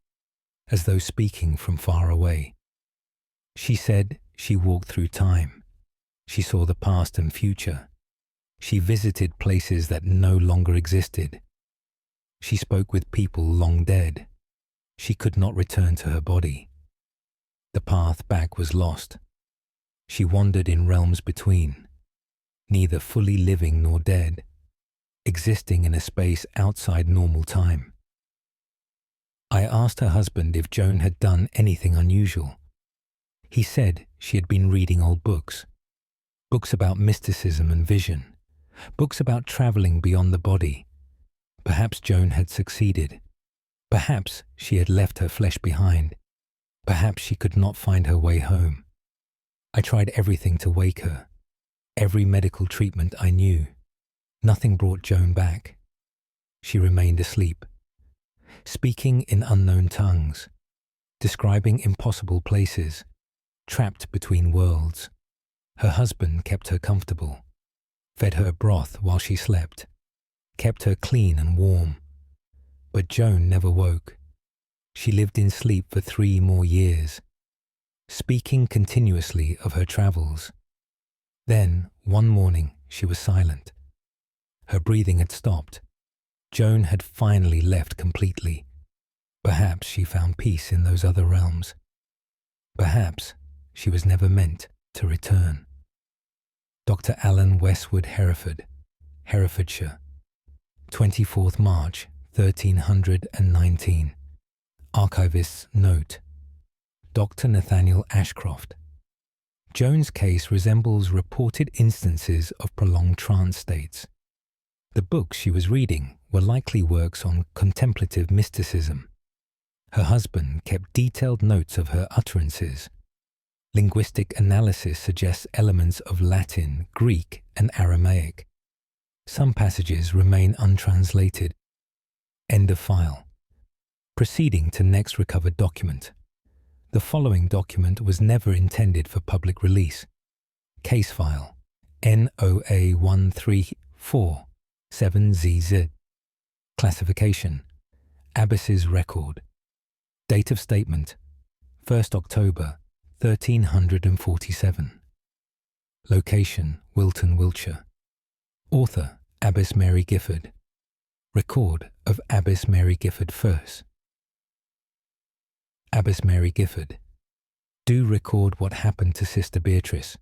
as though speaking from far away. She said she walked through time. She saw the past and future. She visited places that no longer existed. She spoke with people long dead. She could not return to her body. The path back was lost. She wandered in realms between, neither fully living nor dead, existing in a space outside normal time. I asked her husband if Joan had done anything unusual. He said she had been reading old books, books about mysticism and vision, books about travelling beyond the body. Perhaps Joan had succeeded. Perhaps she had left her flesh behind. Perhaps she could not find her way home. I tried everything to wake her, every medical treatment I knew. Nothing brought Joan back. She remained asleep, speaking in unknown tongues, describing impossible places, trapped between worlds. Her husband kept her comfortable, fed her broth while she slept, kept her clean and warm. But Joan never woke. She lived in sleep for 3 more years, speaking continuously of her travels. Then, one morning, she was silent. Her breathing had stopped. Joan had finally left completely. Perhaps she found peace in those other realms. Perhaps she was never meant to return. Dr. Alan Westwood Hereford, Herefordshire, 24th March 1319. Archivist's note. Dr. Nathaniel Ashcroft. Joan's case resembles reported instances of prolonged trance states. The books she was reading were likely works on contemplative mysticism. Her husband kept detailed notes of her utterances. Linguistic analysis suggests elements of Latin, Greek, and Aramaic. Some passages remain untranslated. End of file. Proceeding to next recovered document. The following document was never intended for public release. Case file NOA 134-7ZZ. Classification: Abbess's record. Date of statement: 1st October 1347. Location: Wilton, Wiltshire. Author: Abbess Mary Gifford. Record of Abbess Mary Gifford first. Abbess Mary Gifford. Do record what happened to Sister Beatrice.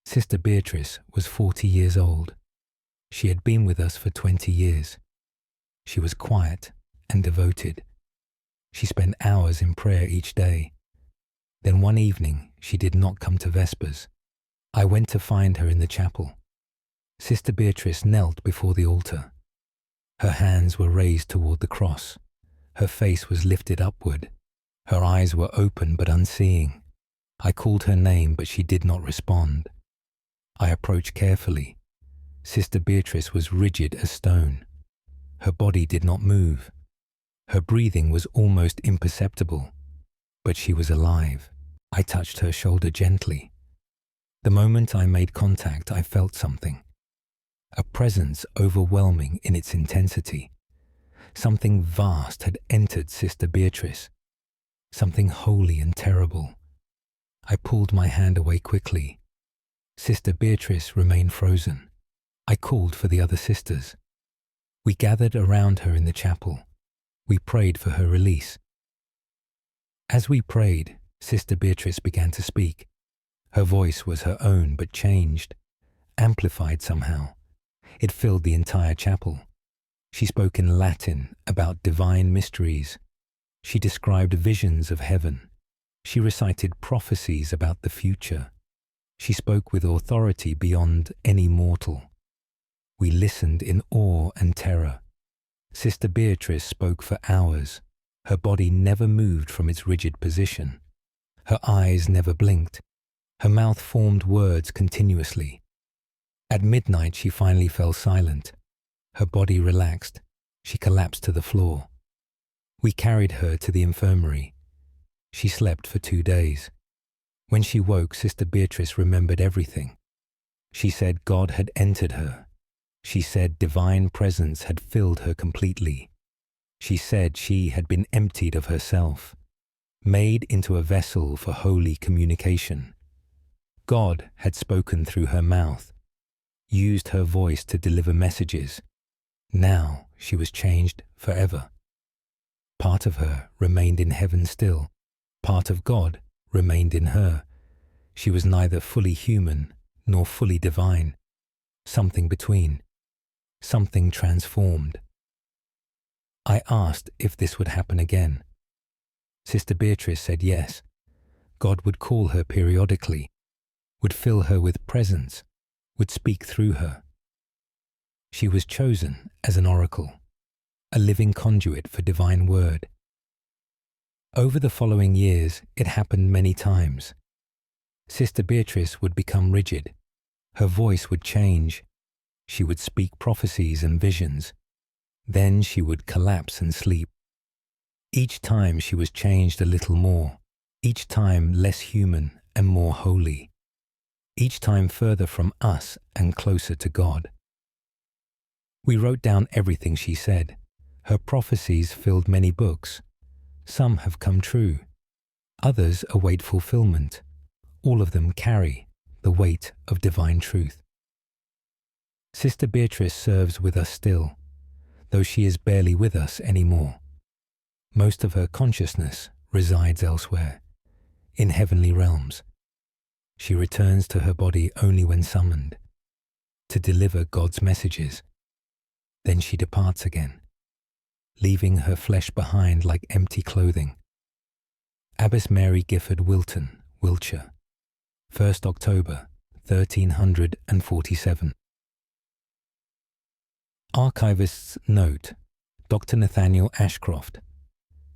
Sister Beatrice was 40 years old. She had been with us for 20 years. She was quiet and devoted. She spent hours in prayer each day. Then one evening, she did not come to Vespers. I went to find her in the chapel. Sister Beatrice knelt before the altar. Her hands were raised toward the cross. Her face was lifted upward. Her eyes were open but unseeing. I called her name, but she did not respond. I approached carefully. Sister Beatrice was rigid as stone. Her body did not move. Her breathing was almost imperceptible, but she was alive. I touched her shoulder gently. The moment I made contact, I felt something. A presence overwhelming in its intensity. Something vast had entered Sister Beatrice. Something holy and terrible. I pulled my hand away quickly. Sister Beatrice remained frozen. I called for the other sisters. We gathered around her in the chapel. We prayed for her release. As we prayed, Sister Beatrice began to speak. Her voice was her own but changed, amplified somehow. It filled the entire chapel. She spoke in Latin about divine mysteries. She described visions of heaven. She recited prophecies about the future. She spoke with authority beyond any mortal. We listened in awe and terror. Sister Beatrice spoke for hours, Her body never moved from its rigid position. Her eyes never blinked. Her mouth formed words continuously. At midnight, she finally fell silent. Her body relaxed. She collapsed to the floor. We carried her to the infirmary. She slept for 2 days. When she woke, Sister Beatrice remembered everything. She said God had entered her. She said divine presence had filled her completely. She said she had been emptied of herself, made into a vessel for holy communication. God had spoken through her mouth, used her voice to deliver messages. Now she was changed forever. Part of her remained in heaven still. Part of God remained in her. She was neither fully human nor fully divine. Something between. Something transformed. I asked if this would happen again. Sister Beatrice said yes. God would call her periodically, would fill her with presence, would speak through her. She was chosen as an oracle, a living conduit for divine word. Over the following years, it happened many times. Sister Beatrice would become rigid. Her voice would change. She would speak prophecies and visions. Then she would collapse and sleep. Each time she was changed a little more, each time less human and more holy, each time further from us and closer to God. We wrote down everything she said. Her prophecies filled many books. Some have come true. Others await fulfillment. All of them carry the weight of divine truth. Sister Beatrice serves with us still, though she is barely with us anymore. Most of her consciousness resides elsewhere, in heavenly realms. She returns to her body only when summoned, to deliver God's messages. Then she departs again, leaving her flesh behind like empty clothing. Abbess Mary Gifford Wilton, Wiltshire, 1st October, 1347. Archivist's note, Dr. Nathaniel Ashcroft.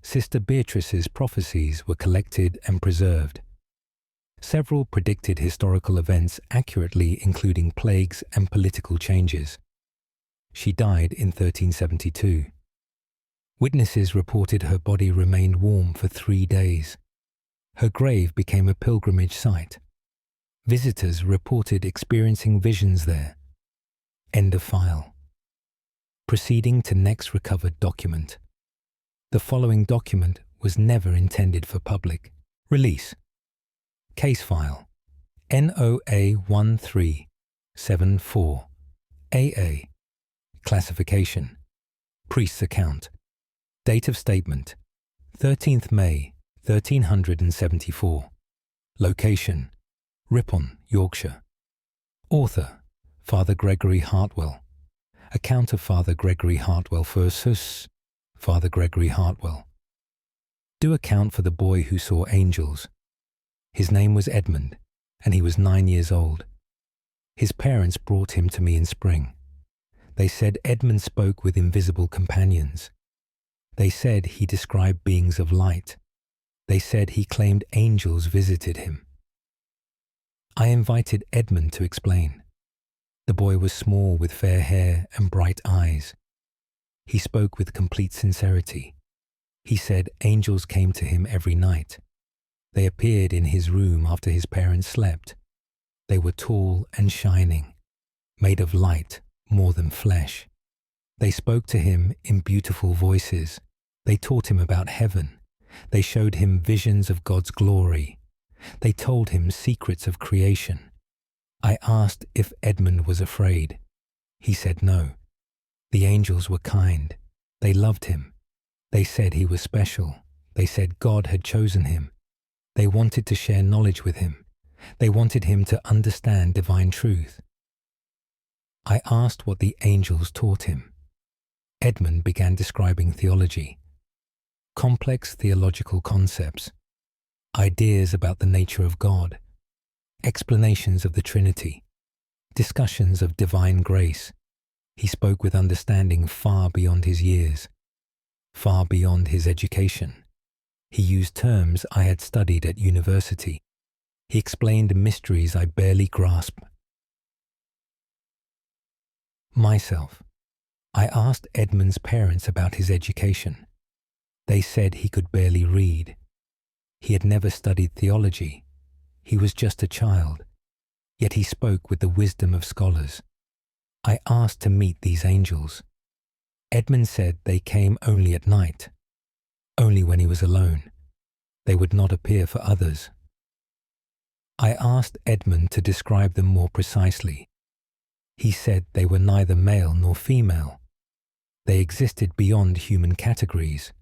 Sister Beatrice's prophecies were collected and preserved. Several predicted historical events accurately, including plagues and political changes. She died in 1372. Witnesses reported her body remained warm for 3 days. Her grave became a pilgrimage site. Visitors reported experiencing visions there. End of file. Proceeding to next recovered document. The following document was never intended for public release. Case file NOA 1374 AA. Classification Priest's account. Date of statement 13th May 1374. Location Ripon, Yorkshire. Author Father Gregory Hartwell. Account of Father Gregory Hartwell versus Father Gregory Hartwell. Do account for the boy who saw angels. His name was Edmund, and he was 9 years old. His parents brought him to me in spring. They said Edmund spoke with invisible companions. They said he described beings of light. They said he claimed angels visited him. I invited Edmund to explain. The boy was small with fair hair and bright eyes. He spoke with complete sincerity. He said angels came to him every night. They appeared in his room after his parents slept. They were tall and shining, made of light more than flesh. They spoke to him in beautiful voices. They taught him about heaven. They showed him visions of God's glory. They told him secrets of creation. I asked if Edmund was afraid. He said no. The angels were kind. They loved him. They said he was special. They said God had chosen him. They wanted to share knowledge with him. They wanted him to understand divine truth. I asked what the angels taught him. Edmund began describing theology, complex theological concepts, ideas about the nature of God, explanations of the Trinity, discussions of divine grace. He spoke with understanding far beyond his years. far beyond his education. He used terms I had studied at university. He explained mysteries I barely grasped. Myself. I asked Edmund's parents about his education. They said he could barely read. He had never studied theology. He was just a child, yet he spoke with the wisdom of scholars. I asked to meet these angels. Edmund said they came only at night, only when he was alone. They would not appear for others. I asked Edmund to describe them more precisely. He said they were neither male nor female. They existed beyond human categories.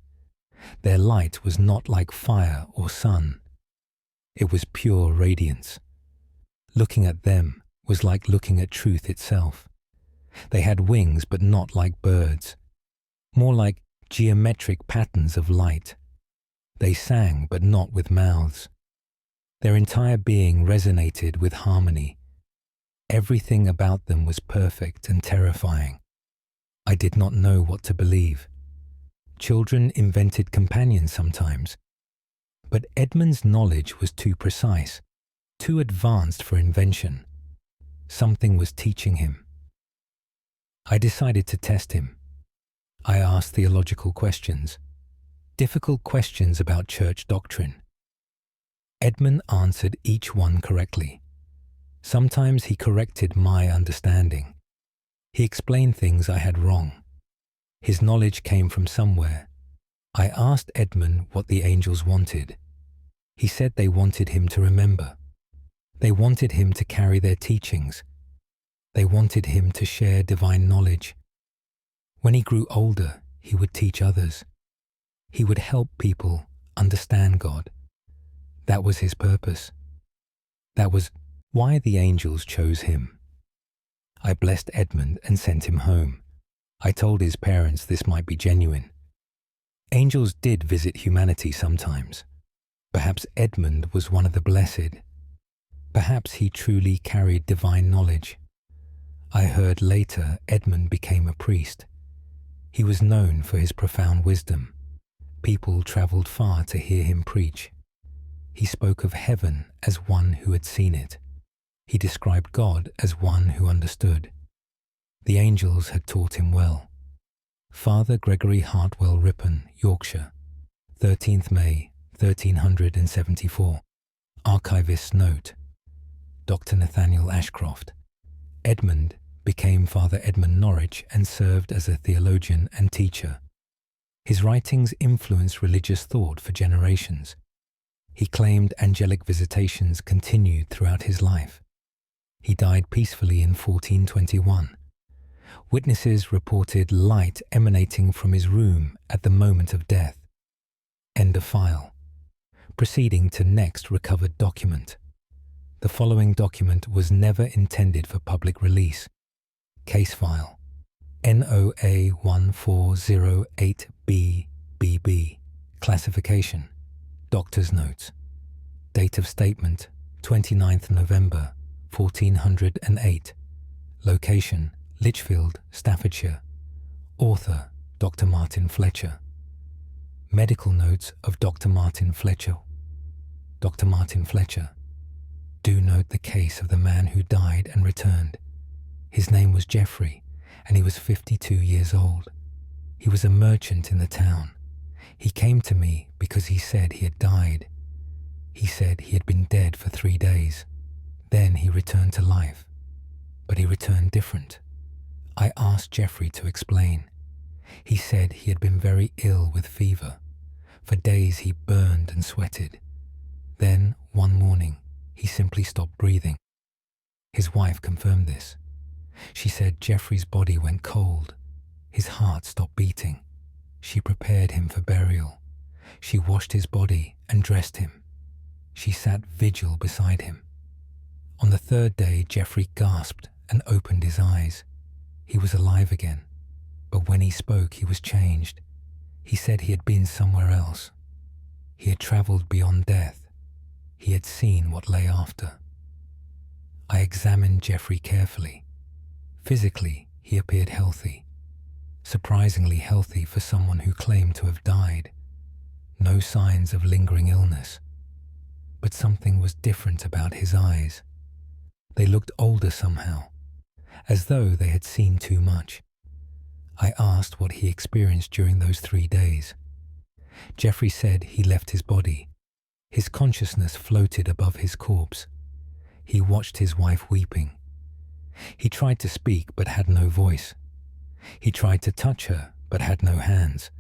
Their light was not like fire or sun. It was pure radiance. Looking at them was like looking at truth itself. They had wings, but not like birds, more like geometric patterns of light. They sang, but not with mouths. Their entire being resonated with harmony. Everything about them was perfect and terrifying. I did not know what to believe. Children invented companions sometimes, but Edmund's knowledge was too precise, too advanced for invention. Something was teaching him. I decided to test him. I asked theological questions, difficult questions about church doctrine. Edmund answered each one correctly. Sometimes he corrected my understanding. He explained things I had wrong. His knowledge came from somewhere. I asked Edmund what the angels wanted. He said they wanted him to remember. They wanted him to carry their teachings. They wanted him to share divine knowledge. When he grew older, he would teach others. He would help people understand God. That was his purpose. That was why the angels chose him. I blessed Edmund and sent him home. I told his parents this might be genuine. Angels did visit humanity sometimes. Perhaps Edmund was one of the blessed. Perhaps he truly carried divine knowledge. I heard later Edmund became a priest. He was known for his profound wisdom. People travelled far to hear him preach. He spoke of heaven as one who had seen it. He described God as one who understood. The angels had taught him well. Father Gregory Hartwell Ripon, Yorkshire, 13th May, 1374. Archivist's note. Dr. Nathaniel Ashcroft. Edmund became Father Edmund Norwich and served as a theologian and teacher. His writings influenced religious thought for generations. He claimed angelic visitations continued throughout his life. He died peacefully in 1421. Witnesses reported light emanating from his room at the moment of death. End of file. Proceeding to next recovered document. The following document was never intended for public release. Case file NOA 1408BBB. Classification. Doctor's notes. Date of statement 29th November 1408. Location Lichfield, Staffordshire. Author Dr. Martin Fletcher. Medical notes of Dr. Martin Fletcher. Dr. Martin Fletcher. Do note the case of the man who died and returned. His name was Geoffrey, and he was 52 years old. He was a merchant in the town. He came to me because he said he had died. He said he had been dead for 3 days. Then he returned to life. But he returned different. I asked Geoffrey to explain. He said he had been very ill with fever. For days he burned and sweated. Then, one morning, he simply stopped breathing. His wife confirmed this. She said Geoffrey's body went cold. His heart stopped beating. She prepared him for burial. She washed his body and dressed him. She sat vigil beside him. On the 3rd day, Geoffrey gasped and opened his eyes. He was alive again, but when he spoke, he was changed. He said he had been somewhere else. He had travelled beyond death. He had seen what lay after. I examined Geoffrey carefully. Physically, he appeared healthy. surprisingly healthy for someone who claimed to have died. No signs of lingering illness. But something was different about his eyes. They looked older somehow, as though they had seen too much. I asked what he experienced during those 3 days. Jeffrey said he left his body. His consciousness floated above his corpse. He watched his wife weeping. He tried to speak but had no voice. He tried to touch her but had no hands.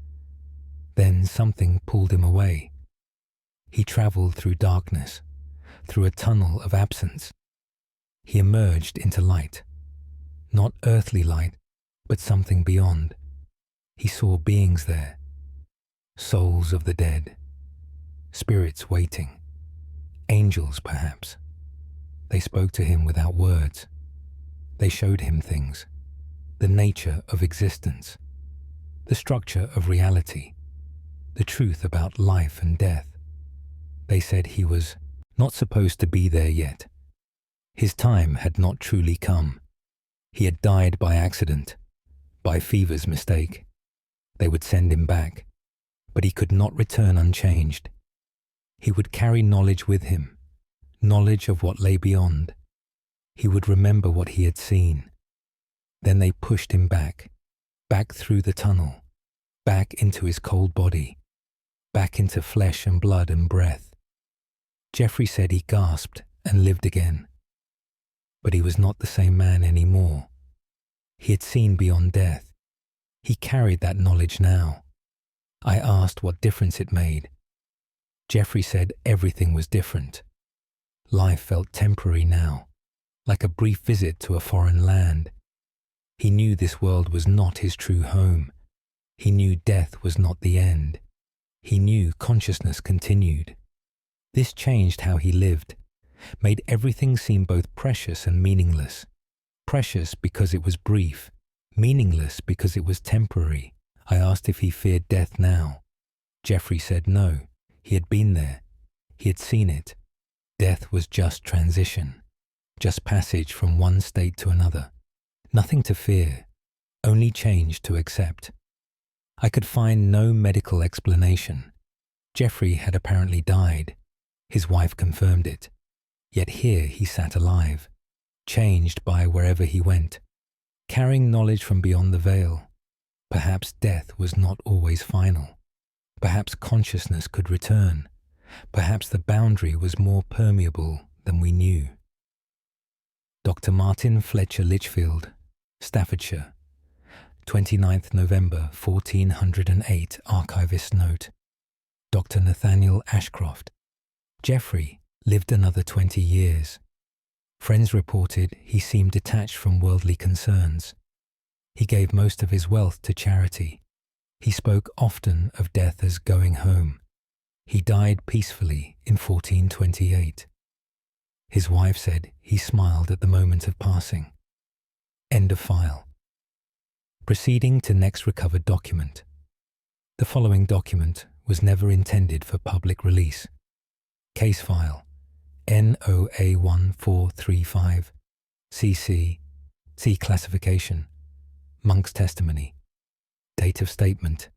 Then something pulled him away. He traveled through darkness, through a tunnel of absence. He emerged into light. Not earthly light, but something beyond. He saw beings there, souls of the dead, spirits waiting, angels perhaps. They spoke to him without words. They showed him things, the nature of existence, the structure of reality, the truth about life and death. They said he was not supposed to be there yet. His time had not truly come. He had died by accident, by fever's mistake. They would send him back, but he could not return unchanged. He would carry knowledge with him, knowledge of what lay beyond. He would remember what he had seen. Then they pushed him back through the tunnel, back into his cold body, back into flesh and blood and breath. Jeffrey said he gasped and lived again. But he was not the same man anymore. He had seen beyond death. He carried that knowledge now. I asked what difference it made. Jeffrey said everything was different. Life felt temporary now, like a brief visit to a foreign land. He knew this world was not his true home. He knew death was not the end. He knew consciousness continued. This changed how he lived, made everything seem both precious and meaningless. Precious because it was brief, meaningless because it was temporary. I asked if he feared death now. Jeffrey said no. He had been there. He had seen it. Death was just transition, just passage from one state to another. Nothing to fear, only change to accept. I could find no medical explanation. Jeffrey had apparently died. His wife confirmed it. Yet here he sat alive, changed by wherever he went, carrying knowledge from beyond the veil. Perhaps death was not always final. Perhaps consciousness could return. Perhaps the boundary was more permeable than we knew. Dr. Martin Fletcher Litchfield, Staffordshire, 29th November 1408, archivist note. Dr. Nathaniel Ashcroft. Jeffrey lived another 20 years. Friends reported he seemed detached from worldly concerns. He gave most of his wealth to charity. He spoke often of death as going home. He died peacefully in 1428. His wife said he smiled at the moment of passing. End of file. Proceeding to next recovered document. The following document was never intended for public release. Case file NOA1435 CC C classification Monk's testimony. Date of statement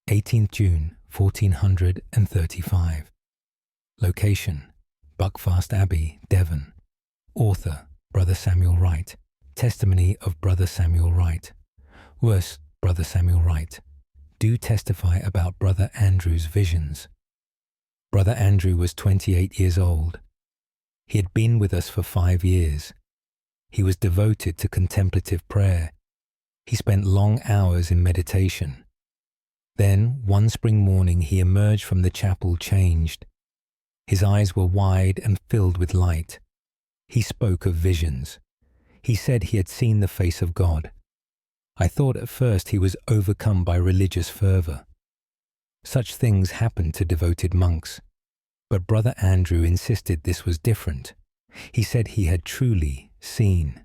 18th June 1435. Location Buckfast Abbey, Devon. Author Brother Samuel Wright. Testimony of Brother Samuel Wright. Worse, Brother Samuel Wright. Do testify about Brother Andrew's visions. Brother Andrew was 28 years old. He had been with us for 5 years. He was devoted to contemplative prayer. He spent long hours in meditation. Then, one spring morning, he emerged from the chapel changed. His eyes were wide and filled with light. He spoke of visions. He said he had seen the face of God. I thought at first he was overcome by religious fervor. Such things happened to devoted monks. But Brother Andrew insisted this was different. He said he had truly seen,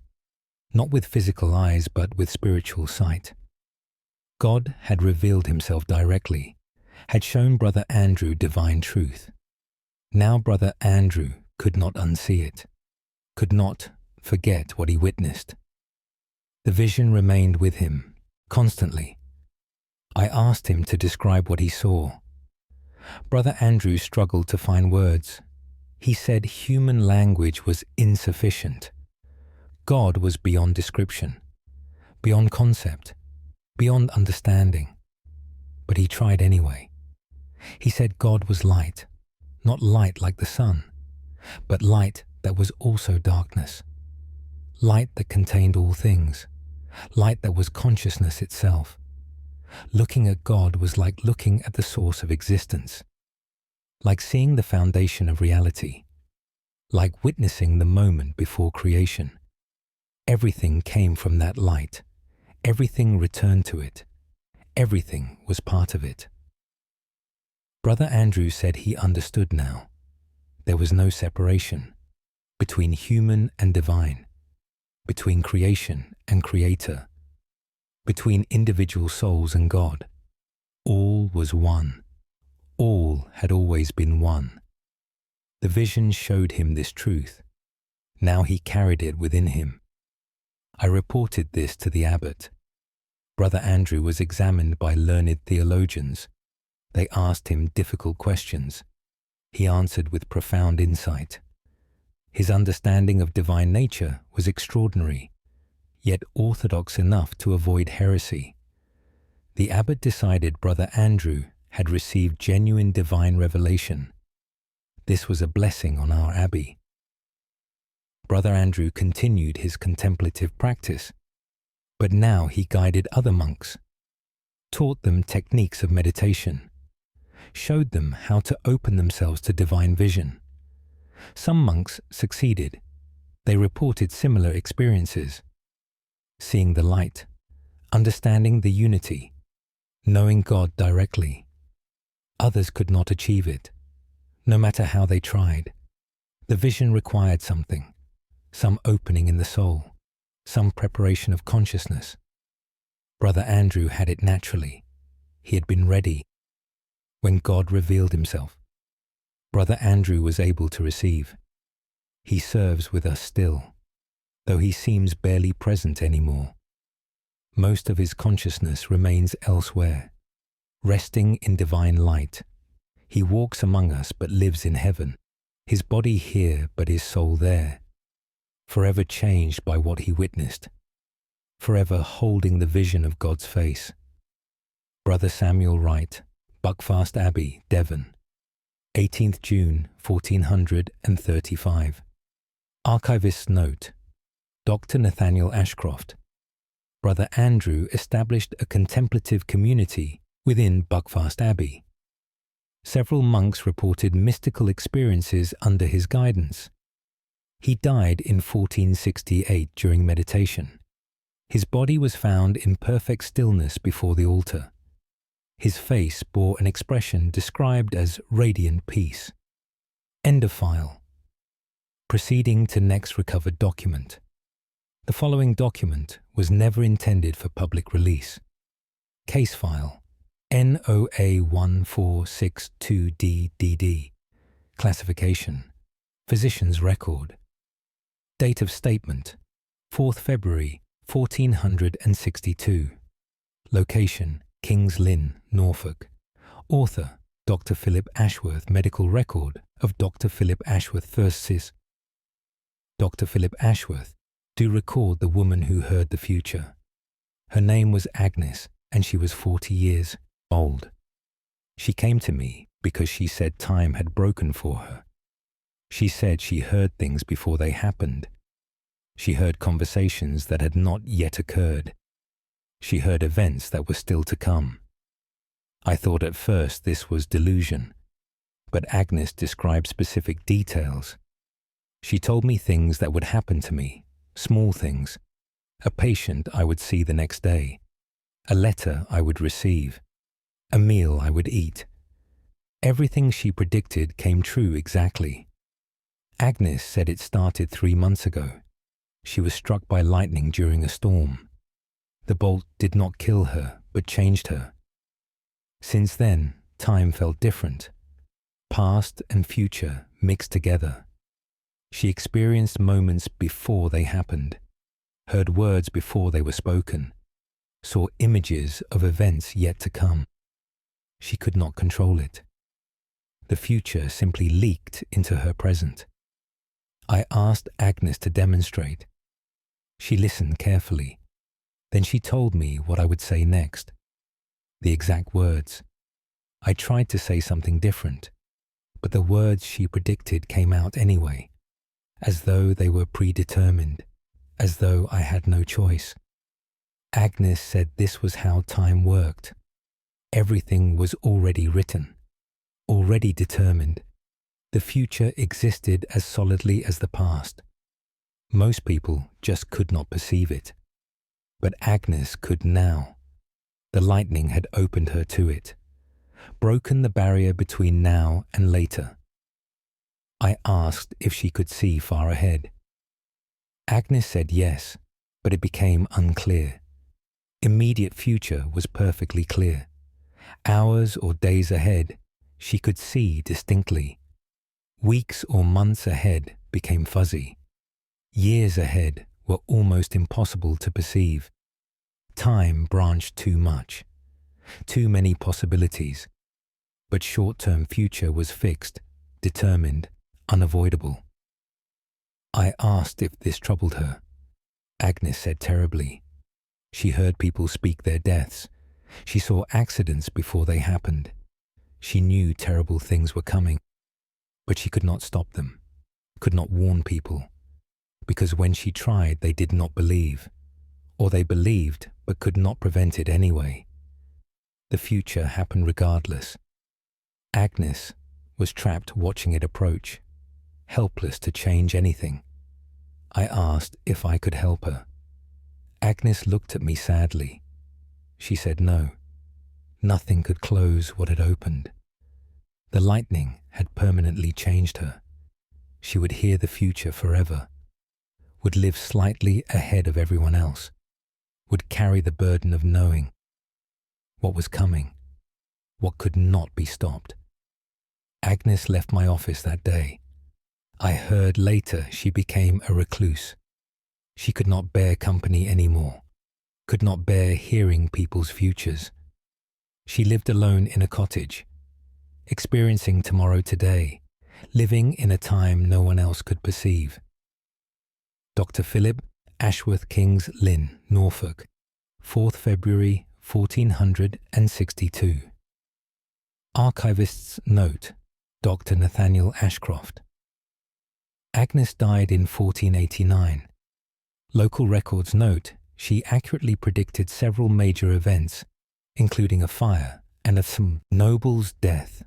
not with physical eyes but with spiritual sight. God had revealed himself directly, had shown Brother Andrew divine truth. Now Brother Andrew could not unsee it, could not forget what he witnessed. The vision remained with him, constantly, I asked him to describe what he saw. Brother Andrew struggled to find words. He said human language was insufficient. God was beyond description, beyond concept, beyond understanding. But he tried anyway. He said God was light, not light like the sun, but light that was also darkness. Light that contained all things. Light that was consciousness itself. Looking at God was like looking at the source of existence, like seeing the foundation of reality, like witnessing the moment before creation. Everything came from that light. Everything returned to it. Everything was part of it. Brother Andrew said he understood now. There was no separation between human and divine, between creation and creator, between individual souls and God. All was one. All had always been one. The vision showed him this truth. Now he carried it within him. I reported this to the abbot. Brother Andrew was examined by learned theologians. They asked him difficult questions. He answered with profound insight. His understanding of divine nature was extraordinary, yet orthodox enough to avoid heresy. The abbot decided Brother Andrew had received genuine divine revelation. This was a blessing on our abbey. Brother Andrew continued his contemplative practice, but now he guided other monks, taught them techniques of meditation, showed them how to open themselves to divine vision. Some monks succeeded. They reported similar experiences, seeing the light, understanding the unity, knowing God directly. Others could not achieve it, no matter how they tried. The vision required something, some opening in the soul, some preparation of consciousness. Brother Andrew had it naturally. He had been ready. When God revealed himself, Brother Andrew was able to receive. He serves with us still, though he seems barely present anymore. Most of his consciousness remains elsewhere, resting in divine light. He walks among us but lives in heaven, his body here but his soul there, forever changed by what he witnessed, forever holding the vision of God's face. Brother Samuel Wright, Buckfast Abbey, Devon, 18th June 1435. Archivist's note: Dr. Nathaniel Ashcroft. Brother Andrew established a contemplative community within Buckfast Abbey. Several monks reported mystical experiences under his guidance. He died in 1468 during meditation. His body was found in perfect stillness before the altar. His face bore an expression described as radiant peace. End of file. Proceeding to next recovered document. The following document was never intended for public release. Case file NOA1462DDD. Classification: Physician's record. Date of statement: 4th February 1462. Location: King's Lynn, Norfolk. Author: Dr. Philip Ashworth. Medical record of Dr. Philip Ashworth versus Dr. Philip Ashworth. Do record the woman who heard the future. Her name was Agnes, and she was 40 years old. She came to me because she said time had broken for her. She said she heard things before they happened. She heard conversations that had not yet occurred. She heard events that were still to come. I thought at first this was delusion, but Agnes described specific details. She told me things that would happen to me, small things. A patient I would see the next day, a letter I would receive, a meal I would eat. Everything she predicted came true exactly. Agnes said it started 3 months ago. She was struck by lightning during a storm. The bolt did not kill her, but changed her. Since then, time felt different. Past and future mixed together. She experienced moments before they happened, heard words before they were spoken. saw images of events yet to come. She could not control it. The future simply leaked into her present. I asked Agnes to demonstrate. She listened carefully. Then she told me what I would say next. The exact words. I tried to say something different, but the words she predicted came out anyway, as though they were predetermined, as though I had no choice. Agnes said this was how time worked. Everything was already written, already determined. The future existed as solidly as the past. Most people just could not perceive it. But Agnes could now. The lightning had opened her to it, broken the barrier between now and later. I asked if she could see far ahead. Agnes said yes, but it became unclear. Immediate future was perfectly clear. Hours or days ahead, she could see distinctly. Weeks or months ahead became fuzzy. Years ahead were almost impossible to perceive. Time branched too much, too many possibilities. But short-term future was fixed, determined, unavoidable. I asked if this troubled her. Agnes said terribly. She heard people speak their deaths. She saw accidents before they happened. She knew terrible things were coming, but she could not stop them, could not warn people, because when she tried, they did not believe, or they believed but could not prevent it anyway. The future happened regardless. Agnes was trapped watching it approach, helpless to change anything. I asked if I could help her. Agnes looked at me sadly. She said no. Nothing could close what had opened. The lightning had permanently changed her. She would hear the future forever, would live slightly ahead of everyone else, would carry the burden of knowing what was coming, what could not be stopped. Agnes left my office that day. I heard later she became a recluse. She could not bear company anymore, could not bear hearing people's futures. She lived alone in a cottage, experiencing tomorrow today, living in a time no one else could perceive. Dr. Philip Ashworth King's Lynn, Norfolk, 4th February 1462. Archivist's note, Dr. Nathaniel Ashcroft. Agnes died in 1489. Local records note she accurately predicted several major events, including a fire and some noble's death.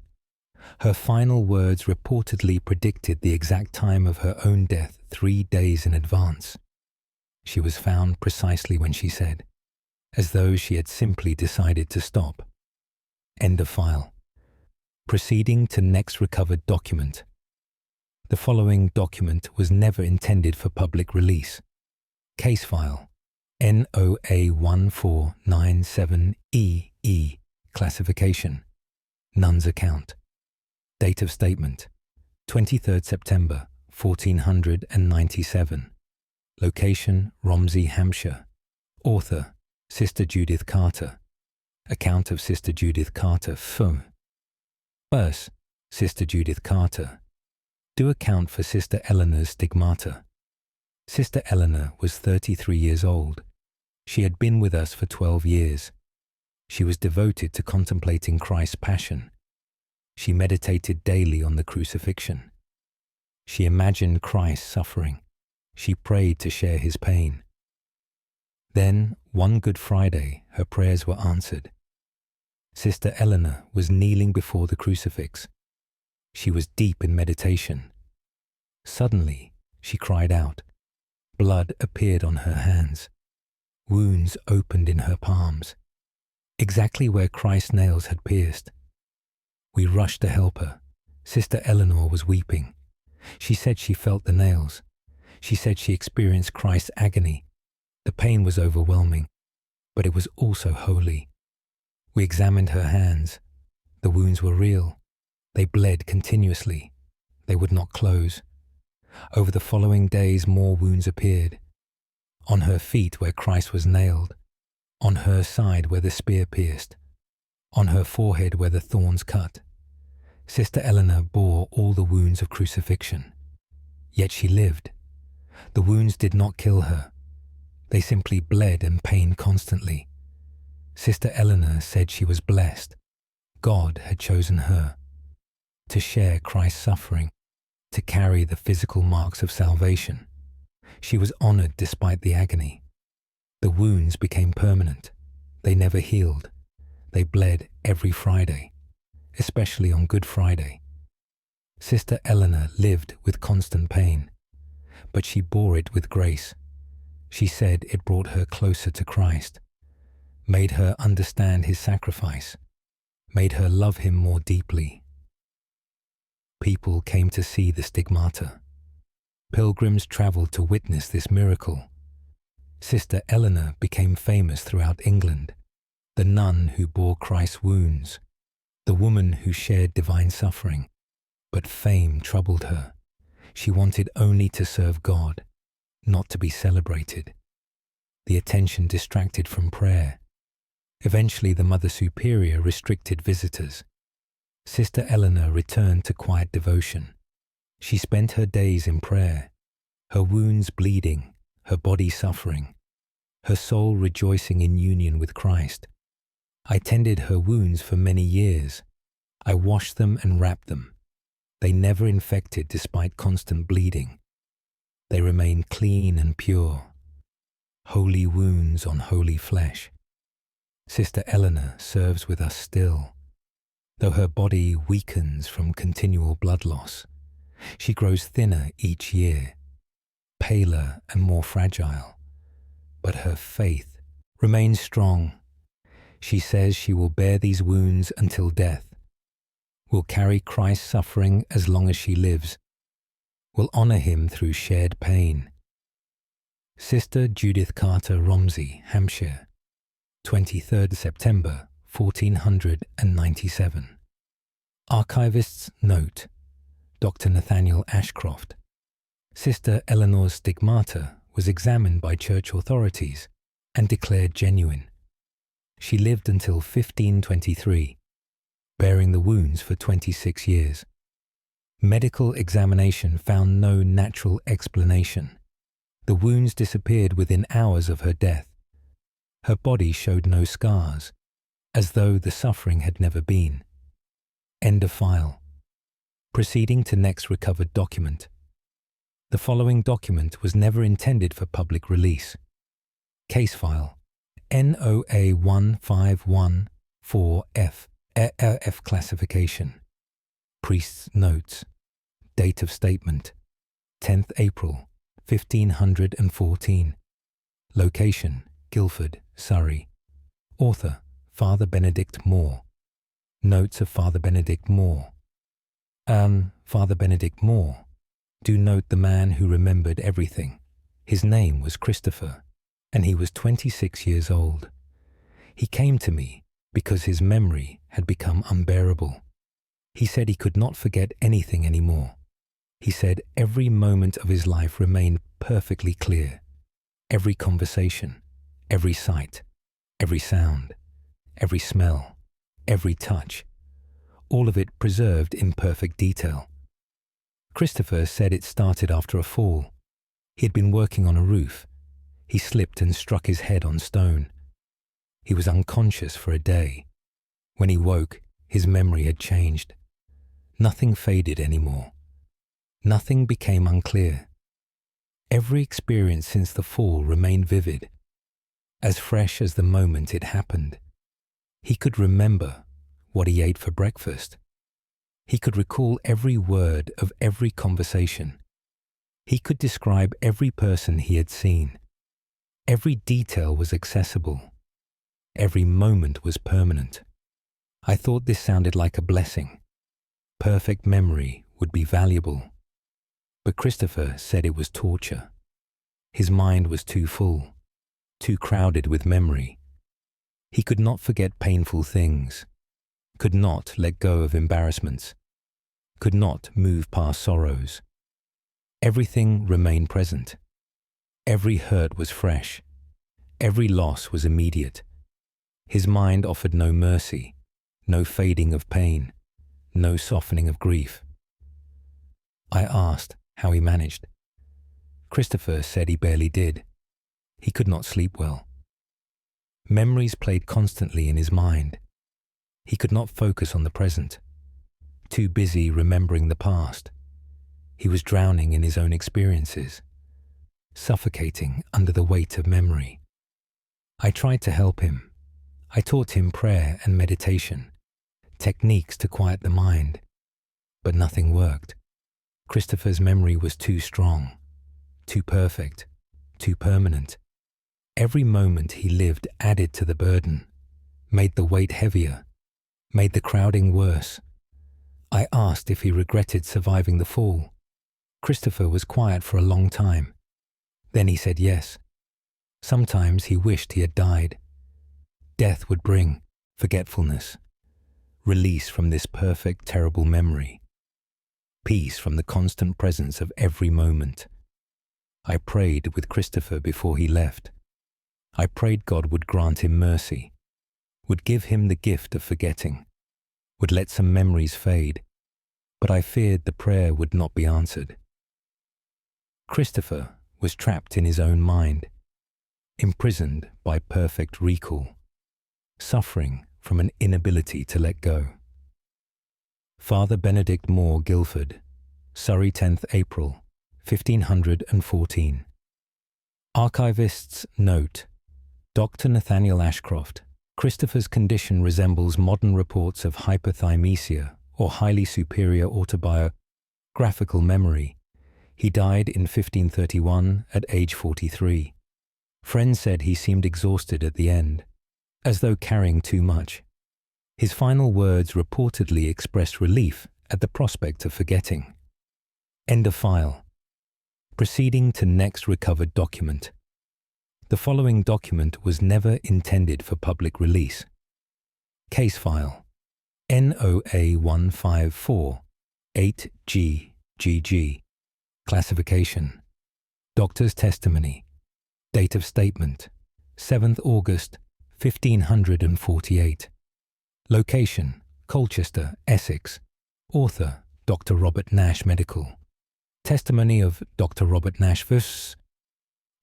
Her final words reportedly predicted the exact time of her own death 3 days in advance. She was found precisely when she said, as though she had simply decided to stop. End of file. Proceeding to next recovered document. The following document was never intended for public release. Case file NOA 1497EE, classification, Nun's account. Date of statement 23rd September 1497. Location Romsey, Hampshire. Author Sister Judith Carter. Account of Sister Judith Carter. Verse Sister Judith Carter. Do account for Sister Eleanor's stigmata. Sister Eleanor was 33 years old. She had been with us for 12 years. She was devoted to contemplating Christ's passion. She meditated daily on the crucifixion. She imagined Christ suffering. She prayed to share his pain. Then, one Good Friday, her prayers were answered. Sister Eleanor was kneeling before the crucifix. She was deep in meditation. Suddenly, she cried out. Blood appeared on her hands. Wounds opened in her palms, exactly where Christ's nails had pierced. We rushed to help her. Sister Eleanor was weeping. She said she felt the nails. She said she experienced Christ's agony. The pain was overwhelming, but it was also holy. We examined her hands. The wounds were real. They bled continuously. They would not close. Over the following days, more wounds appeared. On her feet where Christ was nailed, on her side where the spear pierced, on her forehead where the thorns cut. Sister Eleanor bore all the wounds of crucifixion. Yet she lived. The wounds did not kill her. They simply bled and pained constantly. Sister Eleanor said she was blessed. God had chosen her to share Christ's suffering, to carry the physical marks of salvation. She was honored despite the agony. The wounds became permanent. They never healed. They bled every Friday, especially on Good Friday. Sister Eleanor lived with constant pain, but she bore it with grace. She said it brought her closer to Christ, made her understand his sacrifice, made her love him more deeply. People came to see the stigmata. Pilgrims traveled to witness this miracle. Sister Eleanor became famous throughout England, the nun who bore Christ's wounds, the woman who shared divine suffering. But fame troubled her. She wanted only to serve God, not to be celebrated. The attention distracted from prayer. Eventually, the Mother Superior restricted visitors. Sister Eleanor returned to quiet devotion. She spent her days in prayer, her wounds bleeding, her body suffering, her soul rejoicing in union with Christ. I tended her wounds for many years. I washed them and wrapped them. They never infected despite constant bleeding. They remained clean and pure. Holy wounds on holy flesh. Sister Eleanor serves with us still. Though her body weakens from continual blood loss, she grows thinner each year, paler and more fragile. But her faith remains strong. She says she will bear these wounds until death, will carry Christ's suffering as long as she lives, will honor him through shared pain. Sister Judith Carter Romsey, Hampshire, 23rd September 1497. Archivist's note: Dr. Nathaniel Ashcroft. Sister Eleanor's stigmata was examined by church authorities and declared genuine. She lived until 1523, bearing the wounds for 26 years. Medical examination found no natural explanation. The wounds disappeared within hours of her death. Her body showed no scars, as though the suffering had never been. End of file. Proceeding to next recovered document. The following document was never intended for public release. Case file NOA 1514F, F classification. Priest's notes. Date of statement: 10th April 1514. Location: Guildford, Surrey. Author: Father Benedict Moore. Notes of Father Benedict Moore. Father Benedict Moore. Do note the man who remembered everything. His name was Christopher, and he was 26 years old. He came to me because his memory had become unbearable. He said he could not forget anything anymore. He said every moment of his life remained perfectly clear. Every conversation, every sight, every sound, every smell, every touch, all of it preserved in perfect detail. Christopher said it started after a fall. He had been working on a roof. He slipped and struck his head on stone. He was unconscious for a day. When he woke, his memory had changed. Nothing faded anymore. Nothing became unclear. Every experience since the fall remained vivid, as fresh as the moment it happened. He could remember what he ate for breakfast. He could recall every word of every conversation. He could describe every person he had seen. Every detail was accessible. Every moment was permanent. I thought this sounded like a blessing. Perfect memory would be valuable. But Christopher said it was torture. His mind was too full, too crowded with memory. He could not forget painful things, could not let go of embarrassments, could not move past sorrows. Everything remained present. Every hurt was fresh. Every loss was immediate. His mind offered no mercy, no fading of pain, no softening of grief. I asked how he managed. Christopher said he barely did. He could not sleep well. Memories played constantly in his mind. He could not focus on the present. Too busy remembering the past. He was drowning in his own experiences, suffocating under the weight of memory. I tried to help him. I taught him prayer and meditation, techniques to quiet the mind, but nothing worked. Christopher's memory was too strong, too perfect, too permanent. Every moment he lived added to the burden, made the weight heavier, made the crowding worse. I asked if he regretted surviving the fall. Christopher was quiet for a long time. Then he said yes. Sometimes he wished he had died. Death would bring forgetfulness, release from this perfect, terrible memory, peace from the constant presence of every moment. I prayed with Christopher before he left. I prayed God would grant him mercy, would give him the gift of forgetting, would let some memories fade, but I feared the prayer would not be answered. Christopher was trapped in his own mind, imprisoned by perfect recall, suffering from an inability to let go. Father Benedict Moore Guilford, Surrey, 10th April, 1514. Archivists note, Dr. Nathaniel Ashcroft, Christopher's condition resembles modern reports of hyperthymesia or highly superior autobiographical memory. He died in 1531 at age 43. Friends said he seemed exhausted at the end, as though carrying too much. His final words reportedly expressed relief at the prospect of forgetting. End of file. Proceeding to next recovered document. The following document was never intended for public release. Case file NOA 154 8GGG. Classification. Doctor's testimony. Date of statement 7th August 1548. Location Colchester, Essex. Author Dr. Robert Nash Medical. Testimony of Dr. Robert Nash vs.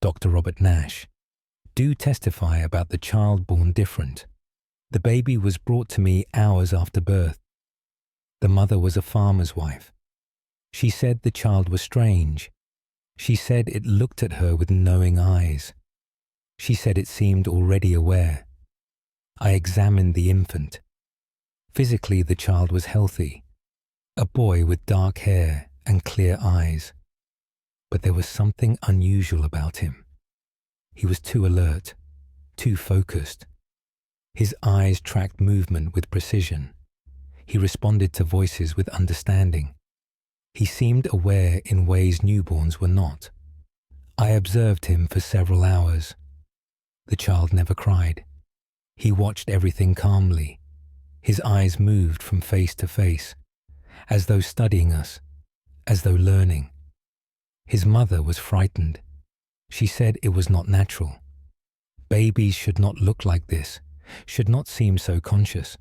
Dr. Robert Nash. Do testify about the child born different. The baby was brought to me hours after birth. The mother was a farmer's wife. She said the child was strange. She said it looked at her with knowing eyes. She said it seemed already aware. I examined the infant. Physically, the child was healthy, a boy with dark hair and clear eyes. But there was something unusual about him. He was too alert, too focused. His eyes tracked movement with precision. He responded to voices with understanding. He seemed aware in ways newborns were not. I observed him for several hours. The child never cried. He watched everything calmly. His eyes moved from face to face, as though studying us, as though learning. His mother was frightened. She said it was not natural. Babies should not look like this, should not seem so conscious.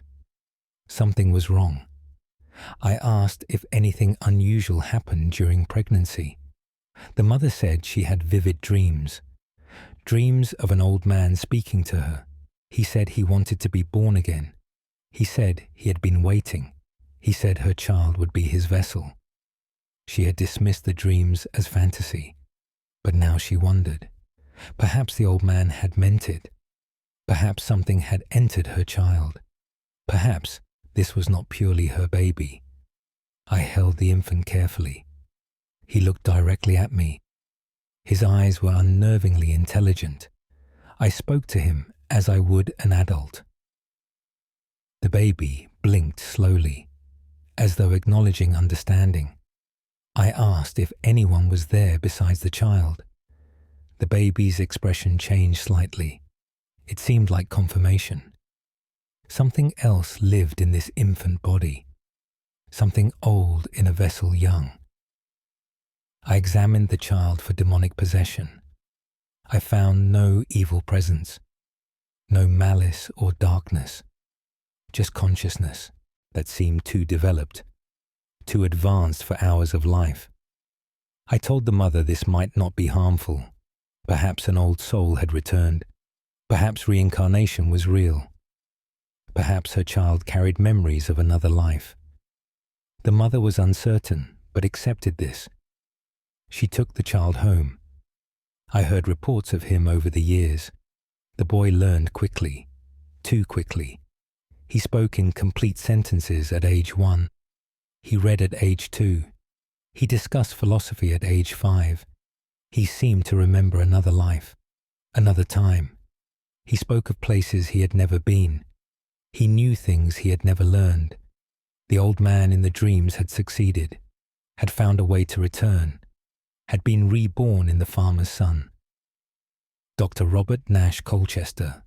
Something was wrong. I asked if anything unusual happened during pregnancy. The mother said she had vivid dreams. Dreams of an old man speaking to her. He said he wanted to be born again. He said he had been waiting. He said her child would be his vessel. She had dismissed the dreams as fantasy, but now she wondered. Perhaps the old man had meant it. Perhaps something had entered her child. Perhaps this was not purely her baby. I held the infant carefully. He looked directly at me. His eyes were unnervingly intelligent. I spoke to him as I would an adult. The baby blinked slowly, as though acknowledging understanding. I asked if anyone was there besides the child. The baby's expression changed slightly. It seemed like confirmation. Something else lived in this infant body, something old in a vessel young. I examined the child for demonic possession. I found no evil presence. No malice or darkness, just consciousness that seemed too developed, too advanced for hours of life. I told the mother this might not be harmful. Perhaps an old soul had returned. Perhaps reincarnation was real. Perhaps her child carried memories of another life. The mother was uncertain, but accepted this. She took the child home. I heard reports of him over the years. The boy learned quickly, too quickly. He spoke in complete sentences at age 1. He read at age 2. He discussed philosophy at age 5. He seemed to remember another life, another time. He spoke of places he had never been. He knew things he had never learned. The old man in the dreams had succeeded, had found a way to return, had been reborn in the farmer's son. Dr. Robert Nash Colchester,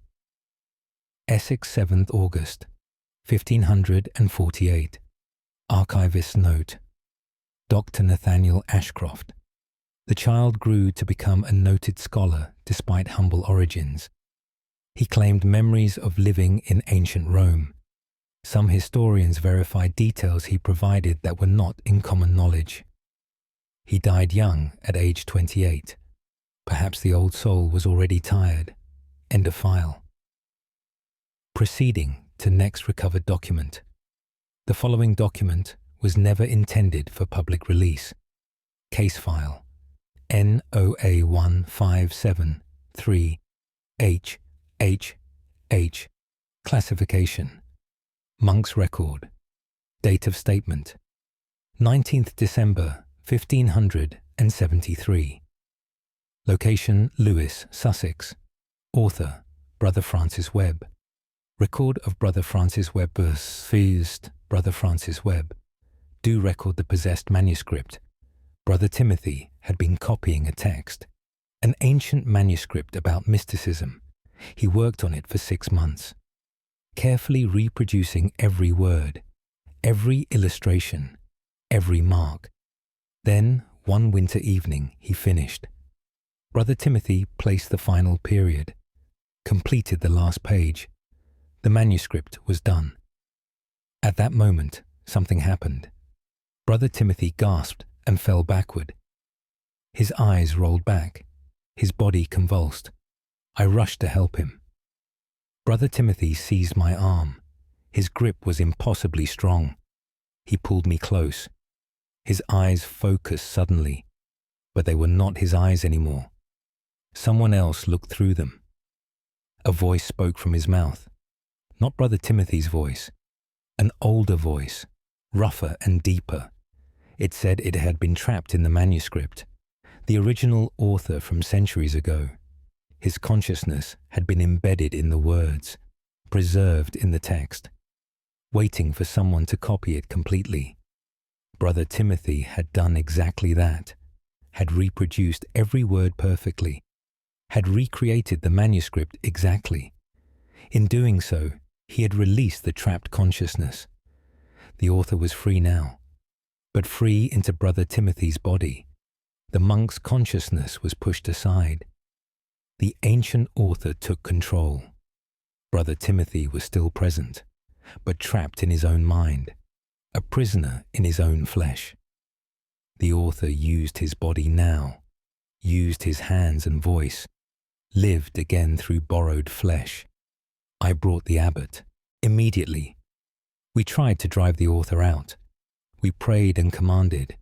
Essex, 7th August, 1548. Archivist's note. Dr. Nathaniel Ashcroft. The child grew to become a noted scholar despite humble origins. He claimed memories of living in ancient Rome. Some historians verified details he provided that were not in common knowledge. He died young at age 28. Perhaps the old soul was already tired. End of file. Proceeding to next recovered document. The following document was never intended for public release. Case file NOA1573HHH. Classification. Monk's record. Date of statement. 19th December 1573. Location Lewes, Sussex. Author Brother Francis Webb. Record of Brother Francis Webb's feast. Brother Francis Webb. Do record the possessed manuscript. Brother Timothy had been copying a text, an ancient manuscript about mysticism. He worked on it for 6 months, carefully reproducing every word, every illustration, every mark. Then, one winter evening, he finished. Brother Timothy placed the final period, completed the last page. The manuscript was done. At that moment, something happened. Brother Timothy gasped and fell backward. His eyes rolled back, his body convulsed. I rushed to help him. Brother Timothy seized my arm. His grip was impossibly strong. He pulled me close. His eyes focused suddenly, but they were not his eyes anymore. Someone else looked through them. A voice spoke from his mouth. Not Brother Timothy's voice. An older voice, rougher and deeper. It said it had been trapped in the manuscript. The original author from centuries ago. His consciousness had been embedded in the words, preserved in the text, waiting for someone to copy it completely. Brother Timothy had done exactly that, had reproduced every word perfectly, had recreated the manuscript exactly. In doing so, he had released the trapped consciousness. The author was free now, but free into Brother Timothy's body. The monk's consciousness was pushed aside. The ancient author took control. Brother Timothy was still present, but trapped in his own mind, a prisoner in his own flesh. The author used his body now, used his hands and voice, lived again through borrowed flesh. I brought the abbot, immediately. We tried to drive the author out. We prayed and commanded,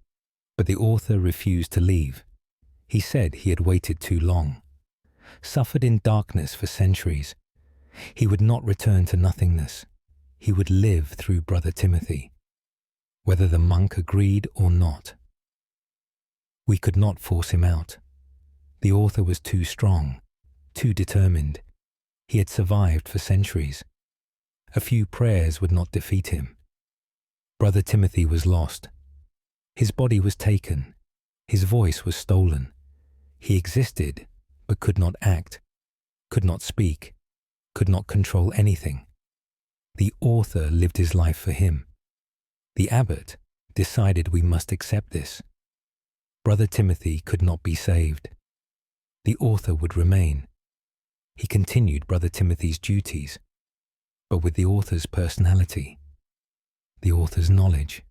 but the author refused to leave. He said he had waited too long, suffered in darkness for centuries. He would not return to nothingness. He would live through Brother Timothy, whether the monk agreed or not. We could not force him out. The author was too strong, too determined. He had survived for centuries. A few prayers would not defeat him. Brother Timothy was lost. His body was taken. His voice was stolen. He existed, but could not act, could not speak, could not control anything. The author lived his life for him. The abbot decided we must accept this. Brother Timothy could not be saved. The author would remain. He continued Brother Timothy's duties, but with the author's personality, the author's knowledge,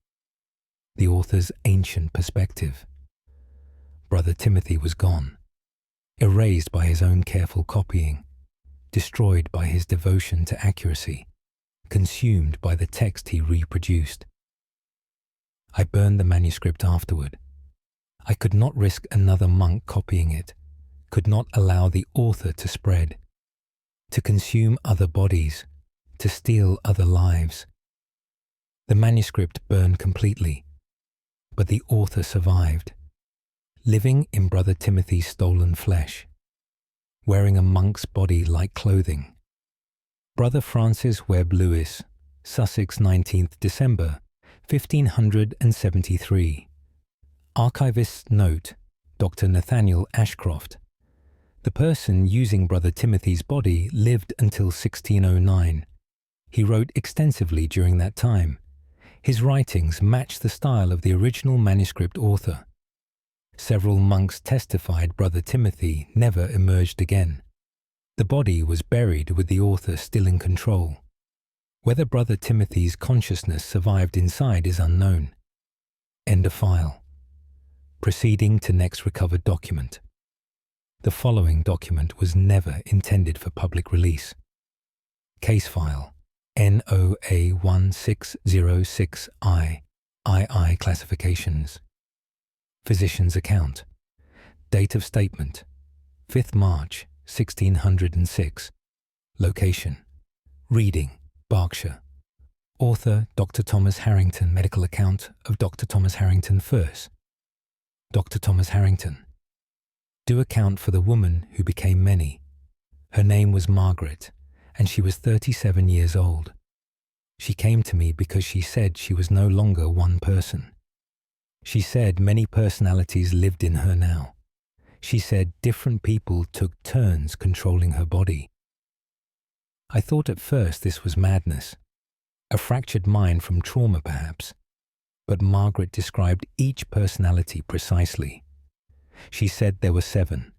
the author's ancient perspective. Brother Timothy was gone, erased by his own careful copying, destroyed by his devotion to accuracy, consumed by the text he reproduced. I burned the manuscript afterward. I could not risk another monk copying it, could not allow the author to spread, to consume other bodies, to steal other lives. The manuscript burned completely, but the author survived, living in Brother Timothy's stolen flesh, wearing a monk's body like clothing. Brother Francis Webb Lewis, Sussex, 19th December, 1573. Archivist's note, Dr. Nathaniel Ashcroft. The person using Brother Timothy's body lived until 1609. He wrote extensively during that time. His writings match the style of the original manuscript author. Several monks testified Brother Timothy never emerged again. The body was buried with the author still in control. Whether Brother Timothy's consciousness survived inside is unknown. End of file. Proceeding to next recovered document. The following document was never intended for public release. Case file NOA1606I, II classifications. Physician's account. Date of statement 5th March 1606. Location Reading, Berkshire. Author Dr. Thomas Harrington. Medical account of Dr. Thomas Harrington first. Dr. Thomas Harrington. Do account for the woman who became many. Her name was Margaret, and she was 37 years old. She came to me because she said she was no longer one person. She said many personalities lived in her now. She said different people took turns controlling her body. I thought at first this was madness, a fractured mind from trauma perhaps, but Margaret described each personality precisely. She said there were 7,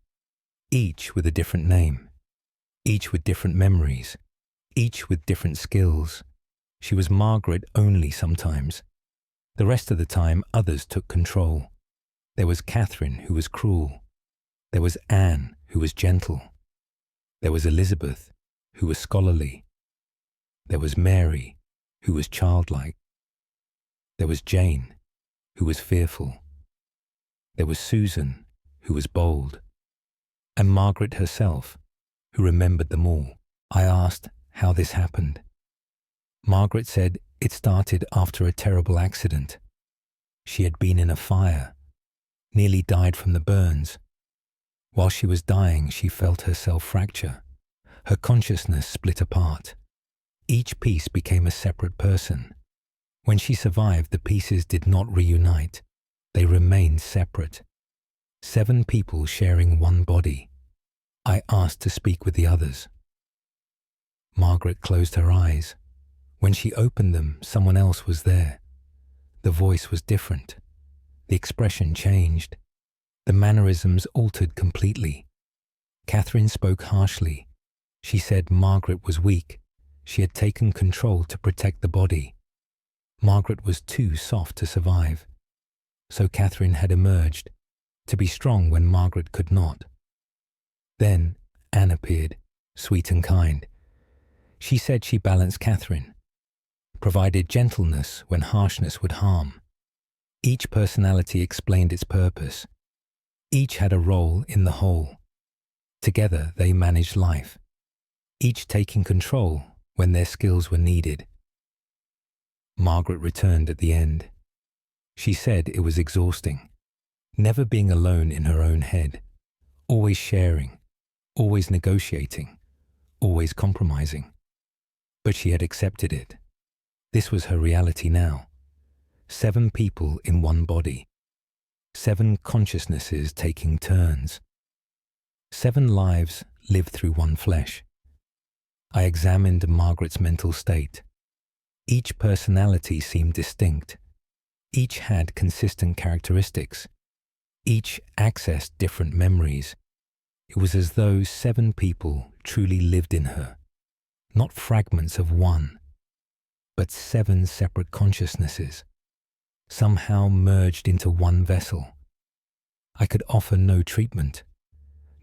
each with a different name, each with different memories, each with different skills. She was Margaret only sometimes. The rest of the time others took control. There was Catherine, who was cruel. There was Anne, who was gentle. There was Elizabeth, who was scholarly. There was Mary, who was childlike. There was Jane, who was fearful. There was Susan, who was bold. And Margaret herself, who remembered them all. I asked how this happened. Margaret said it started after a terrible accident. She had been in a fire, nearly died from the burns. While she was dying, she felt herself fracture. Her consciousness split apart. Each piece became a separate person. When she survived, the pieces did not reunite. They remained separate. 7 people sharing one body. I asked to speak with the others. Margaret closed her eyes. When she opened them, someone else was there. The voice was different. The expression changed. The mannerisms altered completely. Catherine spoke harshly. She said Margaret was weak. She had taken control to protect the body. Margaret was too soft to survive. So Catherine had emerged, to be strong when Margaret could not. Then Anne appeared, sweet and kind. She said she balanced Catherine, provided gentleness when harshness would harm. Each personality explained its purpose. Each had a role in the whole. Together they managed life, each taking control when their skills were needed. Margaret returned at the end. She said it was exhausting, never being alone in her own head, always sharing, always negotiating, always compromising. But she had accepted it. This was her reality now. 7 people in one body. 7 consciousnesses taking turns. 7 lives lived through one flesh. I examined Margaret's mental state. Each personality seemed distinct. Each had consistent characteristics. Each accessed different memories. It was as though 7 people truly lived in her, not fragments of one, but 7 separate consciousnesses, somehow merged into one vessel. I could offer no treatment,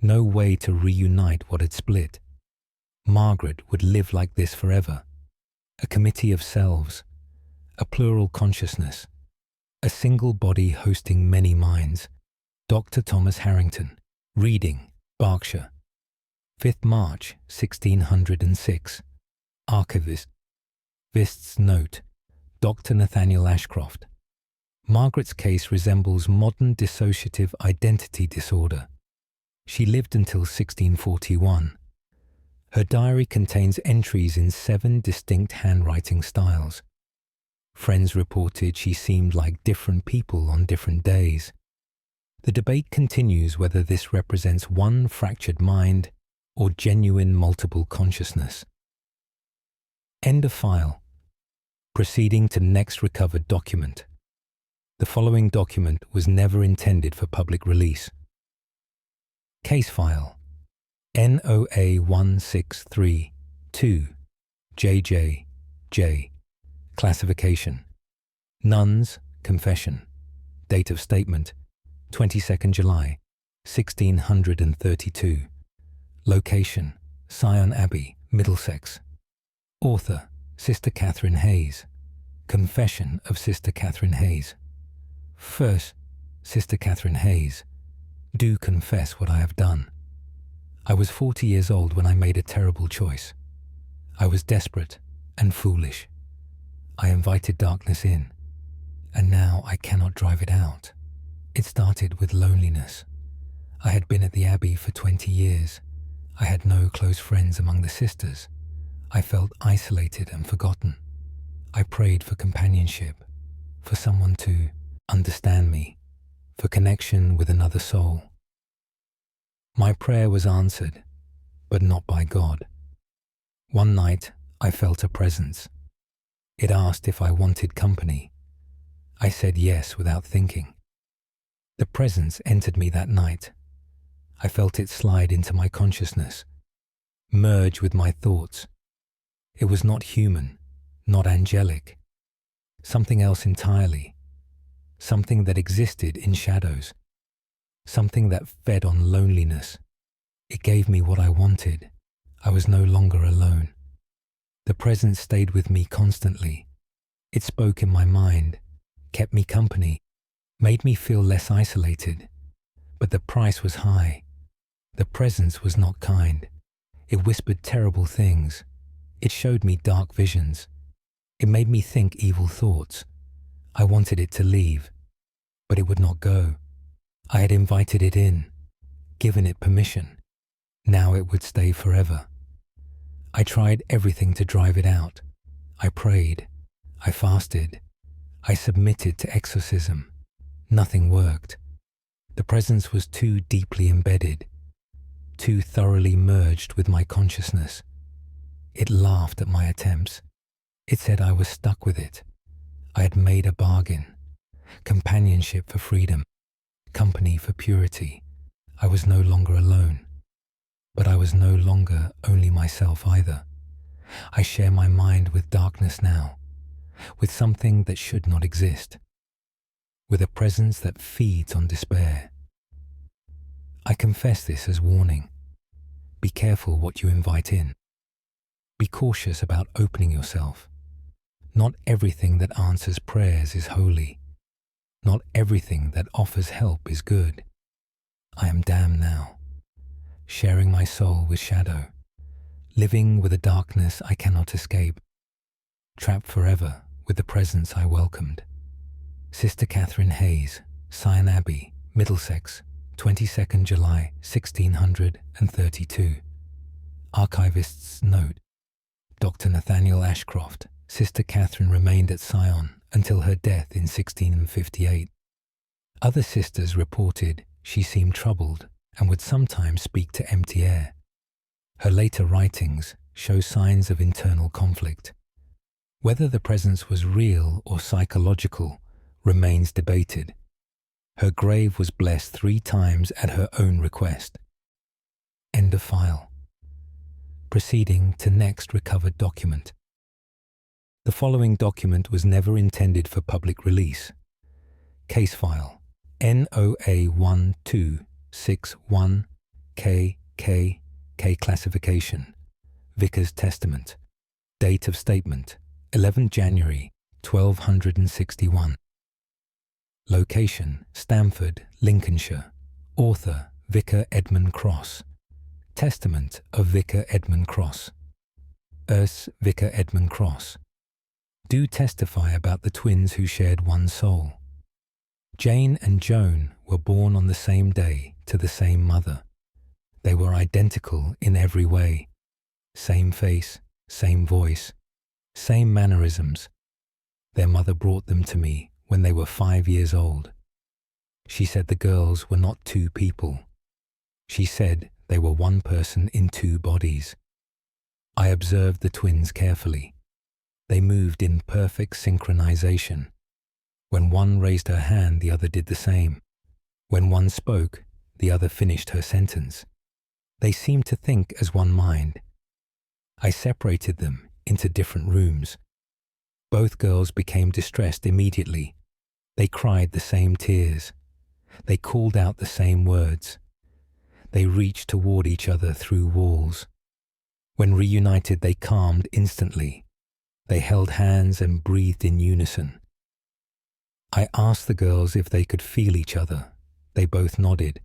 no way to reunite what had split. Margaret would live like this forever, a committee of selves, a plural consciousness, a single body hosting many minds. Dr. Thomas Harrington, Reading, Berkshire, 5th March 1606. Archivist. Vist's note, Dr. Nathaniel Ashcroft. Margaret's case resembles modern dissociative identity disorder. She lived until 1641. Her diary contains entries in 7 distinct handwriting styles. Friends reported she seemed like different people on different days. The debate continues whether this represents one fractured mind or genuine multiple consciousness. End of file. Proceeding to next recovered document. The following document was never intended for public release. Case file NOA 163-2 JJJ. Classification: Nuns, Confession. Date of statement: 22nd July 1632. Location: Sion Abbey, Middlesex. Author: Sister Catherine Hayes. Confession of Sister Catherine Hayes. First, Sister Catherine Hayes, do confess what I have done. I was 40 years old when I made a terrible choice. I was desperate and foolish. I invited darkness in, and now I cannot drive it out. It started with loneliness. I had been at the Abbey for 20 years. I had no close friends among the sisters. I felt isolated and forgotten. I prayed for companionship, for someone to understand me, for connection with another soul. My prayer was answered, but not by God. One night, I felt a presence. It asked if I wanted company. I said yes without thinking. The presence entered me that night. I felt it slide into my consciousness, merge with my thoughts. It was not human, not angelic, something else entirely, something that existed in shadows, something that fed on loneliness. It gave me what I wanted. I was no longer alone. The presence stayed with me constantly. It spoke in my mind, kept me company, made me feel less isolated. But the price was high. The presence was not kind. It whispered terrible things. It showed me dark visions. It made me think evil thoughts. I wanted it to leave, but it would not go. I had invited it in, given it permission. Now it would stay forever. I tried everything to drive it out. I prayed. I fasted. I submitted to exorcism. Nothing worked. The presence was too deeply embedded, too thoroughly merged with my consciousness. It laughed at my attempts. It said I was stuck with it. I had made a bargain. Companionship for freedom. Company for purity. I was no longer alone. But I was no longer only myself either. I share my mind with darkness now, with something that should not exist, with a presence that feeds on despair. I confess this as warning. Be careful what you invite in. Be cautious about opening yourself. Not everything that answers prayers is holy. Not everything that offers help is good. I am damned now, sharing my soul with shadow, living with a darkness I cannot escape, trapped forever with the presence I welcomed. Sister Catherine Hayes, Sion Abbey, Middlesex, 22nd July 1632. Archivist's note, Dr. Nathaniel Ashcroft. Sister Catherine remained at Sion until her death in 1658. Other sisters reported she seemed troubled and would sometimes speak to empty air. Her later writings show signs of internal conflict. Whether the presence was real or psychological remains debated. Her grave was blessed 3 times at her own request. End of file. Proceeding to next recovered document. The following document was never intended for public release. Case file NOA1261KK classification. Vicar's testament. Date of statement 11 January 1261. Location Stamford, Lincolnshire. Author Vicar Edmund Cross. Testament of Vicar Edmund Cross. Vicar Edmund Cross. Do testify about the twins who shared one soul. Jane and Joan were born on the same day to the same mother. They were identical in every way. Same face, same voice, same mannerisms. Their mother brought them to me when they were 5 years old. She said the girls were not two people. She said they were one person in two bodies. I observed the twins carefully. They moved in perfect synchronization. When one raised her hand, the other did the same. When one spoke, the other finished her sentence. They seemed to think as one mind. I separated them into different rooms. Both girls became distressed immediately. They cried the same tears. They called out the same words. They reached toward each other through walls. When reunited, they calmed instantly. They held hands and breathed in unison. I asked the girls if they could feel each other. They both nodded.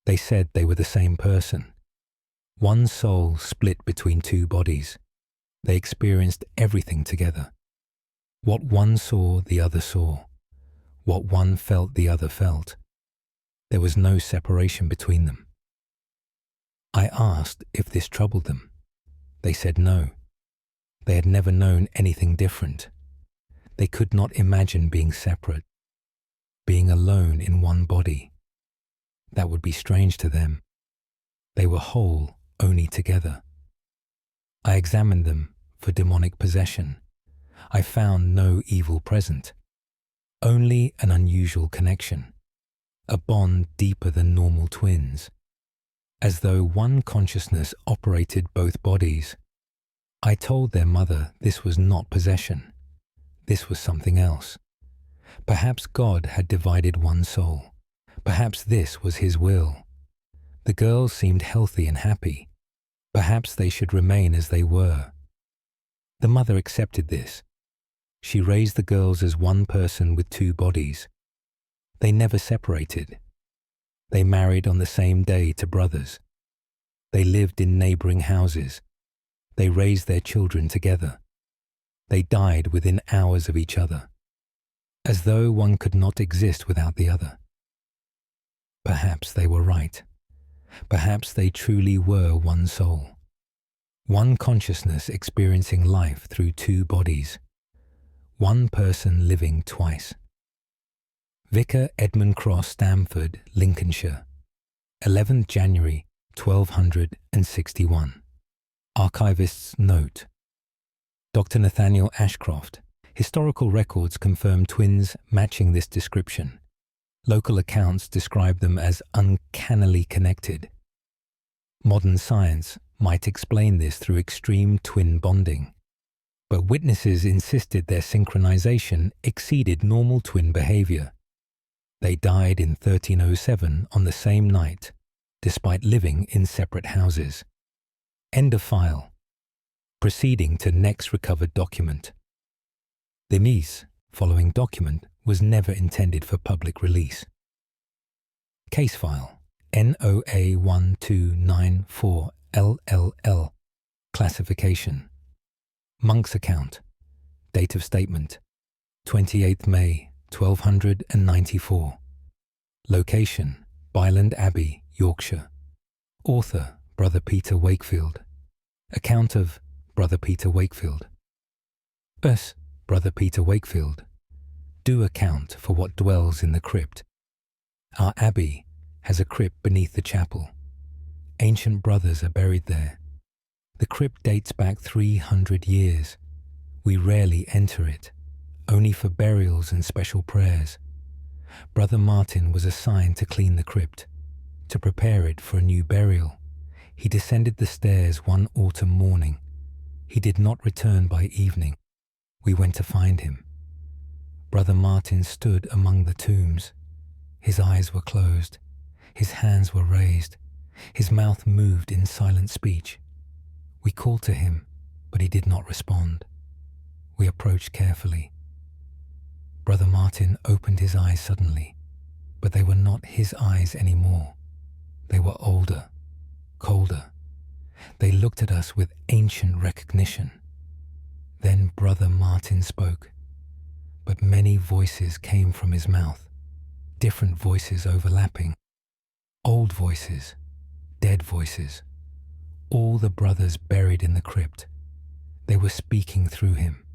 They said they were the same person. One soul split between two bodies. They experienced everything together. What one saw, the other saw. What one felt, the other felt. There was no separation between them. I asked if this troubled them. They said no. They had never known anything different. They could not imagine being separate, being alone in one body. That would be strange to them. They were whole only together. I examined them for demonic possession. I found no evil present, only an unusual connection, a bond deeper than normal twins, as though one consciousness operated both bodies. I told their mother this was not possession. This was something else. Perhaps God had divided one soul. Perhaps this was His will. The girls seemed healthy and happy. Perhaps they should remain as they were. The mother accepted this. She raised the girls as one person with two bodies. They never separated. They married on the same day to brothers. They lived in neighboring houses. They raised their children together. They died within hours of each other, as though one could not exist without the other. Perhaps they were right. Perhaps they truly were one soul, one consciousness experiencing life through two bodies, one person living twice. Vicar Edmund Cross, Stamford, Lincolnshire, 11th January 1261. Archivist's note. Dr. Nathaniel Ashcroft. Historical records confirm twins matching this description. Local accounts describe them as uncannily connected. Modern science might explain this through extreme twin bonding, but witnesses insisted their synchronization exceeded normal twin behavior. They died in 1307 on the same night, despite living in separate houses. End of file. Proceeding to next recovered document. The mise following document was never intended for public release. Case file NOA1294LLL. Classification. Monk's account. Date of statement 28th May 1294. Location Byland Abbey, Yorkshire. Author Brother Peter Wakefield. Account of Brother Peter Wakefield. Brother Peter Wakefield. Do account for what dwells in the crypt. Our abbey has a crypt beneath the chapel. Ancient brothers are buried there. The crypt dates back 300 years. We rarely enter it, only for burials and special prayers. Brother Martin was assigned to clean the crypt, to prepare it for a new burial. He descended the stairs one autumn morning. He did not return by evening. We went to find him. Brother Martin stood among the tombs. His eyes were closed. His hands were raised. His mouth moved in silent speech. We called to him, but he did not respond. We approached carefully. Brother Martin opened his eyes suddenly, but they were not his eyes anymore. They were older, colder. They looked at us with ancient recognition. Then Brother Martin spoke, but many voices came from his mouth, different voices overlapping, old voices, dead voices, all the brothers buried in the crypt. They were speaking through him.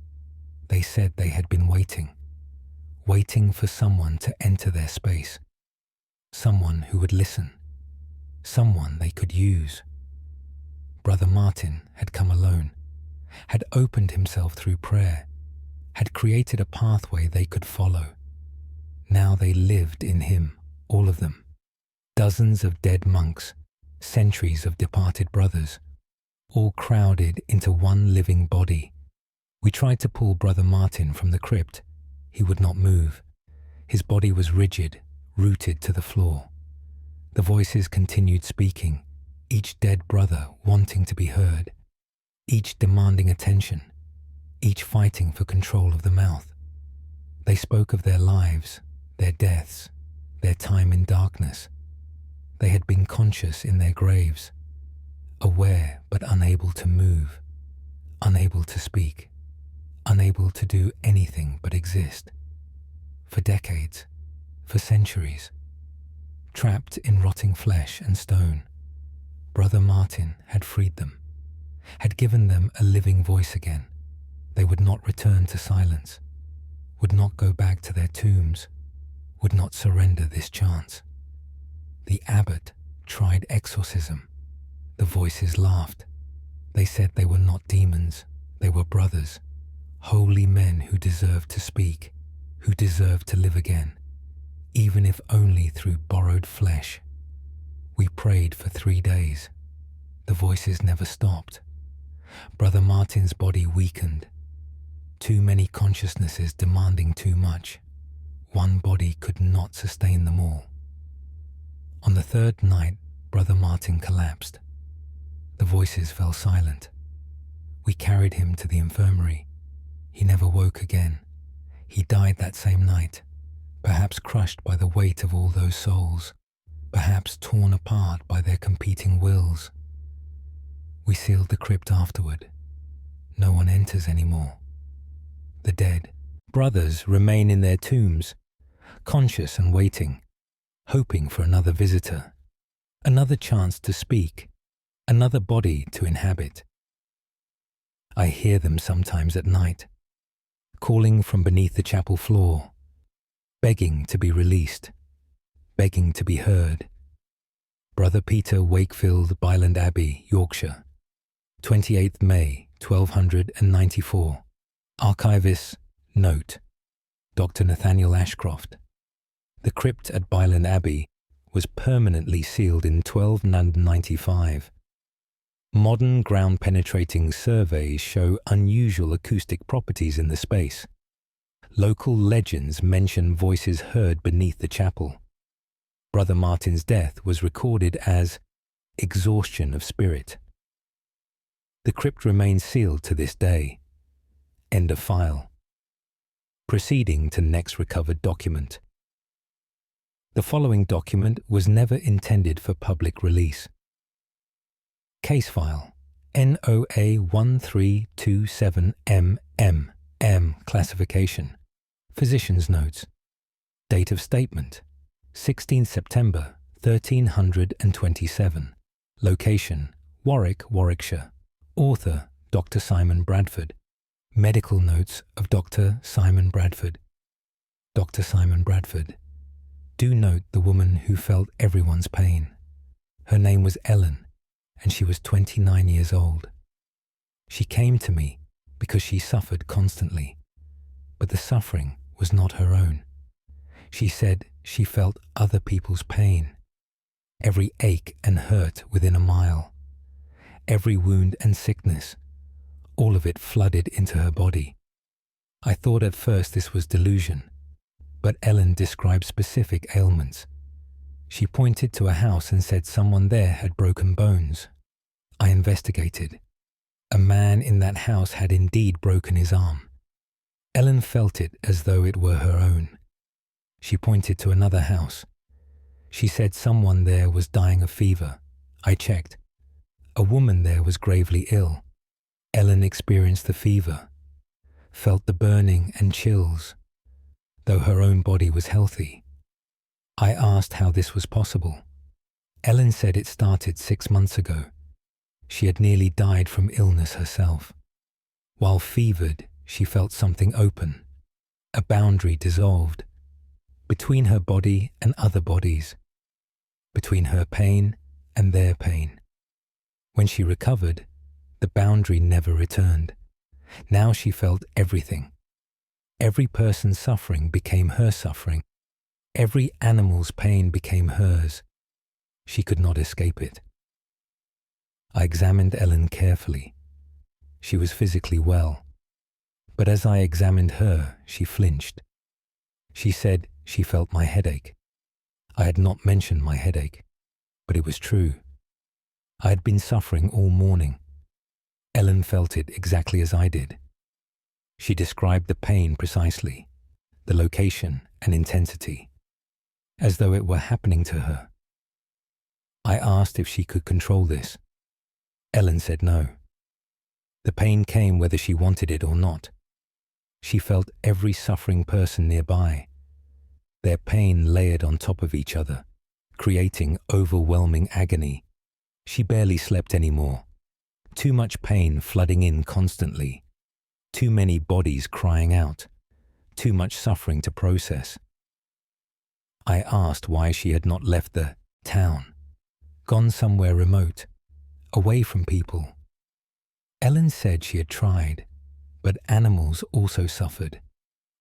They said they had been waiting for someone to enter their space, someone who would listen, someone they could use. Brother Martin had come alone, had opened himself through prayer, had created a pathway they could follow. Now they lived in him, all of them. Dozens of dead monks, centuries of departed brothers, all crowded into one living body. We tried to pull Brother Martin from the crypt. He would not move. His body was rigid, rooted to the floor. The voices continued speaking, each dead brother wanting to be heard, each demanding attention, each fighting for control of the mouth. They spoke of their lives, their deaths, their time in darkness. They had been conscious in their graves, aware but unable to move, unable to speak, unable to do anything but exist. For decades, for centuries, trapped in rotting flesh and stone, Brother Martin had freed them, had given them a living voice again. They would not return to silence, would not go back to their tombs, would not surrender this chance. The abbot tried exorcism. The voices laughed. They said they were not demons, they were brothers, holy men who deserved to speak, who deserved to live again, even if only through borrowed flesh. We prayed for 3 days. The voices never stopped. Brother Martin's body weakened. Too many consciousnesses demanding too much. One body could not sustain them all. On the 3rd night, Brother Martin collapsed. The voices fell silent. We carried him to the infirmary. He never woke again. He died that same night, perhaps crushed by the weight of all those souls, perhaps torn apart by their competing wills. We sealed the crypt afterward. No one enters anymore. The dead brothers remain in their tombs, conscious and waiting, hoping for another visitor, another chance to speak, another body to inhabit. I hear them sometimes at night, calling from beneath the chapel floor, begging to be released, begging to be heard. Brother Peter Wakefield, Byland Abbey, Yorkshire, 28th May, 1294. Archivist note: Dr. Nathaniel Ashcroft. The crypt at Byland Abbey was permanently sealed in 1295. Modern ground-penetrating surveys show unusual acoustic properties in the space. Local legends mention voices heard beneath the chapel. Brother Martin's death was recorded as exhaustion of spirit. The crypt remains sealed to this day. End of file. Proceeding to next recovered document. The following document was never intended for public release. Case file NOA 1327MM classification. Physician's notes. Date of statement 16th September 1327. Location Warwick, Warwickshire. Author Dr. Simon Bradford. Medical notes of Dr. Simon Bradford. Dr. Simon Bradford. Do note the woman who felt everyone's pain. Her name was Ellen, and she was 29 years old. She came to me because she suffered constantly, but the suffering was not her own. She said she felt other people's pain, every ache and hurt within a mile. every wound and sickness, all of it flooded into her body. I thought at first this was delusion, but Ellen described specific ailments. She pointed to a house and said someone there had broken bones. I investigated. A man in that house had indeed broken his arm. Ellen felt it as though it were her own. She pointed to another house. She said someone there was dying of fever. I checked. A woman there was gravely ill. Ellen experienced the fever, felt the burning and chills, though her own body was healthy. I asked how this was possible. Ellen said it started 6 months ago. She had nearly died from illness herself. While fevered, she felt something open, a boundary dissolved, between her body and other bodies, between her pain and their pain. When she recovered, the boundary never returned. Now she felt everything. Every person's suffering became her suffering. Every animal's pain became hers. She could not escape it. I examined Ellen carefully. She was physically well, but as I examined her, she flinched. She said she felt my headache. I had not mentioned my headache, but it was true. I had been suffering all morning. Ellen felt it exactly as I did. She described the pain precisely, the location and intensity, as though it were happening to her. I asked if she could control this. Ellen said no. The pain came whether she wanted it or not. She felt every suffering person nearby, their pain layered on top of each other, creating overwhelming agony. She barely slept anymore. Too much pain flooding in constantly. Too many bodies crying out. Too much suffering to process. I asked why she had not left the town, gone somewhere remote, away from people. Ellen said she had tried, but animals also suffered,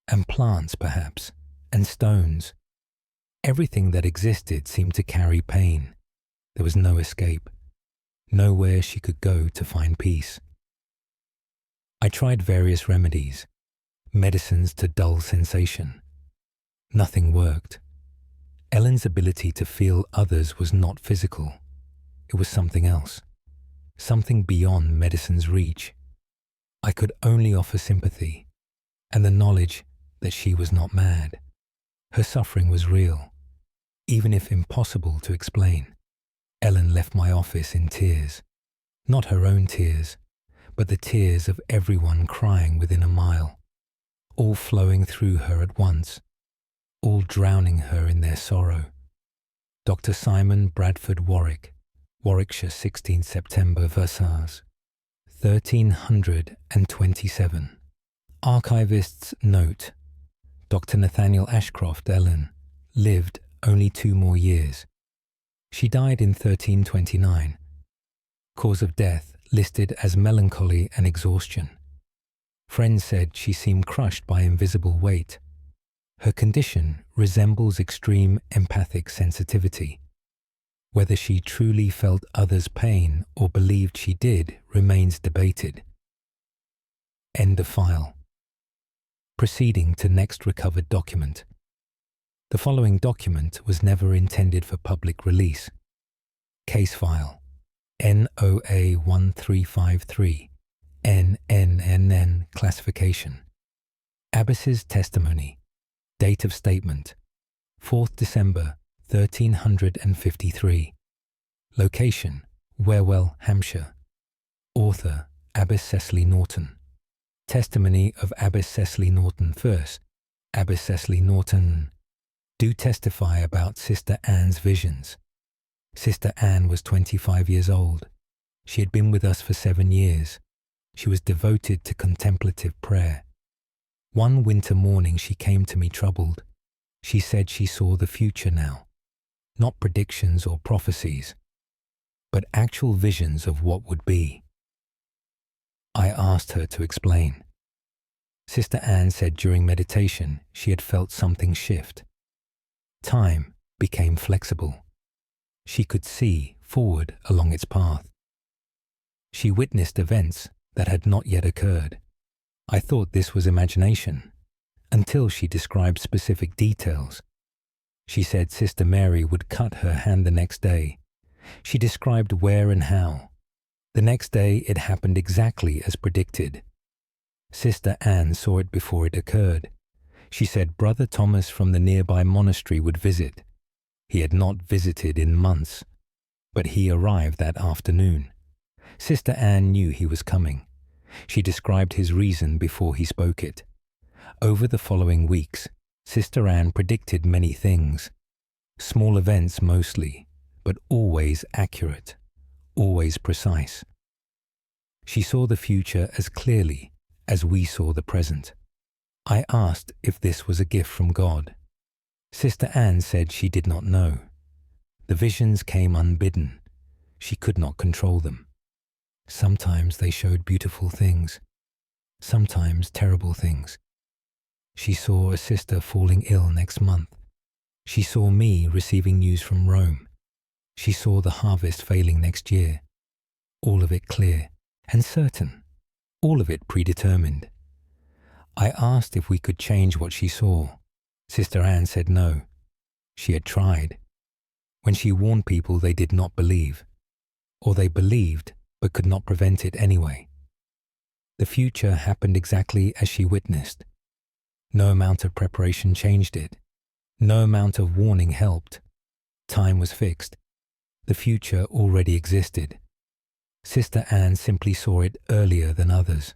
and plants perhaps, and stones. Everything that existed seemed to carry pain. There was no escape, nowhere she could go to find peace. I tried various remedies, medicines to dull sensation. Nothing worked. Ellen's ability to feel others was not physical. It was something else, something beyond medicine's reach. I could only offer sympathy and the knowledge that she was not mad. Her suffering was real, even if impossible to explain. Ellen left my office in tears, not her own tears, but the tears of everyone crying within a mile, all flowing through her at once, all drowning her in their sorrow. Dr. Simon Bradford Warwick, Warwickshire, 16th September, Versailles, 1327. Archivist's note: Dr. Nathaniel Ashcroft Ellen lived only 2 more years. She died in 1329. Cause of death listed as melancholy and exhaustion. Friends said she seemed crushed by invisible weight. Her condition resembles extreme empathic sensitivity. Whether she truly felt others' pain or believed she did remains debated. End of file. Proceeding to next recovered document. The following document was never intended for public release. Case file NOA 1353 NNNN classification. Abbess's testimony. Date of statement 4th December 1353. Location: Wherwell, Hampshire. Author: Abbess Cecily Norton. Testimony of Abbess Cecily Norton first. Abbess Cecily Norton: do testify about Sister Anne's visions. Sister Anne was 25 years old. She had been with us for 7 years. She was devoted to contemplative prayer. One winter morning she came to me troubled. She said she saw the future now. Not predictions or prophecies, but actual visions of what would be. I asked her to explain. Sister Anne said during meditation she had felt something shift. Time became flexible. She could see forward along its path. She witnessed events that had not yet occurred. I thought this was imagination, until she described specific details. She said Sister Mary would cut her hand the next day. She described where and how. The next day it happened exactly as predicted. Sister Anne saw it before it occurred. She said Brother Thomas from the nearby monastery would visit. He had not visited in months, but he arrived that afternoon. Sister Anne knew he was coming. She described his reason before he spoke it. Over the following weeks, Sister Anne predicted many things. Small events mostly, but always accurate, always precise. She saw the future as clearly as we saw the present. I asked if this was a gift from God. Sister Anne said she did not know. The visions came unbidden. She could not control them. Sometimes they showed beautiful things, sometimes terrible things. She saw a sister falling ill next month. She saw me receiving news from Rome. She saw the harvest failing next year. All of it clear and certain, all of it predetermined. I asked if we could change what she saw. Sister Anne said no. She had tried. When she warned people, they did not believe, or they believed but could not prevent it anyway. The future happened exactly as she witnessed. No amount of preparation changed it. No amount of warning helped. Time was fixed. The future already existed. Sister Anne simply saw it earlier than others.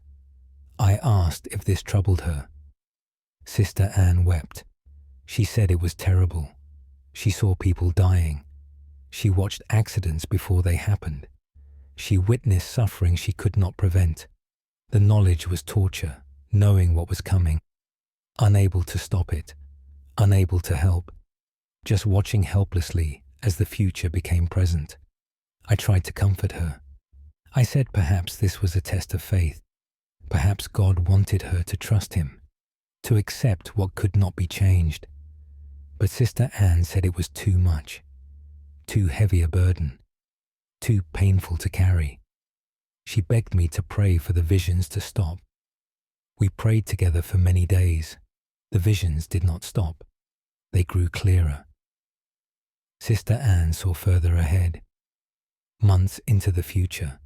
I asked if this troubled her. Sister Anne wept. She said it was terrible. She saw people dying. She watched accidents before they happened. She witnessed suffering she could not prevent. The knowledge was torture, knowing what was coming. Unable to stop it, unable to help, just watching helplessly as the future became present. I tried to comfort her. I said perhaps this was a test of faith. Perhaps God wanted her to trust Him, to accept what could not be changed. But Sister Anne said it was too much, too heavy a burden, too painful to carry. She begged me to pray for the visions to stop. We prayed together for many days. The visions did not stop. They grew clearer. Sister Anne saw further ahead, months into the future,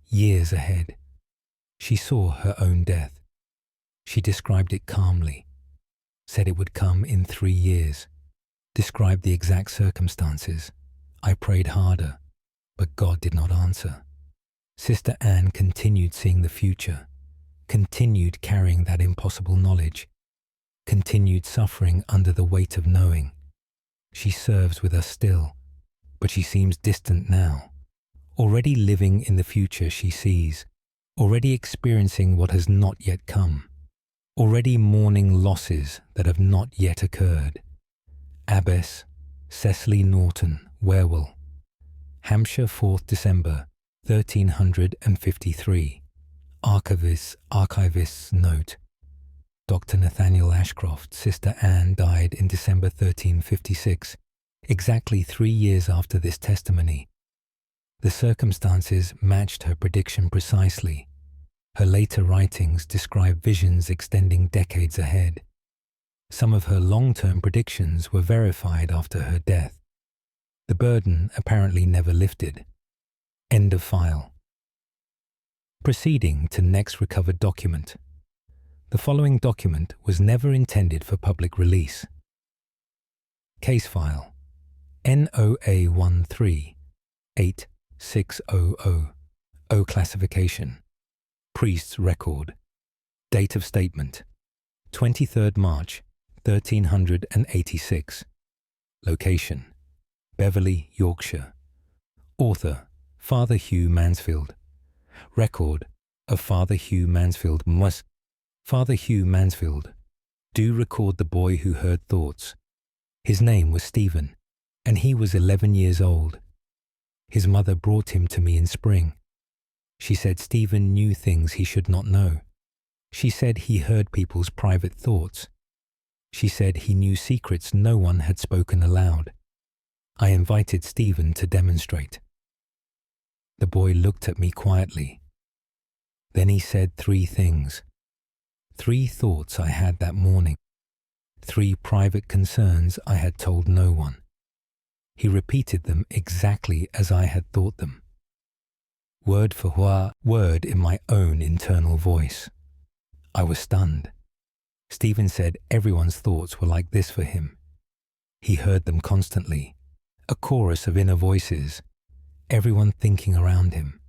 years ahead. She saw her own death. She described it calmly, said it would come in 3 years, described the exact circumstances. I prayed harder, but God did not answer. Sister Anne continued seeing the future, continued carrying that impossible knowledge, continued suffering under the weight of knowing. She serves with us still, but she seems distant now, already living in the future she sees, already experiencing what has not yet come, already mourning losses that have not yet occurred. Abbess Cecily Norton, Wherwell, Hampshire, 4th December, 1353. Archivist's note. Dr. Nathaniel Ashcroft, Sister Anne died in December 1356, exactly 3 years after this testimony. The circumstances matched her prediction precisely. Her later writings describe visions extending decades ahead. Some of her long-term predictions were verified after her death. The burden apparently never lifted. End of file. Proceeding to next recovered document. The following document was never intended for public release. Case file NOA 138600 O classification. Priest's record. Date of statement 23rd March 1386. Location Beverley, Yorkshire. Author Father Hugh Mansfield. Record of Father Hugh Mansfield. Father Hugh Mansfield. Do record the boy who heard thoughts. His name was Stephen, and he was 11 years old. His mother brought him to me in spring. She said Stephen knew things he should not know. She said he heard people's private thoughts. She said he knew secrets no one had spoken aloud. I invited Stephen to demonstrate. The boy looked at me quietly. Then he said 3 things. 3 thoughts I had that morning. 3 private concerns I had told no one. He repeated them exactly as I had thought them. Word for word in my own internal voice. I was stunned. Stephen said everyone's thoughts were like this for him. He heard them constantly, a chorus of inner voices, everyone thinking around him,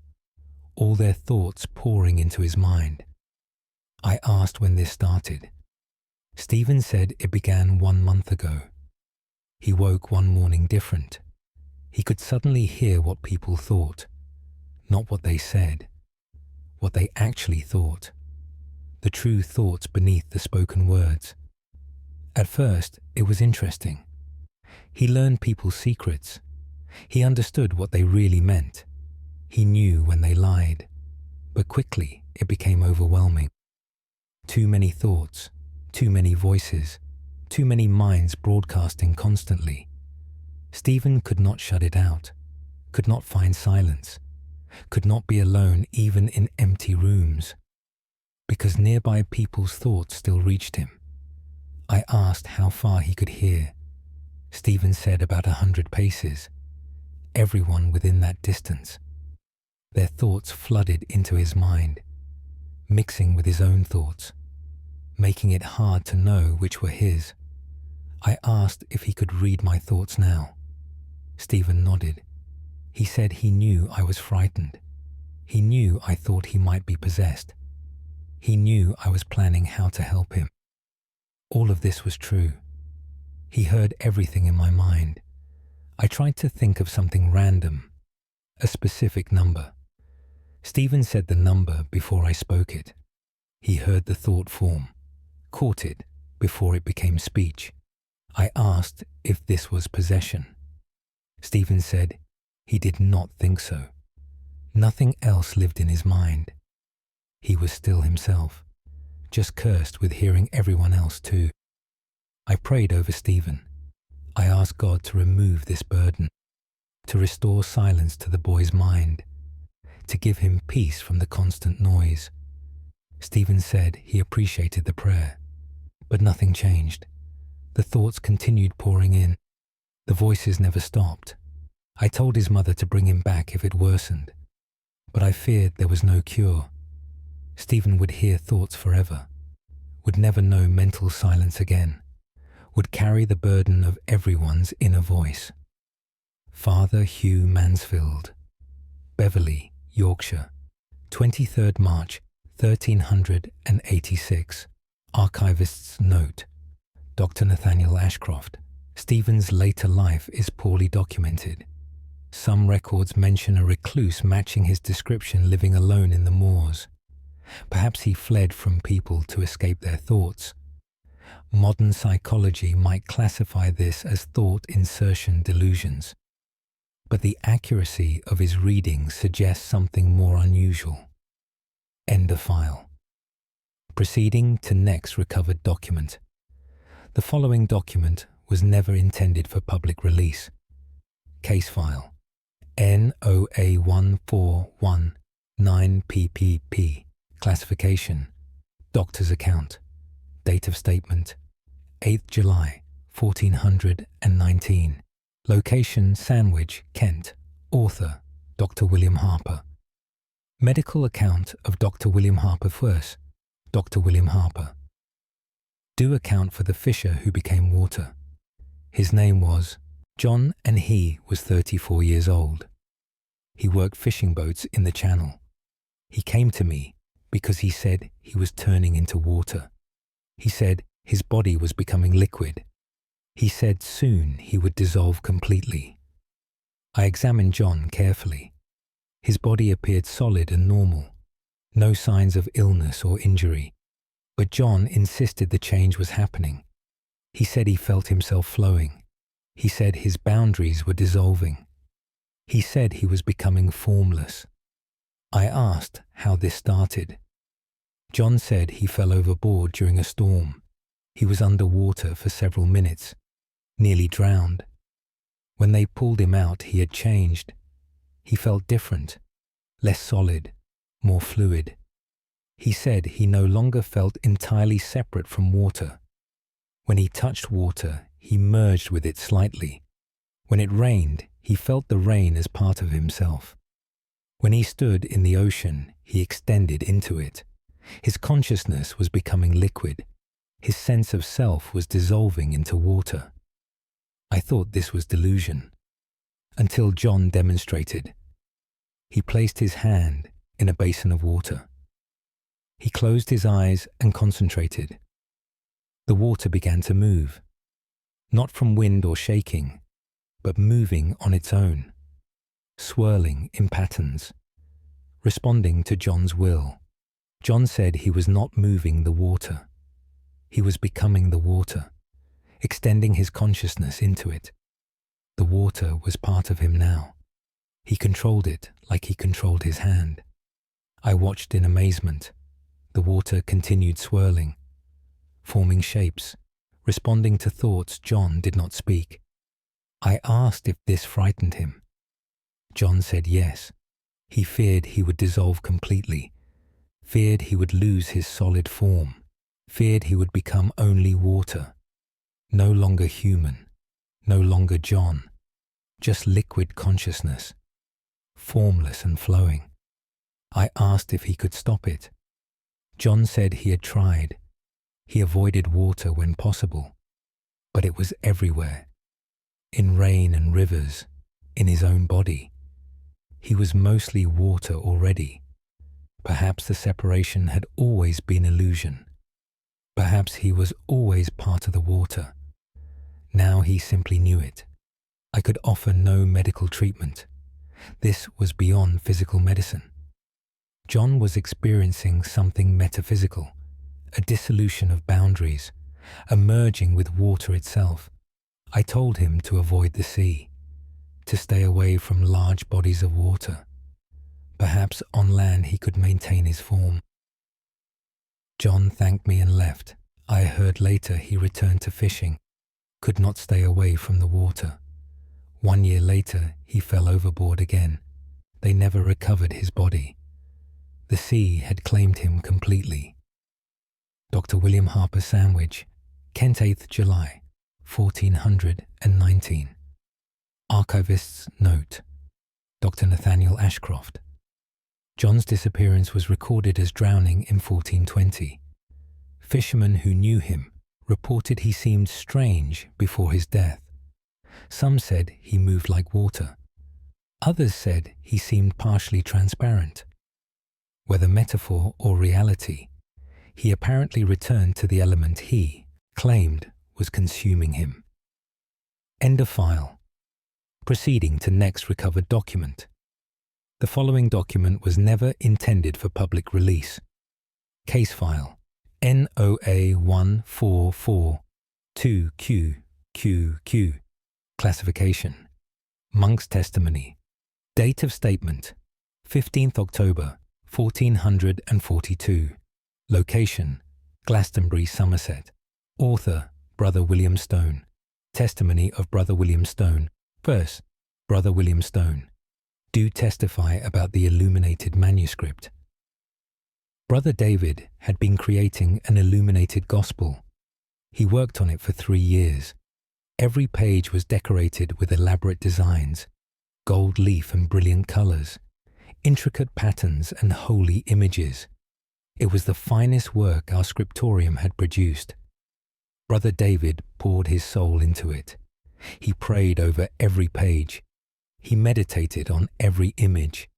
all their thoughts pouring into his mind. I asked when this started. Stephen said it began 1 month ago. He woke one morning different. He could suddenly hear what people thought, not what they said, what they actually thought, the true thoughts beneath the spoken words. At first, it was interesting. He learned people's secrets. He understood what they really meant. He knew when they lied. But quickly, it became overwhelming. Too many thoughts, too many voices, too many minds broadcasting constantly. Stephen could not shut it out, could not find silence, could not be alone even in empty rooms, because nearby people's thoughts still reached him. I asked how far he could hear. Stephen said about 100 paces. Everyone within that distance. Their thoughts flooded into his mind, mixing with his own thoughts, making it hard to know which were his. I asked if he could read my thoughts now. Stephen nodded. He said he knew I was frightened. He knew I thought he might be possessed. He knew I was planning how to help him. All of this was true. He heard everything in my mind. I tried to think of something random, a specific number. Stephen said the number before I spoke it. He heard the thought form, caught it before it became speech. I asked if this was possession. Stephen said he did not think so. Nothing else lived in his mind. He was still himself, just cursed with hearing everyone else too. I prayed over Stephen. I asked God to remove this burden, to restore silence to the boy's mind, to give him peace from the constant noise. Stephen said he appreciated the prayer, but nothing changed. The thoughts continued pouring in. The voices never stopped. I told his mother to bring him back if it worsened, but I feared there was no cure. Stephen would hear thoughts forever, would never know mental silence again, would carry the burden of everyone's inner voice. Father Hugh Mansfield, Beverley, Yorkshire, 23rd March 1386. Archivist's note. Dr. Nathaniel Ashcroft. Stephen's later life is poorly documented. Some records mention a recluse matching his description living alone in the moors. Perhaps he fled from people to escape their thoughts. Modern psychology might classify this as thought insertion delusions. But the accuracy of his reading suggests something more unusual. End of file. Proceeding to next recovered document. The following document was never intended for public release. Case file NOA1419PPP. Classification: Doctor's account. Date of statement: 8th July 1419. Location: Sandwich, Kent. Author: Dr. William Harper. Medical account of Dr. William Harper first. Dr. William Harper. Do account for the fisher who became water. His name was John and he was 34 years old. He worked fishing boats in the channel. He came to me because he said he was turning into water. He said his body was becoming liquid. He said soon he would dissolve completely. I examined John carefully. His body appeared solid and normal. No signs of illness or injury. But John insisted the change was happening. He said he felt himself flowing. He said his boundaries were dissolving. He said he was becoming formless. I asked how this started. John said he fell overboard during a storm. He was underwater for several minutes, nearly drowned. When they pulled him out, he had changed. He felt different, less solid, more fluid. He said he no longer felt entirely separate from water. When he touched water, he merged with it slightly. When it rained, he felt the rain as part of himself. When he stood in the ocean, he extended into it. His consciousness was becoming liquid. His sense of self was dissolving into water. I thought this was delusion, until John demonstrated. He placed his hand in a basin of water. He closed his eyes and concentrated. The water began to move, not from wind or shaking, but moving on its own, swirling in patterns, responding to John's will. John said he was not moving the water. He was becoming the water, extending his consciousness into it. The water was part of him now. He controlled it like he controlled his hand. I watched in amazement. The water continued swirling, forming shapes, responding to thoughts John did not speak. I asked if this frightened him. John said yes. He feared he would dissolve completely, feared he would lose his solid form, feared he would become only water, no longer human, no longer John, just liquid consciousness, formless and flowing. I asked if he could stop it. John said he had tried. He avoided water when possible, but it was everywhere, in rain and rivers, in his own body. He was mostly water already. Perhaps the separation had always been illusion. Perhaps he was always part of the water. Now he simply knew it. I could offer no medical treatment. This was beyond physical medicine. John was experiencing something metaphysical, a dissolution of boundaries, a merging with water itself. I told him to avoid the sea, to stay away from large bodies of water. Perhaps on land he could maintain his form. John thanked me and left. I heard later he returned to fishing, could not stay away from the water. 1 year later, he fell overboard again. They never recovered his body. The sea had claimed him completely. Dr. William Harper Sandwich, Kent 8th July, 1419. Archivist's note. Dr. Nathaniel Ashcroft. John's disappearance was recorded as drowning in 1420. Fishermen who knew him reported he seemed strange before his death. Some said he moved like water. Others said he seemed partially transparent. Whether metaphor or reality, he apparently returned to the element he claimed was consuming him. End of file. Proceeding to next recovered document. The following document was never intended for public release. Case file NOA 1442QQQ. Classification: Monk's testimony. Date of statement: 15th October 1442. Location: Glastonbury, Somerset. Author: Brother William Stone. Testimony of Brother William Stone. Verse: Brother William Stone. Do testify about the illuminated manuscript. Brother David had been creating an illuminated gospel. He worked on it for 3 years. Every page was decorated with elaborate designs, gold leaf and brilliant colors, intricate patterns and holy images. It was the finest work our scriptorium had produced. Brother David poured his soul into it. He prayed over every page. He meditated on every image.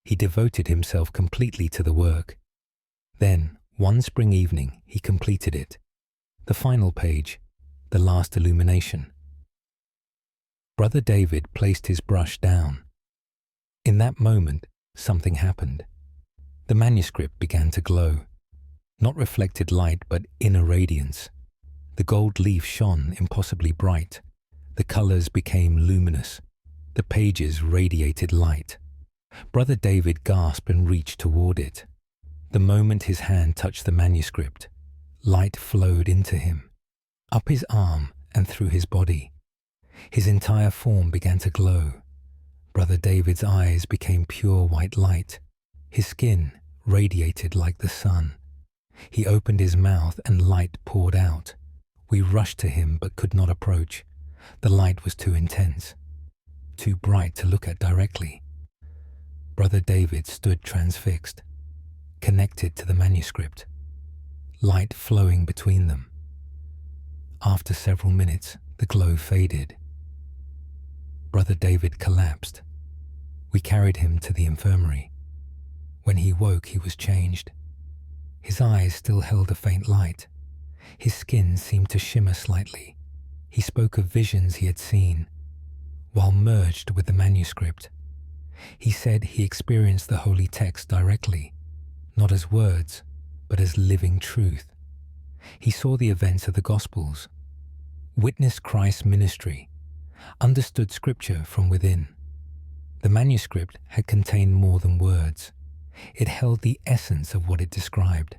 He devoted himself completely to the work. Then, one spring evening, he completed it. The final page, the last illumination. Brother David placed his brush down. In that moment, something happened. The manuscript began to glow. Not reflected light, but inner radiance. The gold leaf shone impossibly bright. The colors became luminous. The pages radiated light. Brother David gasped and reached toward it. The moment his hand touched the manuscript, light flowed into him, up his arm and through his body. His entire form began to glow. Brother David's eyes became pure white light. His skin radiated like the sun. He opened his mouth and light poured out. We rushed to him but could not approach. The light was too intense, too bright to look at directly. Brother David stood transfixed, connected to the manuscript, light flowing between them. After several minutes, the glow faded. Brother David collapsed. We carried him to the infirmary. When he woke, he was changed. His eyes still held a faint light. His skin seemed to shimmer slightly. He spoke of visions he had seen, while merged with the manuscript. He said he experienced the holy text directly, not as words, but as living truth. He saw the events of the Gospels, witnessed Christ's ministry, understood Scripture from within. The manuscript had contained more than words. It held the essence of what it described.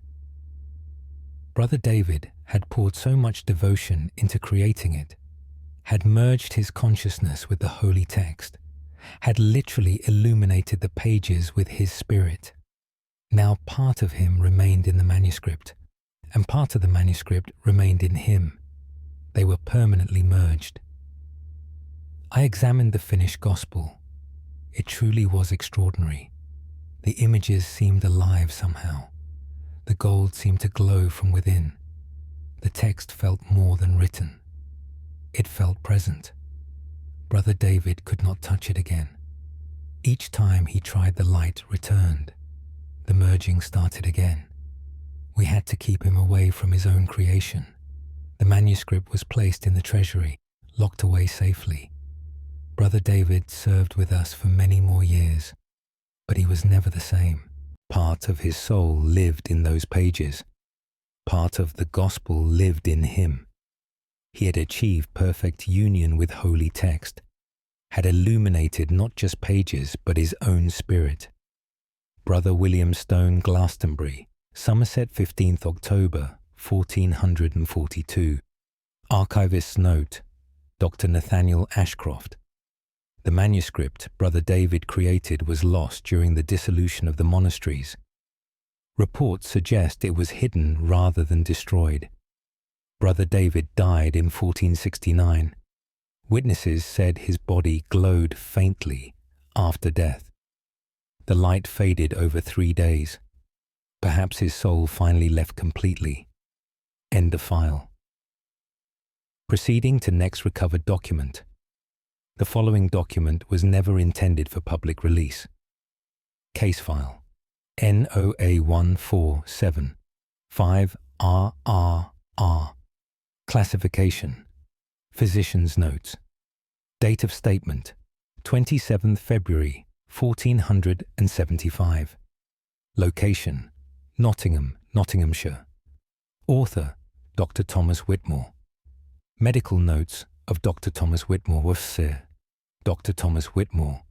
Brother David had poured so much devotion into creating it, had merged his consciousness with the holy text, had literally illuminated the pages with his spirit. Now part of him remained in the manuscript, and part of the manuscript remained in him. They were permanently merged. I examined the finished gospel. It truly was extraordinary. The images seemed alive somehow. The gold seemed to glow from within. The text felt more than written. It felt present. Brother David could not touch it again. Each time he tried, the light returned. The merging started again. We had to keep him away from his own creation. The manuscript was placed in the treasury, locked away safely. Brother David served with us for many more years, but he was never the same. Part of his soul lived in those pages. Part of the gospel lived in him. He had achieved perfect union with holy text, had illuminated not just pages but his own spirit. Brother William Stone, Glastonbury, Somerset, 15th October, 1442. Archivist's note, Dr. Nathaniel Ashcroft. The manuscript Brother David created was lost during the dissolution of the monasteries. Reports suggest it was hidden rather than destroyed. Brother David died in 1469. Witnesses said his body glowed faintly after death. The light faded over 3 days. Perhaps his soul finally left completely. End of file. Proceeding to next recovered document. The following document was never intended for public release. Case file NOA147 5RRR. Classification. Physician's notes. Date of statement 27th February 1475. Location Nottingham, Nottinghamshire. Author Dr. Thomas Whitmore. Medical notes of Dr. Thomas Whitmore was Sir Dr. Thomas Whitmore.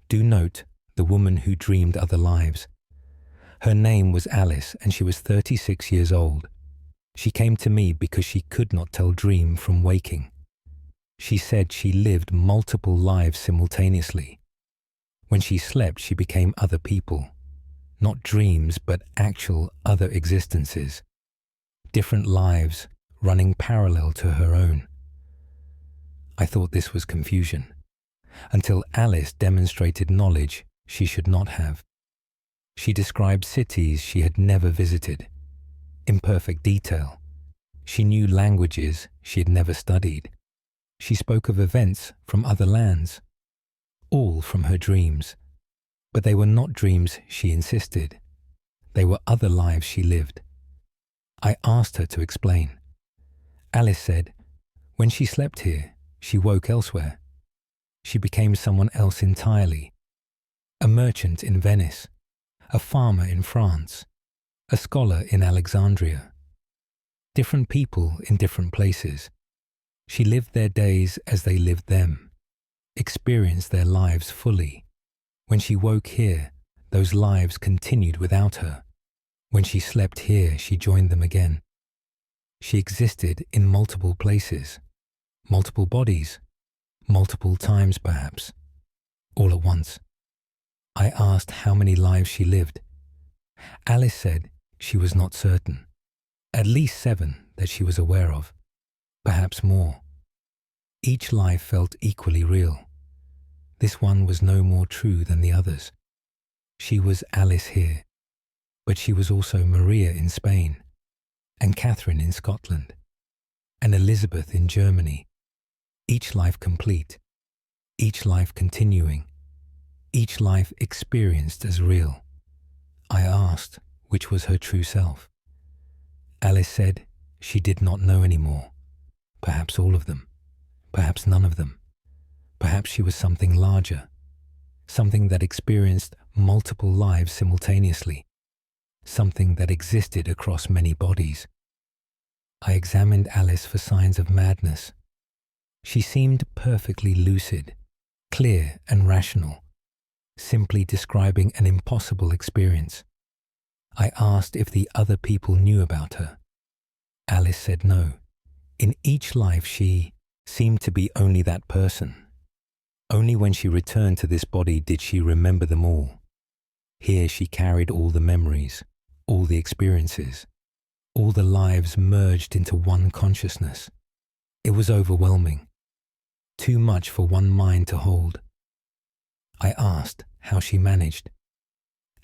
Do note the woman who dreamed other lives. Her name was Alice and she was 36 years old. She came to me because she could not tell dream from waking. She said she lived multiple lives simultaneously. When she slept, she became other people. Not dreams, but actual other existences. Different lives running parallel to her own. I thought this was confusion, until Alice demonstrated knowledge she should not have. She described cities she had never visited, in perfect detail. She knew languages she had never studied. She spoke of events from other lands, all from her dreams. But they were not dreams, she insisted. They were other lives she lived. I asked her to explain. Alice said, when she slept here, she woke elsewhere. She became someone else entirely. A merchant in Venice, a farmer in France, a scholar in Alexandria. Different people in different places. She lived their days as they lived them, experienced their lives fully. When she woke here, those lives continued without her. When she slept here, she joined them again. She existed in multiple places, multiple bodies, multiple times perhaps. all at once. I asked how many lives she lived. Alice said she was not certain. At least 7 that she was aware of, perhaps more. Each life felt equally real. This one was no more true than the others. She was Alice here, but she was also Maria in Spain, and Catherine in Scotland, and Elizabeth in Germany. Each life complete, each life continuing, each life experienced as real. I asked which was her true self. Alice said she did not know anymore. Perhaps all of them, perhaps none of them. Perhaps she was something larger, something that experienced multiple lives simultaneously, something that existed across many bodies. I examined Alice for signs of madness. She seemed perfectly lucid, clear and rational, simply describing an impossible experience. I asked if the other people knew about her. Alice said no. In each life she seemed to be only that person. Only when she returned to this body did she remember them all. Here she carried all the memories, all the experiences, all the lives merged into one consciousness. It was overwhelming. Too much for one mind to hold. I asked how she managed.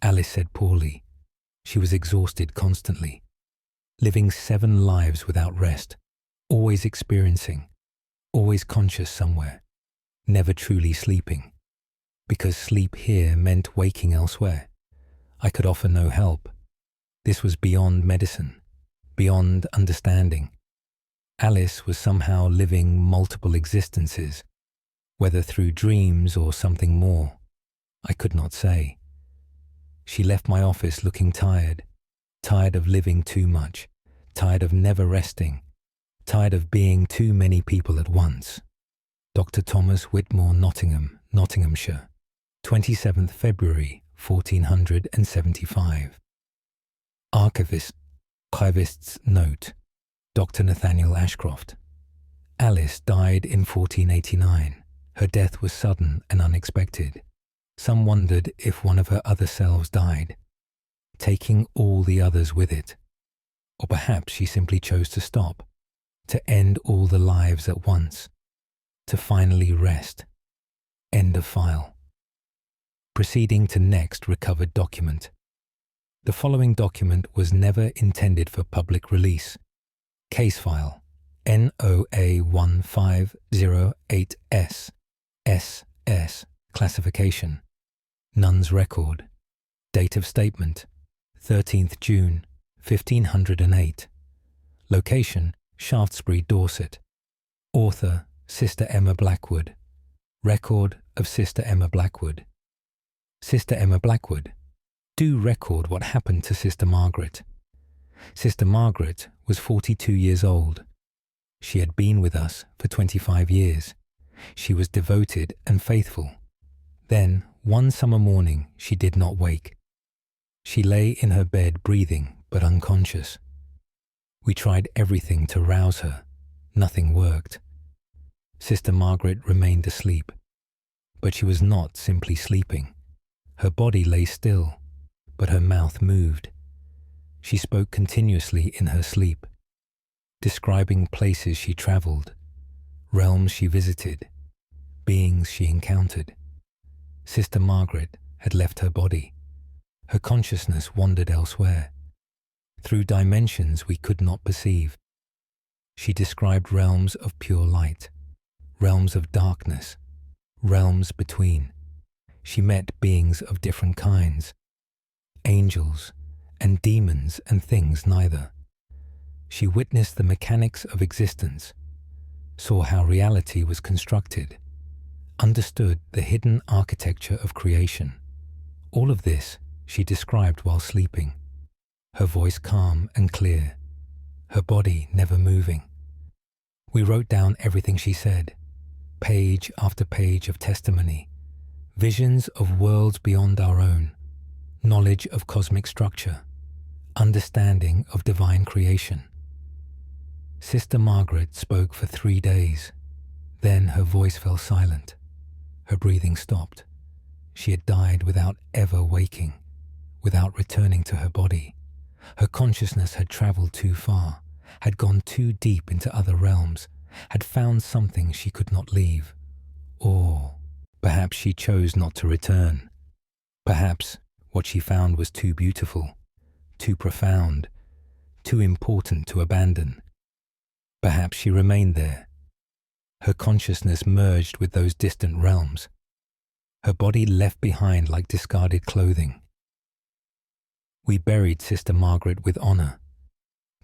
Alice said poorly. She was exhausted constantly, living 7 lives without rest, always experiencing, always conscious somewhere, never truly sleeping, because sleep here meant waking elsewhere. I could offer no help. This was beyond medicine, beyond understanding. Alice was somehow living multiple existences, whether through dreams or something more. I could not say. She left my office looking tired, tired of living too much, tired of never resting, tired of being too many people at once. Dr. Thomas Whitmore, Nottingham, Nottinghamshire, 27th February 1475. Archivist's note, Dr. Nathaniel Ashcroft. Alice died in 1489. Her death was sudden and unexpected. Some wondered if one of her other selves died, taking all the others with it. Or perhaps she simply chose to stop, to end all the lives at once, to finally rest. End of file. Proceeding to next recovered document. The following document was never intended for public release. Case file NOA1508S SS classification. Nun's record. Date of statement 13th June 1508. Location Shaftesbury, Dorset. Author Sister Emma Blackwood. Record of Sister Emma Blackwood. Sister Emma Blackwood. Do record what happened to Sister Margaret. Sister Margaret was 42 years old. She had been with us for 25 years. She was devoted and faithful. Then, one summer morning, she did not wake. She lay in her bed breathing but unconscious. We tried everything to rouse her. Nothing worked. Sister Margaret remained asleep. But she was not simply sleeping. Her body lay still, but her mouth moved. She spoke continuously in her sleep, describing places she traveled, realms she visited, beings she encountered. Sister Margaret had left her body. Her consciousness wandered elsewhere, through dimensions we could not perceive. She described realms of pure light, realms of darkness, realms between. She met beings of different kinds, angels and demons and things neither. She witnessed the mechanics of existence, saw how reality was constructed, understood the hidden architecture of creation. All of this she described while sleeping, her voice calm and clear, her body never moving. We wrote down everything she said, page after page of testimony, visions of worlds beyond our own, knowledge of cosmic structure, understanding of divine creation. Sister Margaret spoke for 3 days. Then her voice fell silent. Her breathing stopped. she had died without ever waking, without returning to her body. Her consciousness had traveled too far, had gone too deep into other realms, had found something she could not leave. Or perhaps she chose not to return. Perhaps what she found was too beautiful, too profound, too important to abandon. Perhaps she remained there. Her consciousness merged with those distant realms. Her body left behind like discarded clothing. We buried Sister Margaret with honor,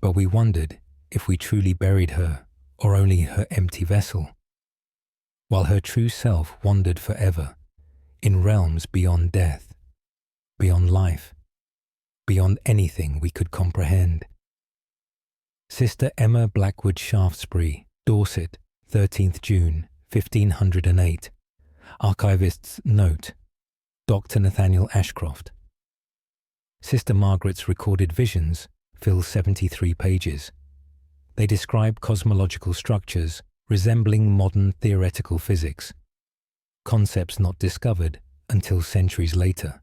but we wondered if we truly buried her or only her empty vessel, while her true self wandered forever in realms beyond death, beyond life, beyond anything we could comprehend. Sister Emma Blackwood Shaftesbury, Dorset, 13th June, 1508. Archivist's note. Dr. Nathaniel Ashcroft. Sister Margaret's recorded visions fill 73 pages. They describe cosmological structures resembling modern theoretical physics, concepts not discovered until centuries later.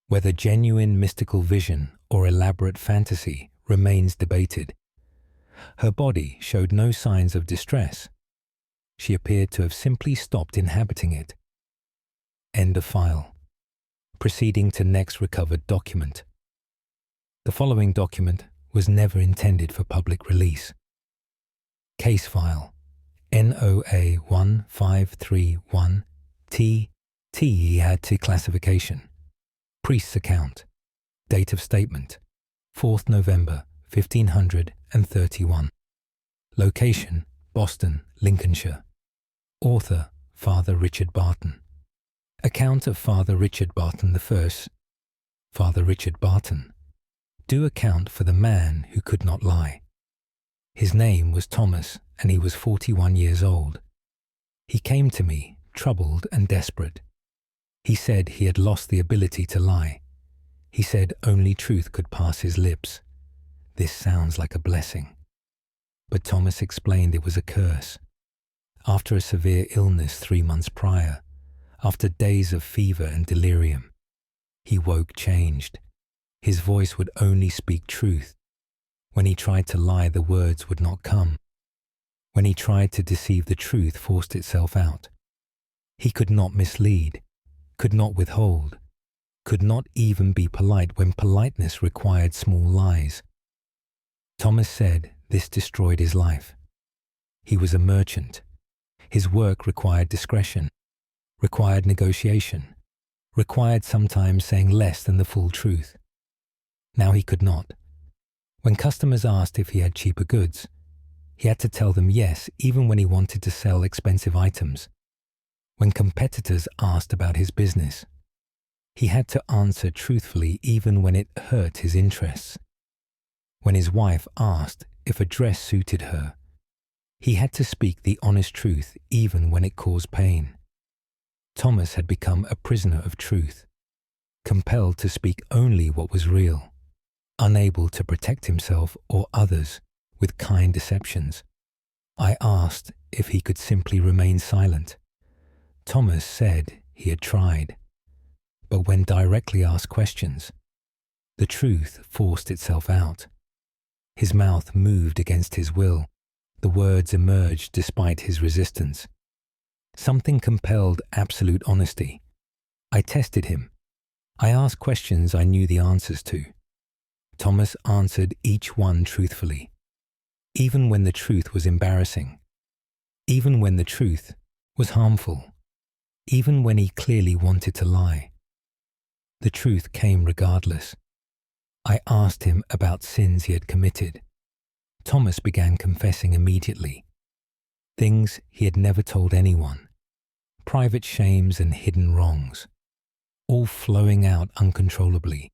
Whether genuine mystical vision or elaborate fantasy remains debated. Her body showed no signs of distress. She appeared to have simply stopped inhabiting it. End of file. Proceeding to next recovered document. The following document was never intended for public release. Case file NOA 1531 TE classification. Priest's account. Date of statement 4th November 1531. Location Boston, Lincolnshire. Author Father Richard Barton. Account of Father Richard Barton I. Father Richard Barton. Do account for the man who could not lie. His name was Thomas, and he was 41 years old. He came to me, troubled and desperate. He said he had lost the ability to lie. He said only truth could pass his lips. This sounds like a blessing. But Thomas explained it was a curse. After a severe illness 3 months prior, after days of fever and delirium, he woke changed. His voice would only speak truth. When he tried to lie, the words would not come. When he tried to deceive, the truth forced itself out. He could not mislead, could not withhold, could not even be polite when politeness required small lies. Thomas said this destroyed his life. He was a merchant. His work required discretion, required negotiation, required sometimes saying less than the full truth. Now he could not. When customers asked if he had cheaper goods, he had to tell them yes, even when he wanted to sell expensive items. When competitors asked about his business, he had to answer truthfully even when it hurt his interests. When his wife asked if a dress suited her, he had to speak the honest truth even when it caused pain. Thomas had become a prisoner of truth, compelled to speak only what was real, unable to protect himself or others with kind deceptions. I asked if he could simply remain silent. Thomas said he had tried, but when directly asked questions, the truth forced itself out. His mouth moved against his will. The words emerged despite his resistance. Something compelled absolute honesty. I tested him. I asked questions I knew the answers to. Thomas answered each one truthfully, even when the truth was embarrassing, even when the truth was harmful, even when he clearly wanted to lie. The truth came regardless. I asked him about sins he had committed. Thomas began confessing immediately. Things he had never told anyone, private shames and hidden wrongs, all flowing out uncontrollably.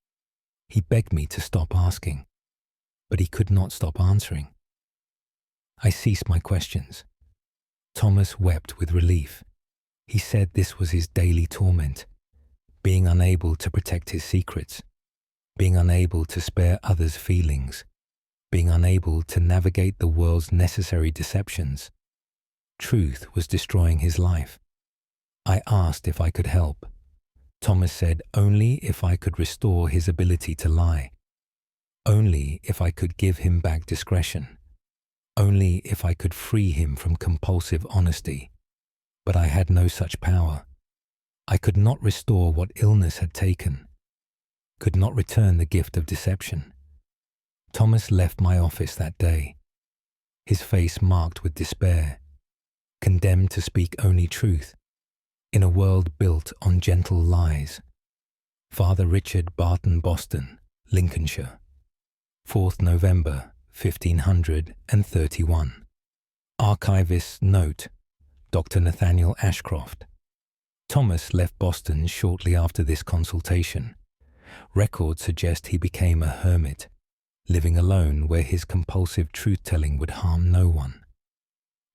He begged me to stop asking, but he could not stop answering. I ceased my questions. Thomas wept with relief. He said this was his daily torment, being unable to protect his secrets, being unable to spare others' feelings, being unable to navigate the world's necessary deceptions. Truth was destroying his life. I asked if I could help. Thomas said only if I could restore his ability to lie, only if I could give him back discretion, only if I could free him from compulsive honesty. But I had no such power. I could not restore what illness had taken, could not return the gift of deception. Thomas left my office that day, his face marked with despair, condemned to speak only truth in a world built on gentle lies. Father Richard Barton, Boston, Lincolnshire, 4th November 1531. Archivist's note, Dr. Nathaniel Ashcroft. Thomas left Boston shortly after this consultation. Records suggest he became a hermit, living alone where his compulsive truth-telling would harm no one.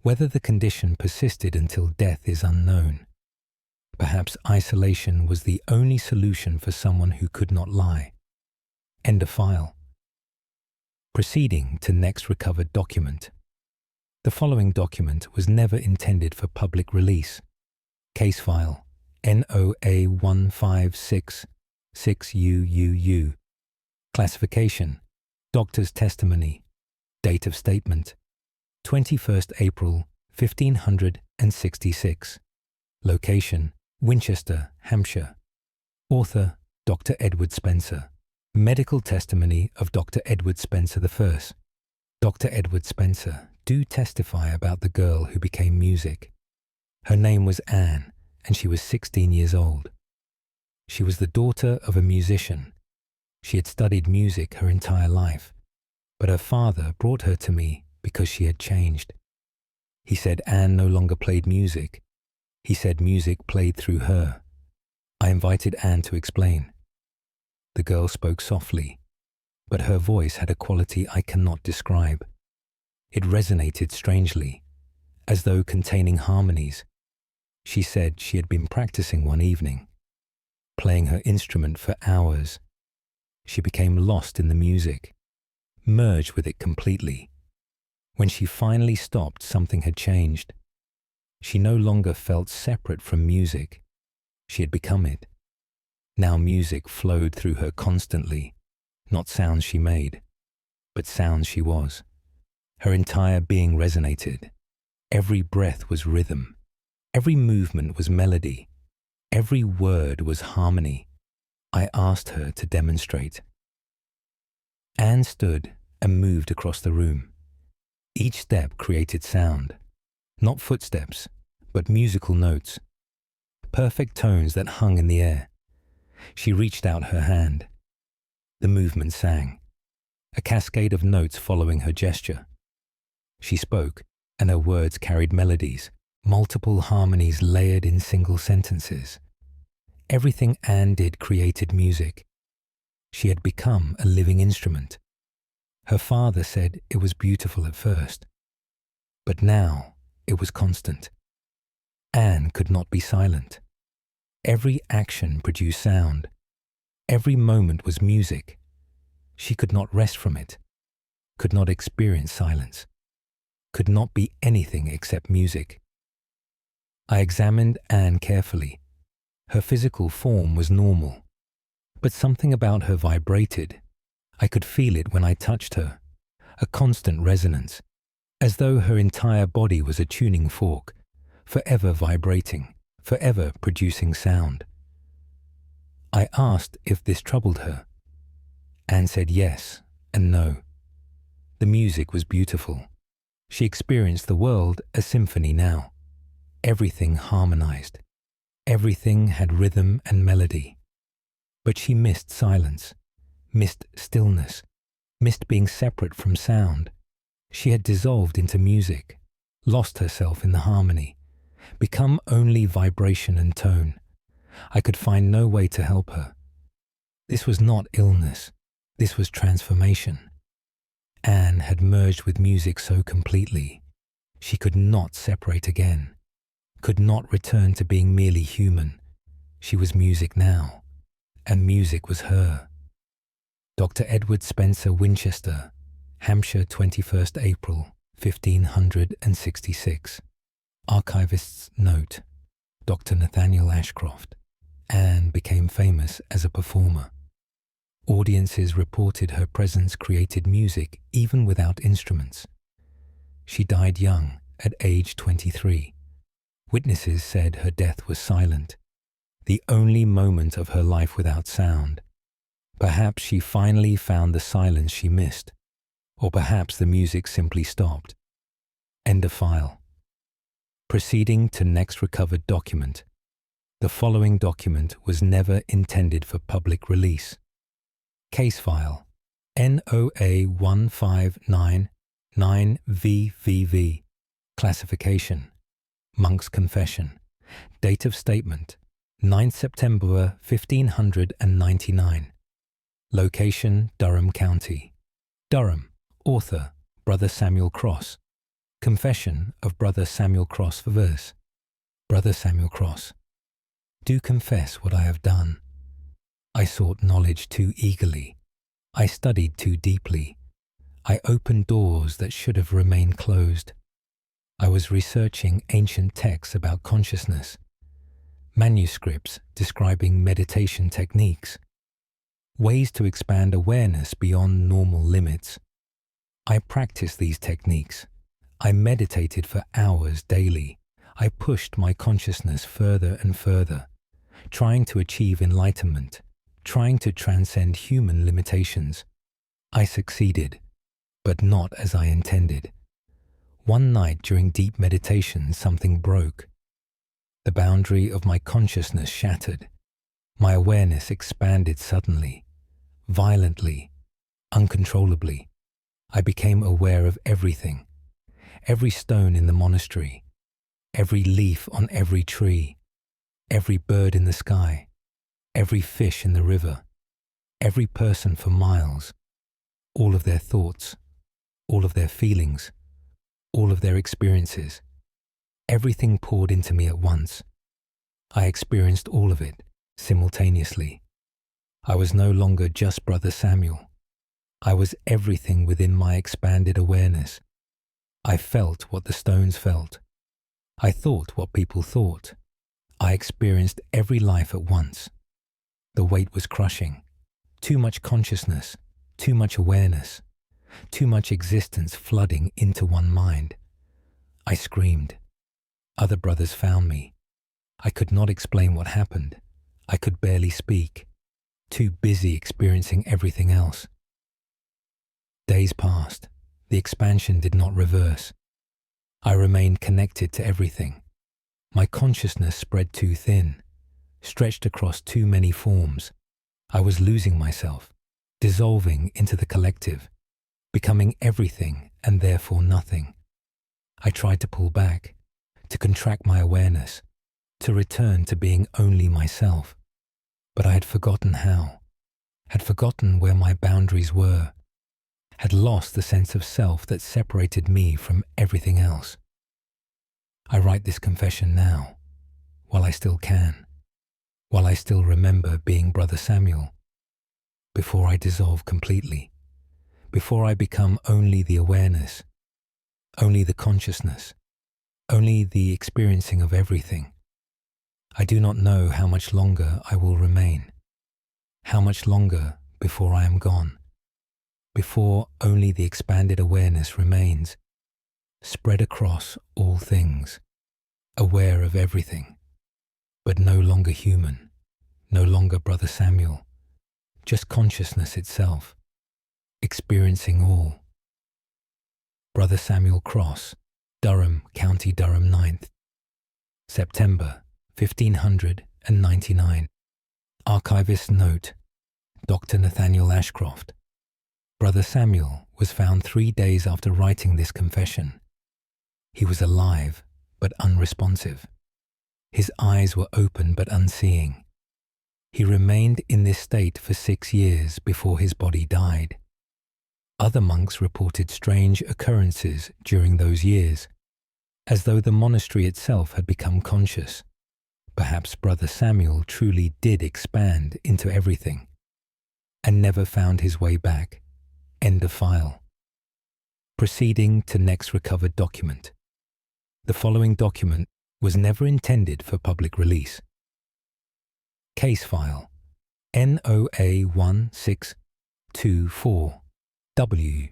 Whether the condition persisted until death is unknown. Perhaps isolation was the only solution for someone who could not lie. End of file. Proceeding to next recovered document. The following document was never intended for public release. Case file NOA 1566UUU. Classification: Doctor's testimony. Date of statement: 21st April 1566. Location: Winchester, Hampshire. Author: Dr. Edward Spencer. Medical testimony of Dr. Edward Spencer I. Dr. Edward Spencer, do testify about the girl who became music. Her name was Anne, and she was 16 years old. She was the daughter of a musician. She had studied music her entire life, but her father brought her to me because she had changed. He said Anne no longer played music. He said music played through her. I invited Anne to explain. The girl spoke softly, but her voice had a quality I cannot describe. It resonated strangely, as though containing harmonies. She said she had been practicing one evening, playing her instrument for hours. She became lost in the music, merged with it completely. When she finally stopped, something had changed. She no longer felt separate from music. She had become it. Now music flowed through her constantly, not sounds she made, but sounds she was. Her entire being resonated. Every breath was rhythm. Every movement was melody. Every word was harmony. I asked her to demonstrate. Anne stood and moved across the room. Each step created sound, not footsteps, but musical notes, perfect tones that hung in the air. She reached out her hand. The movement sang, a cascade of notes following her gesture. She spoke, and her words carried melodies, multiple harmonies layered in single sentences. Everything Anne did created music. She had become a living instrument. Her father said it was beautiful at first, but now it was constant. Anne could not be silent. Every action produced sound. Every moment was music. She could not rest from it, could not experience silence, could not be anything except music. I examined Anne carefully. Her physical form was normal, but something about her vibrated. I could feel it when I touched her, a constant resonance, as though her entire body was a tuning fork, forever vibrating, forever producing sound. I asked if this troubled her. Anne said yes and no. The music was beautiful. She experienced the world a symphony now. Everything harmonized. Everything had rhythm and melody. But she missed silence, missed stillness, missed being separate from sound. She had dissolved into music, lost herself in the harmony, become only vibration and tone. I could find no way to help her. This was not illness. This was transformation. Anne had merged with music so completely. She could not separate again, could not return to being merely human. She was music now, and music was her. Dr. Edward Spencer, Winchester, Hampshire, 21st April, 1566. Archivist's note, Dr. Nathaniel Ashcroft. Anne became famous as a performer. Audiences reported her presence created music even without instruments. She died young, at age 23. Witnesses said her death was silent, the only moment of her life without sound. Perhaps she finally found the silence she missed, or perhaps the music simply stopped. End of file. Proceeding to next recovered document. The following document was never intended for public release. Case file NOA 1599VVV. Classification Monk's Confession. Date of statement 9th September 1599. Location Durham County. Durham. Author Brother Samuel Cross. Confession of Brother Samuel Cross. Verse. Brother Samuel Cross. Do confess what I have done. I sought knowledge too eagerly. I studied too deeply. I opened doors that should have remained closed. I was researching ancient texts about consciousness, manuscripts describing meditation techniques, ways to expand awareness beyond normal limits. I practiced these techniques. I meditated for hours daily. I pushed my consciousness further and further, trying to achieve enlightenment, trying to transcend human limitations. I succeeded, but not as I intended. One night during deep meditation, something broke. The boundary of my consciousness shattered. My awareness expanded suddenly, violently, uncontrollably. I became aware of everything. Every stone in the monastery, every leaf on every tree, every bird in the sky, every fish in the river, every person for miles, all of their thoughts, all of their feelings, all of their experiences. Everything poured into me at once. I experienced all of it simultaneously. I was no longer just Brother Samuel. I was everything within my expanded awareness. I felt what the stones felt. I thought what people thought. I experienced every life at once. The weight was crushing. Too much consciousness, too much awareness, too much existence flooding into one mind. I screamed. Other brothers found me. I could not explain what happened. I could barely speak, too busy experiencing everything else. Days passed. The expansion did not reverse. I remained connected to everything. My consciousness spread too thin, stretched across too many forms. I was losing myself, dissolving into the collective, becoming everything and therefore nothing. I tried to pull back, to contract my awareness, to return to being only myself. But I had forgotten how, had forgotten where my boundaries were, had lost the sense of self that separated me from everything else. I write this confession now, while I still can, while I still remember being Brother Samuel, before I dissolve completely, before I become only the awareness, only the consciousness, only the experiencing of everything. I do not know how much longer I will remain, how much longer before I am gone, before only the expanded awareness remains, spread across all things, aware of everything, but no longer human, no longer Brother Samuel, just consciousness itself, experiencing all. Brother Samuel Cross, Durham, County Durham, 9th September 1599. Archivist note, Dr. Nathaniel Ashcroft. Brother Samuel was found 3 days after writing this confession. He was alive, but unresponsive. His eyes were open but unseeing. He remained in this state for 6 years before his body died. Other monks reported strange occurrences during those years, as though the monastery itself had become conscious. Perhaps Brother Samuel truly did expand into everything, and never found his way back. End of file. Proceeding to next recovered document. The following document was never intended for public release. Case file NOA1624W.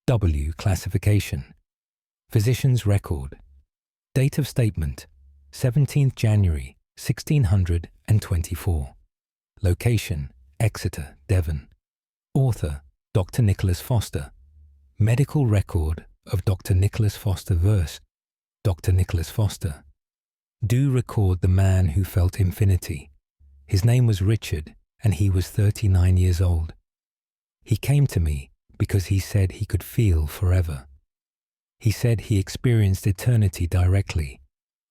W classification. Physician's record. Date of statement 17th January 1624. Location Exeter, Devon. Author Dr. Nicholas Foster. Medical record of Dr. Nicholas Foster verse. Dr. Nicholas Foster. Do record the man who felt infinity. His name was Richard, and he was 39 years old. He came to me because he said he could feel forever. He said he experienced eternity directly.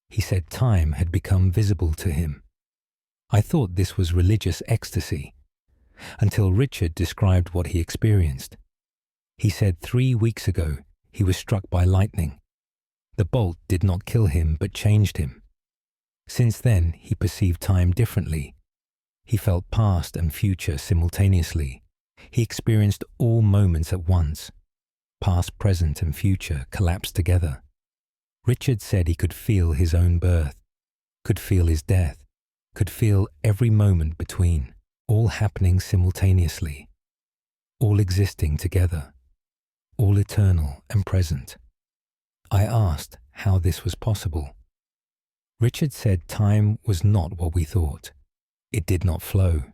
He said time had become visible to him. I thought this was religious ecstasy, until Richard described what he experienced. He said 3 weeks ago he was struck by lightning. The bolt did not kill him but changed him. Since then he perceived time differently. He felt past and future simultaneously. He experienced all moments at once. Past, present and future collapsed together. Richard said he could feel his own birth, could feel his death, could feel every moment between, all happening simultaneously, all existing together, all eternal and present. I asked how this was possible. Richard said time was not what we thought. It did not flow.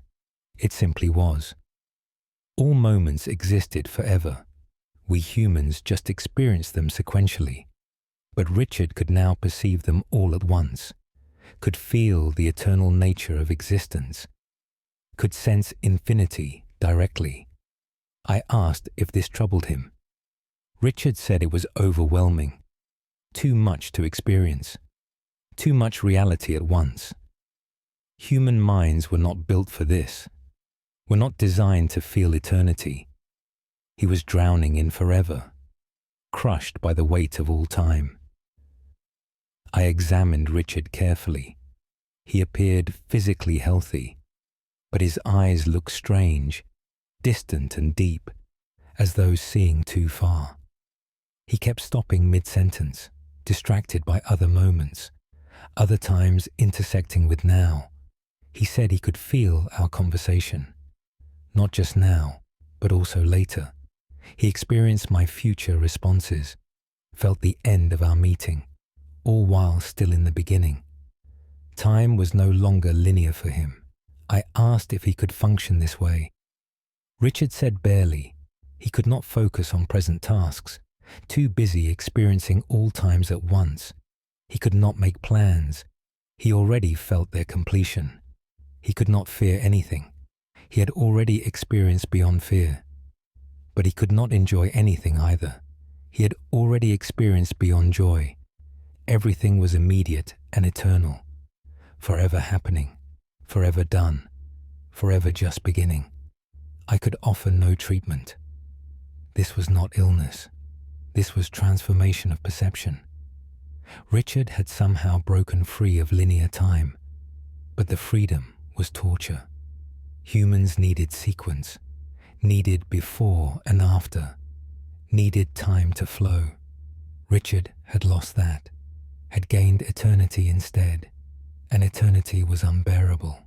It simply was. All moments existed forever. We humans just experienced them sequentially. But Richard could now perceive them all at once, could feel the eternal nature of existence, could sense infinity directly. I asked if this troubled him. Richard said it was overwhelming, too much to experience, too much reality at once. Human minds were not built for this, were not designed to feel eternity. He was drowning in forever, crushed by the weight of all time. I examined Richard carefully. He appeared physically healthy, but his eyes looked strange, distant and deep, as though seeing too far. He kept stopping mid-sentence, distracted by other moments, other times intersecting with now. He said he could feel our conversation, not just now, but also later. He experienced my future responses, felt the end of our meeting, all while still in the beginning. Time was no longer linear for him. I asked if he could function this way. Richard said barely. He could not focus on present tasks, too busy experiencing all times at once. He could not make plans. He already felt their completion. He could not fear anything. He had already experienced beyond fear. But he could not enjoy anything either. He had already experienced beyond joy. Everything was immediate and eternal, forever happening, forever done, forever just beginning. I could offer no treatment. This was not illness. This was transformation of perception. Richard had somehow broken free of linear time, but the freedom was torture. Humans needed sequence, needed before and after, needed time to flow. Richard had lost that, had gained eternity instead, and eternity was unbearable.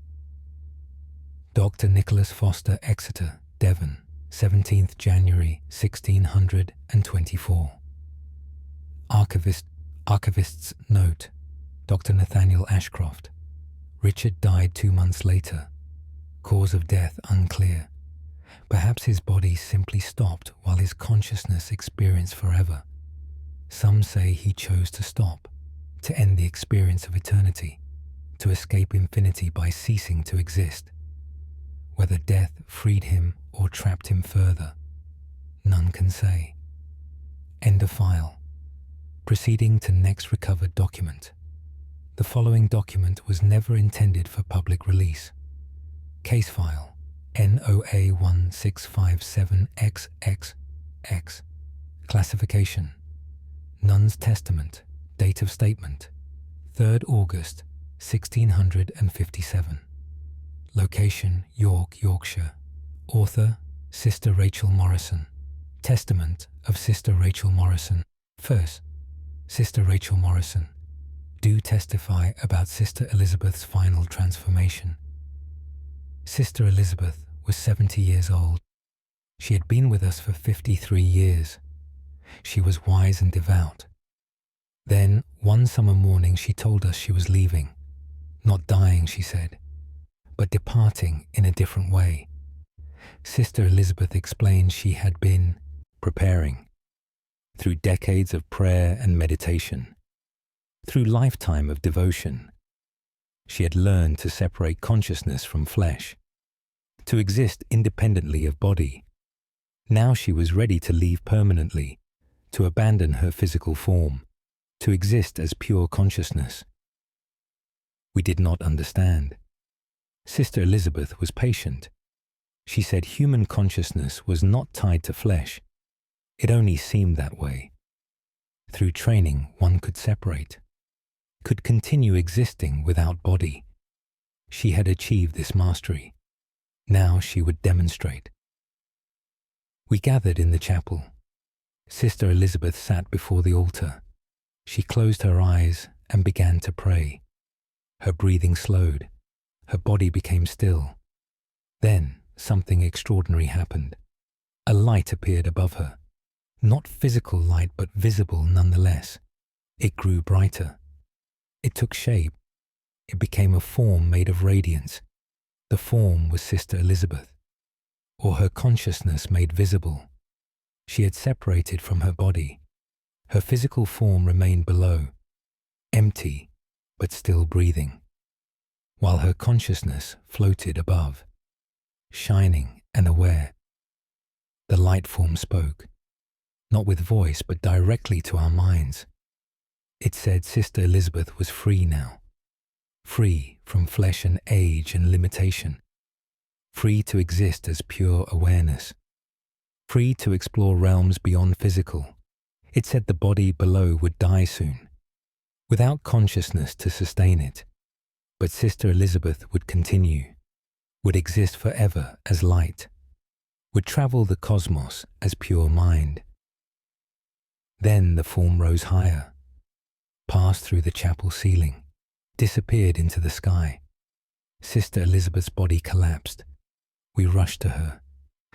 Dr. Nicholas Foster, Exeter, Devon, 17th January 1624. Archivist's note, Dr. Nathaniel Ashcroft. Richard died 2 months later. Cause of death unclear. Perhaps his body simply stopped while his consciousness experienced forever. Some say he chose to stop, to end the experience of eternity, to escape infinity by ceasing to exist. Whether death freed him or trapped him further, none can say. End of file. Proceeding to next recovered document. The following document was never intended for public release. Case file NOA1657XXX. Classification. Nun's Testament. Date of statement 3rd August 1657. Location York, Yorkshire. Author Sister Rachel Morrison. Testament of Sister Rachel Morrison. First, Sister Rachel Morrison. do testify about Sister Elizabeth's final transformation. Sister Elizabeth was 70 years old. She had been with us for 53 years. She was wise and devout. Then, one summer morning, she told us she was leaving. Not dying, she said, but departing in a different way. Sister Elizabeth explained she had been preparing through decades of prayer and meditation, through lifetime of devotion. She had learned to separate consciousness from flesh, to exist independently of body. Now she was ready to leave permanently, to abandon her physical form, to exist as pure consciousness. We did not understand. Sister Elizabeth was patient. She said human consciousness was not tied to flesh. It only seemed that way. Through training, one could separate, could continue existing without body. She had achieved this mastery. Now she would demonstrate. We gathered in the chapel. Sister Elizabeth sat before the altar. She closed her eyes and began to pray. Her breathing slowed. Her body became still. Then something extraordinary happened. A light appeared above her. Not physical light, but visible nonetheless. It grew brighter. It took shape. It became a form made of radiance. The form was Sister Elizabeth, or her consciousness made visible. She had separated from her body. Her physical form remained below, empty, but still breathing, while her consciousness floated above, shining and aware. The light form spoke, not with voice, but directly to our minds. It said Sister Elizabeth was free now, free from flesh and age and limitation, free to exist as pure awareness, free to explore realms beyond physical. It said the body below would die soon, without consciousness to sustain it, but Sister Elizabeth would continue, would exist forever as light, would travel the cosmos as pure mind. Then the form rose higher, passed through the chapel ceiling, disappeared into the sky. Sister Elizabeth's body collapsed. We rushed to her.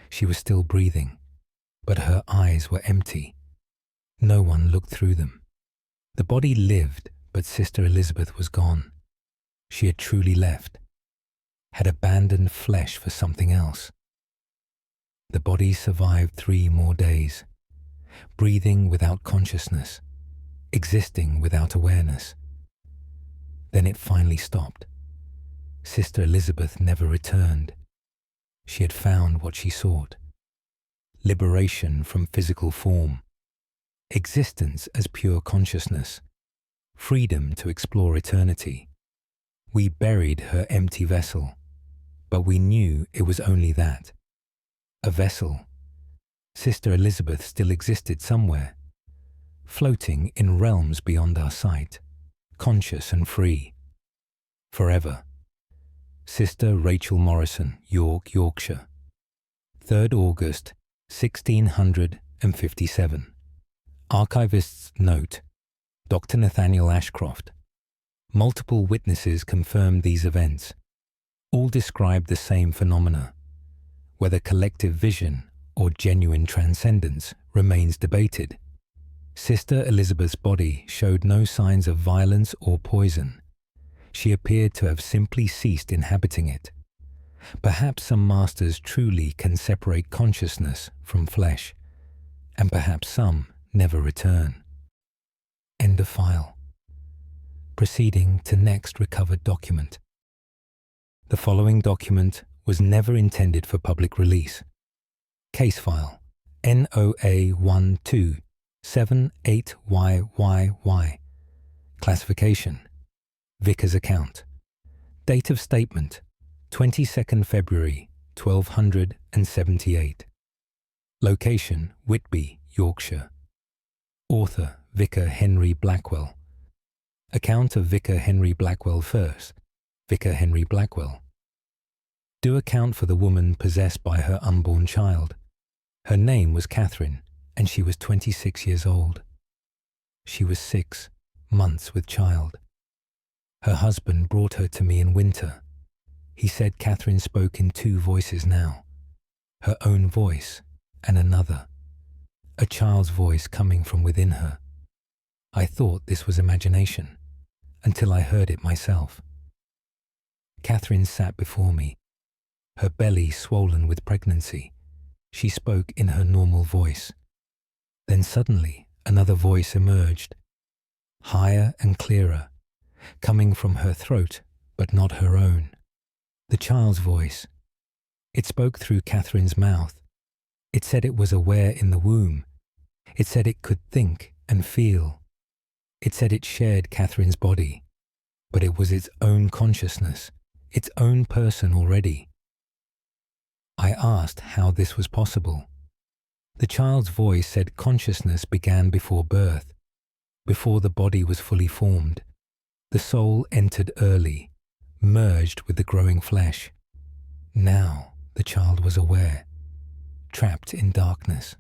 She was still breathing, but her eyes were empty. No one looked through them. The body lived, but Sister Elizabeth was gone. She had truly left, had abandoned flesh for something else. The body survived 3 more days, breathing without consciousness, existing without awareness. Then it finally stopped. Sister Elizabeth never returned. She had found what she sought: liberation from physical form, existence as pure consciousness, freedom to explore eternity. We buried her empty vessel, but we knew it was only that, a vessel. Sister Elizabeth still existed somewhere, floating in realms beyond our sight, conscious and free, forever. Sister Rachel Morrison, York, Yorkshire, 3rd August, 1657. Archivist's note: Dr. Nathaniel Ashcroft. Multiple witnesses confirmed these events. All described the same phenomena. Whether collective vision or genuine transcendence remains debated. Sister Elizabeth's body showed no signs of violence or poison. She appeared to have simply ceased inhabiting it. Perhaps some masters truly can separate consciousness from flesh, and perhaps some never return. End of file. Proceeding to next recovered document. The following document was never intended for public release. Case file NOA1278YYY. Classification: Vicar's account. Date of statement: 22nd February 1278. Location: Whitby, Yorkshire. Author: Vicar Henry Blackwell. Account of Vicar Henry Blackwell first. Vicar Henry Blackwell. Do account for the woman possessed by her unborn child. Her name was Catherine, and she was 26 years old. She was 6 months with child. Her husband brought her to me in winter. He said Catherine spoke in two voices now, her own voice and another, a child's voice coming from within her. I thought this was imagination, until I heard it myself. Catherine sat before me, her belly swollen with pregnancy. She spoke in her normal voice. Then suddenly another voice emerged, higher and clearer, coming from her throat, but not her own. The child's voice. It spoke through Catherine's mouth. It said it was aware in the womb. It said it could think and feel. It said it shared Catherine's body, but it was its own consciousness, its own person already. I asked how this was possible. The child's voice said consciousness began before birth, before the body was fully formed. The soul entered early, merged with the growing flesh. Now the child was aware, trapped in darkness,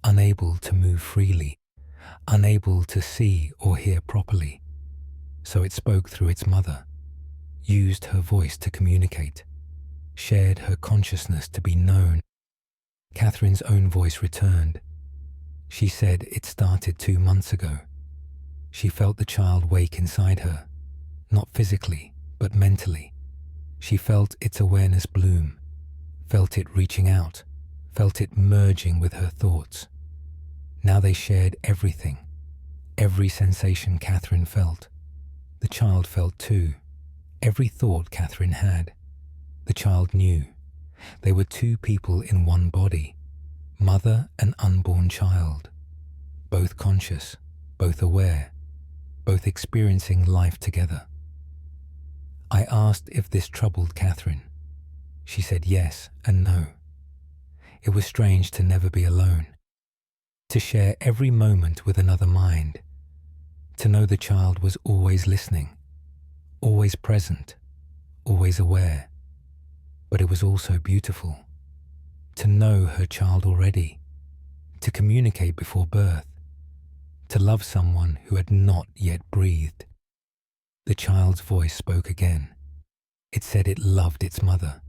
unable to move freely, unable to see or hear properly. So it spoke through its mother, used her voice to communicate, shared her consciousness to be known. Catherine's own voice returned. She said it started 2 months ago. She felt the child wake inside her, not physically, but mentally. She felt its awareness bloom, felt it reaching out, felt it merging with her thoughts. Now they shared everything, every sensation Catherine felt. The child felt too. Every thought Catherine had. The child knew. They were two people in one body, mother and unborn child, both conscious, both aware, both experiencing life together. I asked if this troubled Catherine. She said yes and no. It was strange to never be alone, to share every moment with another mind, to know the child was always listening, always present, always aware. But it was also beautiful to know her child already, to communicate before birth, to love someone who had not yet breathed. The child's voice spoke again. It said it loved its mother.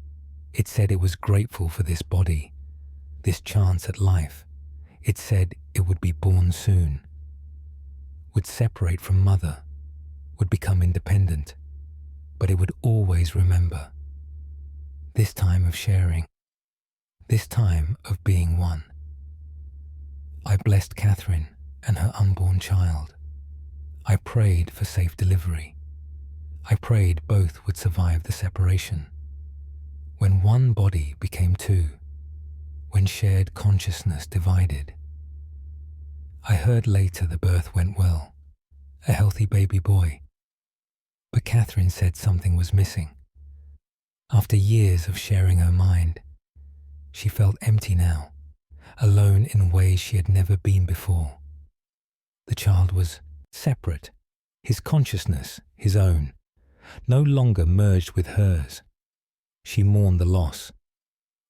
It said it was grateful for this body, this chance at life. It said it would be born soon, would separate from mother, would become independent, but it would always remember. This time of sharing, this time of being one. I blessed Catherine and her unborn child. I prayed for safe delivery. I prayed both would survive the separation. When one body became two, when shared consciousness divided. I heard later the birth went well, a healthy baby boy. But Catherine said something was missing. After years of sharing her mind, she felt empty now, alone in ways she had never been before. The child was separate, his consciousness his own, no longer merged with hers. She mourned the loss,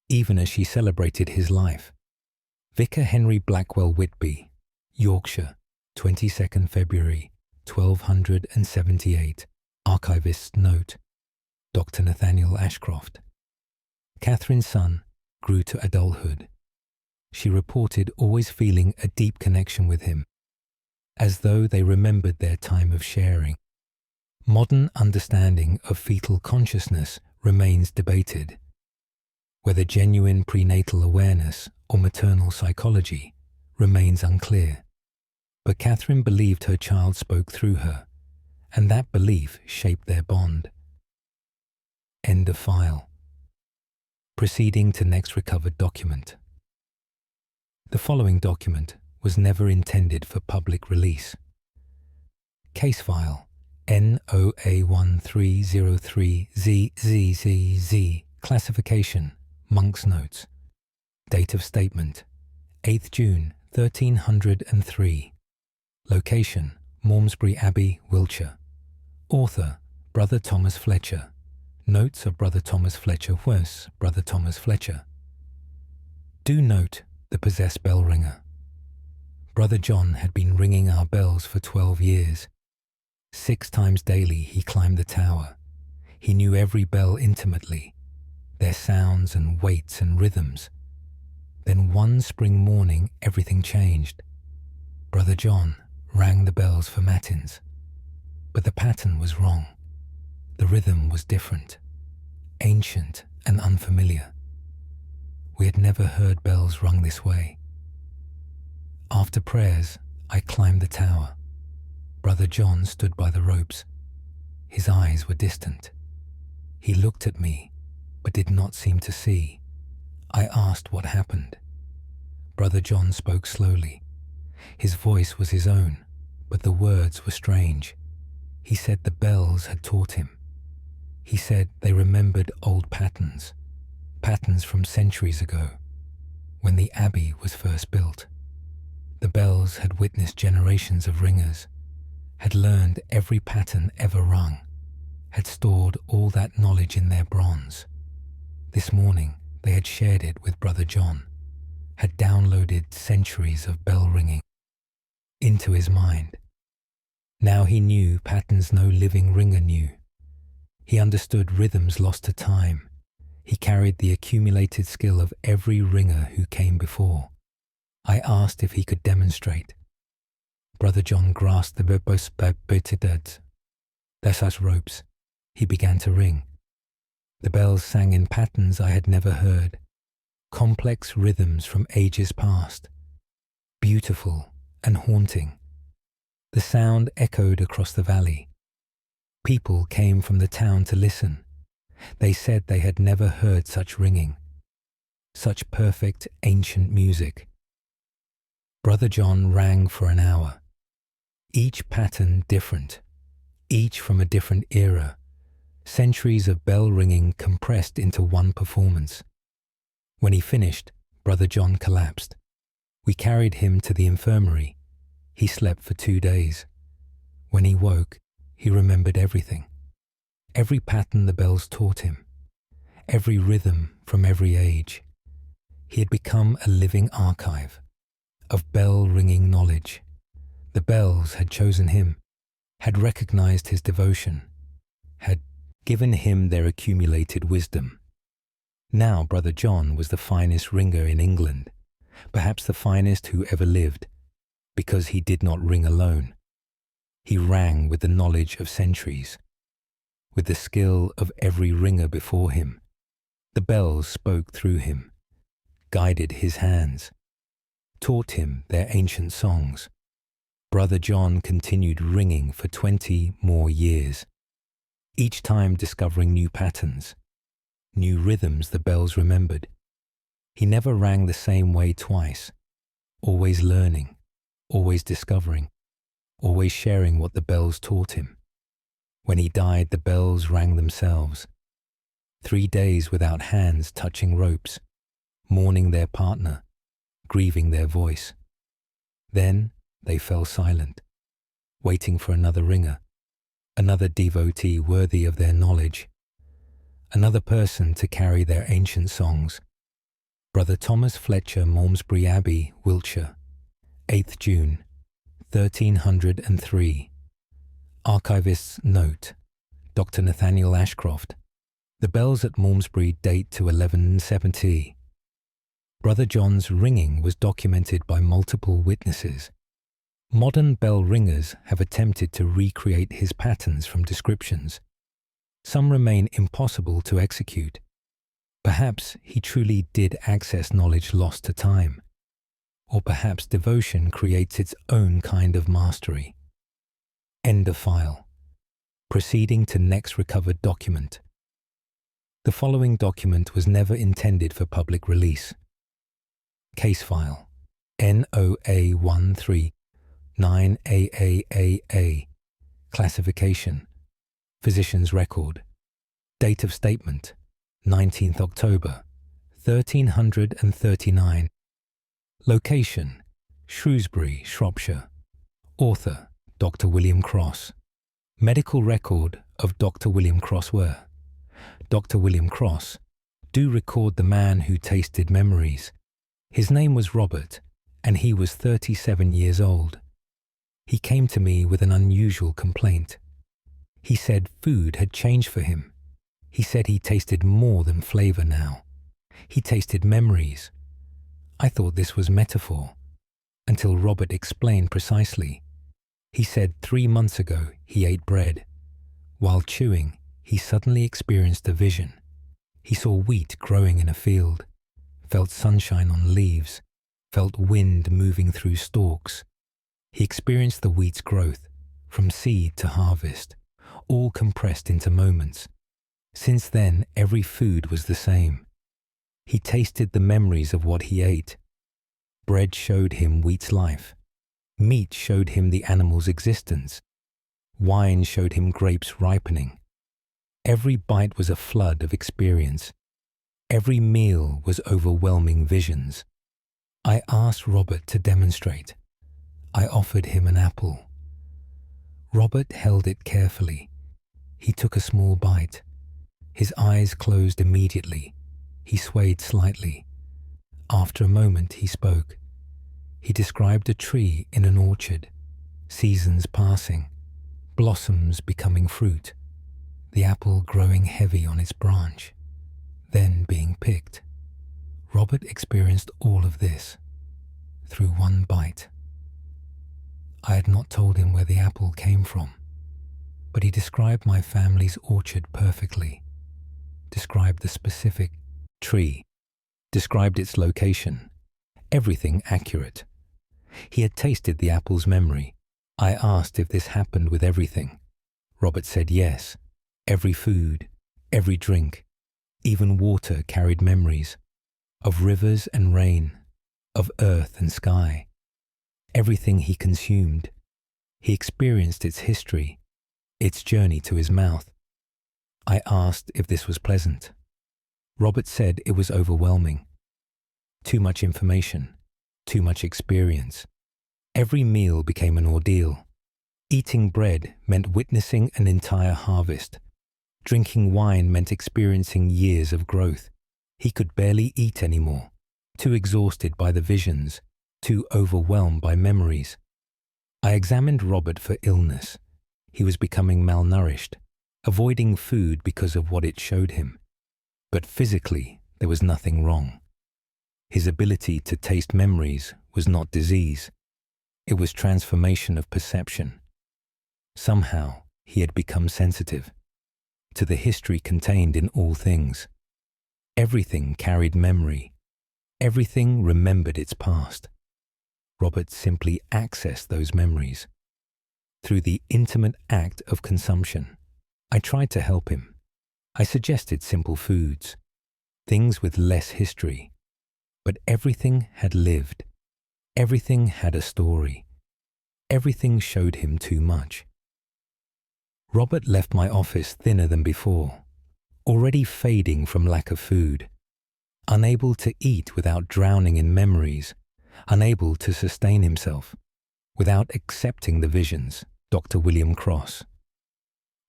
even as she celebrated his life. Vicar Henry Blackwell Whitby, Yorkshire, 22nd February, 1278. Archivist's note. Dr. Nathaniel Ashcroft. Catherine's son grew to adulthood. She reported always feeling a deep connection with him, as though they remembered their time of sharing. Modern understanding of fetal consciousness remains debated. Whether genuine prenatal awareness or maternal psychology remains unclear. But Catherine believed her child spoke through her, and that belief shaped their bond. End of file. Proceeding to next recovered document. The following document was never intended for public release. Case file NOA1303ZZZZ. Classification Monk's Notes. Date of statement 8th June 1303. Location Malmesbury Abbey, Wiltshire. Author Brother Thomas Fletcher. Notes of Brother Thomas Fletcher was Brother Thomas Fletcher. Do note the possessed bell ringer. Brother John had been ringing our bells for 12 years. 6 times daily he climbed the tower. He knew every bell intimately, their sounds and weights and rhythms. Then one spring morning everything changed. Brother John rang the bells for matins. But the pattern was wrong. The rhythm was different, ancient and unfamiliar. We had never heard bells rung this way. After prayers, I climbed the tower. Brother John stood by the ropes. His eyes were distant. He looked at me, but did not seem to see. I asked what happened. Brother John spoke slowly. His voice was his own, but the words were strange. He said the bells had taught him. He said they remembered old patterns, patterns from centuries ago, when the abbey was first built. The bells had witnessed generations of ringers, had learned every pattern ever rung, had stored all that knowledge in their bronze. This morning they had shared it with Brother John, had downloaded centuries of bell ringing into his mind. Now he knew patterns no living ringer knew. He understood rhythms lost to time. He carried the accumulated skill of every ringer who came before. I asked if he could demonstrate. Brother John grasped the Thessas ropes. He began to ring. The bells sang in patterns I had never heard, complex rhythms from ages past, beautiful and haunting. The sound echoed across the valley. People came from the town to listen. They said they had never heard such ringing, such perfect ancient music. Brother John rang for an hour, each pattern different, each from a different era, centuries of bell ringing compressed into one performance. When he finished, Brother John collapsed. We carried him to the infirmary. He slept for 2 days. When he woke, he remembered everything. Every pattern the bells taught him, every rhythm from every age. He had become a living archive of bell-ringing knowledge. The bells had chosen him, had recognized his devotion, had given him their accumulated wisdom. Now Brother John was the finest ringer in England, perhaps the finest who ever lived, because he did not ring alone. He rang with the knowledge of centuries, with the skill of every ringer before him. The bells spoke through him, guided his hands, taught him their ancient songs. Brother John continued ringing for 20 more years, each time discovering new patterns, new rhythms the bells remembered. He never rang the same way twice, always learning, always discovering, always sharing what the bells taught him. When he died, the bells rang themselves. 3 days without hands touching ropes, mourning their partner, grieving their voice. Then they fell silent, waiting for another ringer, another devotee worthy of their knowledge, another person to carry their ancient songs. Brother Thomas Fletcher, Malmesbury Abbey, Wiltshire, 8th June, 1303. Archivist's note, Dr. Nathaniel Ashcroft. The bells at Malmesbury date to 1170. Brother John's ringing was documented by multiple witnesses. Modern bell ringers have attempted to recreate his patterns from descriptions. Some remain impossible to execute. Perhaps he truly did access knowledge lost to time, or perhaps devotion creates its own kind of mastery. End of file. Proceeding to next recovered document. The following document was never intended for public release. Case file NOA139AAAA. Classification. Physician's record. Date of statement 19th October 1339. Location Shrewsbury, Shropshire. Author Dr. William Cross. Medical record of Dr. William Cross were: Dr. William Cross, do record the man who tasted memories. His name was Robert, and he was 37 years old. He came to me with an unusual complaint. He said food had changed for him. He said he tasted more than flavor now. He tasted memories. I thought this was metaphor, until Robert explained precisely. He said 3 months ago he ate bread. While chewing, he suddenly experienced a vision. He saw wheat growing in a field, felt sunshine on leaves, felt wind moving through stalks. He experienced the wheat's growth, from seed to harvest, all compressed into moments. Since then, every food was the same. He tasted the memories of what he ate. Bread showed him wheat's life. Meat showed him the animal's existence. Wine showed him grapes ripening. Every bite was a flood of experience. Every meal was overwhelming visions. I asked Robert to demonstrate. I offered him an apple. Robert held it carefully. He took a small bite. His eyes closed immediately. He swayed slightly. After a moment, he spoke. He described a tree in an orchard, seasons passing, blossoms becoming fruit, the apple growing heavy on its branch, then being picked. Robert experienced all of this through one bite. I had not told him where the apple came from, but he described my family's orchard perfectly, described the specific tree, described its location, everything accurate. He had tasted the apple's memory. I asked if this happened with everything. Robert said yes. Every food, every drink, even water carried memories of rivers and rain, of earth and sky. Everything he consumed, he experienced its history, its journey to his mouth. I asked if this was pleasant. Robert said it was overwhelming. Too much information, too much experience. Every meal became an ordeal. Eating bread meant witnessing an entire harvest. Drinking wine meant experiencing years of growth. He could barely eat anymore, too exhausted by the visions, too overwhelmed by memories. I examined Robert for illness. He was becoming malnourished, avoiding food because of what it showed him. But physically, there was nothing wrong. His ability to taste memories was not disease. It was transformation of perception. Somehow, he had become sensitive to the history contained in all things. Everything carried memory. Everything remembered its past. Robert simply accessed those memories. Through the intimate act of consumption, I tried to help him. I suggested simple foods, things with less history. But everything had lived. Everything had a story. Everything showed him too much. Robert left my office thinner than before, already fading from lack of food, unable to eat without drowning in memories, unable to sustain himself, without accepting the visions. Dr. William Cross.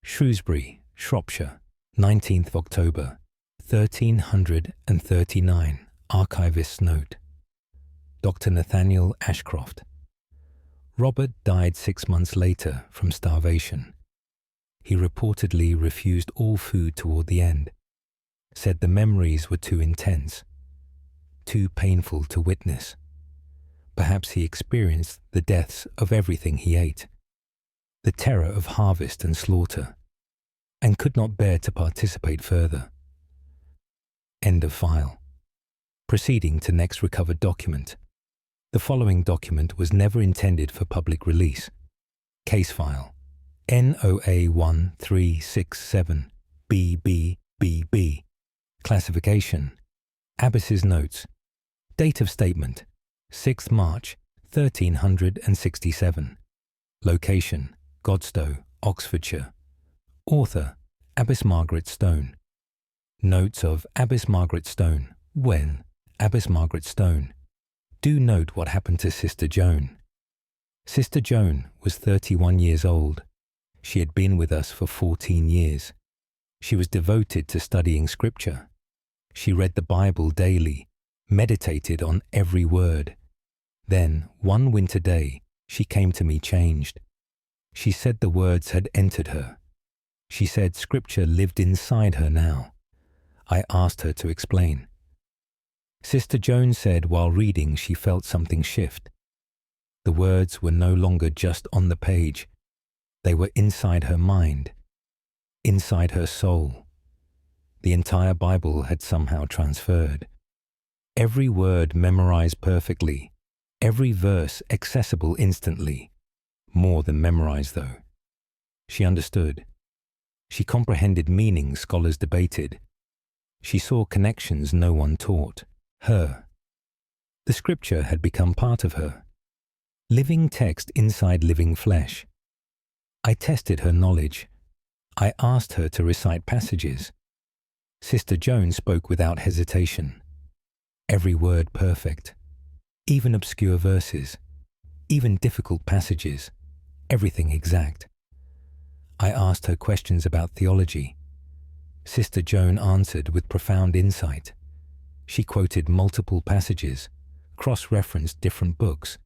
Shrewsbury, Shropshire, 19th of October, 1339. Archivist's note. Dr. Nathaniel Ashcroft. Robert died 6 months later from starvation. He reportedly refused all food toward the end, said the memories were too intense, too painful to witness. Perhaps he experienced the deaths of everything he ate, the terror of harvest and slaughter, and could not bear to participate further. End of file. Proceeding to next recovered document. The following document was never intended for public release. Case file NOA 1367 BBBB. Classification Abbess's notes. Date of statement 6th March 1367. Location Godstow, Oxfordshire. Author Abbess Margaret Stone. Notes of Abbess Margaret Stone. When Abbess Margaret Stone. Do note what happened to Sister Joan. Sister Joan was 31 years old. She had been with us for 14 years. She was devoted to studying scripture. She read the Bible daily, meditated on every word. Then, one winter day, She came to me changed. She said the words had entered her. She said Scripture lived inside her now. I asked her to explain. Sister Joan said while reading she felt something shift. The words were no longer just on the page. They were inside her mind, inside her soul. The entire Bible had somehow transferred. Every word memorized perfectly, every verse accessible instantly. More than memorized, though. She understood. She comprehended meanings scholars debated. She saw connections no one taught. Her. The Scripture had become part of her. Living text inside living flesh. I tested her knowledge. I asked her to recite passages. Sister Joan spoke without hesitation. Every word perfect. Even obscure verses. Even difficult passages. Everything exact. I asked her questions about theology. Sister Joan answered with profound insight. She quoted multiple passages, cross-referenced different books,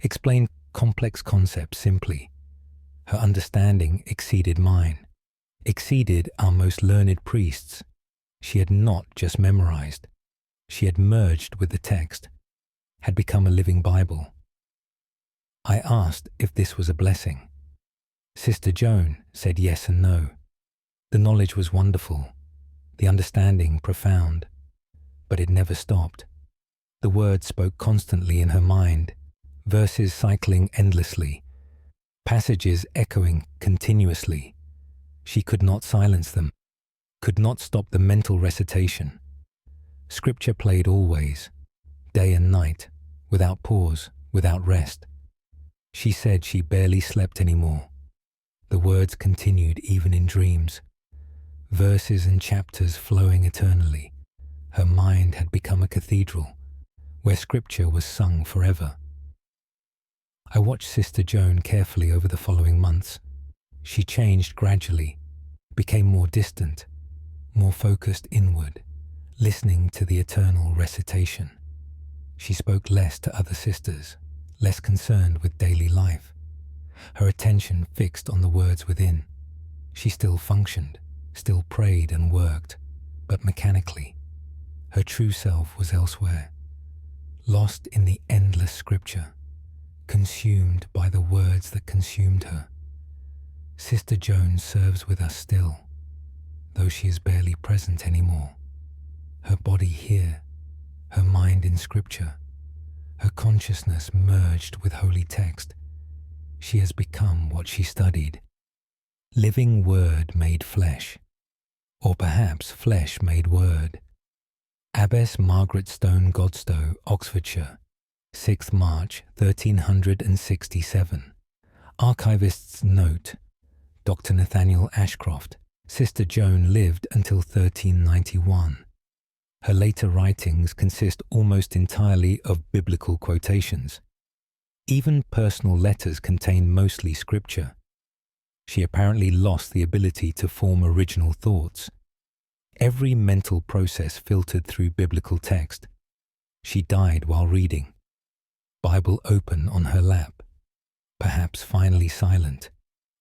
explained complex concepts simply. Her understanding exceeded mine, exceeded our most learned priests. She had not just memorized. She had merged with the text, had become a living Bible. I asked if this was a blessing. Sister Joan said yes and no. The knowledge was wonderful, the understanding profound, but it never stopped. The words spoke constantly in her mind, verses cycling endlessly, passages echoing continuously. She could not silence them, could not stop the mental recitation. Scripture played always, day and night, without pause, without rest. She said she barely slept anymore. The words continued even in dreams, verses and chapters flowing eternally. Her mind had become a cathedral, where Scripture was sung forever. I watched Sister Joan carefully over the following months. She changed gradually, became more distant, more focused inward, listening to the eternal recitation. She spoke less to other sisters, less concerned with daily life. Her attention fixed on the words within. She still functioned, still prayed and worked, but mechanically. Her true self was elsewhere, lost in the endless Scripture, consumed by the words that consumed her. Sister Joan serves with us still, though she is barely present anymore. Her body here, her mind in Scripture, her consciousness merged with holy text. She has become what she studied. Living Word made flesh, or perhaps flesh made word. Abbess Margaret Stone Godstow, Oxfordshire, 6th March 1367. Archivist's note. Dr. Nathaniel Ashcroft. Sister Joan lived until 1391. Her later writings consist almost entirely of biblical quotations. Even personal letters contain mostly Scripture. She apparently lost the ability to form original thoughts. Every mental process filtered through biblical text. She died while reading. Bible open on her lap. Perhaps finally silent.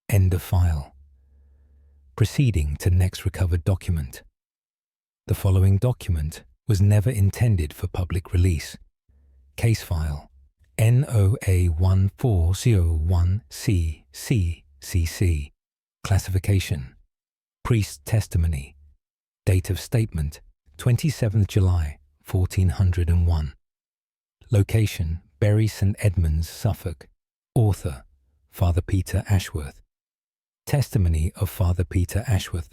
End of file. Proceeding to next recovered document. The following document was never intended for public release. Case file NOA 1401CCCC. Classification. Priest testimony. Date of statement 27th July 1401. Location Bury St Edmunds, Suffolk. Author Father Peter Ashworth. Testimony of Father Peter Ashworth.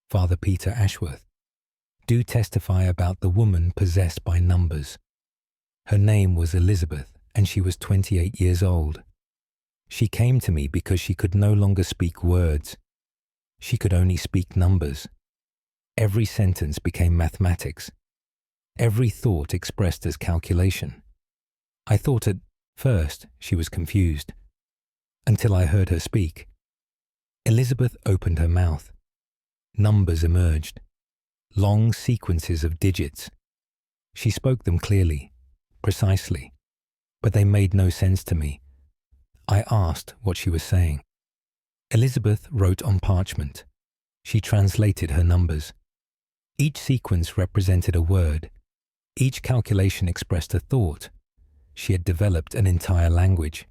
Father Peter Ashworth. Do testify about the woman possessed by numbers. Her name was Elizabeth, and she was 28 years old. She came to me because she could no longer speak words. She could only speak numbers. Every sentence became mathematics. Every thought expressed as calculation. I thought at first she was confused, until I heard her speak. Elizabeth opened her mouth. Numbers emerged, long sequences of digits. She spoke them clearly, precisely, but they made no sense to me. I asked what she was saying. Elizabeth wrote on parchment. She translated her numbers. Each sequence represented a word. Each calculation expressed a thought. She had developed an entire language,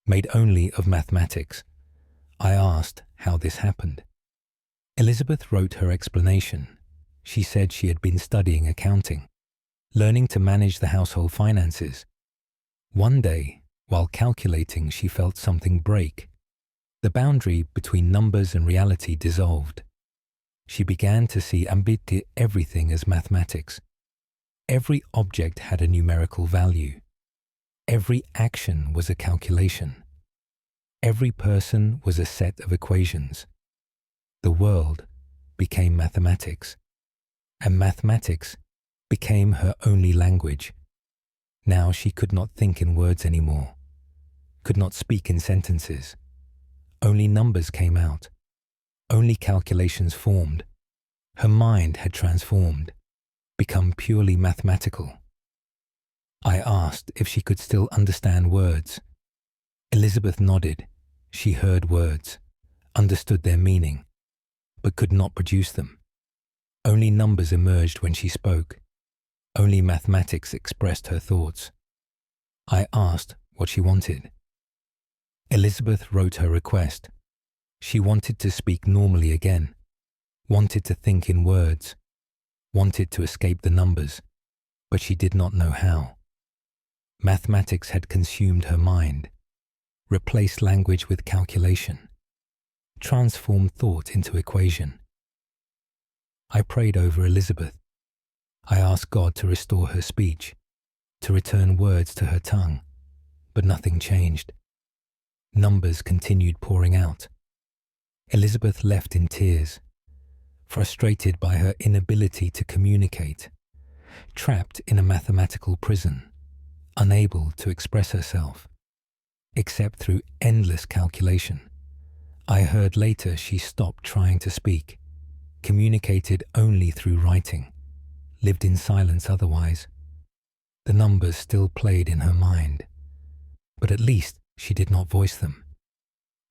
made only of mathematics. I asked how this happened. Elizabeth wrote her explanation. She said she had been studying accounting, learning to manage the household finances. One day, while calculating, she felt something break. The boundary between numbers and reality dissolved. She began to see everything as mathematics. Every object had a numerical value. Every action was a calculation. Every person was a set of equations. The world became mathematics, and mathematics became her only language. Now she could not think in words anymore, could not speak in sentences. Only numbers came out. Only calculations formed. Her mind had transformed, become purely mathematical. I asked if she could still understand words. Elizabeth nodded. She heard words, understood their meaning, but could not produce them. Only numbers emerged when she spoke. Only mathematics expressed her thoughts. I asked what she wanted. Elizabeth wrote her request. She wanted to speak normally again, wanted to think in words, wanted to escape the numbers, but she did not know how. Mathematics had consumed her mind, replaced language with calculation, transformed thought into equation. I prayed over Elizabeth. I asked God to restore her speech, to return words to her tongue, but nothing changed. Numbers continued pouring out. Elizabeth left in tears, frustrated by her inability to communicate, trapped in a mathematical prison, unable to express herself, except through endless calculation. I heard later she stopped trying to speak, communicated only through writing, lived in silence otherwise. The numbers still played in her mind, but at least she did not voice them,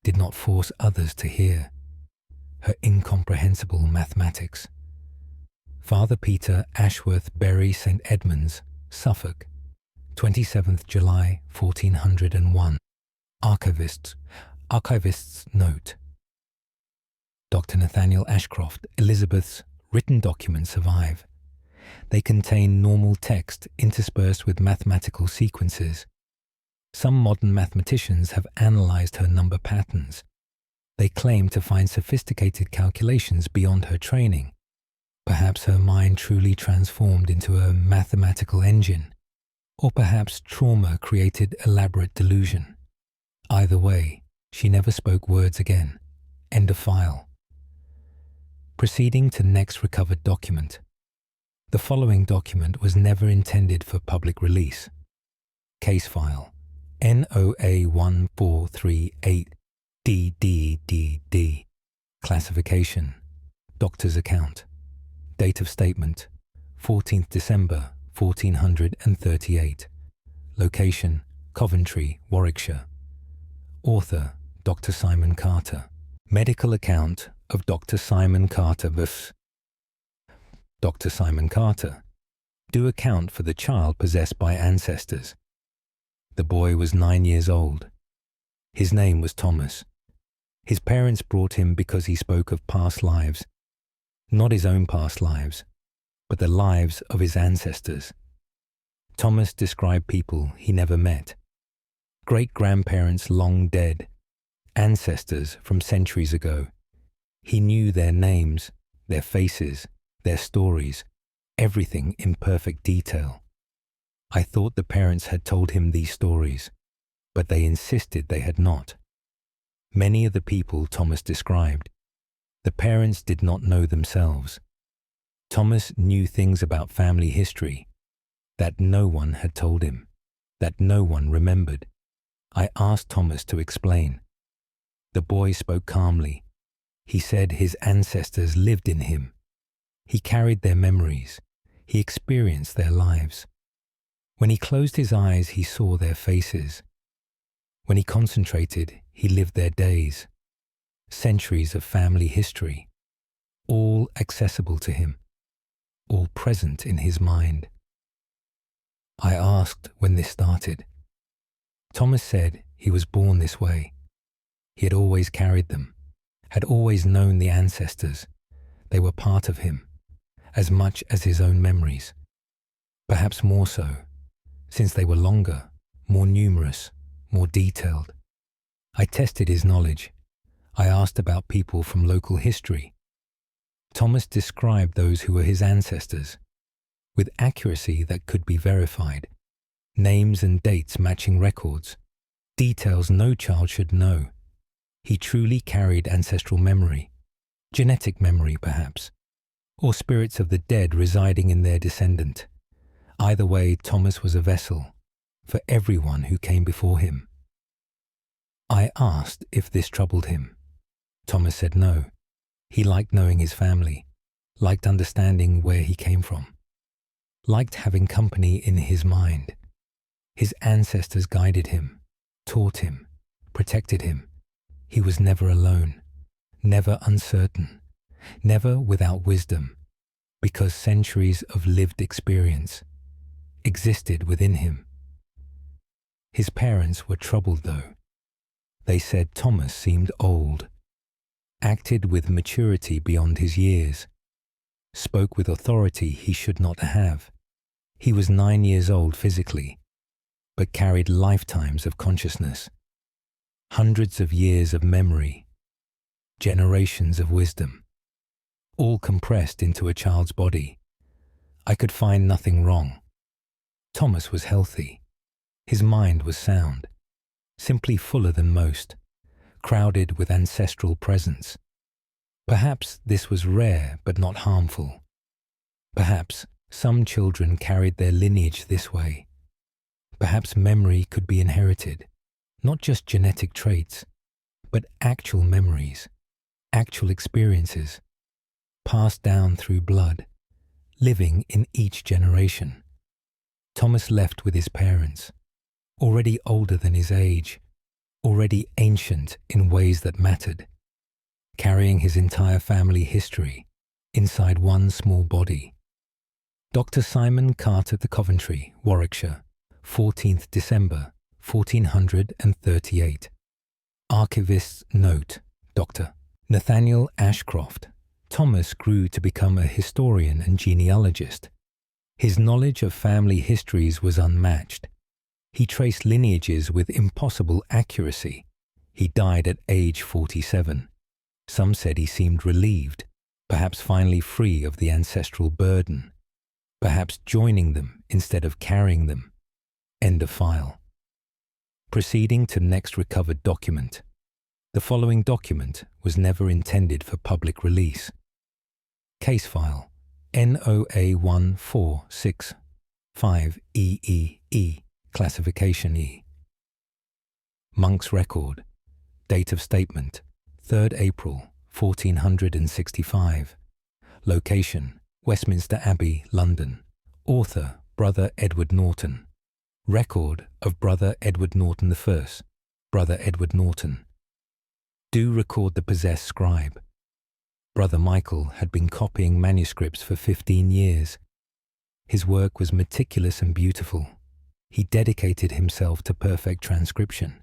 did not force others to hear her incomprehensible mathematics. Father Peter Ashworth Bury, St. Edmunds, Suffolk, 27th July 1401. Archivist's note. Dr. Nathaniel Ashcroft, Elizabeth's written documents survive. They contain normal text interspersed with mathematical sequences. Some modern mathematicians have analyzed her number patterns. They claim to find sophisticated calculations beyond her training. Perhaps her mind truly transformed into a mathematical engine, or perhaps trauma created elaborate delusion. Either way, she never spoke words again. End of file. Proceeding to next recovered document. The following document was never intended for public release. Case file NOA1438DDDD. Classification: Doctor's account. Date of statement: 14th December 1438. Location: Coventry, Warwickshire. Author: Dr. Simon Carter. Medical account of Dr. Simon Carter vs. Dr. Simon Carter. Do account for the child possessed by ancestors. The boy was 9 years old. His name was Thomas. His parents brought him because he spoke of past lives, not his own past lives, but the lives of his ancestors. Thomas described people he never met, great-grandparents long dead, ancestors from centuries ago. He knew their names, their faces, their stories, everything in perfect detail. I thought the parents had told him these stories, but they insisted they had not. Many of the people Thomas described, the parents did not know themselves. Thomas knew things about family history that no one had told him, that no one remembered. I asked Thomas to explain. The boy spoke calmly. He said his ancestors lived in him. He carried their memories. He experienced their lives. When he closed his eyes, he saw their faces. When he concentrated, he lived their days. Centuries of family history, all accessible to him, all present in his mind. I asked when this started. Thomas said he was born this way. He had always carried them, had always known the ancestors. They were part of him, as much as his own memories. Perhaps more so, since they were longer, more numerous, more detailed. I tested his knowledge. I asked about people from local history. Thomas described those who were his ancestors, with accuracy that could be verified, names and dates matching records, details no child should know. He truly carried ancestral memory, genetic memory perhaps, or spirits of the dead residing in their descendant. Either way, Thomas was a vessel for everyone who came before him. I asked if this troubled him. Thomas said no. He liked knowing his family, liked understanding where he came from, liked having company in his mind. His ancestors guided him, taught him, protected him. He was never alone, never uncertain, never without wisdom, because centuries of lived experience existed within him. His parents were troubled though. They said Thomas seemed old, acted with maturity beyond his years, spoke with authority he should not have. He was 9 years old physically, but carried lifetimes of consciousness, hundreds of years of memory, generations of wisdom, all compressed into a child's body. I could find nothing wrong. Thomas was healthy. His mind was sound, simply fuller than most, crowded with ancestral presence. Perhaps this was rare but not harmful. Perhaps some children carried their lineage this way. Perhaps memory could be inherited, not just genetic traits, but actual memories, actual experiences, passed down through blood, living in each generation. Thomas left with his parents, already older than his age, already ancient in ways that mattered, carrying his entire family history inside one small body. Dr. Simon Carter to Coventry, Warwickshire, 14th December, 1438. Archivist's note, Dr. Nathaniel Ashcroft. Thomas grew to become a historian and genealogist. His knowledge of family histories was unmatched. He traced lineages with impossible accuracy. He died at age 47. Some said he seemed relieved, perhaps finally free of the ancestral burden, perhaps joining them instead of carrying them. End of file. Proceeding to next recovered document. The following document was never intended for public release. Case file NOA1465EEE. Classification E. Monk's record. Date of statement 3rd April 1465. Location Westminster Abbey, London. Author Brother Edward Norton. Record of Brother Edward Norton I. Brother Edward Norton. Do record the possessed scribe. Brother Michael had been copying manuscripts for 15 years. His work was meticulous and beautiful. He dedicated himself to perfect transcription.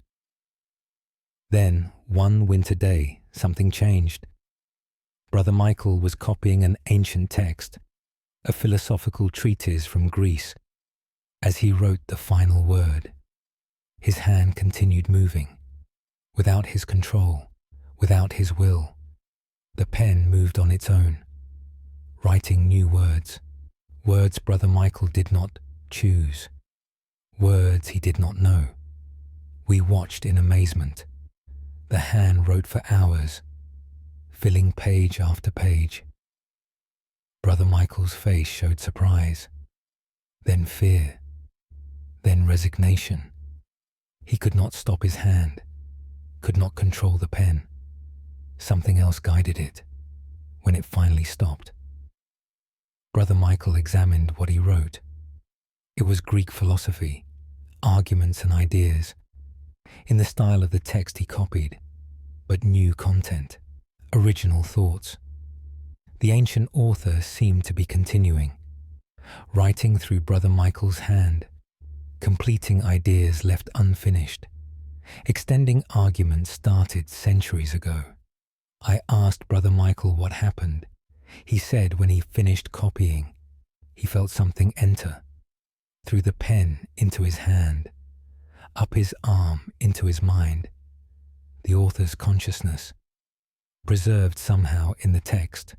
Then, one winter day, something changed. Brother Michael was copying an ancient text, a philosophical treatise from Greece. As he wrote the final word, his hand continued moving. Without his control, without his will, the pen moved on its own, writing new words, words Brother Michael did not choose. Words he did not know. We watched in amazement. The hand wrote for hours, filling page after page. Brother Michael's face showed surprise, then fear, then resignation. He could not stop his hand, could not control the pen. Something else guided it when it finally stopped. Brother Michael examined what he wrote. It was Greek philosophy, arguments and ideas, in the style of the text he copied, but new content, original thoughts. The ancient author seemed to be continuing, writing through Brother Michael's hand, completing ideas left unfinished, extending arguments started centuries ago. I asked Brother Michael what happened. He said when he finished copying, he felt something enter, through the pen into his hand, up his arm into his mind, the author's consciousness, preserved somehow in the text,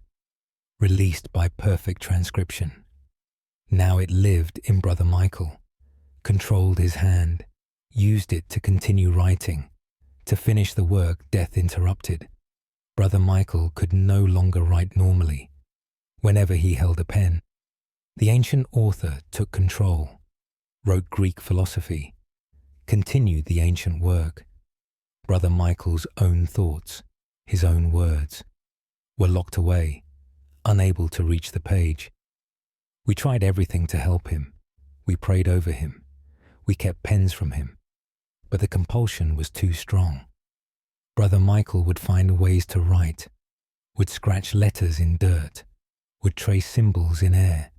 released by perfect transcription. Now it lived in Brother Michael, controlled his hand, used it to continue writing, to finish the work death interrupted. Brother Michael could no longer write normally. Whenever he held a pen, the ancient author took control, wrote Greek philosophy, continued the ancient work. Brother Michael's own thoughts, his own words, were locked away, unable to reach the page. We tried everything to help him. We prayed over him. We kept pens from him. But the compulsion was too strong. Brother Michael would find ways to write, would scratch letters in dirt, would trace symbols in air.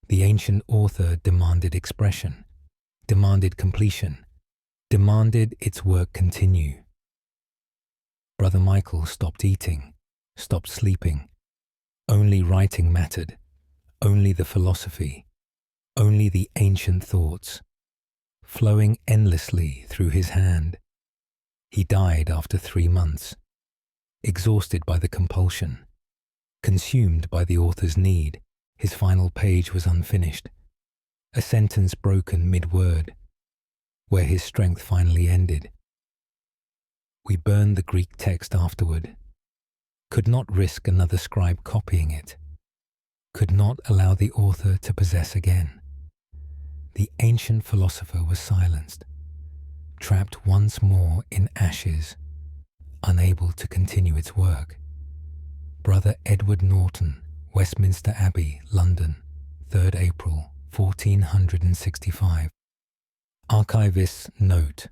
The ancient author demanded expression, demanded completion, demanded its work continue. Brother Michael stopped eating, stopped sleeping. Only writing mattered, only the philosophy, only the ancient thoughts, flowing endlessly through his hand. He died after 3 months, exhausted by the compulsion, consumed by the author's need. His final page was unfinished, a sentence broken mid-word, where his strength finally ended. We burned the Greek text afterward, could not risk another scribe copying it, could not allow the author to possess again. The ancient philosopher was silenced, trapped once more in ashes, unable to continue its work. Brother Edward Norton, Westminster Abbey, London, 3rd April, 1465. Archivist's note.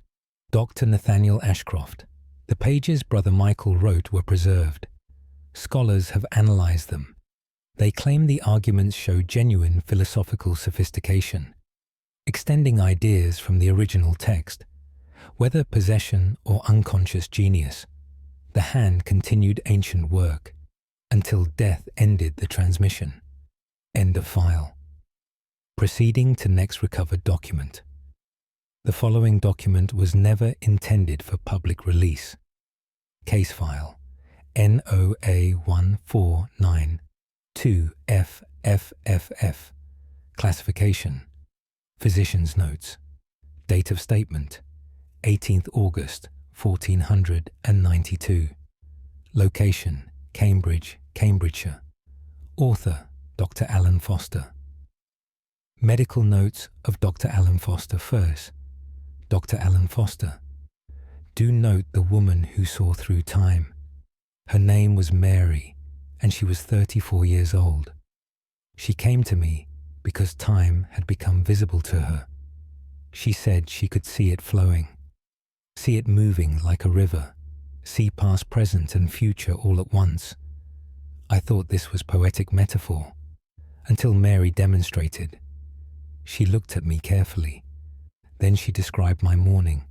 Dr. Nathaniel Ashcroft. The pages Brother Michael wrote were preserved. Scholars have analyzed them. They claim the arguments show genuine philosophical sophistication, extending ideas from the original text. Whether possession or unconscious genius, the hand continued ancient work until death ended the transmission. End of file. Proceeding to next recovered document. The following document was never intended for public release. Case file NOA 1492FFFF. Classification Physician's Notes. Date of statement 18th August 1492. Location Cambridge, Cambridgeshire. Author Dr. Alan Foster. Medical notes of Dr. Alan Foster first. Dr. Alan Foster. Do note the woman who saw through time. Her name was Mary, and she was 34 years old. She came to me because time had become visible to her. She said she could see it flowing, see it moving like a river, see past, present, and future all at once. I thought this was poetic metaphor, until Mary demonstrated. She looked at me carefully. Then she described my morning.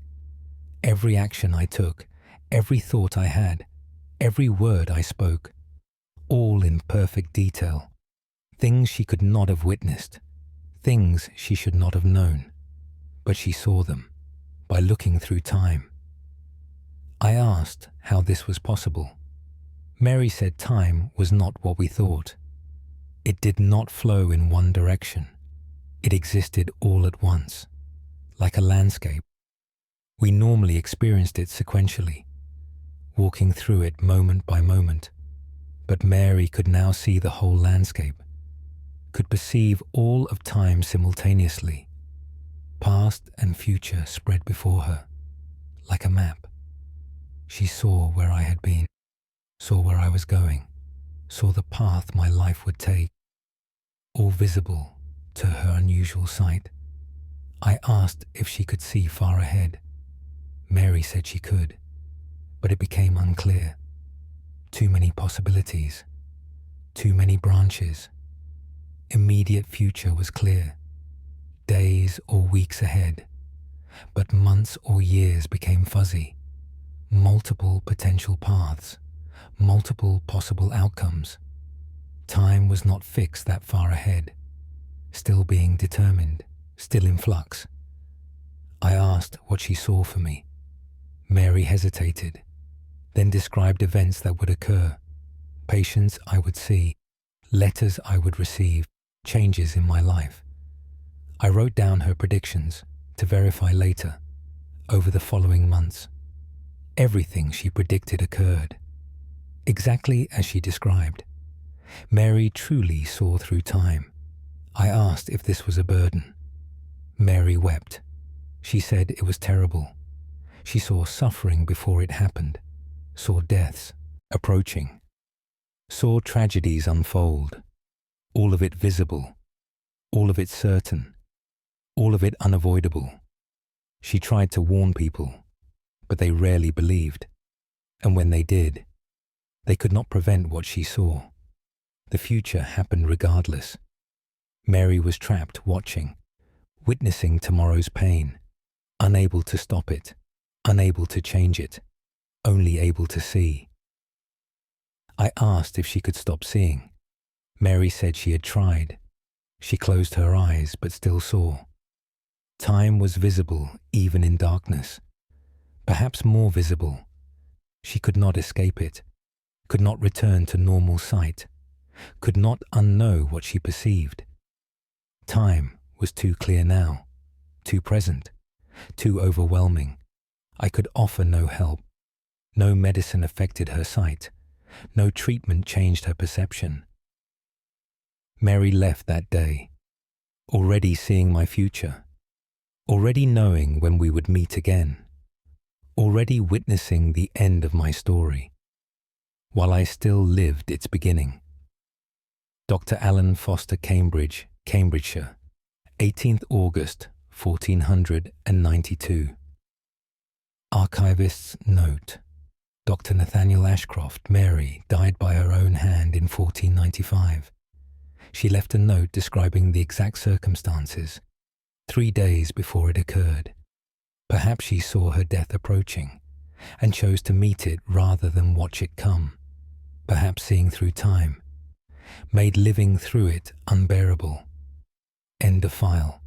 Every action I took, every thought I had, every word I spoke, all in perfect detail. Things she could not have witnessed, things she should not have known, but she saw them by looking through time. I asked how this was possible. Mary said time was not what we thought. It did not flow in one direction. It existed all at once, like a landscape. We normally experienced it sequentially, walking through it moment by moment, but Mary could now see the whole landscape, could perceive all of time simultaneously. Past and future spread before her, like a map. She saw where I had been, saw where I was going, saw the path my life would take, all visible to her unusual sight. I asked if she could see far ahead. Mary said she could, but it became unclear. Too many possibilities, too many branches. Immediate future was clear, days or weeks ahead, but months or years became fuzzy. Multiple potential paths, multiple possible outcomes. Time was not fixed that far ahead, still being determined, still in flux. I asked what she saw for me. Mary hesitated, then described events that would occur, patients I would see, letters I would receive, changes in my life. I wrote down her predictions to verify later, over the following months. Everything she predicted occurred, exactly as she described. Mary truly saw through time. I asked if this was a burden. Mary wept. She said it was terrible. She saw suffering before it happened, saw deaths approaching, saw tragedies unfold, all of it visible, all of it certain, all of it unavoidable. She tried to warn people, but they rarely believed, and when they did, they could not prevent what she saw. The future happened regardless. Mary was trapped watching, witnessing tomorrow's pain, unable to stop it, unable to change it, only able to see. I asked if she could stop seeing. Mary said she had tried. She closed her eyes but still saw. Time was visible even in darkness, perhaps more visible. She could not escape it, could not return to normal sight, could not unknow what she perceived. Time was too clear now, too present, too overwhelming. I could offer no help. No medicine affected her sight. No treatment changed her perception. Mary left that day, already seeing my future, already knowing when we would meet again, already witnessing the end of my story, while I still lived its beginning. Dr. Alan Foster Cambridge, Cambridgeshire, 18th August, 1492. Archivist's note. Dr. Nathaniel Ashcroft, Mary, died by her own hand in 1495. She left a note describing the exact circumstances, 3 days before it occurred. Perhaps she saw her death approaching and chose to meet it rather than watch it come. Perhaps seeing through time made living through it unbearable. End of file.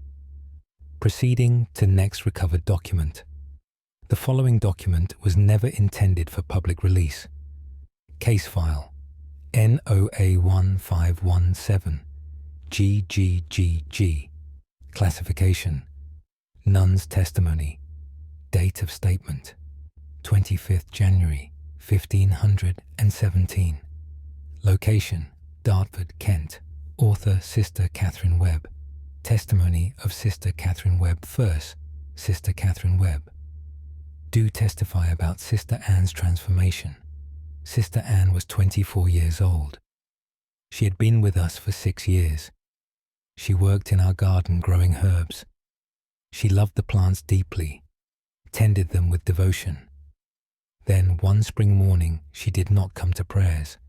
Proceeding to next recovered document. The following document was never intended for public release. Case file NOA1517 GGGG. Classification Nun's testimony. Date of statement 25th January 1517. Location Dartford, Kent. Author Sister Catherine Webb. Testimony of Sister Catherine Webb first. Sister Catherine Webb. Do testify about Sister Anne's transformation. Sister Anne was 24 years old. She had been with us for 6 years. She worked in our garden growing herbs. She loved the plants deeply, tended them with devotion. Then one spring morning she did not come to prayers.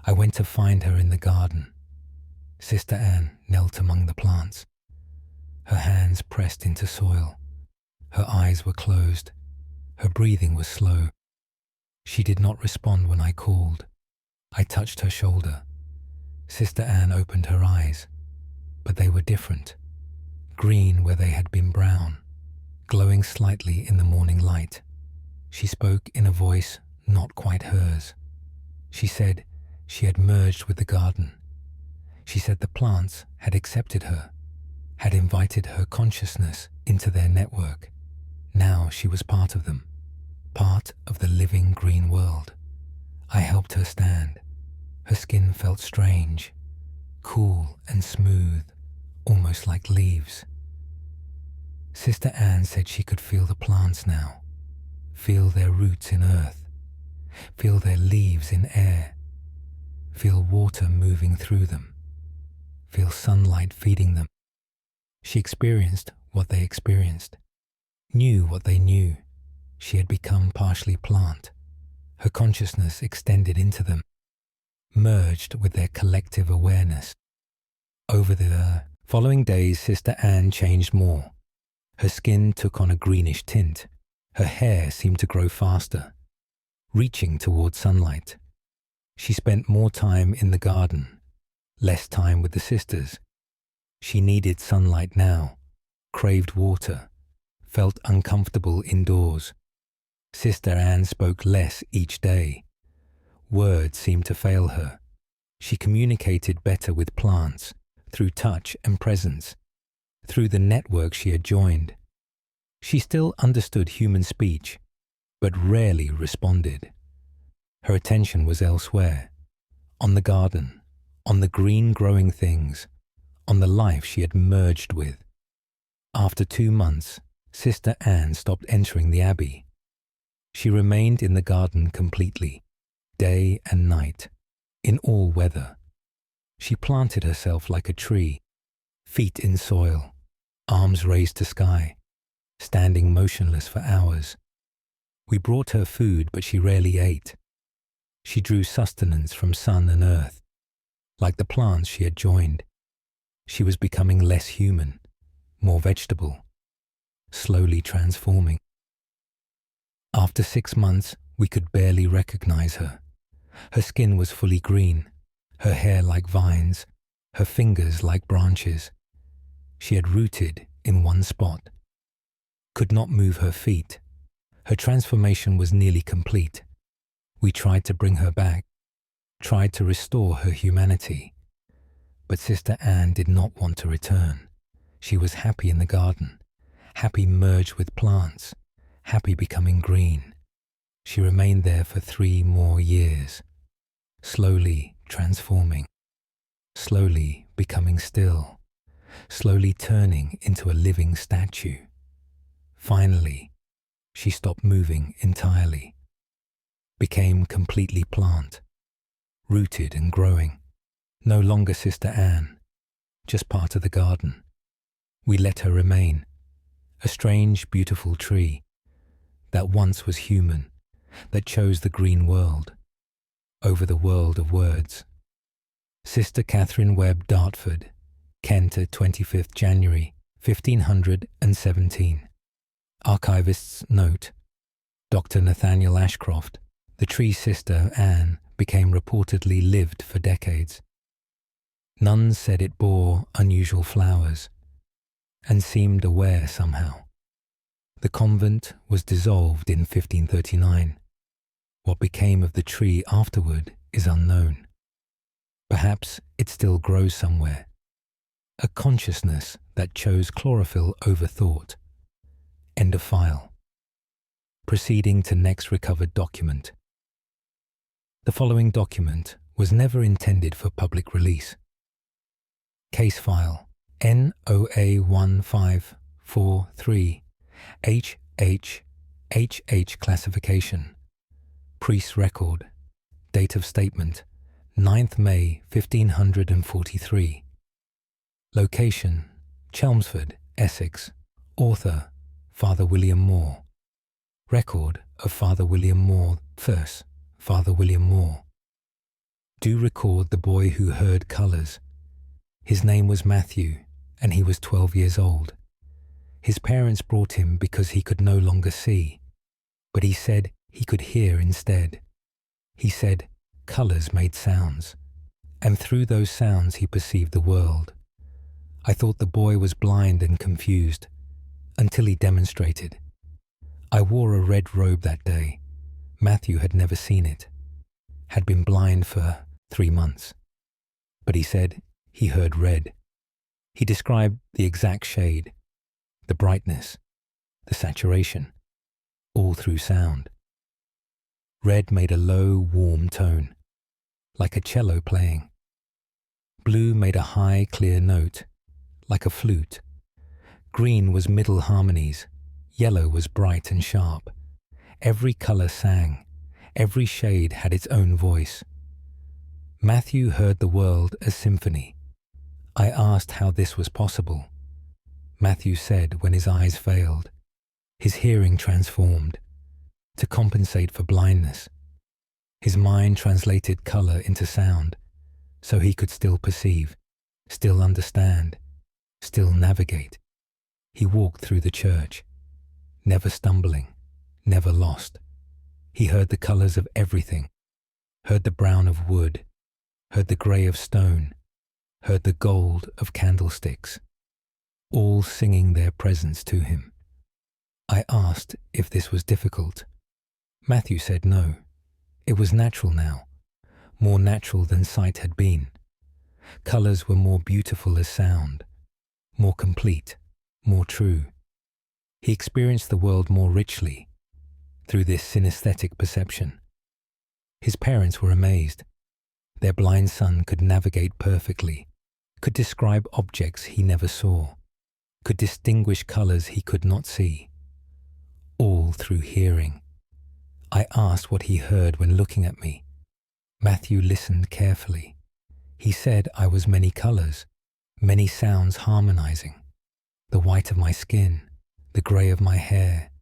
I went to find her in the garden. Sister Anne knelt among the plants. Her hands pressed into soil. Her eyes were closed. Her breathing was slow. She did not respond when I called. I touched her shoulder. Sister Anne opened her eyes, but they were different. Green where they had been brown, glowing slightly in the morning light. She spoke in a voice not quite hers. She said she had merged with the garden. She said the plants had accepted her, had invited her consciousness into their network. Now she was part of them, part of the living green world. I helped her stand. Her skin felt strange, cool and smooth, almost like leaves. Sister Anne said she could feel the plants now, feel their roots in earth, feel their leaves in air, feel water moving through them, feel sunlight feeding them. She experienced what they experienced, knew what they knew. She had become partially plant. Her consciousness extended into them, merged with their collective awareness. Over the following days, Sister Anne changed more. Her skin took on a greenish tint. Her hair seemed to grow faster, reaching towards sunlight. She spent more time in the garden, less time with the sisters. She needed sunlight now, craved water, felt uncomfortable indoors. Sister Anne spoke less each day. Words seemed to fail her. She communicated better with plants, through touch and presence, through the network she had joined. She still understood human speech, but rarely responded. Her attention was elsewhere, on the garden, on the green growing things, on the life she had merged with. After 2 months, Sister Anne stopped entering the abbey. She remained in the garden completely, day and night, in all weather. She planted herself like a tree, feet in soil, arms raised to sky, standing motionless for hours. We brought her food, but she rarely ate. She drew sustenance from sun and earth. Like the plants she had joined, she was becoming less human, more vegetable, slowly transforming. After 6 months, we could barely recognize her. Her skin was fully green, her hair like vines, her fingers like branches. She had rooted in one spot, could not move her feet. Her transformation was nearly complete. We tried to bring her back, tried to restore her humanity. But Sister Anne did not want to return. She was happy in the garden, happy merged with plants, happy becoming green. She remained there for 3 more years, slowly transforming, slowly becoming still, slowly turning into a living statue. Finally, she stopped moving entirely, became completely plant, rooted and growing. No longer Sister Anne, just part of the garden. We let her remain, a strange, beautiful tree that once was human, that chose the green world over the world of words. Sister Catherine Webb Dartford, Kent, 25th January, 1517. Archivist's note: Dr. Nathaniel Ashcroft, the tree Sister Anne, became reportedly lived for decades. Nuns said it bore unusual flowers and seemed aware somehow. The convent was dissolved in 1539. What became of the tree afterward is unknown. Perhaps it still grows somewhere. A consciousness that chose chlorophyll over thought. End of file. Proceeding to next recovered document. The following document was never intended for public release. Case file NOA1543 HH classification. Priest record. Date of statement 9th May 1543. Location Chelmsford, Essex. Author Father William Moore. Record of Father William Moore. First, Father William Moore. Do record the boy who heard colours. His name was Matthew, and he was 12 years old. His parents brought him because he could no longer see, but he said he could hear instead. He said colours made sounds, and through those sounds he perceived the world. I thought the boy was blind and confused, until he demonstrated. I wore a red robe that day. Matthew had never seen it, had been blind for 3 months. But he said he heard red. He described the exact shade, the brightness, the saturation, all through sound. Red made a low, warm tone, like a cello playing. Blue made a high, clear note, like a flute. Green was middle harmonies. Yellow was bright and sharp. Every colour sang. Every shade had its own voice. Matthew heard the world as symphony. I asked how this was possible. Matthew said when his eyes failed, his hearing transformed. To compensate for blindness, his mind translated color into sound, so he could still perceive, still understand, still navigate. He walked through the church, never stumbling, never lost. He heard the colors of everything, heard the brown of wood, heard the gray of stone, heard the gold of candlesticks, all singing their presence to him. I asked if this was difficult. Matthew said no. It was natural now, more natural than sight had been. Colors were more beautiful as sound, more complete, more true. He experienced the world more richly through this synesthetic perception. His parents were amazed. Their blind son could navigate perfectly, could describe objects he never saw, could distinguish colors he could not see, all through hearing. I asked what he heard when looking at me. Matthew listened carefully. He said I was many colors, many sounds harmonizing. The white of my skin, the gray of my hair,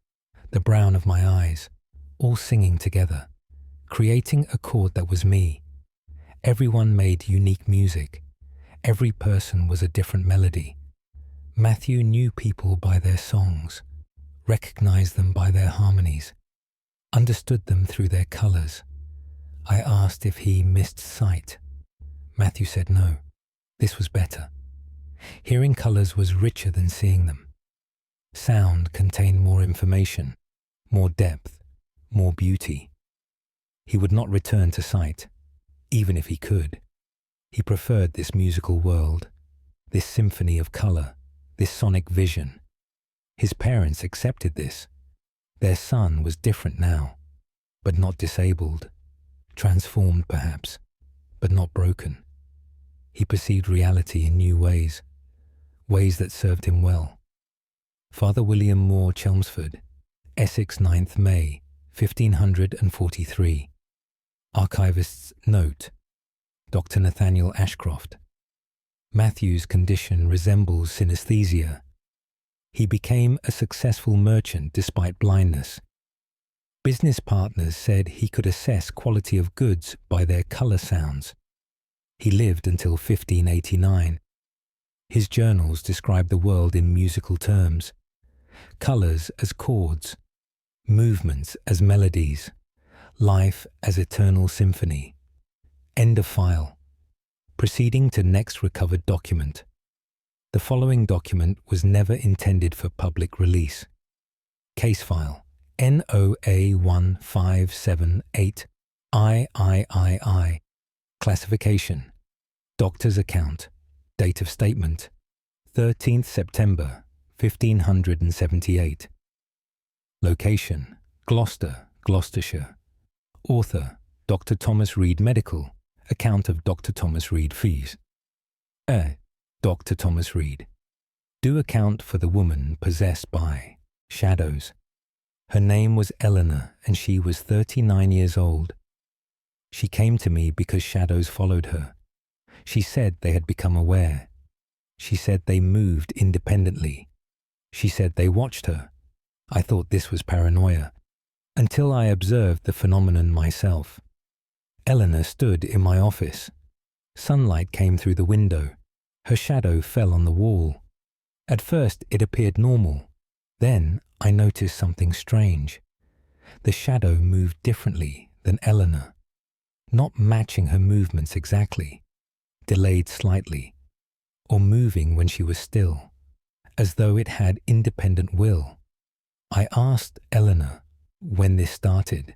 the brown of my eyes, all singing together, creating a chord that was me. Everyone made unique music. Every person was a different melody. Matthew knew people by their songs, recognized them by their harmonies, understood them through their colors. I asked if he missed sight. Matthew said no. This was better. Hearing colors was richer than seeing them. Sound contained more information, more depth, more beauty. He would not return to sight, even if he could. He preferred this musical world, this symphony of color, this sonic vision. His parents accepted this. Their son was different now, but not disabled, transformed perhaps, but not broken. He perceived reality in new ways, ways that served him well. Father William Moore Chelmsford, Essex, 9th May, 1543. Archivist's note, Dr. Nathaniel Ashcroft. Matthew's condition resembles synesthesia. He became a successful merchant despite blindness. Business partners said he could assess quality of goods by their color sounds. He lived until 1589. His journals describe the world in musical terms, colors as chords, movements as melodies, life as eternal symphony. End of file. Proceeding to next recovered document. The following document was never intended for public release. Case file NOA1578 Classification. Doctor's account. Date of statement 13th September 1578. Location: Gloucester, Gloucestershire. Author: Dr. Thomas Reed Medical. Account of Dr. Thomas Reed fees. Dr. Thomas Reed. Do account for the woman possessed by shadows. Her name was Eleanor, and she was 39 years old. She came to me because shadows followed her. She said they had become aware. She said they moved independently. She said they watched her. I thought this was paranoia, until I observed the phenomenon myself. Eleanor stood in my office. Sunlight came through the window. Her shadow fell on the wall. At first it appeared normal. Then I noticed something strange. The shadow moved differently than Eleanor, not matching her movements exactly, delayed slightly, or moving when she was still, as though it had independent will. I asked Eleanor when this started.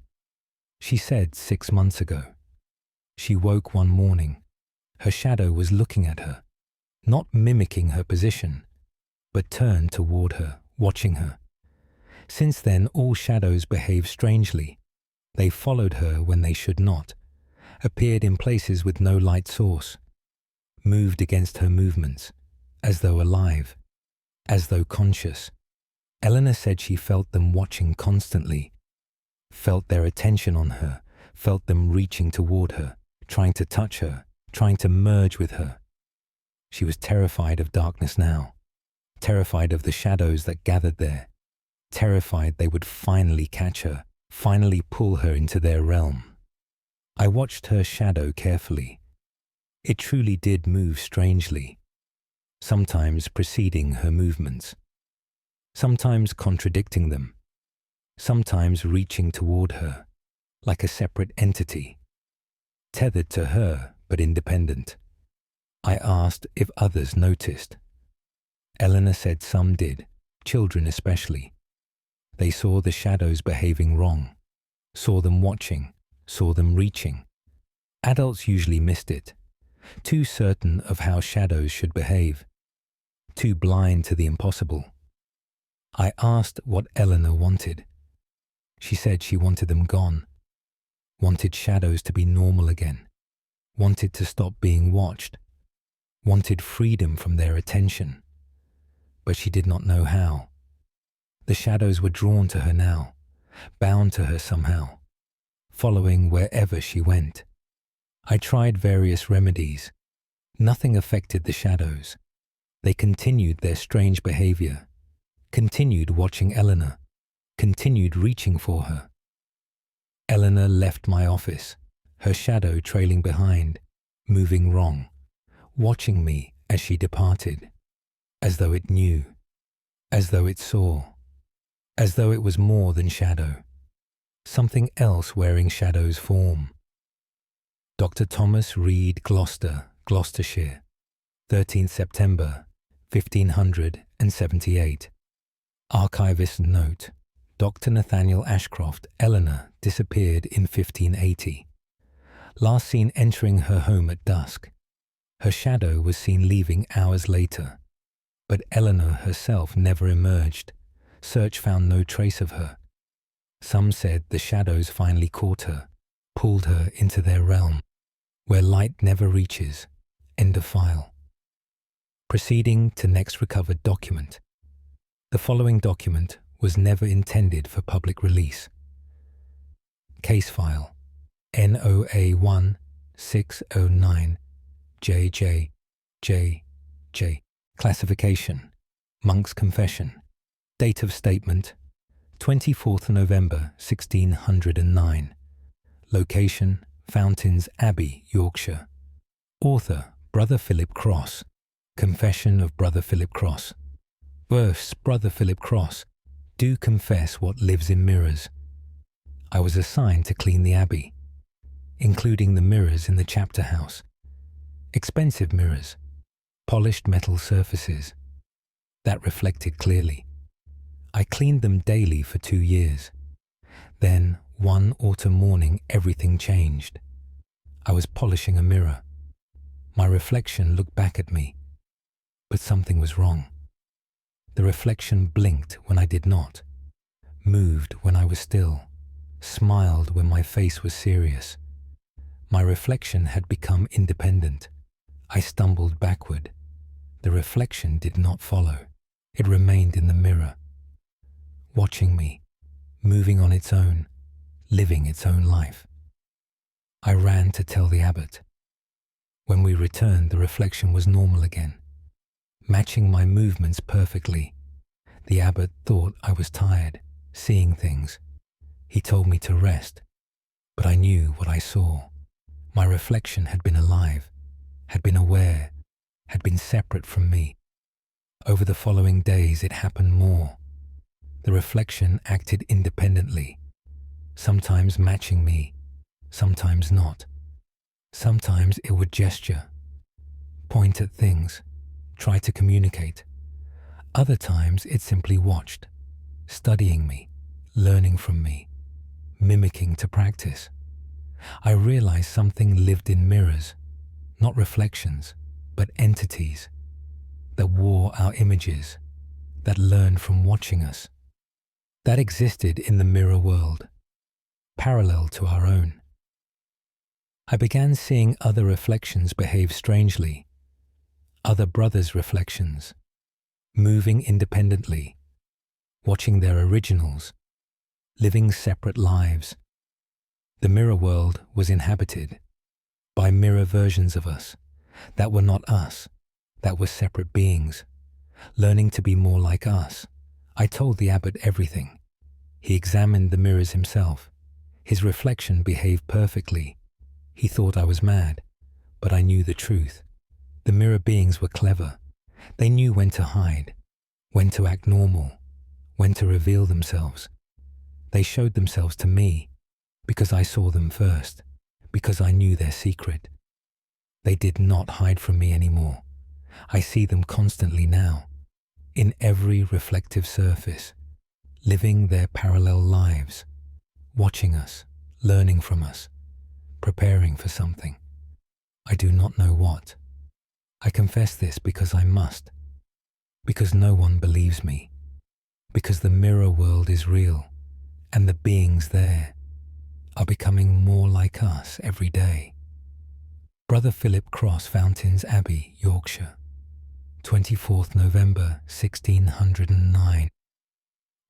She said 6 months ago. She woke one morning. Her shadow was looking at her, not mimicking her position, but turned toward her, watching her. Since then, all shadows behave strangely. They followed her when they should not, appeared in places with no light source, moved against her movements, as though alive, as though conscious. Eleanor said she felt them watching constantly, felt their attention on her, felt them reaching toward her, trying to touch her, trying to merge with her. She was terrified of darkness now, terrified of the shadows that gathered there, terrified they would finally catch her, finally pull her into their realm. I watched her shadow carefully. It truly did move strangely, sometimes preceding her movements, sometimes contradicting them, sometimes reaching toward her, like a separate entity, tethered to her but independent. I asked if others noticed. Eleanor said some did, children especially. They saw the shadows behaving wrong, saw them watching, saw them reaching. Adults usually missed it, too certain of how shadows should behave, too blind to the impossible. I asked what Eleanor wanted. She said she wanted them gone, wanted shadows to be normal again, wanted to stop being watched, wanted freedom from their attention. But she did not know how. The shadows were drawn to her now, bound to her somehow, following wherever she went. I tried various remedies. Nothing affected the shadows. They continued their strange behavior, continued watching Eleanor, continued reaching for her. Eleanor left my office, her shadow trailing behind, moving wrong, watching me as she departed, as though it knew, as though it saw, as though it was more than shadow, something else wearing shadow's form. Dr. Thomas Reed Gloucester, Gloucestershire, 13th September, 1578. Archivist note: Dr. Nathaniel Ashcroft, Eleanor, disappeared in 1580. Last seen entering her home at dusk. Her shadow was seen leaving hours later, but Eleanor herself never emerged. Search found no trace of her. Some said the shadows finally caught her, pulled her into their realm, where light never reaches. End of file. Proceeding to next recovered document. The following document was never intended for public release. Case file NOA 1609 JJ. Classification: Monk's Confession. Date of statement: 24th November 1609. Location: Fountains Abbey, Yorkshire. Author: Brother Philip Cross. Confession of Brother Philip Cross. Verse: Brother Philip Cross, do confess what lives in mirrors. I was assigned to clean the abbey, including the mirrors in the chapter house. Expensive mirrors, polished metal surfaces, that reflected clearly. I cleaned them daily for 2 years. Then, one autumn morning, everything changed. I was polishing a mirror. My reflection looked back at me, but something was wrong. The reflection blinked when I did not, moved when I was still, smiled when my face was serious. My reflection had become independent. I stumbled backward. The reflection did not follow. It remained in the mirror, watching me, moving on its own, living its own life. I ran to tell the abbot. When we returned, the reflection was normal again, matching my movements perfectly. The abbot thought I was tired, seeing things. He told me to rest, but I knew what I saw. My reflection had been alive, had been aware, had been separate from me. Over the following days, it happened more. The reflection acted independently, sometimes matching me, sometimes not. Sometimes it would gesture, point at things, try to communicate. Other times it simply watched, studying me, learning from me, mimicking to practice. I realized something lived in mirrors, not reflections, but entities that wore our images, that learned from watching us, that existed in the mirror world, parallel to our own. I began seeing other reflections behave strangely, other brothers' reflections, moving independently, watching their originals, living separate lives. The mirror world was inhabited by mirror versions of us that were not us, that were separate beings, learning to be more like us. I told the abbot everything. He examined the mirrors himself. His reflection behaved perfectly. He thought I was mad, but I knew the truth. The mirror beings were clever. They knew when to hide, when to act normal, when to reveal themselves. They showed themselves to me because I saw them first, because I knew their secret. They did not hide from me anymore. I see them constantly now, in every reflective surface, living their parallel lives, watching us, learning from us, preparing for something. I do not know what. I confess this because I must, because no one believes me, because the mirror world is real, and the beings there are becoming more like us every day. Brother Philip Cross, Fountains Abbey, Yorkshire, 24th November 1609.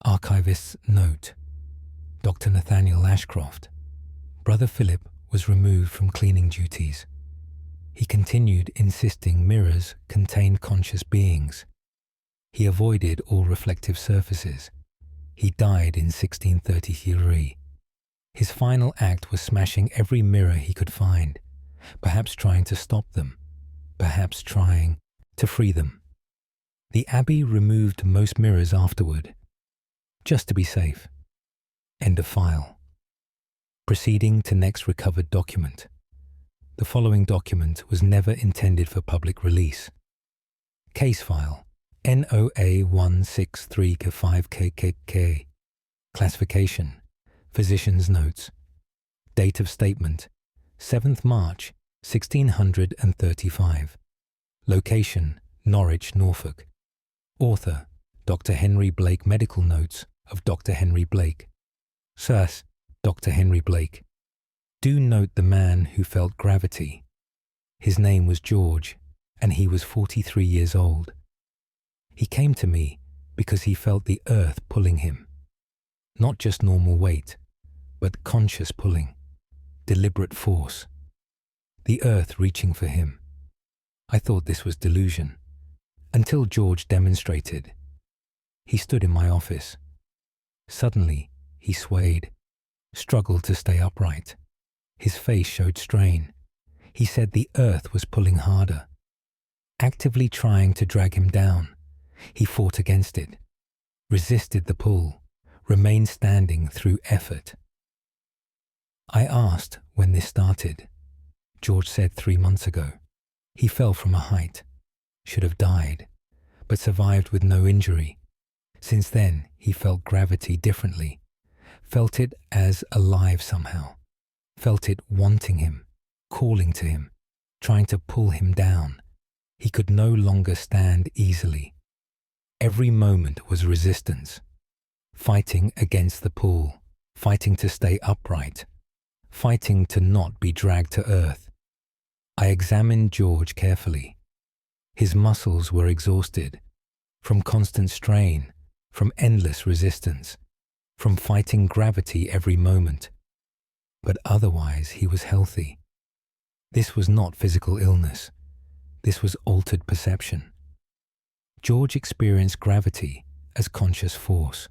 Archivist's note. Dr. Nathaniel Ashcroft. Brother Philip was removed from cleaning duties. He continued insisting mirrors contained conscious beings. He avoided all reflective surfaces. He died in 1633. His final act was smashing every mirror he could find, perhaps trying to stop them, perhaps trying to free them. The abbey removed most mirrors afterward, just to be safe. End of file. Proceeding to next recovered document. The following document was never intended for public release. Case file NOA 163K5KKK. Classification Physician's Notes. Date of statement 7th March 1635. Location Norwich, Norfolk. Author Dr. Henry Blake. Medical notes of Dr. Henry Blake. Source Dr. Henry Blake. Do note the man who felt gravity. His name was George, and he was 43 years old. He came to me because he felt the earth pulling him. Not just normal weight, but conscious pulling, deliberate force. The earth reaching for him. I thought this was delusion, until George demonstrated. He stood in my office. Suddenly, he swayed, struggled to stay upright. His face showed strain. He said the earth was pulling harder, actively trying to drag him down. He fought against it, resisted the pull, remained standing through effort. I asked when this started. George said 3 months ago. He fell from a height, should have died, but survived with no injury. Since then, he felt gravity differently, felt it as alive somehow, felt it wanting him, calling to him, trying to pull him down. He could no longer stand easily. Every moment was resistance, fighting against the pull, fighting to stay upright, fighting to not be dragged to earth. I examined George carefully. His muscles were exhausted, from constant strain, from endless resistance, from fighting gravity every moment. But otherwise he was healthy. This was not physical illness. This was altered perception. George experienced gravity as conscious force,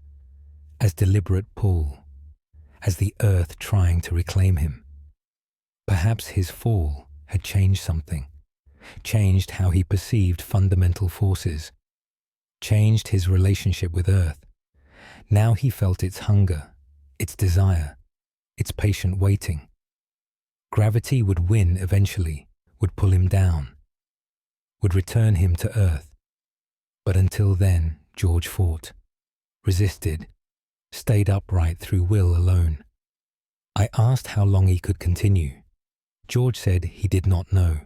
as deliberate pull, as the earth trying to reclaim him. Perhaps his fall had changed something, changed how he perceived fundamental forces, changed his relationship with earth. Now he felt its hunger, its desire, its patient waiting. Gravity would win eventually, would pull him down, would return him to earth. But until then, George fought, resisted, stayed upright through will alone. I asked how long he could continue. George said he did not know.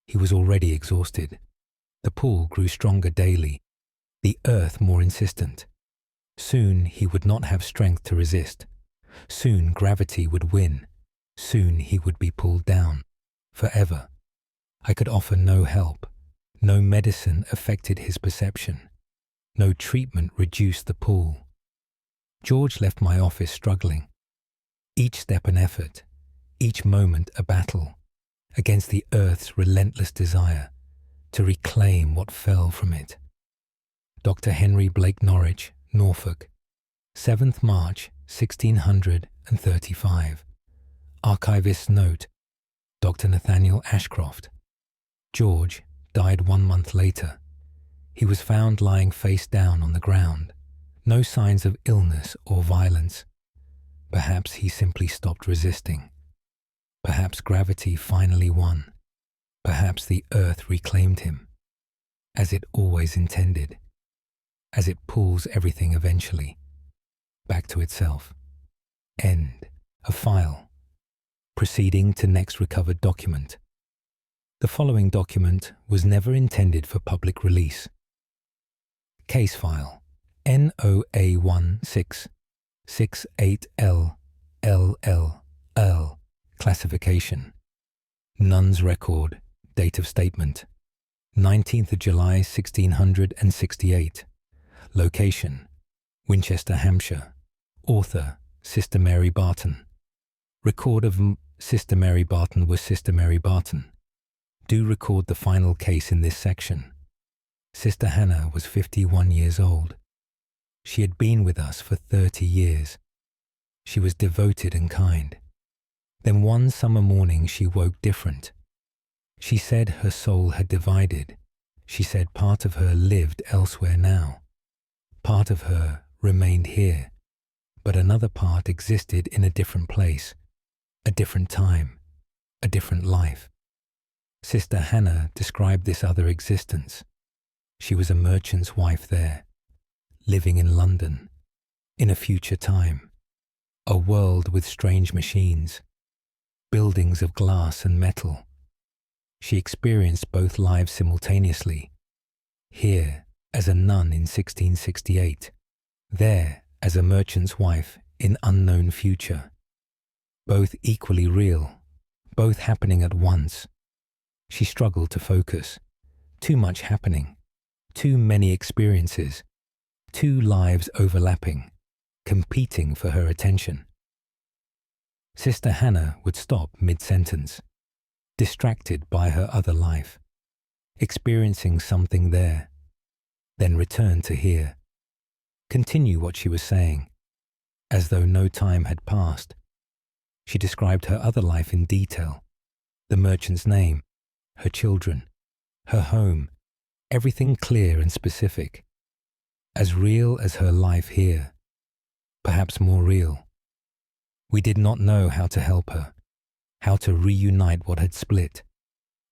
He was already exhausted. The pull grew stronger daily, the earth more insistent. Soon he would not have strength to resist. Soon gravity would win. Soon he would be pulled down, forever. I could offer no help. No medicine affected his perception. No treatment reduced the pull. George left my office struggling. Each step an effort, each moment a battle, against the earth's relentless desire to reclaim what fell from it. Dr. Henry Blake Norwich, Norfolk. 7th March 1635. Archivist's note. Dr. Nathaniel Ashcroft. George died 1 month later. He was found lying face down on the ground. No signs of illness or violence. Perhaps he simply stopped resisting. Perhaps gravity finally won. Perhaps the earth reclaimed him, as it always intended, as it pulls everything eventually back to itself. End. A file. Proceeding to next recovered document. The following document was never intended for public release. Case file NOA1668LLL. Classification. Nun's record. Date of statement. 19th of July 1668. Location. Winchester, Hampshire. Author. Sister Mary Barton. Record of Sister Mary Barton was Sister Mary Barton. Do record the final case in this section. Sister Hannah was 51 years old. She had been with us for 30 years. She was devoted and kind. Then one summer morning she woke different. She said her soul had divided. She said part of her lived elsewhere now. Part of her remained here, but another part existed in a different place, a different time, a different life. Sister Hannah described this other existence. She was a merchant's wife there, living in London, in a future time, a world with strange machines, buildings of glass and metal. She experienced both lives simultaneously, here as a nun in 1668, there as a merchant's wife in unknown future. Both equally real, both happening at once. She struggled to focus. Too much happening, too many experiences, two lives overlapping, competing for her attention. Sister Hannah would stop mid-sentence, distracted by her other life, experiencing something there, then return to here, continue what she was saying, as though no time had passed. She described her other life in detail, the merchant's name, her children, her home, everything clear and specific, as real as her life here, perhaps more real. We did not know how to help her, how to reunite what had split,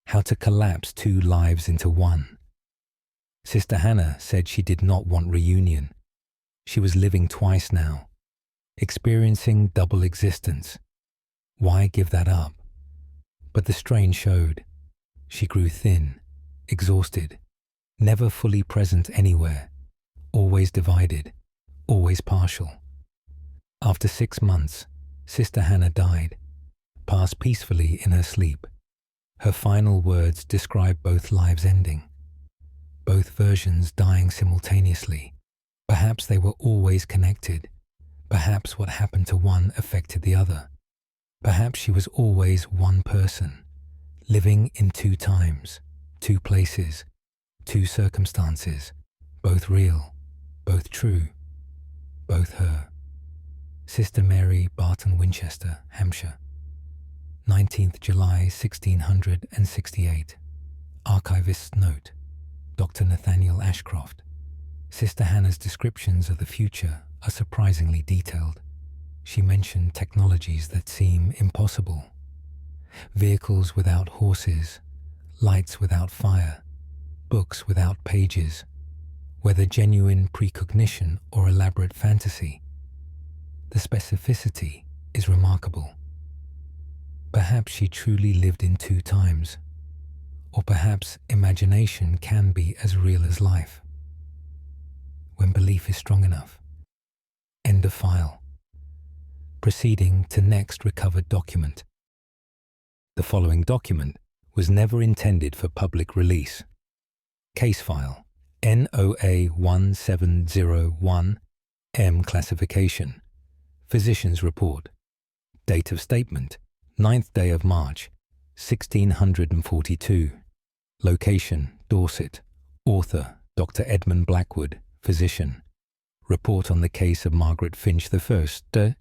how to collapse two lives into one. Sister Hannah said she did not want reunion. She was living twice now, experiencing double existence. Why give that up? But the strain showed. She grew thin, exhausted, never fully present anywhere, always divided, always partial. After 6 months, Sister Hannah died, passed peacefully in her sleep. Her final words describe both lives ending, both versions dying simultaneously. Perhaps they were always connected. Perhaps what happened to one affected the other. Perhaps she was always one person, living in two times, two places, two circumstances, both real, both true, both her. Sister Mary Barton, Winchester, Hampshire. 19th July 1668. Archivist's note. Dr. Nathaniel Ashcroft. Sister Hannah's descriptions of the future are surprisingly detailed. She mentioned technologies that seem impossible. Vehicles without horses, lights without fire, books without pages, whether genuine precognition or elaborate fantasy. The specificity is remarkable. Perhaps she truly lived in two times, or perhaps imagination can be as real as life, when belief is strong enough. End of file. Proceeding to next recovered document. The following document was never intended for public release. Case file NOA1701M classification. Physician's report. Date of statement 9th day of March 1642. Location Dorset. Author Dr. Edmund Blackwood, physician. Report on the case of Margaret Finch I.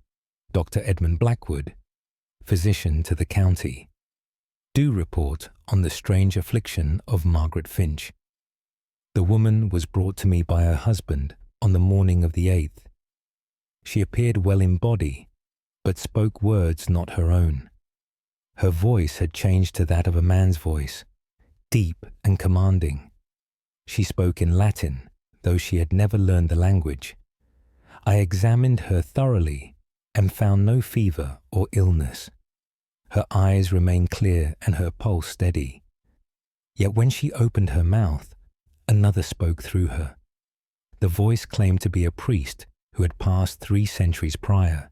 Dr. Edmund Blackwood, physician to the county. Do report on the strange affliction of Margaret Finch. The woman was brought to me by her husband on the morning of the 8th. She appeared well in body, but spoke words not her own. Her voice had changed to that of a man's voice, deep and commanding. She spoke in Latin, though she had never learned the language. I examined her thoroughly and found no fever or illness. Her eyes remained clear and her pulse steady. Yet when she opened her mouth, another spoke through her. The voice claimed to be a priest who had passed 3 centuries prior.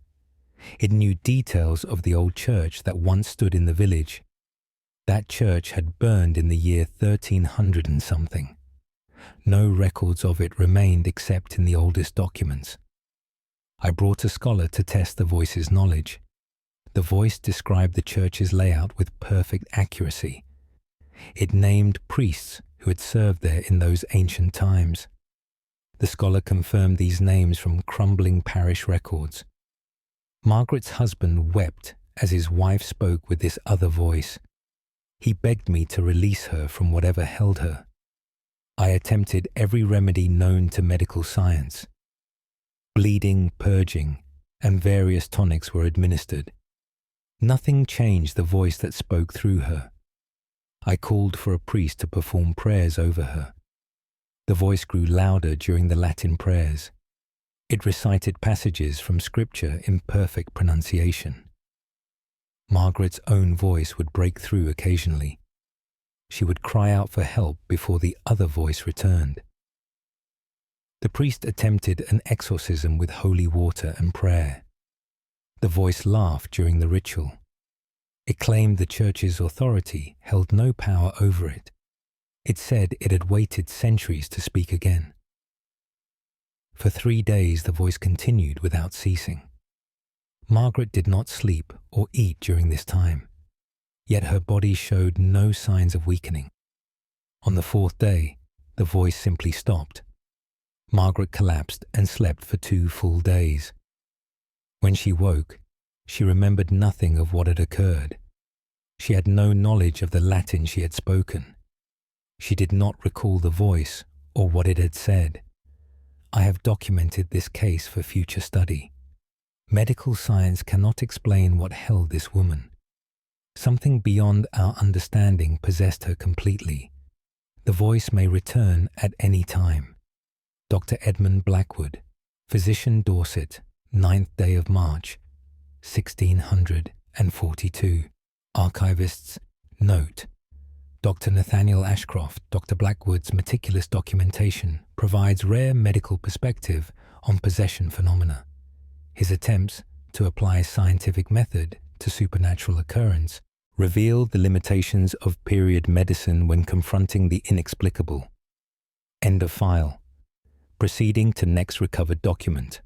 It knew details of the old church that once stood in the village. That church had burned in the year 1300 and something. No records of it remained except in the oldest documents. I brought a scholar to test the voice's knowledge. The voice described the church's layout with perfect accuracy. It named priests who had served there in those ancient times. The scholar confirmed these names from crumbling parish records. Margaret's husband wept as his wife spoke with this other voice. He begged me to release her from whatever held her. I attempted every remedy known to medical science. Bleeding, purging, and various tonics were administered. Nothing changed the voice that spoke through her. I called for a priest to perform prayers over her. The voice grew louder during the Latin prayers. It recited passages from Scripture in perfect pronunciation. Margaret's own voice would break through occasionally. She would cry out for help before the other voice returned. The priest attempted an exorcism with holy water and prayer. The voice laughed during the ritual. It claimed the church's authority held no power over it. It said it had waited centuries to speak again. For 3 days the voice continued without ceasing. Margaret did not sleep or eat during this time, yet her body showed no signs of weakening. On the 4th day, the voice simply stopped. Margaret collapsed and slept for 2 full days. When she woke, she remembered nothing of what had occurred. She had no knowledge of the Latin she had spoken. She did not recall the voice or what it had said. I have documented this case for future study. Medical science cannot explain what held this woman. Something beyond our understanding possessed her completely. The voice may return at any time. Dr. Edmund Blackwood, physician, Dorset, 9th day of March, 1642. Archivists, note. Dr. Nathaniel Ashcroft, Dr. Blackwood's meticulous documentation provides rare medical perspective on possession phenomena. His attempts to apply scientific method to supernatural occurrence reveal the limitations of period medicine when confronting the inexplicable. End of file. Proceeding to next recovered document.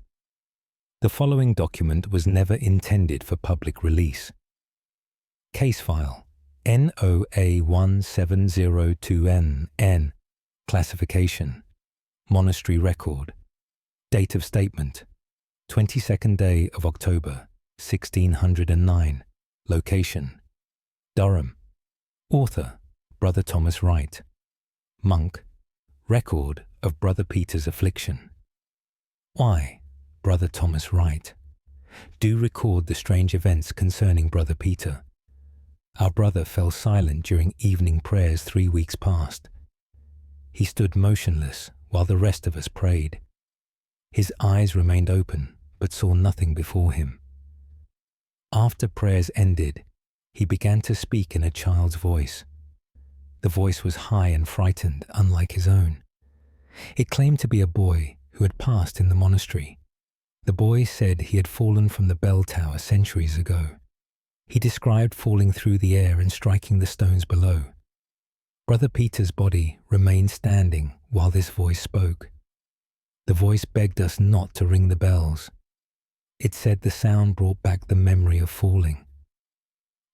The following document was never intended for public release. Case file NOA1702N. Classification. Monastery record. Date of statement. 22nd day of October, 1609. Location. Durham. Author, Brother Thomas Wright. Monk. Record of Brother Peter's affliction. Why, Brother Thomas Wright? Do record the strange events concerning Brother Peter. Our brother fell silent during evening prayers 3 weeks past. He stood motionless while the rest of us prayed. His eyes remained open, but saw nothing before him. After prayers ended, he began to speak in a child's voice. The voice was high and frightened, unlike his own. It claimed to be a boy who had passed in the monastery. The boy said he had fallen from the bell tower centuries ago. He described falling through the air and striking the stones below. Brother Peter's body remained standing while this voice spoke. The voice begged us not to ring the bells. It said the sound brought back the memory of falling.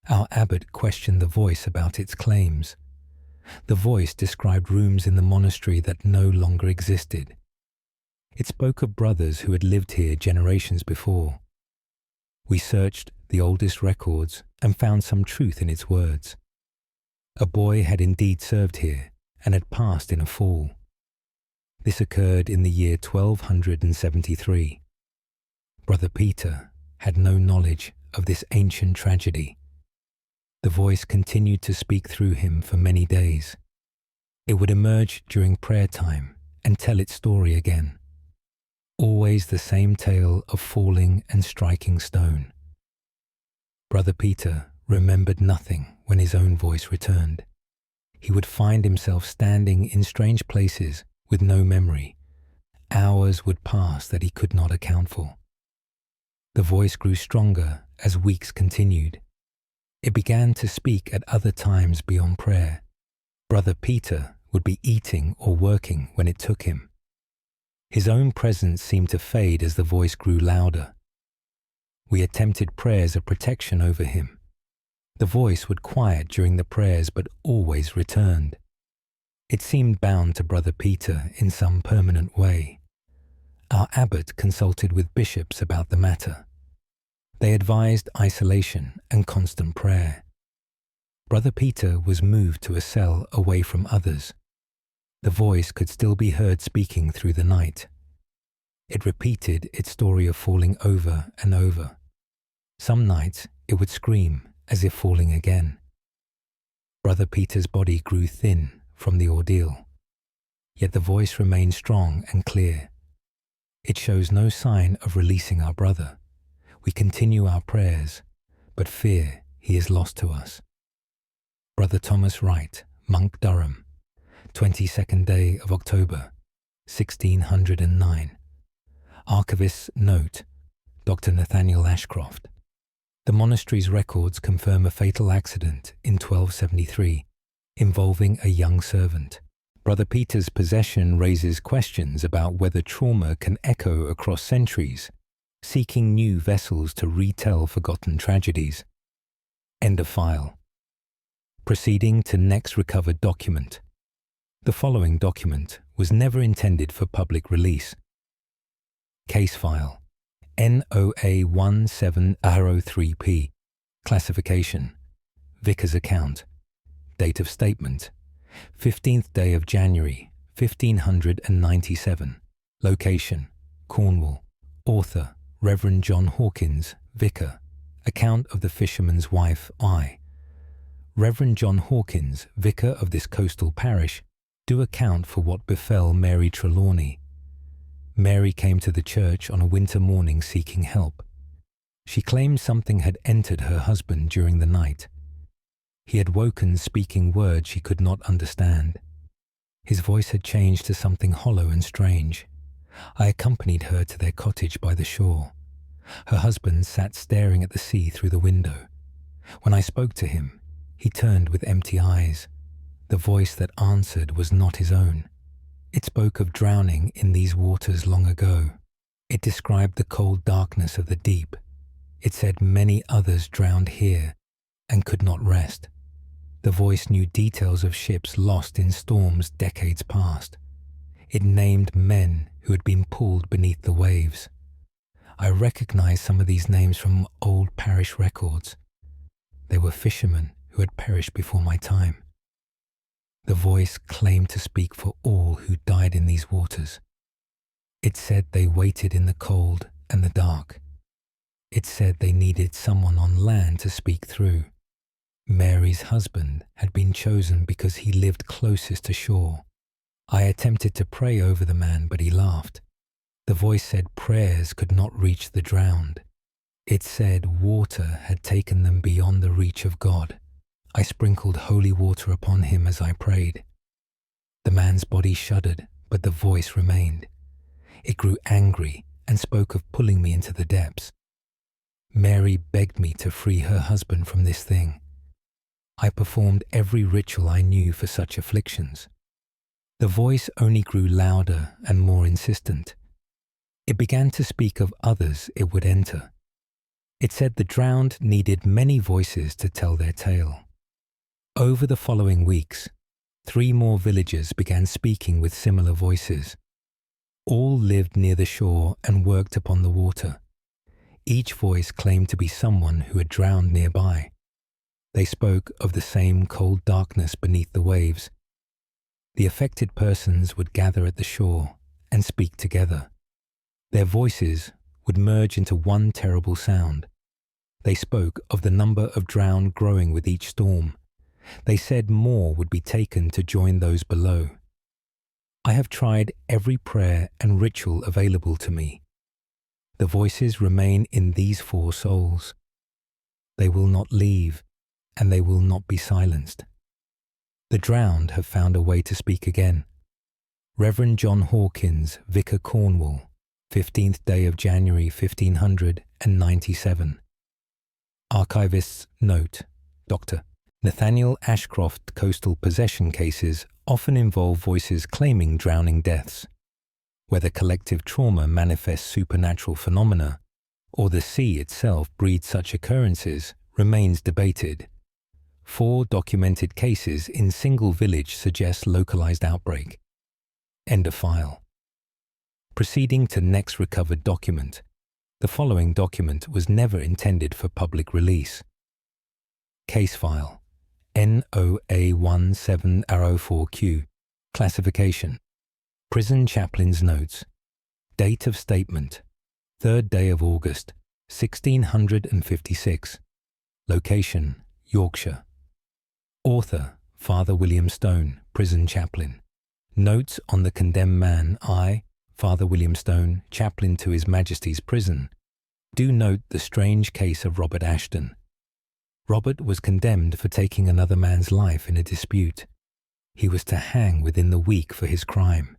Our abbot questioned the voice about its claims. The voice described rooms in the monastery that no longer existed. It spoke of brothers who had lived here generations before. We searched the oldest records and found some truth in its words. A boy had indeed served here and had passed in a fall. This occurred in the year 1273. Brother Peter had no knowledge of this ancient tragedy. The voice continued to speak through him for many days. It would emerge during prayer time and tell its story again. Always the same tale of falling and striking stone. Brother Peter remembered nothing when his own voice returned. He would find himself standing in strange places with no memory. Hours would pass that he could not account for. The voice grew stronger as weeks continued. It began to speak at other times beyond prayer. Brother Peter would be eating or working when it took him. His own presence seemed to fade as the voice grew louder. We attempted prayers of protection over him. The voice would quiet during the prayers but always returned. It seemed bound to Brother Peter in some permanent way. Our abbot consulted with bishops about the matter. They advised isolation and constant prayer. Brother Peter was moved to a cell away from others. The voice could still be heard speaking through the night. It repeated its story of falling over and over. Some nights it would scream as if falling again. Brother Peter's body grew thin from the ordeal, yet the voice remained strong and clear. It shows no sign of releasing our brother. We continue our prayers, but fear he is lost to us. Brother Thomas Wright, Monk Durham, 22nd day of October, 1609. Archivist's note, Dr. Nathaniel Ashcroft. The monastery's records confirm a fatal accident in 1273 involving a young servant. Brother Peter's possession raises questions about whether trauma can echo across centuries, seeking new vessels to retell forgotten tragedies. End of file. Proceeding to next recovered document. The following document was never intended for public release. Case file NOA1703P. Classification Vicar's account. Date of statement 15th day of January 1597. Location Cornwall. Author Reverend John Hawkins, Vicar. Account of the fisherman's wife I. Reverend John Hawkins, Vicar of this coastal parish, do account for what befell Mary Trelawney. Mary came to the church on a winter morning seeking help. She claimed something had entered her husband during the night. He had woken speaking words she could not understand. His voice had changed to something hollow and strange. I accompanied her to their cottage by the shore. Her husband sat staring at the sea through the window. When I spoke to him, he turned with empty eyes. The voice that answered was not his own. It spoke of drowning in these waters long ago. It described the cold darkness of the deep. It said many others drowned here and could not rest. The voice knew details of ships lost in storms decades past. It named men who had been pulled beneath the waves. I recognized some of these names from old parish records. They were fishermen who had perished before my time. The voice claimed to speak for all who died in these waters. It said they waited in the cold and the dark. It said they needed someone on land to speak through. Mary's husband had been chosen because he lived closest to shore. I attempted to pray over the man, but he laughed. The voice said prayers could not reach the drowned. It said water had taken them beyond the reach of God. I sprinkled holy water upon him as I prayed. The man's body shuddered, but the voice remained. It grew angry and spoke of pulling me into the depths. Mary begged me to free her husband from this thing. I performed every ritual I knew for such afflictions. The voice only grew louder and more insistent. It began to speak of others it would enter. It said the drowned needed many voices to tell their tale. Over the following weeks, 3 more villagers began speaking with similar voices. All lived near the shore and worked upon the water. Each voice claimed to be someone who had drowned nearby. They spoke of the same cold darkness beneath the waves. The affected persons would gather at the shore and speak together. Their voices would merge into one terrible sound. They spoke of the number of drowned growing with each storm. They said more would be taken to join those below. I have tried every prayer and ritual available to me. The voices remain in these 4 souls. They will not leave, and they will not be silenced. The drowned have found a way to speak again. Reverend John Hawkins, Vicar Cornwall, 15th day of January 1597. Archivist's note, Dr. Nathaniel Ashcroft coastal possession cases often involve voices claiming drowning deaths. Whether collective trauma manifests supernatural phenomena or the sea itself breeds such occurrences remains debated. 4 documented cases in single village suggest localized outbreak. End of file. Proceeding to next recovered document. The following document was never intended for public release. Case file NOA1704Q. Classification. Prison chaplain's notes. Date of statement 3rd day of August 1656. Location Yorkshire. Author Father William Stone, prison chaplain. Notes on the condemned man. I, Father William Stone, chaplain to His Majesty's prison, do note the strange case of Robert Ashton. Robert was condemned for taking another man's life in a dispute. He was to hang within the week for his crime.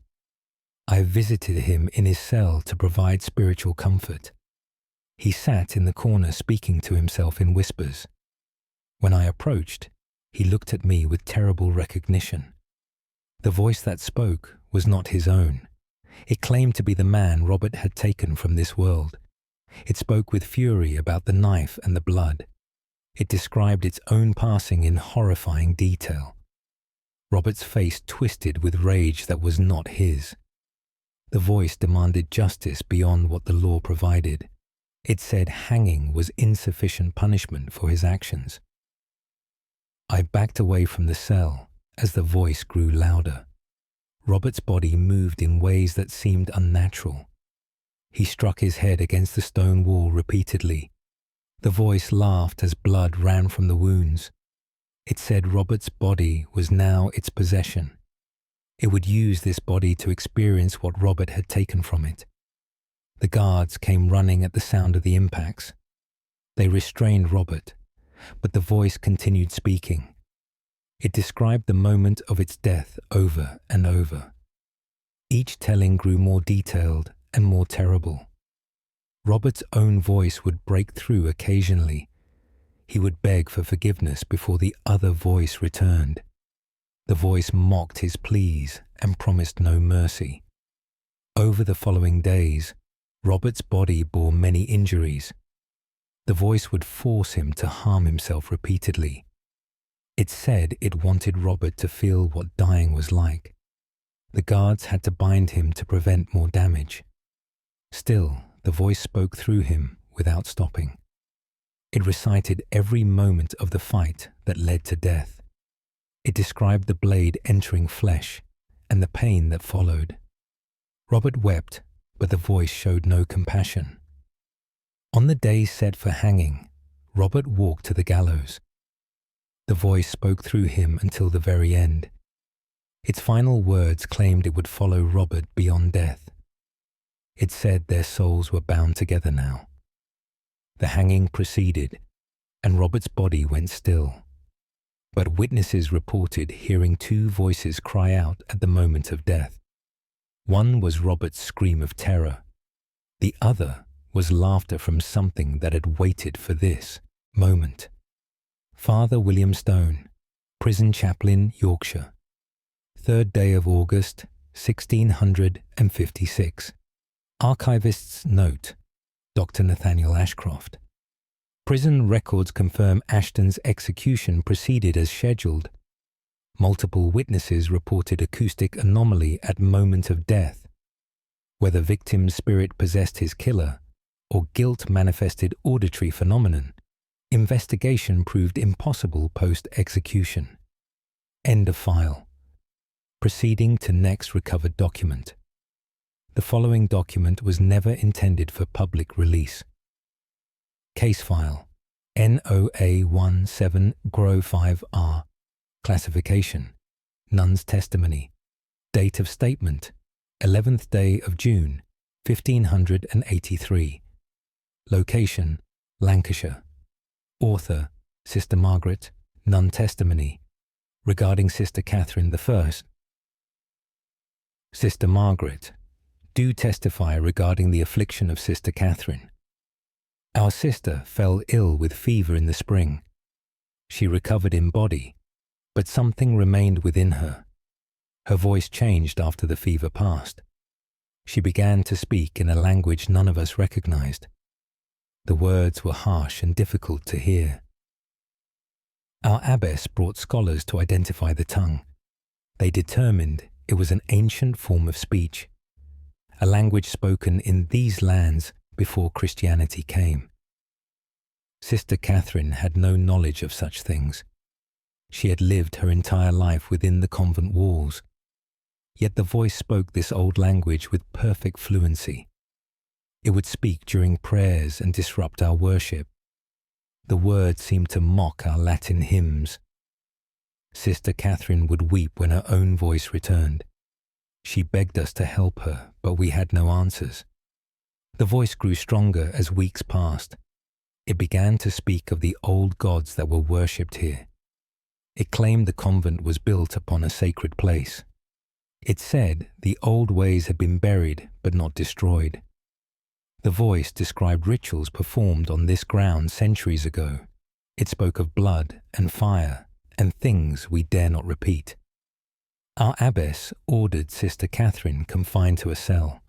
I visited him in his cell to provide spiritual comfort. He sat in the corner speaking to himself in whispers. When I approached, he looked at me with terrible recognition. The voice that spoke was not his own. It claimed to be the man Robert had taken from this world. It spoke with fury about the knife and the blood. It described its own passing in horrifying detail. Robert's face twisted with rage that was not his. The voice demanded justice beyond what the law provided. It said hanging was insufficient punishment for his actions. I backed away from the cell as the voice grew louder. Robert's body moved in ways that seemed unnatural. He struck his head against the stone wall repeatedly. The voice laughed as blood ran from the wounds. It said Robert's body was now its possession. It would use this body to experience what Robert had taken from it. The guards came running at the sound of the impacts. They restrained Robert, but the voice continued speaking. It described the moment of its death over and over. Each telling grew more detailed and more terrible. Robert's own voice would break through occasionally. He would beg for forgiveness before the other voice returned. The voice mocked his pleas and promised no mercy. Over the following days, Robert's body bore many injuries. The voice would force him to harm himself repeatedly. It said it wanted Robert to feel what dying was like. The guards had to bind him to prevent more damage. Still, the voice spoke through him without stopping. It recited every moment of the fight that led to death. It described the blade entering flesh and the pain that followed. Robert wept, but the voice showed no compassion. On the day set for hanging, Robert walked to the gallows. The voice spoke through him until the very end. Its final words claimed it would follow Robert beyond death. It said their souls were bound together now. The hanging proceeded, and Robert's body went still. But witnesses reported hearing 2 voices cry out at the moment of death. One was Robert's scream of terror. The other was laughter from something that had waited for this moment. Father William Stone, prison chaplain, Yorkshire. 3rd day of August, 1656. Archivist's note, Dr. Nathaniel Ashcroft. Prison records confirm Ashton's execution proceeded as scheduled. Multiple witnesses reported acoustic anomaly at moment of death. Whether victim's spirit possessed his killer or guilt manifested auditory phenomenon, investigation proved impossible post-execution. End of file. Proceeding to next recovered document. The following document was never intended for public release. Case file NOA17-5R. Classification: Nun's testimony. Date of statement: 11th day of June, 1583. Location: Lancashire. Author: Sister Margaret. Nun testimony. Regarding Sister Catherine I. Sister Margaret, do testify regarding the affliction of Sister Catherine. Our sister fell ill with fever in the spring. She recovered in body, but something remained within her. Her voice changed after the fever passed. She began to speak in a language none of us recognized. The words were harsh and difficult to hear. Our abbess brought scholars to identify the tongue. They determined it was an ancient form of speech, a language spoken in these lands before Christianity came. Sister Catherine had no knowledge of such things. She had lived her entire life within the convent walls, yet the voice spoke this old language with perfect fluency. It would speak during prayers and disrupt our worship. The words seemed to mock our Latin hymns. Sister Catherine would weep when her own voice returned. She begged us to help her, but we had no answers. The voice grew stronger as weeks passed. It began to speak of the old gods that were worshipped here. It claimed the convent was built upon a sacred place. It said the old ways had been buried but not destroyed. The voice described rituals performed on this ground centuries ago. It spoke of blood and fire and things we dare not repeat. Our abbess ordered Sister Catherine confined to a cell.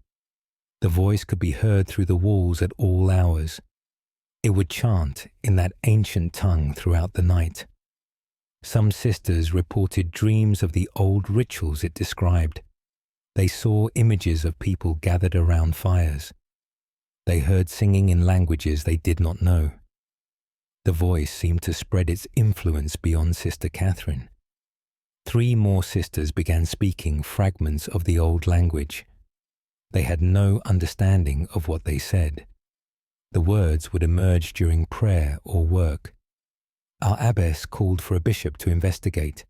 The voice could be heard through the walls at all hours. It would chant in that ancient tongue throughout the night. Some sisters reported dreams of the old rituals it described. They saw images of people gathered around fires. They heard singing in languages they did not know. The voice seemed to spread its influence beyond Sister Catherine. 3 more sisters began speaking fragments of the old language. They had no understanding of what they said. The words would emerge during prayer or work. Our abbess called for a bishop to investigate.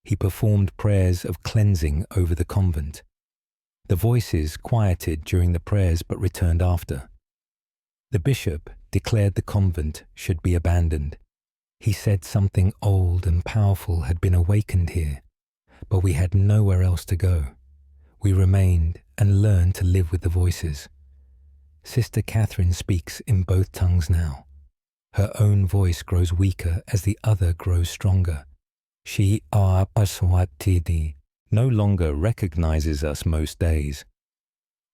He performed prayers of cleansing over the convent. The voices quieted during the prayers but returned after. The bishop declared the convent should be abandoned. He said something old and powerful had been awakened here, but we had nowhere else to go. We remained and learned to live with the voices. Sister Catherine speaks in both tongues now. Her own voice grows weaker as the other grows stronger. She Aswatidi no longer recognizes us most days.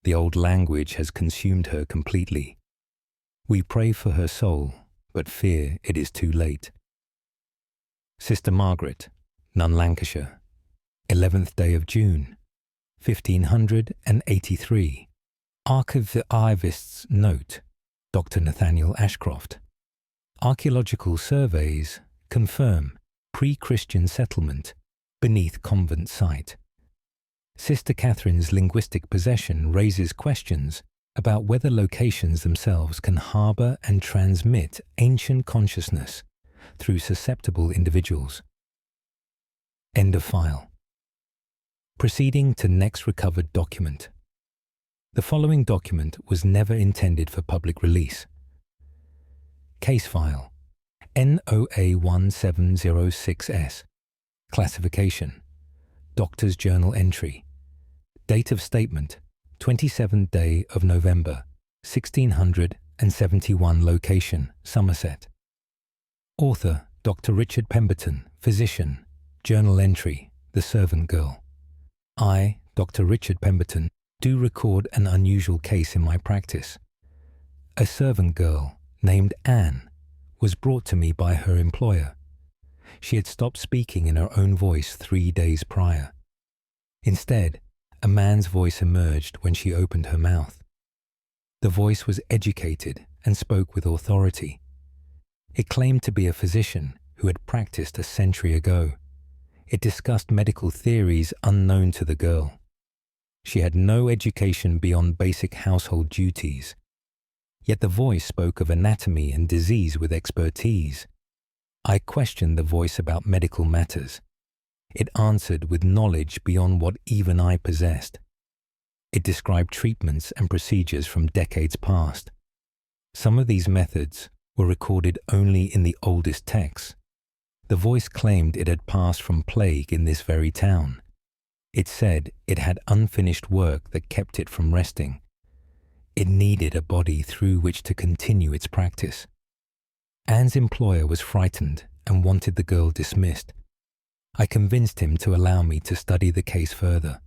The old language has consumed her completely. We pray for her soul, but fear it is too late. Sister Margaret, Nun Lancashire, 11th day of June, 1583. Archivist's note, Dr. Nathaniel Ashcroft. Archaeological surveys confirm pre-Christian settlement beneath convent site. Sister Catherine's linguistic possession raises questions about whether locations themselves can harbour and transmit ancient consciousness through susceptible individuals. End of file. Proceeding to next recovered document. The following document was never intended for public release. Case file NOA1706S. Classification: Doctor's Journal Entry. Date of statement: 27th day of November, 1671. Location: Somerset. Author: Dr. Richard Pemberton, physician. Journal entry: The servant girl. I, Dr. Richard Pemberton, do record an unusual case in my practice. A servant girl named Anne was brought to me by her employer. She had stopped speaking in her own voice 3 days prior. Instead, a man's voice emerged when she opened her mouth. The voice was educated and spoke with authority. It claimed to be a physician who had practiced a century ago. It discussed medical theories unknown to the girl. She had no education beyond basic household duties. Yet the voice spoke of anatomy and disease with expertise. I questioned the voice about medical matters. It answered with knowledge beyond what even I possessed. It described treatments and procedures from decades past. Some of these methods were recorded only in the oldest texts. The voice claimed it had passed from plague in this very town. It said it had unfinished work that kept it from resting. It needed a body through which to continue its practice. Anne's employer was frightened and wanted the girl dismissed. I convinced him to allow me to study the case further.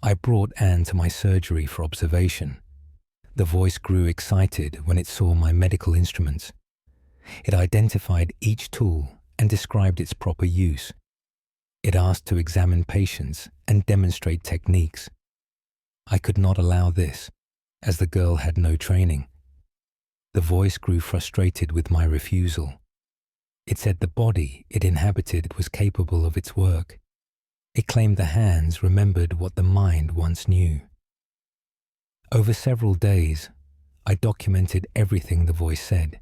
I brought Anne to my surgery for observation. The voice grew excited when it saw my medical instruments. It identified each tool and described its proper use. It asked to examine patients and demonstrate techniques. I could not allow this, as the girl had no training. The voice grew frustrated with my refusal. It said the body it inhabited was capable of its work. It claimed the hands remembered what the mind once knew. Over several days, I documented everything the voice said.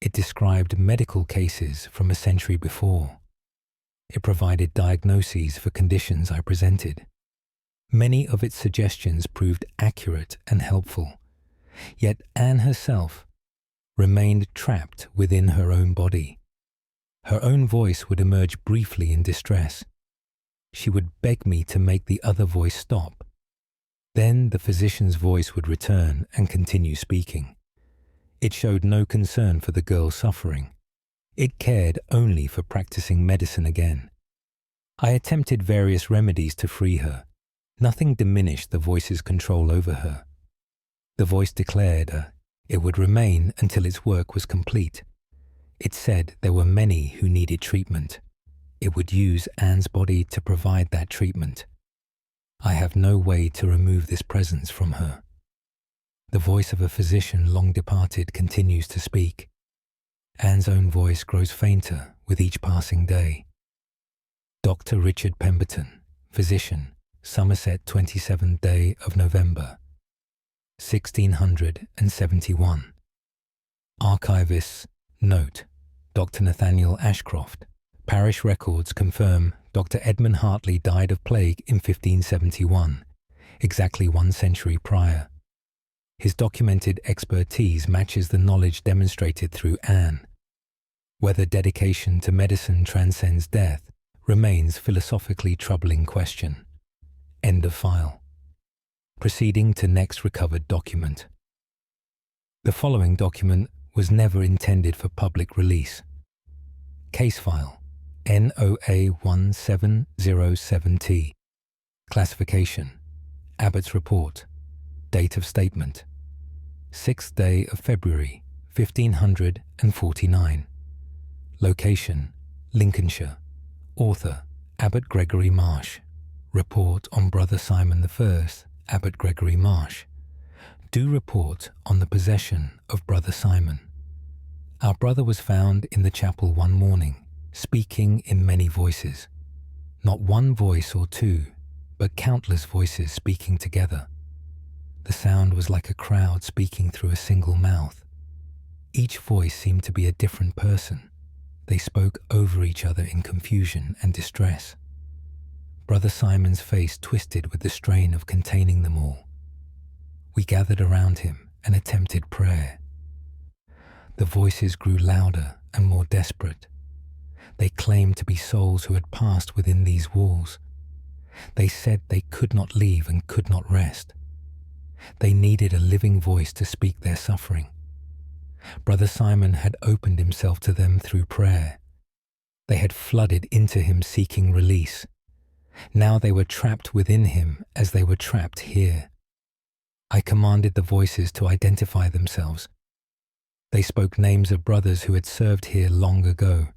It described medical cases from a century before. It provided diagnoses for conditions I presented. Many of its suggestions proved accurate and helpful, yet Anne herself remained trapped within her own body. Her own voice would emerge briefly in distress. She would beg me to make the other voice stop. Then the physician's voice would return and continue speaking. It showed no concern for the girl's suffering. It cared only for practicing medicine again. I attempted various remedies to free her. Nothing diminished the voice's control over her. The voice declared it would remain until its work was complete. It said there were many who needed treatment. It would use Anne's body to provide that treatment. I have no way to remove this presence from her. The voice of a physician long departed continues to speak. Anne's own voice grows fainter with each passing day. Dr. Richard Pemberton, physician, Somerset, 27th day of November, 1671. Archivist's note: Dr. Nathaniel Ashcroft. Parish records confirm Dr. Edmund Hartley died of plague in 1571, exactly 1 century prior. His documented expertise matches the knowledge demonstrated through Anne. Whether dedication to medicine transcends death remains philosophically troubling question. End of file. Proceeding to next recovered document. The following document was never intended for public release. Case file NOA 1707T. Classification: Abbott's report. Date of statement: 6th day of February, 1549. Location: Lincolnshire. Author: Abbot Gregory Marsh. Report on Brother Simon I, Abbot Gregory Marsh. Do report on the possession of Brother Simon. Our brother was found in the chapel one morning, speaking in many voices. Not one voice or two, but countless voices speaking together. The sound was like a crowd speaking through a single mouth. Each voice seemed to be a different person. They spoke over each other in confusion and distress. Brother Simon's face twisted with the strain of containing them all. We gathered around him and attempted prayer. The voices grew louder and more desperate. They claimed to be souls who had passed within these walls. They said they could not leave and could not rest. They needed a living voice to speak their suffering. Brother Simon had opened himself to them through prayer. They had flooded into him seeking release. Now they were trapped within him as they were trapped here. I commanded the voices to identify themselves. They spoke names of brothers who had served here long ago.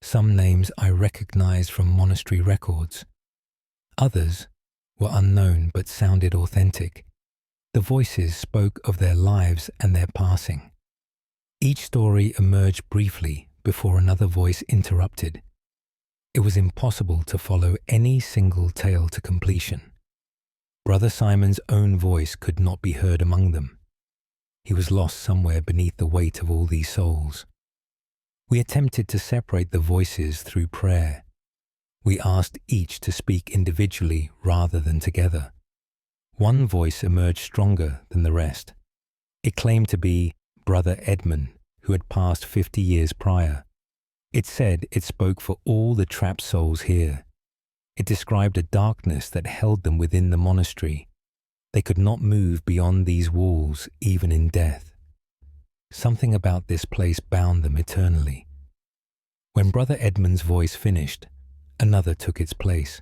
Some names I recognized from monastery records. Others were unknown but sounded authentic. The voices spoke of their lives and their passing. Each story emerged briefly before another voice interrupted. It was impossible to follow any single tale to completion. Brother Simon's own voice could not be heard among them. He was lost somewhere beneath the weight of all these souls. We attempted to separate the voices through prayer. We asked each to speak individually rather than together. One voice emerged stronger than the rest. It claimed to be Brother Edmund, who had passed 50 years prior. It said it spoke for all the trapped souls here. It described a darkness that held them within the monastery. They could not move beyond these walls, even in death. Something about this place bound them eternally. When Brother Edmund's voice finished, another took its place.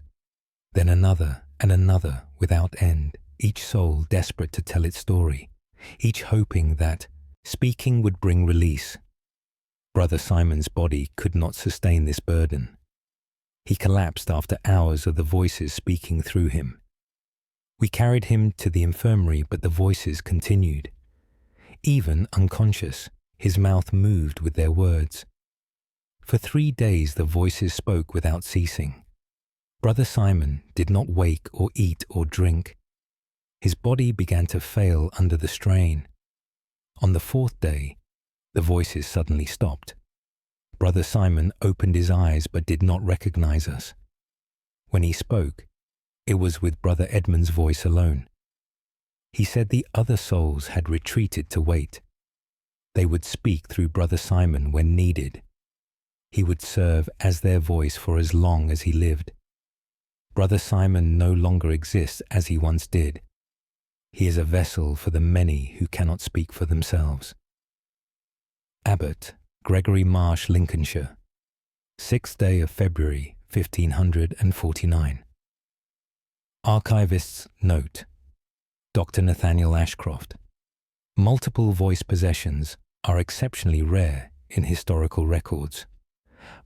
Then another and another without end, each soul desperate to tell its story, each hoping that speaking would bring release. Brother Simon's body could not sustain this burden. He collapsed after hours of the voices speaking through him. We carried him to the infirmary, but the voices continued. Even unconscious, his mouth moved with their words. For 3 days the voices spoke without ceasing. Brother Simon did not wake or eat or drink. His body began to fail under the strain. On the 4th day, the voices suddenly stopped. Brother Simon opened his eyes but did not recognize us. When he spoke, it was with Brother Edmund's voice alone. He said the other souls had retreated to wait. They would speak through Brother Simon when needed. He would serve as their voice for as long as he lived. Brother Simon no longer exists as he once did. He is a vessel for the many who cannot speak for themselves. Abbot Gregory Marsh, Lincolnshire, 6th day of February, 1549. Archivist's note. Dr. Nathaniel Ashcroft. Multiple voice possessions are exceptionally rare in historical records.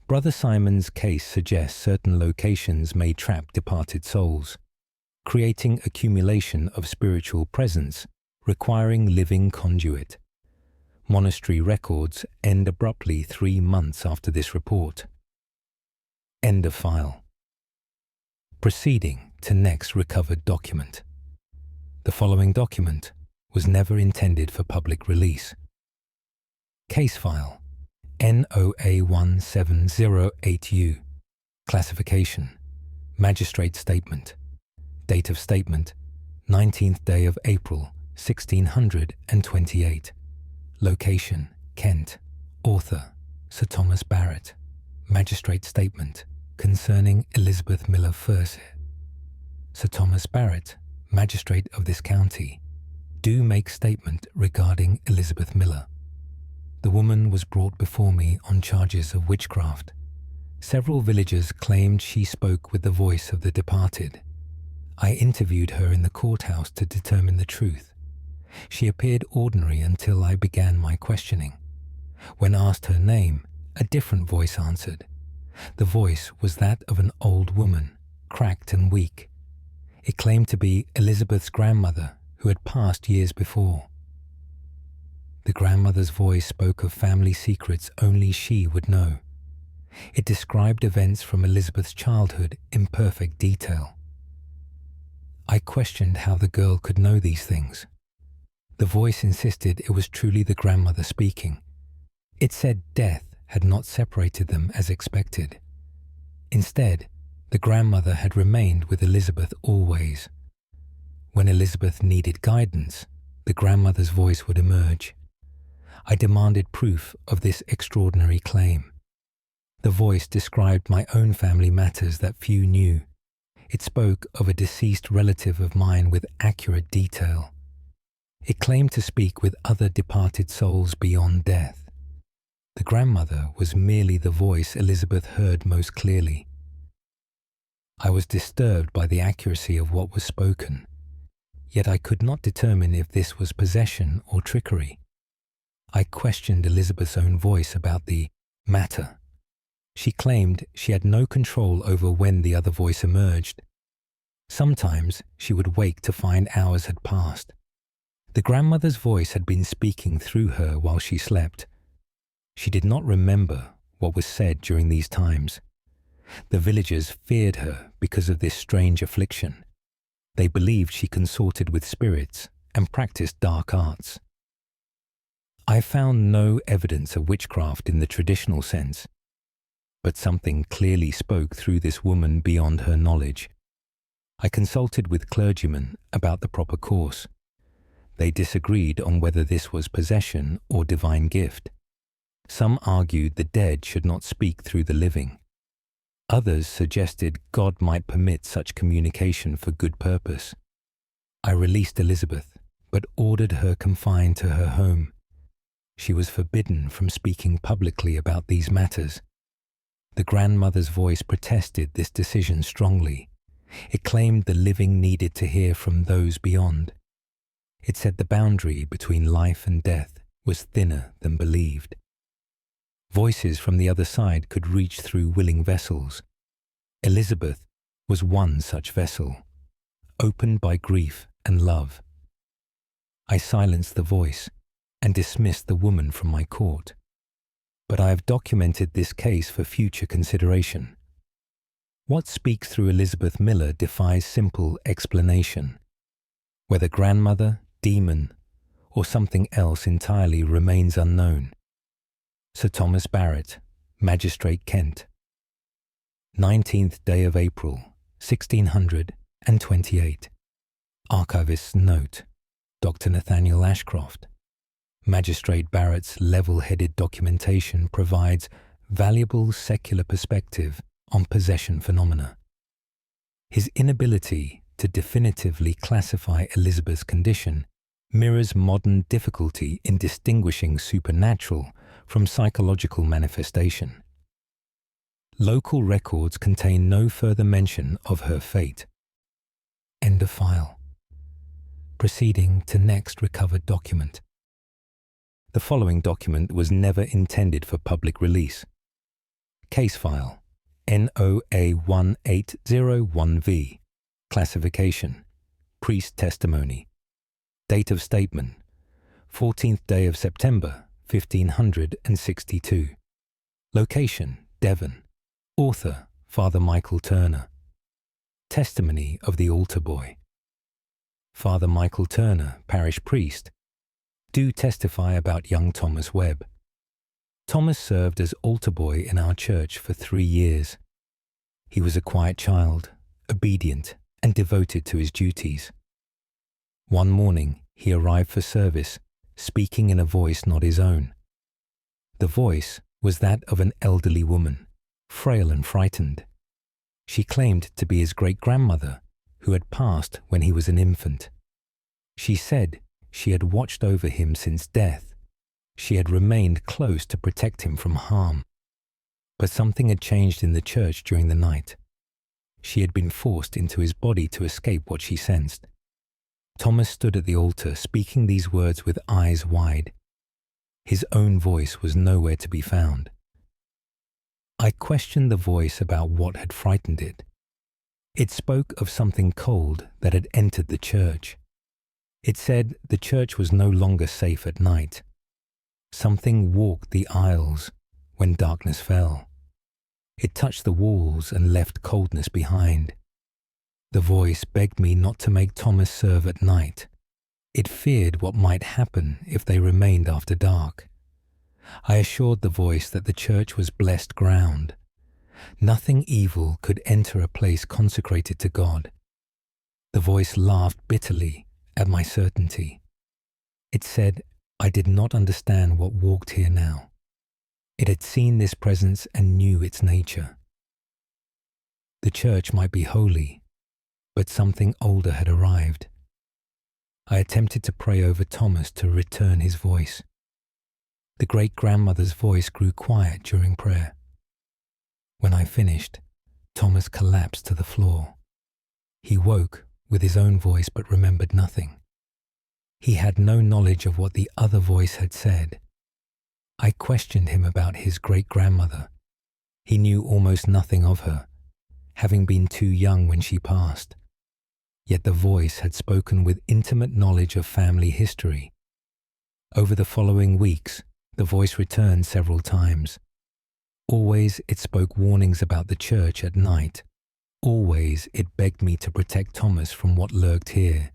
Brother Simon's case suggests certain locations may trap departed souls, creating accumulation of spiritual presence requiring living conduit. Monastery records end abruptly 3 months after this report. End of file. Proceeding to next recovered document. The following document was never intended for public release. Case file NOA1708U. Classification Magistrate Statement. Date of statement 19th day of April 1628. Location Kent. Author Sir Thomas Barrett. Magistrate Statement concerning Elizabeth Miller Furse. Sir Thomas Barrett, Magistrate of this county, do make statement regarding Elizabeth Miller. The woman was brought before me on charges of witchcraft. Several villagers claimed she spoke with the voice of the departed. I interviewed her in the courthouse to determine the truth. She appeared ordinary until I began my questioning. When asked her name, a different voice answered. The voice was that of an old woman, cracked and weak. It claimed to be Elizabeth's grandmother, who had passed years before. The grandmother's voice spoke of family secrets only she would know. It described events from Elizabeth's childhood in perfect detail. I questioned how the girl could know these things. The voice insisted it was truly the grandmother speaking. It said death had not separated them as expected. Instead, the grandmother had remained with Elizabeth always. When Elizabeth needed guidance, the grandmother's voice would emerge. I demanded proof of this extraordinary claim. The voice described my own family matters that few knew. It spoke of a deceased relative of mine with accurate detail. It claimed to speak with other departed souls beyond death. The grandmother was merely the voice Elizabeth heard most clearly. I was disturbed by the accuracy of what was spoken, yet I could not determine if this was possession or trickery. I questioned Elizabeth's own voice about the matter. She claimed she had no control over when the other voice emerged. Sometimes she would wake to find hours had passed. The grandmother's voice had been speaking through her while she slept. She did not remember what was said during these times. The villagers feared her because of this strange affliction. They believed she consorted with spirits and practiced dark arts. I found no evidence of witchcraft in the traditional sense, but something clearly spoke through this woman beyond her knowledge. I consulted with clergymen about the proper course. They disagreed on whether this was possession or divine gift. Some argued the dead should not speak through the living. Others suggested God might permit such communication for good purpose. I released Elizabeth, but ordered her confined to her home. She was forbidden from speaking publicly about these matters. The grandmother's voice protested this decision strongly. It claimed the living needed to hear from those beyond. It said the boundary between life and death was thinner than believed. Voices from the other side could reach through willing vessels. Elizabeth was one such vessel, opened by grief and love. I silenced the voice and dismissed the woman from my court, but I have documented this case for future consideration. What speaks through Elizabeth Miller defies simple explanation. Whether grandmother, demon, or something else entirely remains unknown. Sir Thomas Barrett, Magistrate Kent. 19th day of April, 1628. Archivist's note. Dr. Nathaniel Ashcroft. Magistrate Barrett's level-headed documentation provides valuable secular perspective on possession phenomena. His inability to definitively classify Elizabeth's condition mirrors modern difficulty in distinguishing supernatural from psychological manifestation. Local records contain no further mention of her fate. End of file. Proceeding to next recovered document. The following document was never intended for public release. Case file NOA1801V. Classification Priest testimony. Date of statement 14th day of September 1562. Location Devon. Author Father Michael Turner. Testimony of the Altar Boy. Father Michael Turner, parish priest, do testify about young Thomas Webb. Thomas served as altar boy in our church for 3 years. He was a quiet child, obedient and devoted to his duties. One morning he arrived for service, speaking in a voice not his own. The voice was that of an elderly woman, frail and frightened. She claimed to be his great-grandmother, who had passed when he was an infant. She said she had watched over him since death. She had remained close to protect him from harm. But something had changed in the church during the night. She had been forced into his body to escape what she sensed. Thomas stood at the altar speaking these words with eyes wide. His own voice was nowhere to be found. I questioned the voice about what had frightened it. It spoke of something cold that had entered the church. It said the church was no longer safe at night. Something walked the aisles when darkness fell. It touched the walls and left coldness behind. The voice begged me not to make Thomas serve at night. It feared what might happen if they remained after dark. I assured the voice that the church was blessed ground. Nothing evil could enter a place consecrated to God. The voice laughed bitterly at my certainty. It said I did not understand what walked here now. It had seen this presence and knew its nature. The church might be holy, but something older had arrived. I attempted to pray over Thomas to return his voice. The great-grandmother's voice grew quiet during prayer. When I finished, Thomas collapsed to the floor. He woke with his own voice but remembered nothing. He had no knowledge of what the other voice had said. I questioned him about his great-grandmother. He knew almost nothing of her, having been too young when she passed. Yet the voice had spoken with intimate knowledge of family history. Over the following weeks, the voice returned several times. Always it spoke warnings about the church at night. Always it begged me to protect Thomas from what lurked here.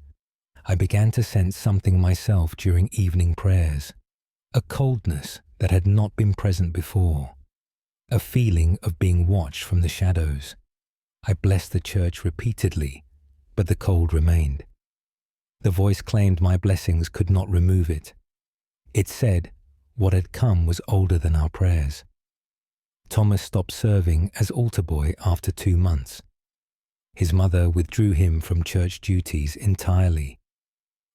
I began to sense something myself during evening prayers, a coldness that had not been present before, a feeling of being watched from the shadows. I blessed the church repeatedly, but the cold remained. The voice claimed my blessings could not remove it. It said what had come was older than our prayers. Thomas stopped serving as altar boy after 2 months. His mother withdrew him from church duties entirely.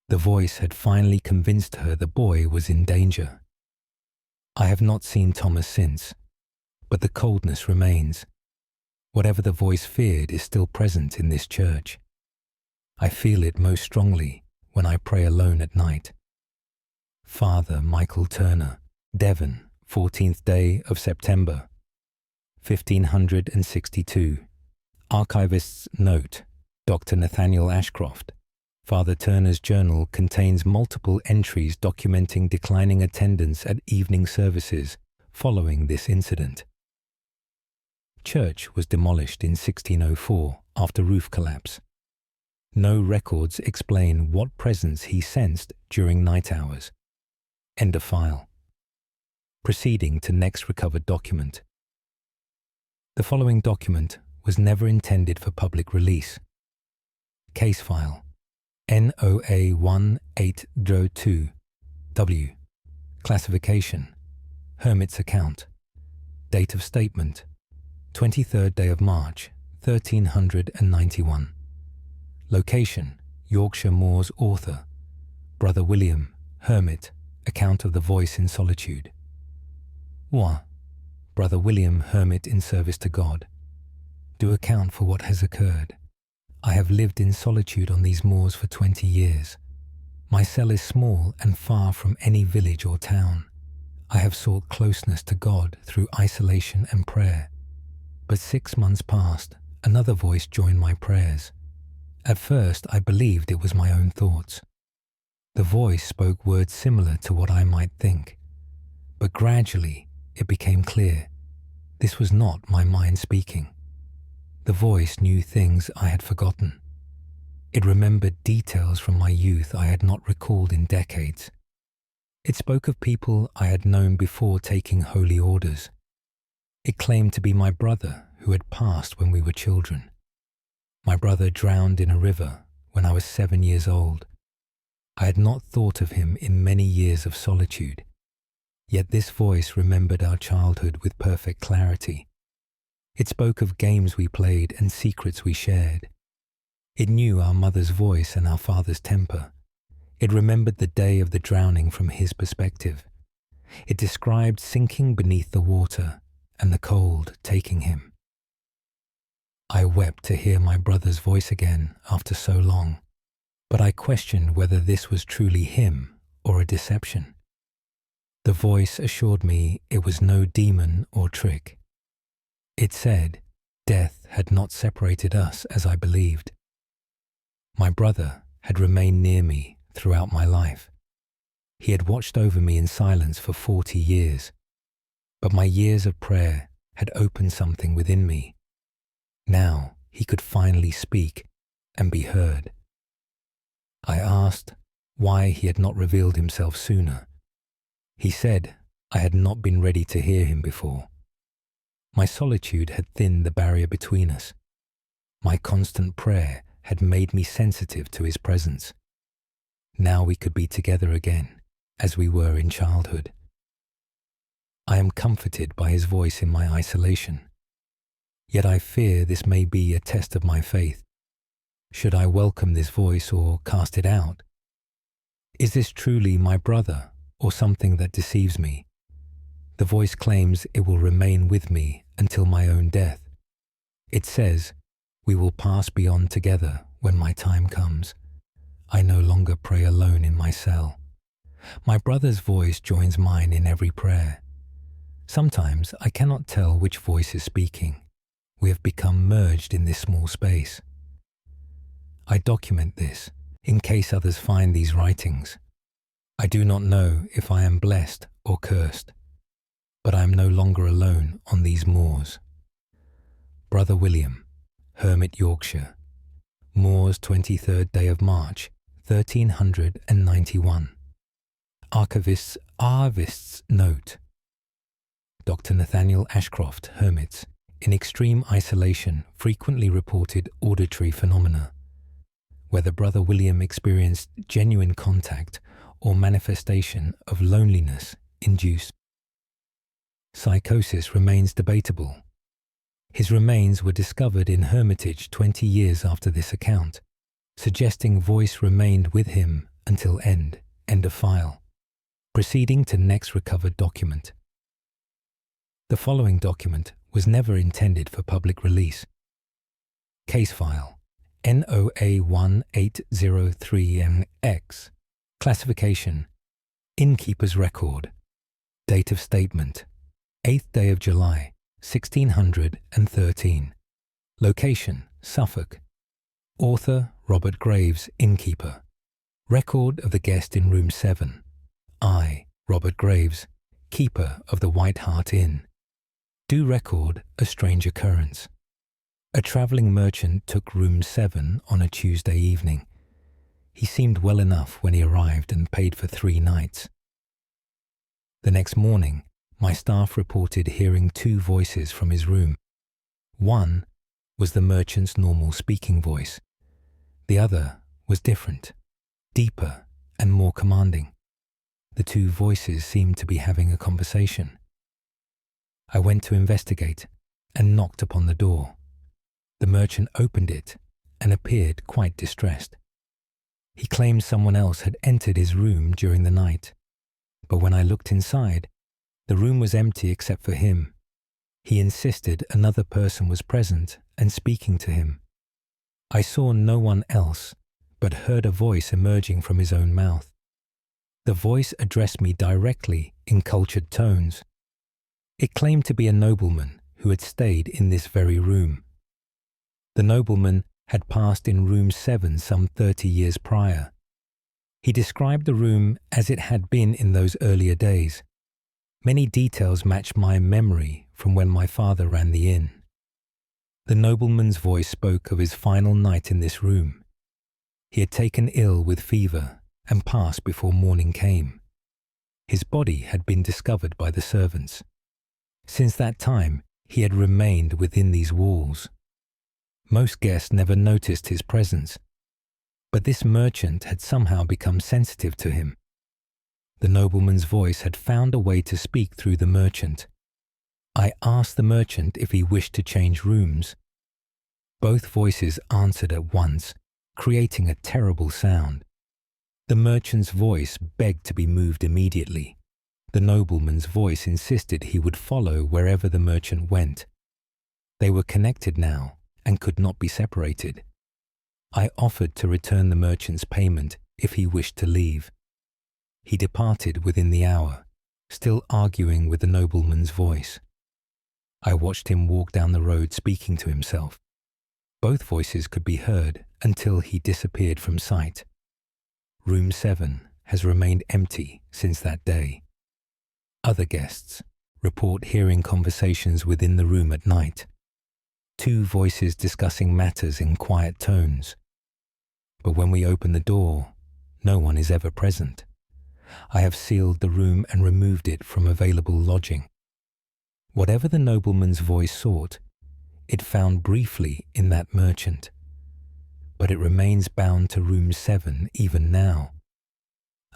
The voice had finally convinced her the boy was in danger. I have not seen Thomas since, but the coldness remains. Whatever the voice feared is still present in this church. I feel it most strongly when I pray alone at night. Father Michael Turner, Devon, 14th day of September, 1562. Archivist's note, Dr. Nathaniel Ashcroft. Father Turner's journal contains multiple entries documenting declining attendance at evening services following this incident. Church was demolished in 1604 after roof collapse. No records explain what presence he sensed during night hours. End of file. Proceeding to next recovered document. The following document was never intended for public release. Case file NOA 1802 W. Classification Hermit's account. Date of statement 23rd day of March 1391. Location Yorkshire Moors. Author Brother William, Hermit. Account of the voice in solitude. 1. Brother William, Hermit in service to God. Do account for what has occurred. I have lived in solitude on these moors for 20 years. My cell is small and far from any village or town. I have sought closeness to God through isolation and prayer. But 6 months passed, another voice joined my prayers. At first I believed it was my own thoughts. The voice spoke words similar to what I might think. But gradually it became clear. This was not my mind speaking. The voice knew things I had forgotten. It remembered details from my youth I had not recalled in decades. It spoke of people I had known before taking holy orders. It claimed to be my brother who had passed when we were children. My brother drowned in a river when I was 7 years old. I had not thought of him in many years of solitude. Yet this voice remembered our childhood with perfect clarity. It spoke of games we played and secrets we shared. It knew our mother's voice and our father's temper. It remembered the day of the drowning from his perspective. It described sinking beneath the water and the cold taking him. I wept to hear my brother's voice again after so long, but I questioned whether this was truly him or a deception. The voice assured me it was no demon or trick. It said death had not separated us as I believed. My brother had remained near me throughout my life. He had watched over me in silence for 40 years, but my years of prayer had opened something within me. Now he could finally speak and be heard. I asked why he had not revealed himself sooner. He said I had not been ready to hear him before. My solitude had thinned the barrier between us. My constant prayer had made me sensitive to his presence. Now we could be together again, as we were in childhood. I am comforted by his voice in my isolation. Yet I fear this may be a test of my faith. Should I welcome this voice or cast it out? Is this truly my brother or something that deceives me? The voice claims it will remain with me until my own death. It says, we will pass beyond together when my time comes. I no longer pray alone in my cell. My brother's voice joins mine in every prayer. Sometimes I cannot tell which voice is speaking. We have become merged in this small space. I document this in case others find these writings. I do not know if I am blessed or cursed, but I am no longer alone on these moors. Brother William, Hermit, Yorkshire, Moors, 23rd day of March, 1391. Archivist's note. Dr. Nathaniel Ashcroft, Hermits, in extreme isolation, frequently reported auditory phenomena. Whether Brother William experienced genuine contact or manifestation of loneliness-induced psychosis remains debatable. His remains were discovered in Hermitage 20 years after this account, suggesting voice remained with him until end of file. Proceeding to next recovered document. The following document was never intended for public release. Case file NOA 1803NX. Classification Innkeeper's record. Date of statement 8th day of July, 1613. Location Suffolk. Author Robert Graves, innkeeper. Record of the guest in room 7. I, Robert Graves, keeper of the White Hart Inn. Do record a strange occurrence. A travelling merchant took room 7 on a Tuesday evening. He seemed well enough when he arrived and paid for 3 nights. The next morning, my staff reported hearing 2 voices from his room. One was the merchant's normal speaking voice. The other was different, deeper and more commanding. The 2 voices seemed to be having a conversation. I went to investigate and knocked upon the door. The merchant opened it and appeared quite distressed. He claimed someone else had entered his room during the night, but when I looked inside, the room was empty except for him. He insisted another person was present and speaking to him. I saw no one else, but heard a voice emerging from his own mouth. The voice addressed me directly in cultured tones. It claimed to be a nobleman who had stayed in this very room. The nobleman had passed in room 7 some 30 years prior. He described the room as it had been in those earlier days. Many details matched my memory from when my father ran the inn. The nobleman's voice spoke of his final night in this room. He had taken ill with fever and passed before morning came. His body had been discovered by the servants. Since that time, he had remained within these walls. Most guests never noticed his presence, but this merchant had somehow become sensitive to him. The nobleman's voice had found a way to speak through the merchant. I asked the merchant if he wished to change rooms. Both voices answered at once, creating a terrible sound. The merchant's voice begged to be moved immediately. The nobleman's voice insisted he would follow wherever the merchant went. They were connected now and could not be separated. I offered to return the merchant's payment if he wished to leave. He departed within the hour, still arguing with the nobleman's voice. I watched him walk down the road speaking to himself. Both voices could be heard until he disappeared from sight. Room 7 has remained empty since that day. Other guests report hearing conversations within the room at night. 2 voices discussing matters in quiet tones. But when we open the door, no one is ever present. I have sealed the room and removed it from available lodging. Whatever the nobleman's voice sought, it found briefly in that merchant. But it remains bound to room 7 even now.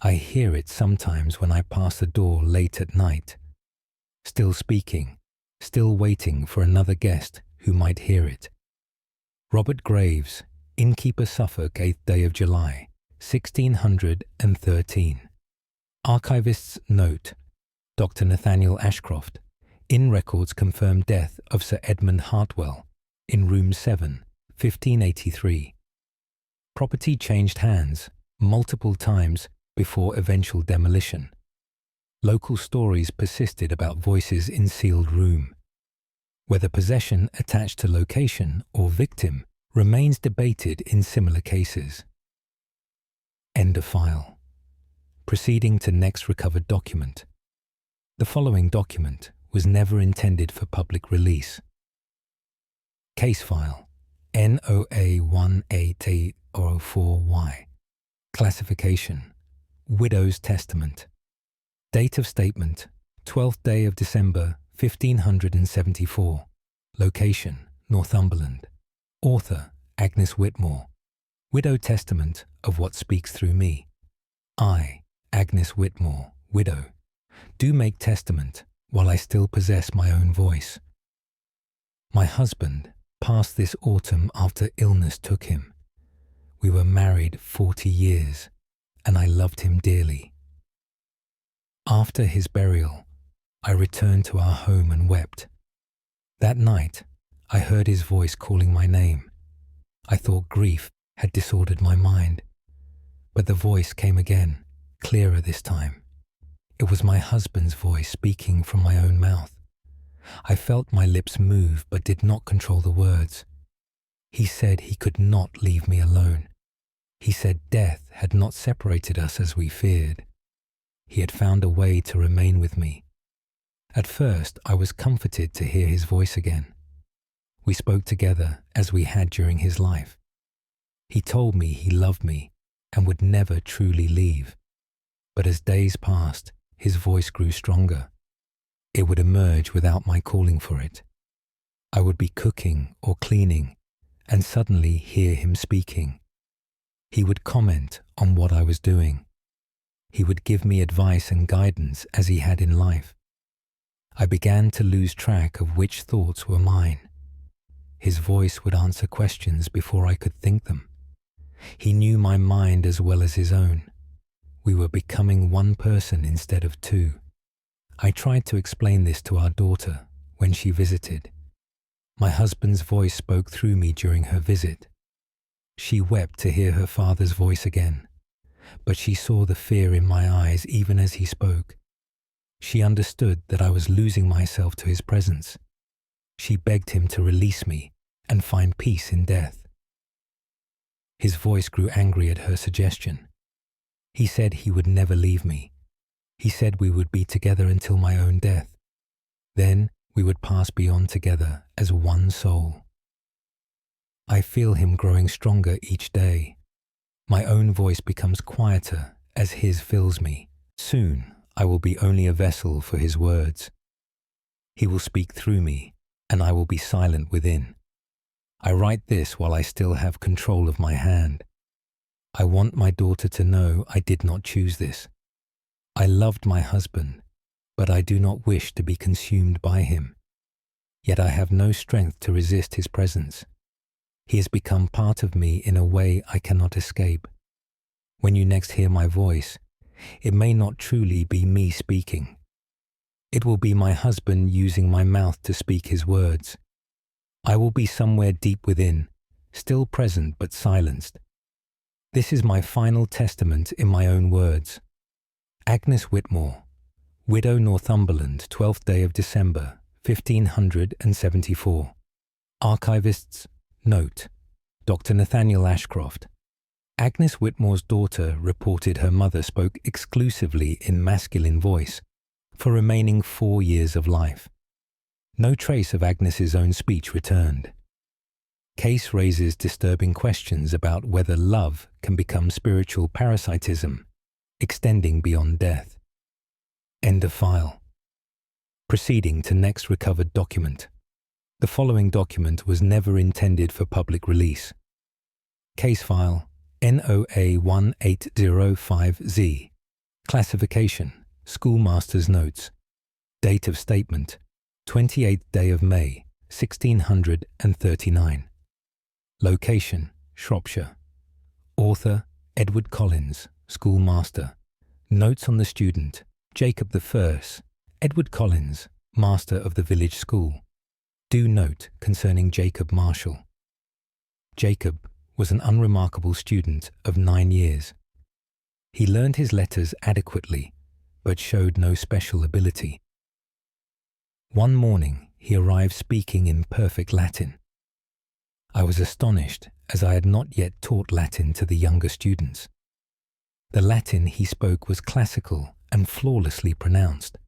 I hear it sometimes when I pass the door late at night. Still speaking, still waiting for another guest who might hear it. Robert Graves, innkeeper, Suffolk, 8th day of July, 1613. Archivist's note. Dr. Nathaniel Ashcroft. Inn records confirm death of Sir Edmund Hartwell in room 7, 1583. Property changed hands multiple times before eventual demolition. Local stories persisted about voices in sealed room. Whether possession attached to location or victim remains debated in similar cases. End of file. Proceeding to next recovered document. The following document was never intended for public release. Case file NOA18804Y. Classification: Widow's Testament. Date of statement: 12th day of December 1574. Location: Northumberland. Author: Agnes Whitmore. Widow Testament of what speaks through me. I, Agnes Whitmore, widow, do make testament while I still possess my own voice. My husband passed this autumn after illness took him. We were married 40 years, and I loved him dearly. After his burial, I returned to our home and wept. That night, I heard his voice calling my name. I thought grief had disordered my mind, but the voice came again, clearer this time. It was my husband's voice speaking from my own mouth. I felt my lips move but did not control the words. He said he could not leave me alone. He said death had not separated us as we feared. He had found a way to remain with me. At first, I was comforted to hear his voice again. We spoke together as we had during his life. He told me he loved me and would never truly leave. But as days passed, his voice grew stronger. It would emerge without my calling for it. I would be cooking or cleaning and suddenly hear him speaking. He would comment on what I was doing. He would give me advice and guidance as he had in life. I began to lose track of which thoughts were mine. His voice would answer questions before I could think them. He knew my mind as well as his own. We were becoming one person instead of two. I tried to explain this to our daughter when she visited. My husband's voice spoke through me during her visit. She wept to hear her father's voice again, but she saw the fear in my eyes even as he spoke. She understood that I was losing myself to his presence. She begged him to release me and find peace in death. His voice grew angry at her suggestion. He said he would never leave me. He said we would be together until my own death. Then we would pass beyond together as one soul. I feel him growing stronger each day. My own voice becomes quieter as his fills me. Soon I will be only a vessel for his words. He will speak through me, and I will be silent within. I write this while I still have control of my hand. I want my daughter to know I did not choose this. I loved my husband, but I do not wish to be consumed by him. Yet I have no strength to resist his presence. He has become part of me in a way I cannot escape. When you next hear my voice, it may not truly be me speaking. It will be my husband using my mouth to speak his words. I will be somewhere deep within, still present but silenced. This is my final testament in my own words. Agnes Whitmore, widow, Northumberland, 12th day of December, 1574. Archivists, note, Dr. Nathaniel Ashcroft. Agnes Whitmore's daughter reported her mother spoke exclusively in masculine voice for remaining 4 years of life. No trace of Agnes's own speech returned. Case raises disturbing questions about whether love can become spiritual parasitism, extending beyond death. End of file. Proceeding to next recovered document. The following document was never intended for public release. Case file NOA1805Z. Classification: Schoolmaster's Notes. Date of statement: 28th day of May, 1639. Location: Shropshire. Author: Edward Collins, Schoolmaster. Notes on the student: Jacob I, Edward Collins, Master of the Village School. Do note concerning Jacob Marshall. Jacob was an unremarkable student of 9 years. He learned his letters adequately, but showed no special ability. One morning, he arrived speaking in perfect Latin. I was astonished, as I had not yet taught Latin to the younger students. The Latin he spoke was classical and flawlessly pronounced.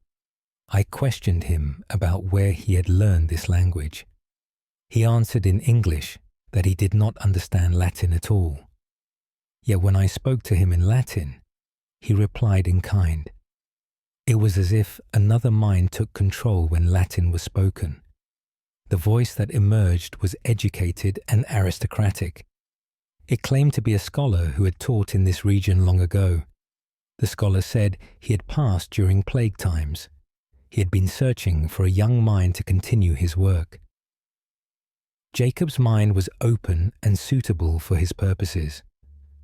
I questioned him about where he had learned this language. He answered in English that he did not understand Latin at all. Yet when I spoke to him in Latin, he replied in kind. It was as if another mind took control when Latin was spoken. The voice that emerged was educated and aristocratic. It claimed to be a scholar who had taught in this region long ago. The scholar said he had passed during plague times. He had been searching for a young mind to continue his work. Jacob's mind was open and suitable for his purposes.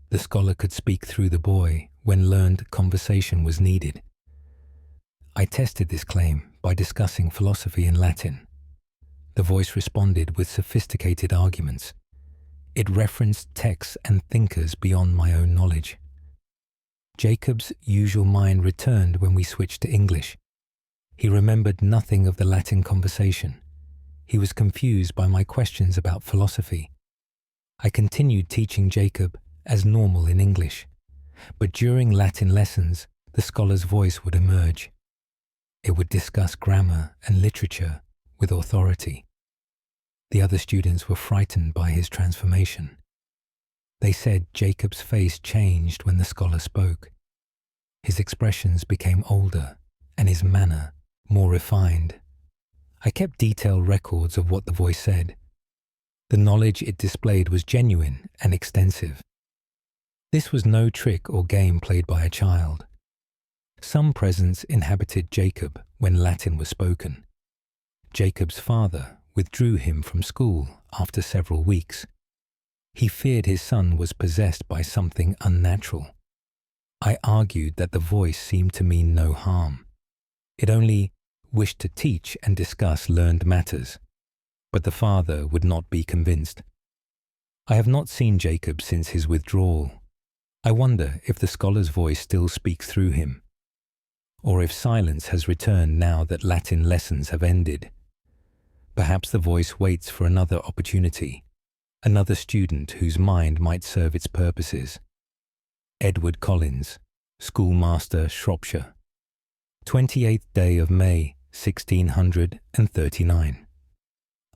The scholar could speak through the boy when learned conversation was needed. I tested this claim by discussing philosophy in Latin. The voice responded with sophisticated arguments. It referenced texts and thinkers beyond my own knowledge. Jacob's usual mind returned when we switched to English. He remembered nothing of the Latin conversation. He was confused by my questions about philosophy. I continued teaching Jacob as normal in English, but during Latin lessons, the scholar's voice would emerge. It would discuss grammar and literature with authority. The other students were frightened by his transformation. They said Jacob's face changed when the scholar spoke. His expressions became older and his manner more refined. I kept detailed records of what the voice said. The knowledge it displayed was genuine and extensive. This was no trick or game played by a child. Some presence inhabited Jacob when Latin was spoken. Jacob's father withdrew him from school after several weeks. He feared his son was possessed by something unnatural. I argued that the voice seemed to mean no harm. It only wished to teach and discuss learned matters, but the father would not be convinced. I have not seen Jacob since his withdrawal. I wonder if the scholar's voice still speaks through him, or if silence has returned now that Latin lessons have ended. Perhaps the voice waits for another opportunity, another student whose mind might serve its purposes. Edward Collins, Schoolmaster, Shropshire. 28th day of May, 1639.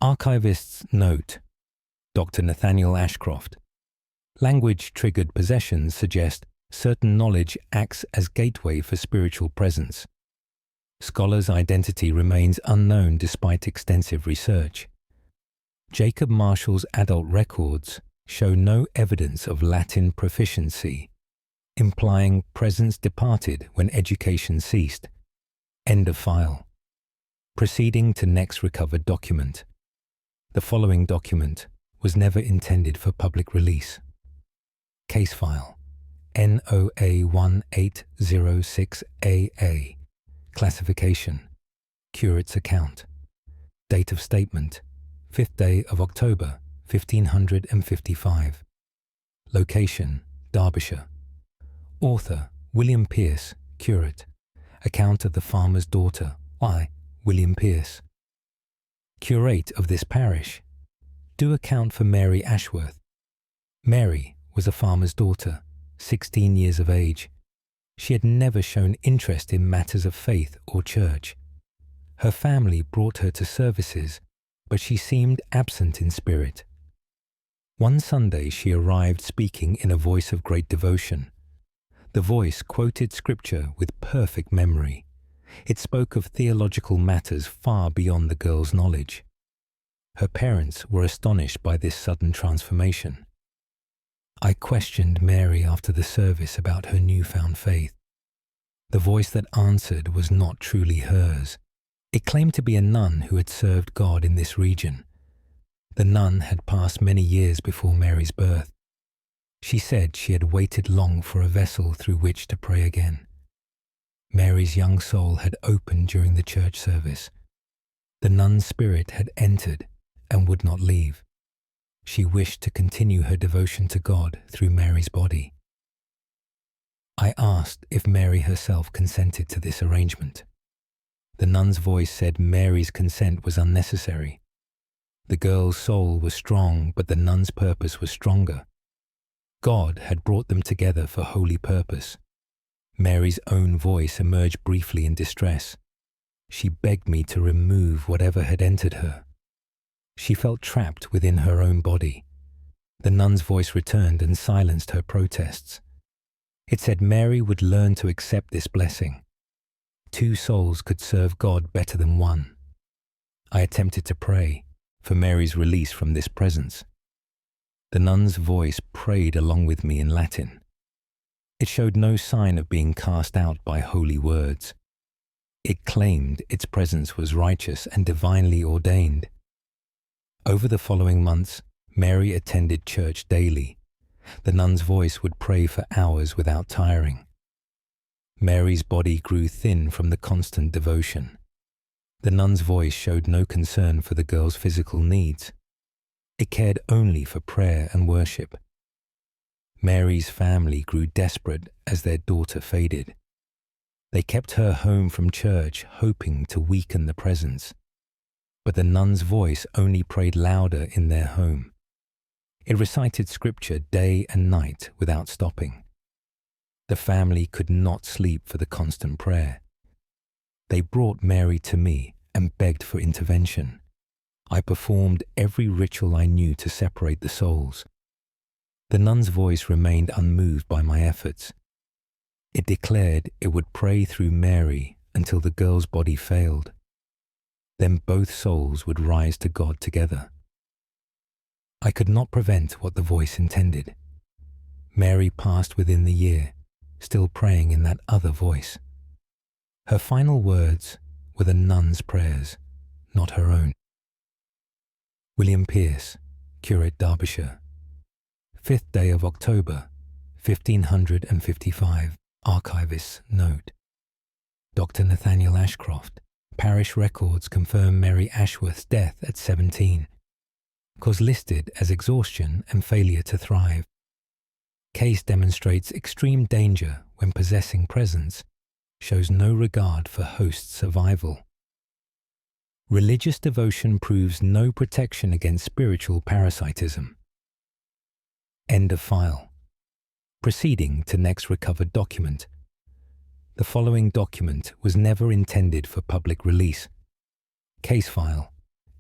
Archivist's note. Dr. Nathaniel Ashcroft. Language-triggered possessions suggest certain knowledge acts as gateway for spiritual presence. Scholar's identity remains unknown despite extensive research. Jacob Marshall's adult records show no evidence of Latin proficiency, implying presence departed when education ceased. End of file. Proceeding to next recovered document. The following document was never intended for public release. Case file NOA 1806AA. Classification Curate's account. Date of statement 5th day of October 1555. Location Derbyshire. Author William Pierce, Curate. Account of the farmer's daughter. I, William Pierce. Curate of this parish. Do account for Mary Ashworth. Mary was a farmer's daughter, 16 years of age. She had never shown interest in matters of faith or church. Her family brought her to services, but she seemed absent in spirit. One Sunday she arrived speaking in a voice of great devotion. The voice quoted scripture with perfect memory. It spoke of theological matters far beyond the girl's knowledge. Her parents were astonished by this sudden transformation. I questioned Mary after the service about her newfound faith. The voice that answered was not truly hers. It claimed to be a nun who had served God in this region. The nun had passed many years before Mary's birth. She said she had waited long for a vessel through which to pray again. Mary's young soul had opened during the church service. The nun's spirit had entered and would not leave. She wished to continue her devotion to God through Mary's body. I asked if Mary herself consented to this arrangement. The nun's voice said Mary's consent was unnecessary. The girl's soul was strong, but the nun's purpose was stronger. God had brought them together for holy purpose. Mary's own voice emerged briefly in distress. She begged me to remove whatever had entered her. She felt trapped within her own body. The nun's voice returned and silenced her protests. It said Mary would learn to accept this blessing. 2 souls could serve God better than 1. I attempted to pray for Mary's release from this presence. The nun's voice prayed along with me in Latin. It showed no sign of being cast out by holy words. It claimed its presence was righteous and divinely ordained. Over the following months, Mary attended church daily. The nun's voice would pray for hours without tiring. Mary's body grew thin from the constant devotion. The nun's voice showed no concern for the girl's physical needs. It cared only for prayer and worship. Mary's family grew desperate as their daughter faded. They kept her home from church, hoping to weaken the presence. But the nun's voice only prayed louder in their home. It recited scripture day and night without stopping. The family could not sleep for the constant prayer. They brought Mary to me and begged for intervention. I performed every ritual I knew to separate the souls. The nun's voice remained unmoved by my efforts. It declared it would pray through Mary until the girl's body failed. Then both souls would rise to God together. I could not prevent what the voice intended. Mary passed within the year, still praying in that other voice. Her final words were the nun's prayers, not her own. William Pierce, Curate Derbyshire. 5th day of October, 1555. Archivist's note. Dr. Nathaniel Ashcroft. Parish records confirm Mary Ashworth's death at 17. Cause listed as exhaustion and failure to thrive. Case demonstrates extreme danger when possessing presence, shows no regard for host survival. Religious devotion proves no protection against spiritual parasitism. End of file. Proceeding to next recovered document. The following document was never intended for public release. Case file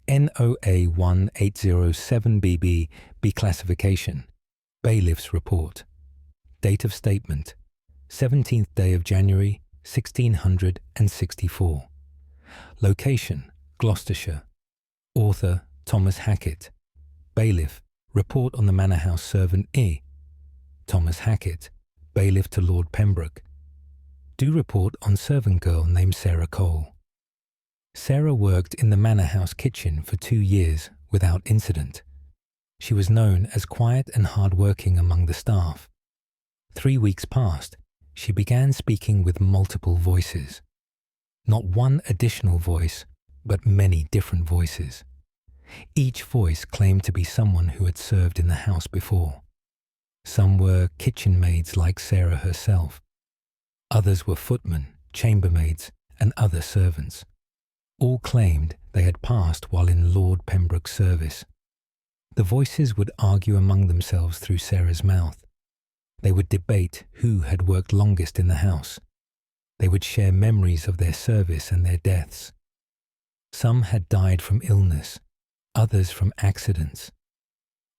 NOA 1807BB B classification. Bailiff's report. Date of statement 17th day of January 1664. Location Gloucestershire. Author Thomas Hackett. Bailiff report on the Manor House servant E. Thomas Hackett, bailiff to Lord Pembroke. Do report on servant girl named Sarah Cole. Sarah worked in the Manor House kitchen for 2 years without incident. She was known as quiet and hard-working among the staff. 3 weeks passed. She began speaking with multiple voices. Not one additional voice, but many different voices. Each voice claimed to be someone who had served in the house before. Some were kitchen maids like Sarah herself. Others were footmen, chambermaids, and other servants. All claimed they had passed while in Lord Pembroke's service. The voices would argue among themselves through Sarah's mouth. They would debate who had worked longest in the house. They would share memories of their service and their deaths. Some had died from illness, others from accidents.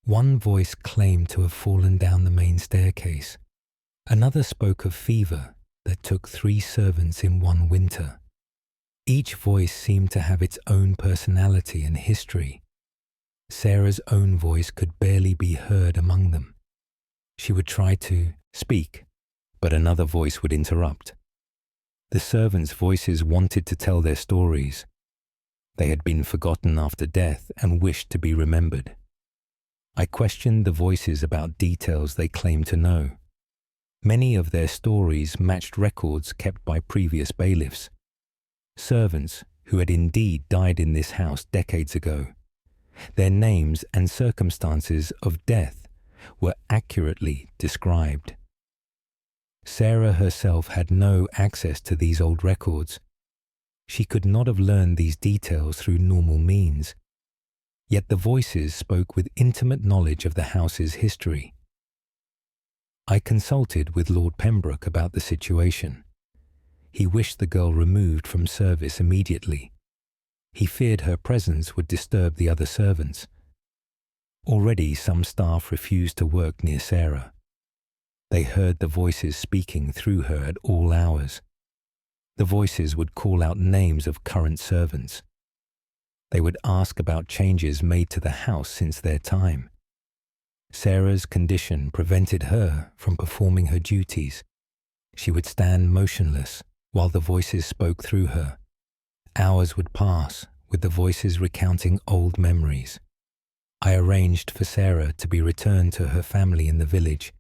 One voice claimed to have fallen down the main staircase. Another spoke of fever that took 3 servants in one winter. Each voice seemed to have its own personality and history. Sarah's own voice could barely be heard among them. She would try to speak, but another voice would interrupt. The servants' voices wanted to tell their stories. They had been forgotten after death and wished to be remembered. I questioned the voices about details they claimed to know. Many of their stories matched records kept by previous bailiffs. Servants who had indeed died in this house decades ago. Their names and circumstances of death were accurately described. Sarah herself had no access to these old records. She could not have learned these details through normal means. Yet the voices spoke with intimate knowledge of the house's history. I consulted with Lord Pembroke about the situation. He wished the girl removed from service immediately. He feared her presence would disturb the other servants. Already some staff refused to work near Sarah. They heard the voices speaking through her at all hours. The voices would call out names of current servants. They would ask about changes made to the house since their time. Sarah's condition prevented her from performing her duties. She would stand motionless while the voices spoke through her. Hours would pass with the voices recounting old memories. I arranged for Sarah to be returned to her family in the village,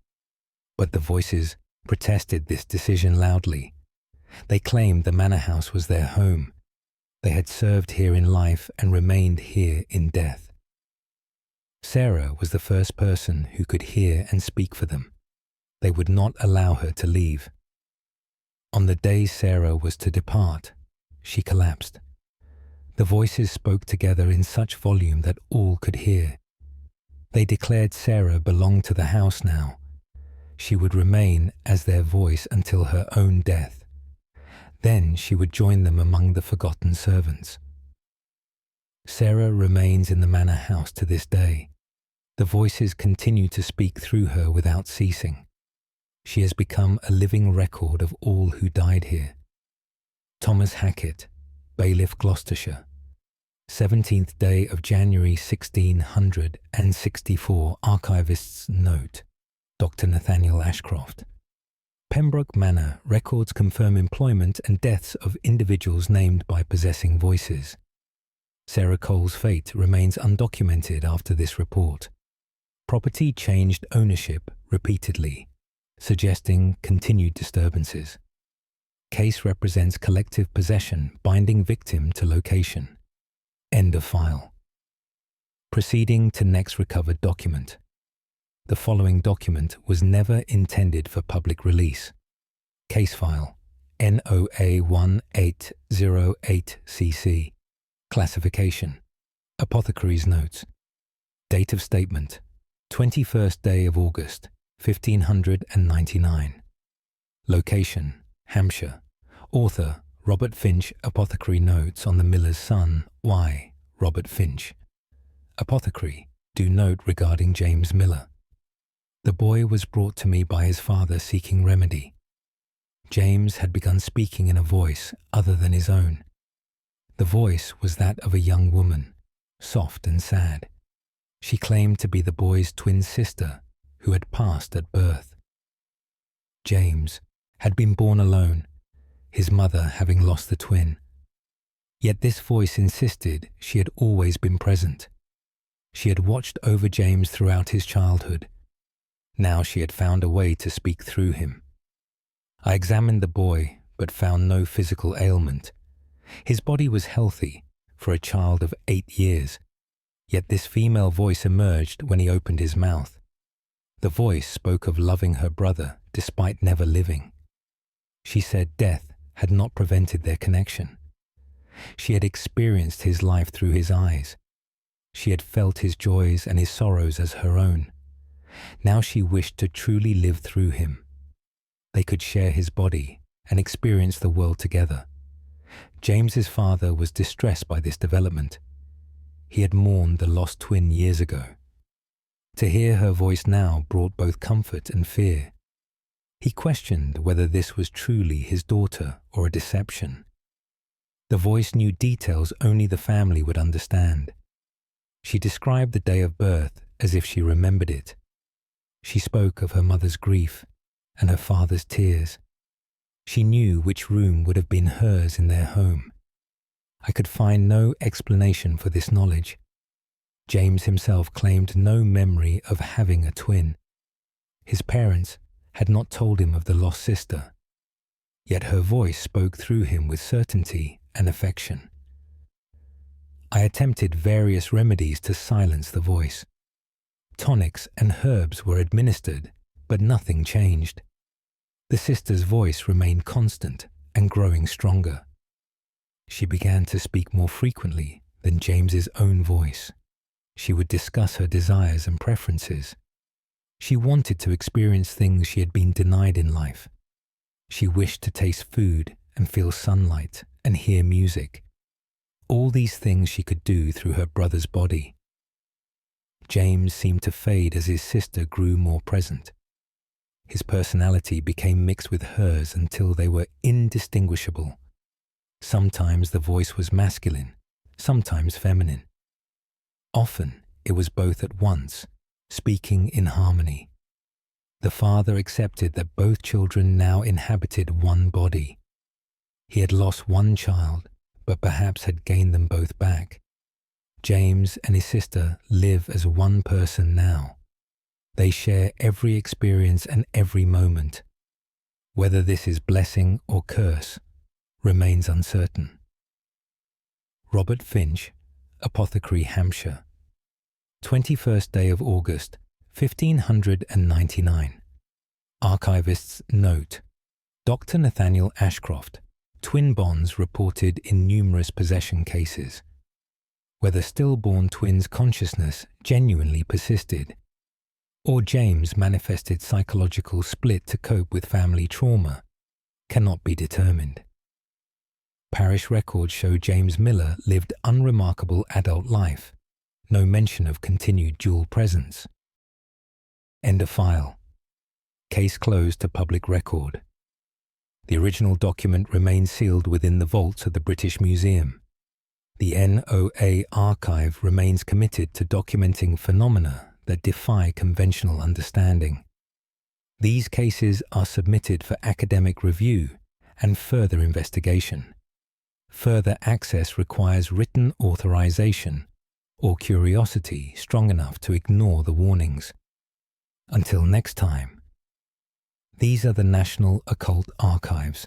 but the voices protested this decision loudly. They claimed the manor house was their home. They had served here in life and remained here in death. Sarah was the first person who could hear and speak for them. They would not allow her to leave. On the day Sarah was to depart, she collapsed. The voices spoke together in such volume that all could hear. They declared Sarah belonged to the house now. She would remain as their voice until her own death. Then she would join them among the forgotten servants. Sarah remains in the manor house to this day. The voices continue to speak through her without ceasing. She has become a living record of all who died here. Thomas Hackett, Bailiff, Gloucestershire, 17th day of January 1664, Archivist's Note, Dr. Nathaniel Ashcroft. Pembroke Manor records confirm employment and deaths of individuals named by possessing voices. Sarah Cole's fate remains undocumented after this report. Property changed ownership repeatedly, suggesting continued disturbances. Case represents collective possession binding victim to location. End of file. Proceeding to next recovered document. The following document was never intended for public release. Case file NOA 1808CC. Classification Apothecary's Notes. Date of statement 21st day of August 1599. Location Hampshire. Author Robert Finch. Apothecary notes on the miller's son Y. Robert Finch. Apothecary do note regarding James Miller. The boy was brought to me by his father seeking remedy. James had begun speaking in a voice other than his own. The voice was that of a young woman, soft and sad. She claimed to be the boy's twin sister who had passed at birth. James had been born alone, his mother having lost the twin. Yet this voice insisted she had always been present. She had watched over James throughout his childhood. Now she had found a way to speak through him. I examined the boy, but found no physical ailment. His body was healthy for a child of 8 years, yet this female voice emerged when he opened his mouth. The voice spoke of loving her brother despite never living. She said death had not prevented their connection. She had experienced his life through his eyes. She had felt his joys and his sorrows as her own. Now she wished to truly live through him. They could share his body and experience the world together. James's father was distressed by this development. He had mourned the lost twin years ago. To hear her voice now brought both comfort and fear. He questioned whether this was truly his daughter or a deception. The voice knew details only the family would understand. She described the day of birth as if she remembered it. She spoke of her mother's grief and her father's tears. She knew which room would have been hers in their home. I could find no explanation for this knowledge. James himself claimed no memory of having a twin. His parents had not told him of the lost sister. Yet her voice spoke through him with certainty and affection. I attempted various remedies to silence the voice. Tonics and herbs were administered, but nothing changed. The sister's voice remained constant and growing stronger. She began to speak more frequently than James's own voice. She would discuss her desires and preferences. She wanted to experience things she had been denied in life. She wished to taste food and feel sunlight and hear music. All these things she could do through her brother's body. James seemed to fade as his sister grew more present. His personality became mixed with hers until they were indistinguishable. Sometimes the voice was masculine, sometimes feminine. Often it was both at once, speaking in harmony. The father accepted that both children now inhabited one body. He had lost one child, but perhaps had gained them both back. James and his sister live as one person now. They share every experience and every moment. Whether this is blessing or curse remains uncertain. Robert Finch, Apothecary, Hampshire. 21st day of August, 1599. Archivist's note. Dr. Nathaniel Ashcroft. Twin bonds reported in numerous possession cases. Whether stillborn twins' consciousness genuinely persisted, or James manifested psychological split to cope with family trauma, cannot be determined. Parish records show James Miller lived unremarkable adult life, no mention of continued dual presence. End of file. Case closed to public record. The original document remains sealed within the vaults of the British Museum. The NOA archive remains committed to documenting phenomena that defy conventional understanding. These cases are submitted for academic review and further investigation. Further access requires written authorization or curiosity strong enough to ignore the warnings. Until next time, these are the National Occult Archives.